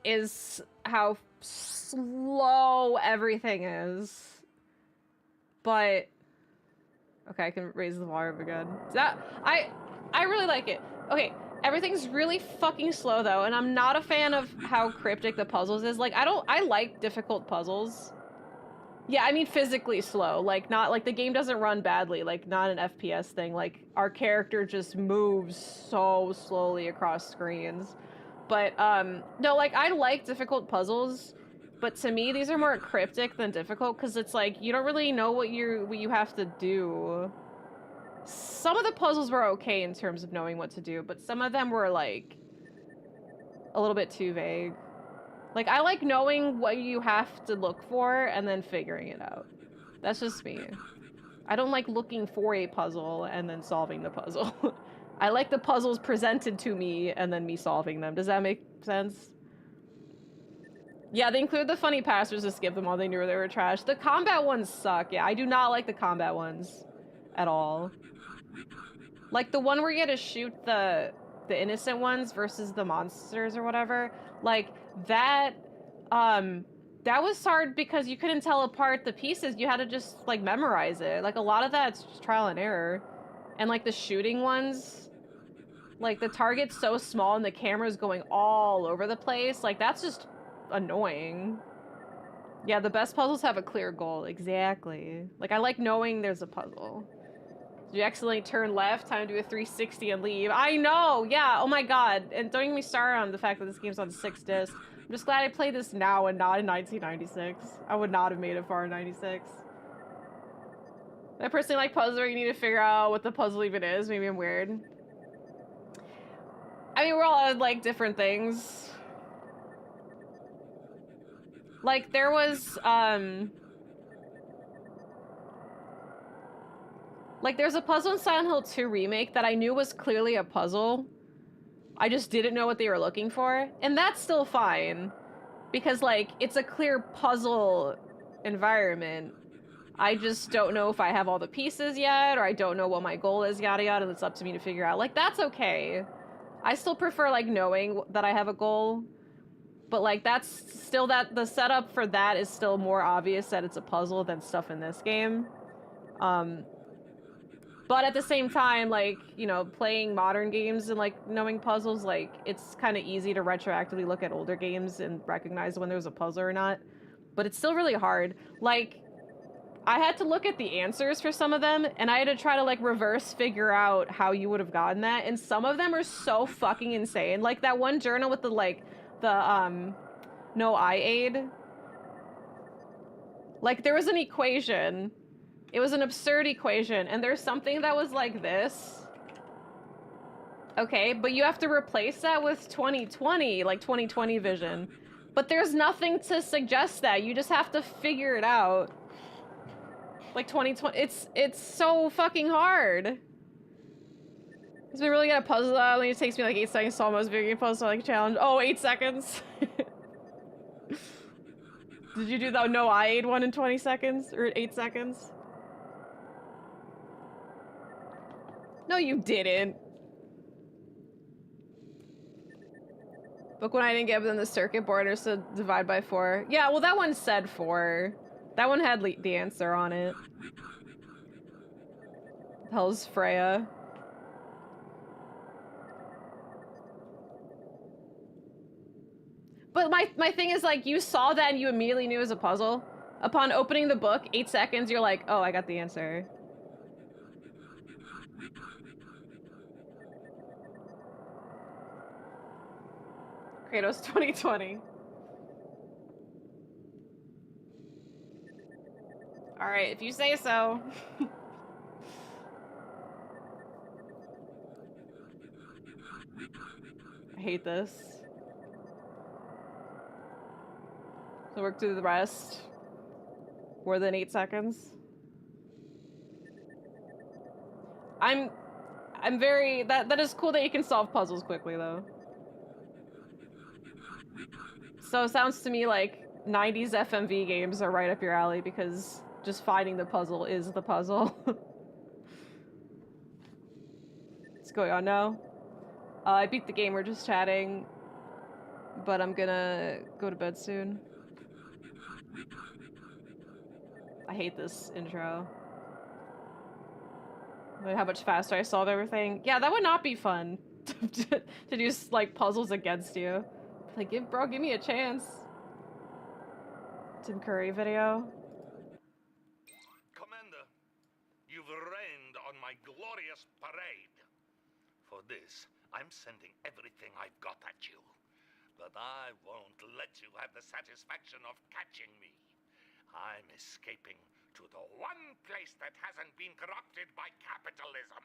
is how slow everything is. But okay, I can raise the volume again. I really like it. Okay, everything's really fucking slow though, and I'm not a fan of how cryptic the puzzles is. Like, I like difficult puzzles. Yeah, I mean physically slow. Like, not like the game doesn't run badly, like not an FPS thing. Like, our character just moves so slowly across screens. But no, like I like difficult puzzles, but to me these are more cryptic than difficult because it's like you don't really know what you have to do. Some of the puzzles were okay in terms of knowing what to do, but some of them were like a little bit too vague. Like, I like knowing what you have to look for and then figuring it out. That's just me. I don't like looking for a puzzle and then solving the puzzle. I like the puzzles presented to me and then me solving them. Does that make sense? Yeah, they include the funny passwords to skip them all. They knew they were trash. The combat ones suck. Yeah, I do not like the combat ones at all. Like the one where you had to shoot the innocent ones versus the monsters or whatever. Like that was hard because you couldn't tell apart the pieces. You had to just like memorize it. Like a lot of that's just trial and error. And like the shooting ones, like the target's so small and the camera's going all over the place. Like that's just annoying. Yeah, the best puzzles have a clear goal. Exactly. Like I like knowing there's a puzzle. Did you accidentally turn left? Time to do a 360 and leave. I know! Yeah, oh my god. And don't get me started on the fact that this game's on 6 discs. I'm just glad I played this now and not in 1996. I would not have made it far in 96. I personally like puzzles where you need to figure out what the puzzle even is. Maybe I'm weird. I mean, we're all at, like, different things. Like, there was, like, there's a puzzle in Silent Hill 2 Remake that I knew was clearly a puzzle. I just didn't know what they were looking for. And that's still fine. Because, like, it's a clear puzzle environment. I just don't know if I have all the pieces yet, or I don't know what my goal is, yada yada, and it's up to me to figure out. Like, that's okay. I still prefer, like, knowing that I have a goal. But, like, that's still that, the setup for that is still more obvious that it's a puzzle than stuff in this game. But at the same time, like, you know, playing modern games and, like, knowing puzzles, like, it's kind of easy to retroactively look at older games and recognize when there's a puzzle or not. But it's still really hard. Like, I had to look at the answers for some of them, and I had to try to, like, reverse figure out how you would have gotten that, and some of them are so fucking insane. Like, that one journal with the, like, the, no eye aid. Like, there was an equation. It was an absurd equation, and there's something that was like this. Okay, but you have to replace that with 2020, like 2020 vision. But there's nothing to suggest that. You just have to figure it out. Like 2020, it's so fucking hard. Because we really gotta puzzle that. Only it takes me like 8 seconds to solve most video game puzzles, like a challenge. Oh, 8 seconds. Did you do the no eye aid one in 20 seconds? Or 8 seconds? No, you didn't. Book one I didn't get, but then the circuit board is to divide by 4. Yeah, well, that one said 4. That one had the answer on it. The hell's Freya? But my thing is, like, you saw that and you immediately knew it was a puzzle. Upon opening the book, 8 seconds, you're like, oh, I got the answer. Kratos 2020. Alright, if you say so. I hate this. So work through the rest. More than 8 seconds. I'm very, that is cool that you can solve puzzles quickly though. So it sounds to me like 90s FMV games are right up your alley because just finding the puzzle is the puzzle. What's going on now? I beat the game, we're just chatting. But I'm gonna go to bed soon. I hate this intro. Like how much faster I solve everything. Yeah, that would not be fun. to do, like, puzzles against you. Like, give me a chance. Tim Curry video. Commander, you've rained on my glorious parade. For this, I'm sending everything I've got at you. But I won't let you have the satisfaction of catching me. I'm escaping to the one place that hasn't been corrupted by capitalism.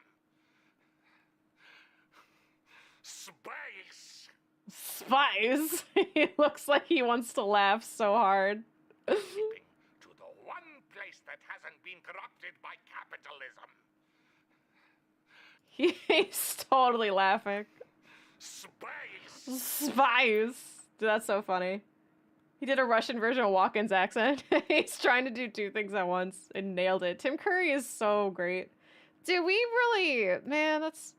Space! Spies? He looks like he wants to laugh so hard. Escaping to the one place that hasn't been corrupted by capitalism. He's totally laughing. Space! Spies! Dude, that's so funny. He did a Russian version of Walken's accent. He's trying to do 2 things at once and nailed it. Tim Curry is so great. Dude, we really... Man, that's...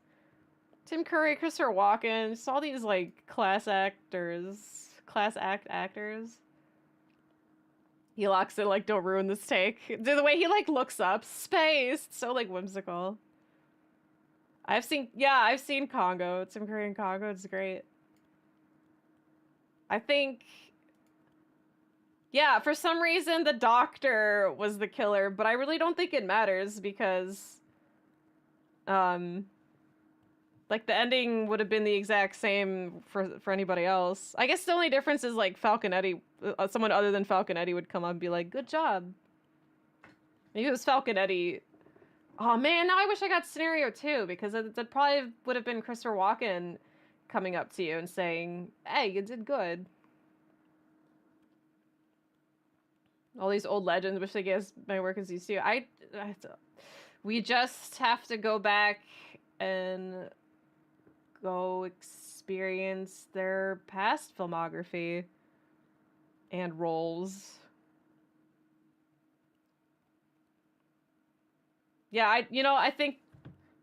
Tim Curry, Christopher Walken, just all these, like, class actors. He locks it, like, don't ruin this take. Dude, the way he, like, looks up space. It's so, like, whimsical. I've seen Congo. Tim Curry in Congo. It's great. I think... Yeah, for some reason, the doctor was the killer, but I really don't think it matters because... Like, the ending would have been the exact same for anybody else. I guess the only difference is, like, Falconetti... someone other than Falconetti would come up and be like, good job. Maybe it was Falconetti. Oh, man, now I wish I got scenario 2, because that probably would have been Christopher Walken coming up to you and saying, hey, you did good. All these old legends, wish they gave us my work as these too. We just have to go back and go experience their past filmography and roles. Yeah, I think,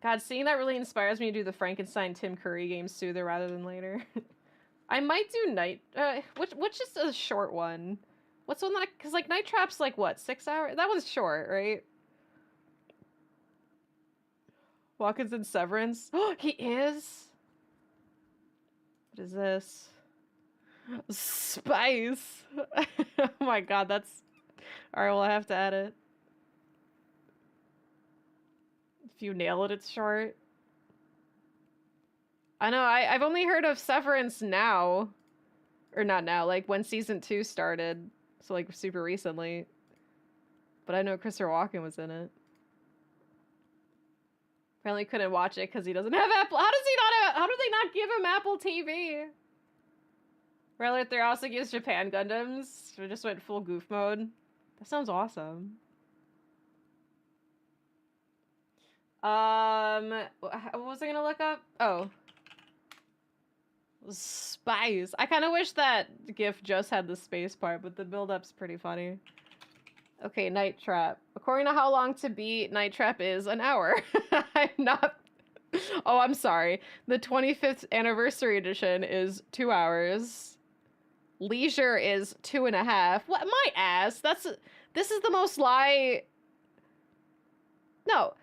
God, seeing that really inspires me to do the Frankenstein Tim Curry games sooner rather than later. I might do Night, which is a short one. What's one that, because like Night Trap's like what, 6 hours? That one's short, right? Walken's in Severance. Oh, he is? What is this? Spice. Oh my god, that's... Alright, well I have to add it. If you nail it, it's short. I know, I've only heard of Severance now. Or not now, like when season 2 started. So like super recently. But I know Christopher Walken was in it. Apparently couldn't watch it because he doesn't have Apple. How does he not have, how do they not give him Apple TV? Red Alert 3 also gives Japan Gundams. We just went full goof mode. That sounds awesome. What was I gonna look up? Oh. Spice. I kind of wish that GIF just had the space part, but the build-up's pretty funny. Okay, Night Trap. According to How Long to Beat, Night Trap is an hour. I'm not... Oh, I'm sorry. The 25th anniversary edition is 2 hours. Leisure is 2.5. What? My ass. This is the most lie... No.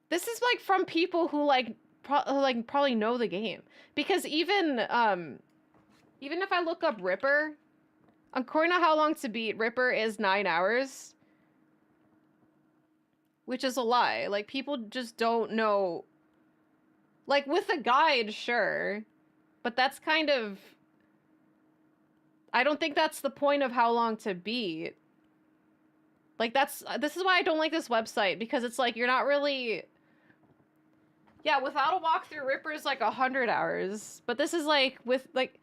This is like from people who probably know the game. Because even if I look up Ripper, according to How Long to Beat, Ripper is 9 hours. Which is a lie. Like, people just don't know. Like, with a guide, sure. But that's kind of... I don't think that's the point of How Long to Beat. Like, this is why I don't like this website. Because it's like, you're not really... Yeah, without a walkthrough, Ripper is like 100 hours. But this is like, with, like...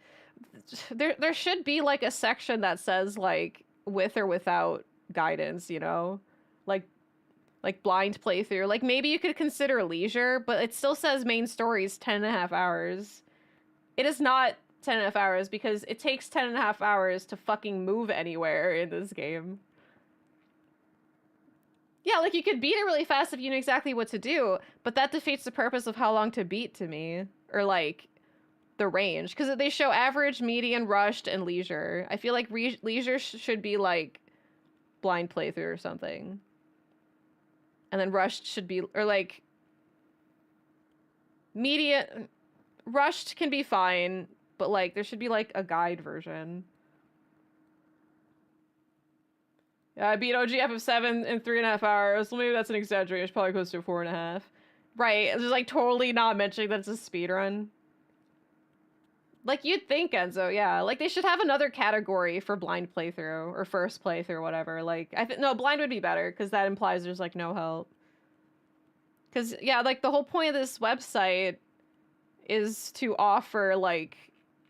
There should be, like, a section that says, like, with or without guidance, you know? Like blind playthrough. Like, maybe you could consider leisure, but it still says main story is 10.5 hours. It is not 10.5 hours because it takes 10.5 hours to fucking move anywhere in this game. Yeah, like, you could beat it really fast if you knew exactly what to do, but that defeats the purpose of How Long to Beat to me. Or, like, the range. Because they show average, median, rushed, and leisure. I feel like leisure should be, like, blind playthrough or something. And then rushed should be, or like, median, rushed can be fine, but like, there should be like a guide version. Yeah, I beat OG FF7 in 3.5 hours. Well, maybe that's an exaggeration. It's probably close to 4.5. Right, it's just like totally not mentioning that it's a speedrun. Like, you'd think, Enzo, yeah. Like, they should have another category for blind playthrough, or first playthrough, whatever. Like, no, blind would be better, because that implies there's, like, no help. Because, yeah, like, the whole point of this website is to offer, like,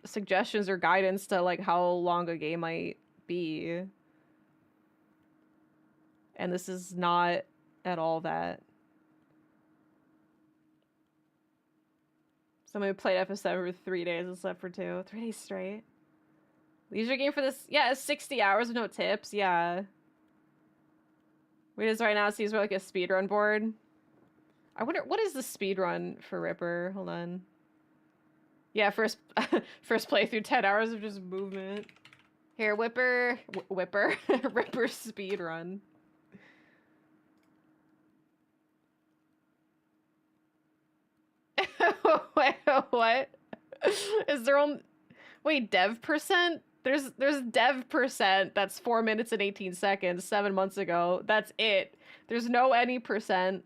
suggestions or guidance to, like, how long a game might be. And this is not at all that. Somebody who played FF7 for 3 days and slept for 2. 3 days straight. Leisure game for this? Yeah, it's 60 hours with no tips. Yeah. Wait, is right now it seems more like a speedrun board. I wonder, what is the speedrun for Ripper? Hold on. Yeah, first playthrough, 10 hours of just movement. Here, Ripper speedrun. Wait, what? Is there only... Wait, dev percent? There's dev percent that's 4 minutes and 18 seconds 7 months ago. That's it. There's no any percent.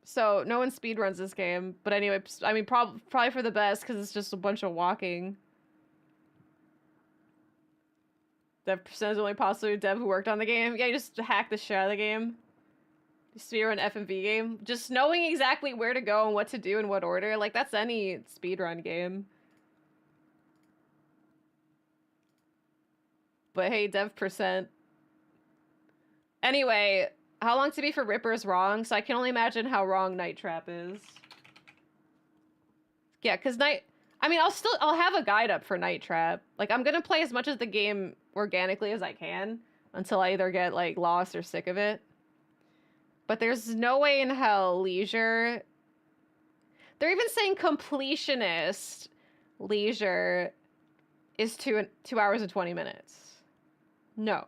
So, no one speedruns this game. But anyway, I mean, probably for the best, because it's just a bunch of walking. Dev percent is only possible to dev who worked on the game. Yeah, you just hack the shit out of the game. Speedrun FMV game. Just knowing exactly where to go and what to do in what order. Like, that's any speedrun game. But hey, dev percent. Anyway, how long to be for Ripper is wrong, so I can only imagine how wrong Night Trap is. Yeah, because I'll have a guide up for Night Trap. Like, I'm gonna play as much of the game organically as I can until I either get, like, lost or sick of it. But there's no way in hell Leisure... They're even saying completionist Leisure is 2 hours and 20 minutes. No.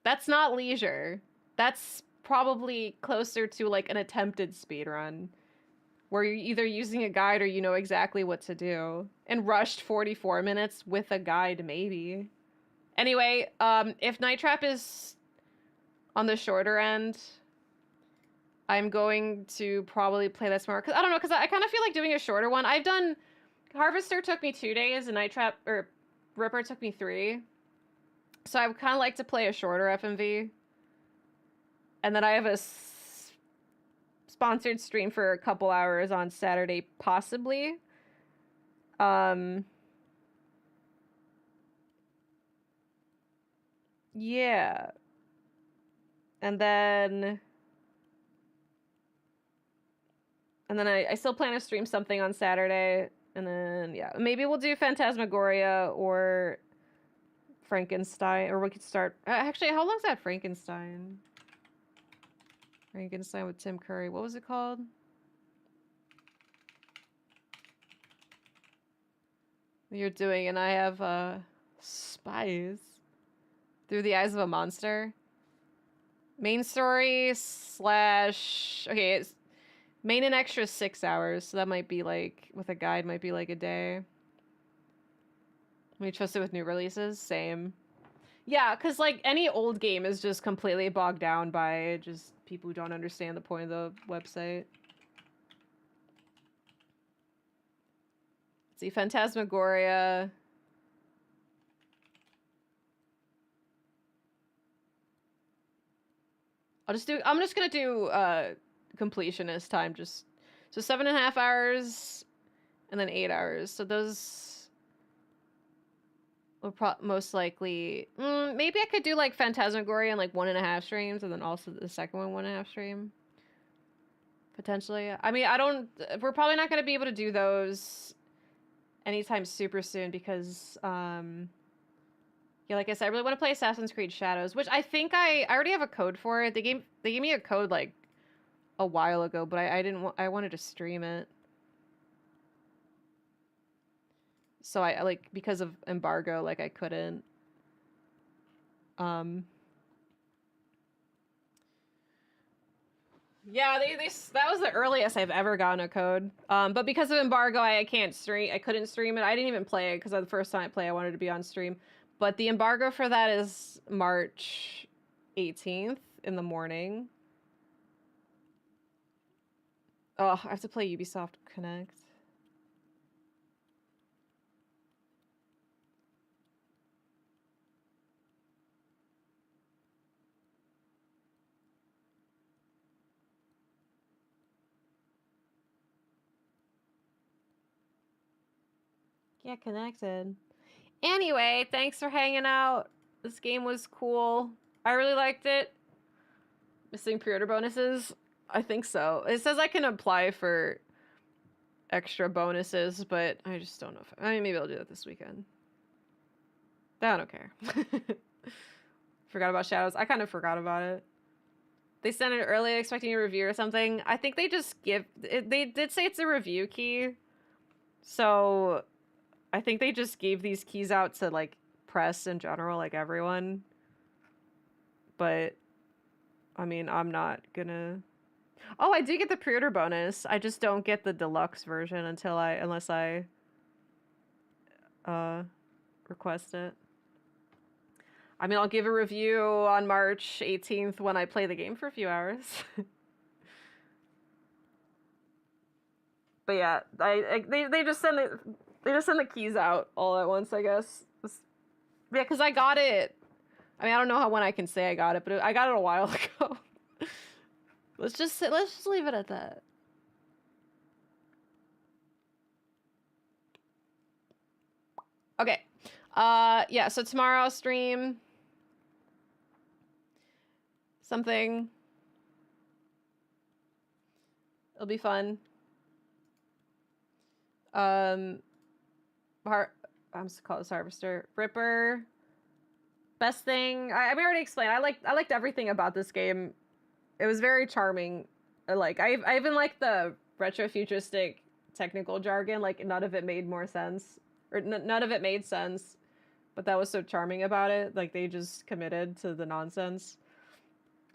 That's not Leisure. That's probably closer to, like, an attempted speedrun, where you're either using a guide or you know exactly what to do. And rushed 44 minutes with a guide, maybe. Anyway, if Night Trap is on the shorter end, I'm going to probably play this more. Cause I don't know, because I kind of feel like doing a shorter one. I've done... Harvester took me 2 days, and Night Trap... or Ripper took me 3. So I would kind of like to play a shorter FMV. And then I have a sponsored stream for a couple hours on Saturday, possibly. Yeah. And then I still plan to stream something on Saturday. And then, yeah, maybe we'll do Phantasmagoria or Frankenstein. Or we could start... actually, how long's that Frankenstein? Frankenstein with Tim Curry. What was it called? You're doing, and I have Spies. Through the Eyes of a Monster. Main story / okay, it's main and extra 6 hours, so that might be like, with a guide, might be like a day. We trust it with new releases? Same. Yeah, because like any old game is just completely bogged down by just people who don't understand the point of the website. Let's see, Phantasmagoria. I'm just gonna do completionist time, so 7.5 hours and then 8 hours. So those will most likely, maybe I could do like Phantasmagoria in like 1.5 streams, and then also the second one 1.5 stream. Potentially. I mean, we're probably not gonna be able to do those anytime super soon because, yeah, like I said, I really want to play Assassin's Creed Shadows, which I think I already have a code for it. They gave me a code like a while ago, but I wanted to stream it. So I like, because of embargo, like I couldn't. Yeah, that was the earliest I've ever gotten a code. But because of embargo, I couldn't stream it. I didn't even play it because the first time I played, I wanted to be on stream. But the embargo for that is March 18th in the morning. Oh, I have to play Ubisoft Connect. Yeah, connected. Anyway, thanks for hanging out. This game was cool. I really liked it. Missing pre-order bonuses? I think so. It says I can apply for extra bonuses, but I just don't know if... I mean, maybe I'll do that this weekend. I don't care. Forgot about Shadows. I kind of forgot about it. They sent it early expecting a review or something. I think they just give... They did say it's a review key. So... I think they just gave these keys out to, like, press in general, like everyone. But, I mean, I'm not gonna... Oh, I do get the pre-order bonus. I just don't get the deluxe version unless I request it. I mean, I'll give a review on March 18th when I play the game for a few hours. But yeah, they just send it... They just send the keys out all at once, I guess. Yeah, because I got it. I mean, I don't know when I can say I got it, but I got it a while ago. Let's just leave it at that. Okay. Yeah, so tomorrow I'll stream something. It'll be fun. I'm just call this Harvester. Ripper. Best thing. I already explained. I liked everything about this game. It was very charming. I even like the retro-futuristic technical jargon. Like, none of it made more sense. Or none of it made sense. But that was so charming about it. Like, they just committed to the nonsense.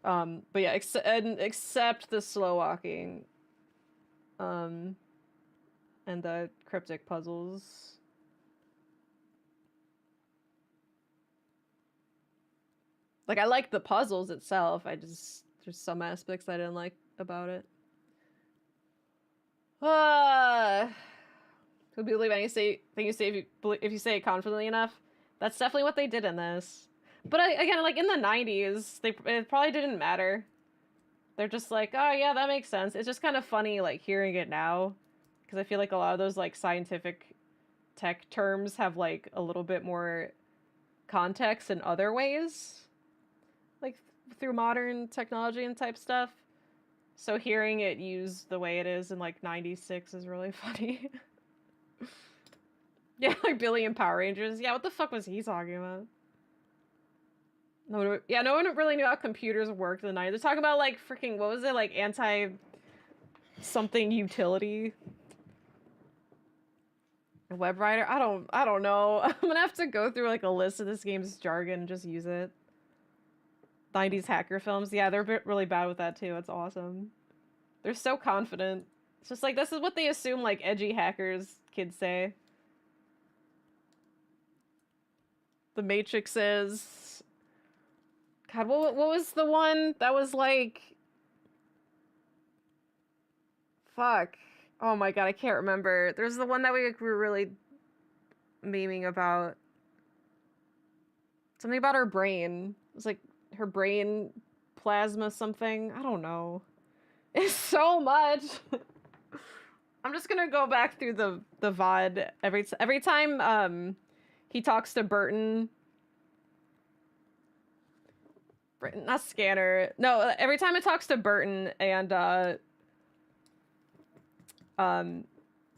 But yeah, except the slow walking. And the cryptic puzzles. Like, I like the puzzles itself. there's some aspects I didn't like about it. Who believe anything you say if you say it confidently enough? That's definitely what they did in this. But again, like in the 90s, it probably didn't matter. They're just like, oh yeah, that makes sense. It's just kind of funny, like, hearing it now. Because I feel like a lot of those, like, scientific tech terms have, like, a little bit more context in other ways. Like, through modern technology and type stuff. So hearing it used the way it is in, like, 96 is really funny. Yeah, like Billy and Power Rangers. Yeah, what the fuck was he talking about? No one really knew how computers worked in the 90s. They're talking about, like, freaking, what was it? Like, anti-something utility? A web writer? I don't know. I'm gonna have to go through, like, a list of this game's jargon and just use it. 90s hacker films. Yeah, they're really bad with that, too. It's awesome. They're so confident. It's just like, this is what they assume, like, edgy hackers kids say. The Matrix is... God, what was the one that was like... Fuck. Oh my god, I can't remember. There's the one that we were really memeing about. Something about her brain. It was like her brain plasma something. I don't know. It's so much. I'm just gonna go back through the VOD every time he talks to Burton. Not Scanner. No, every time it talks to Burton and Paul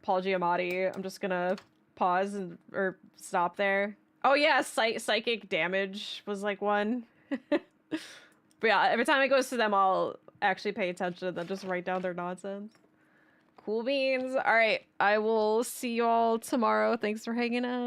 Giamatti, I'm just gonna pause or stop there. Oh yeah, psychic damage was like one. But yeah, every time it goes to them, I'll actually pay attention and then just write down their nonsense. Cool beans. All right, I will see you all tomorrow. Thanks for hanging out.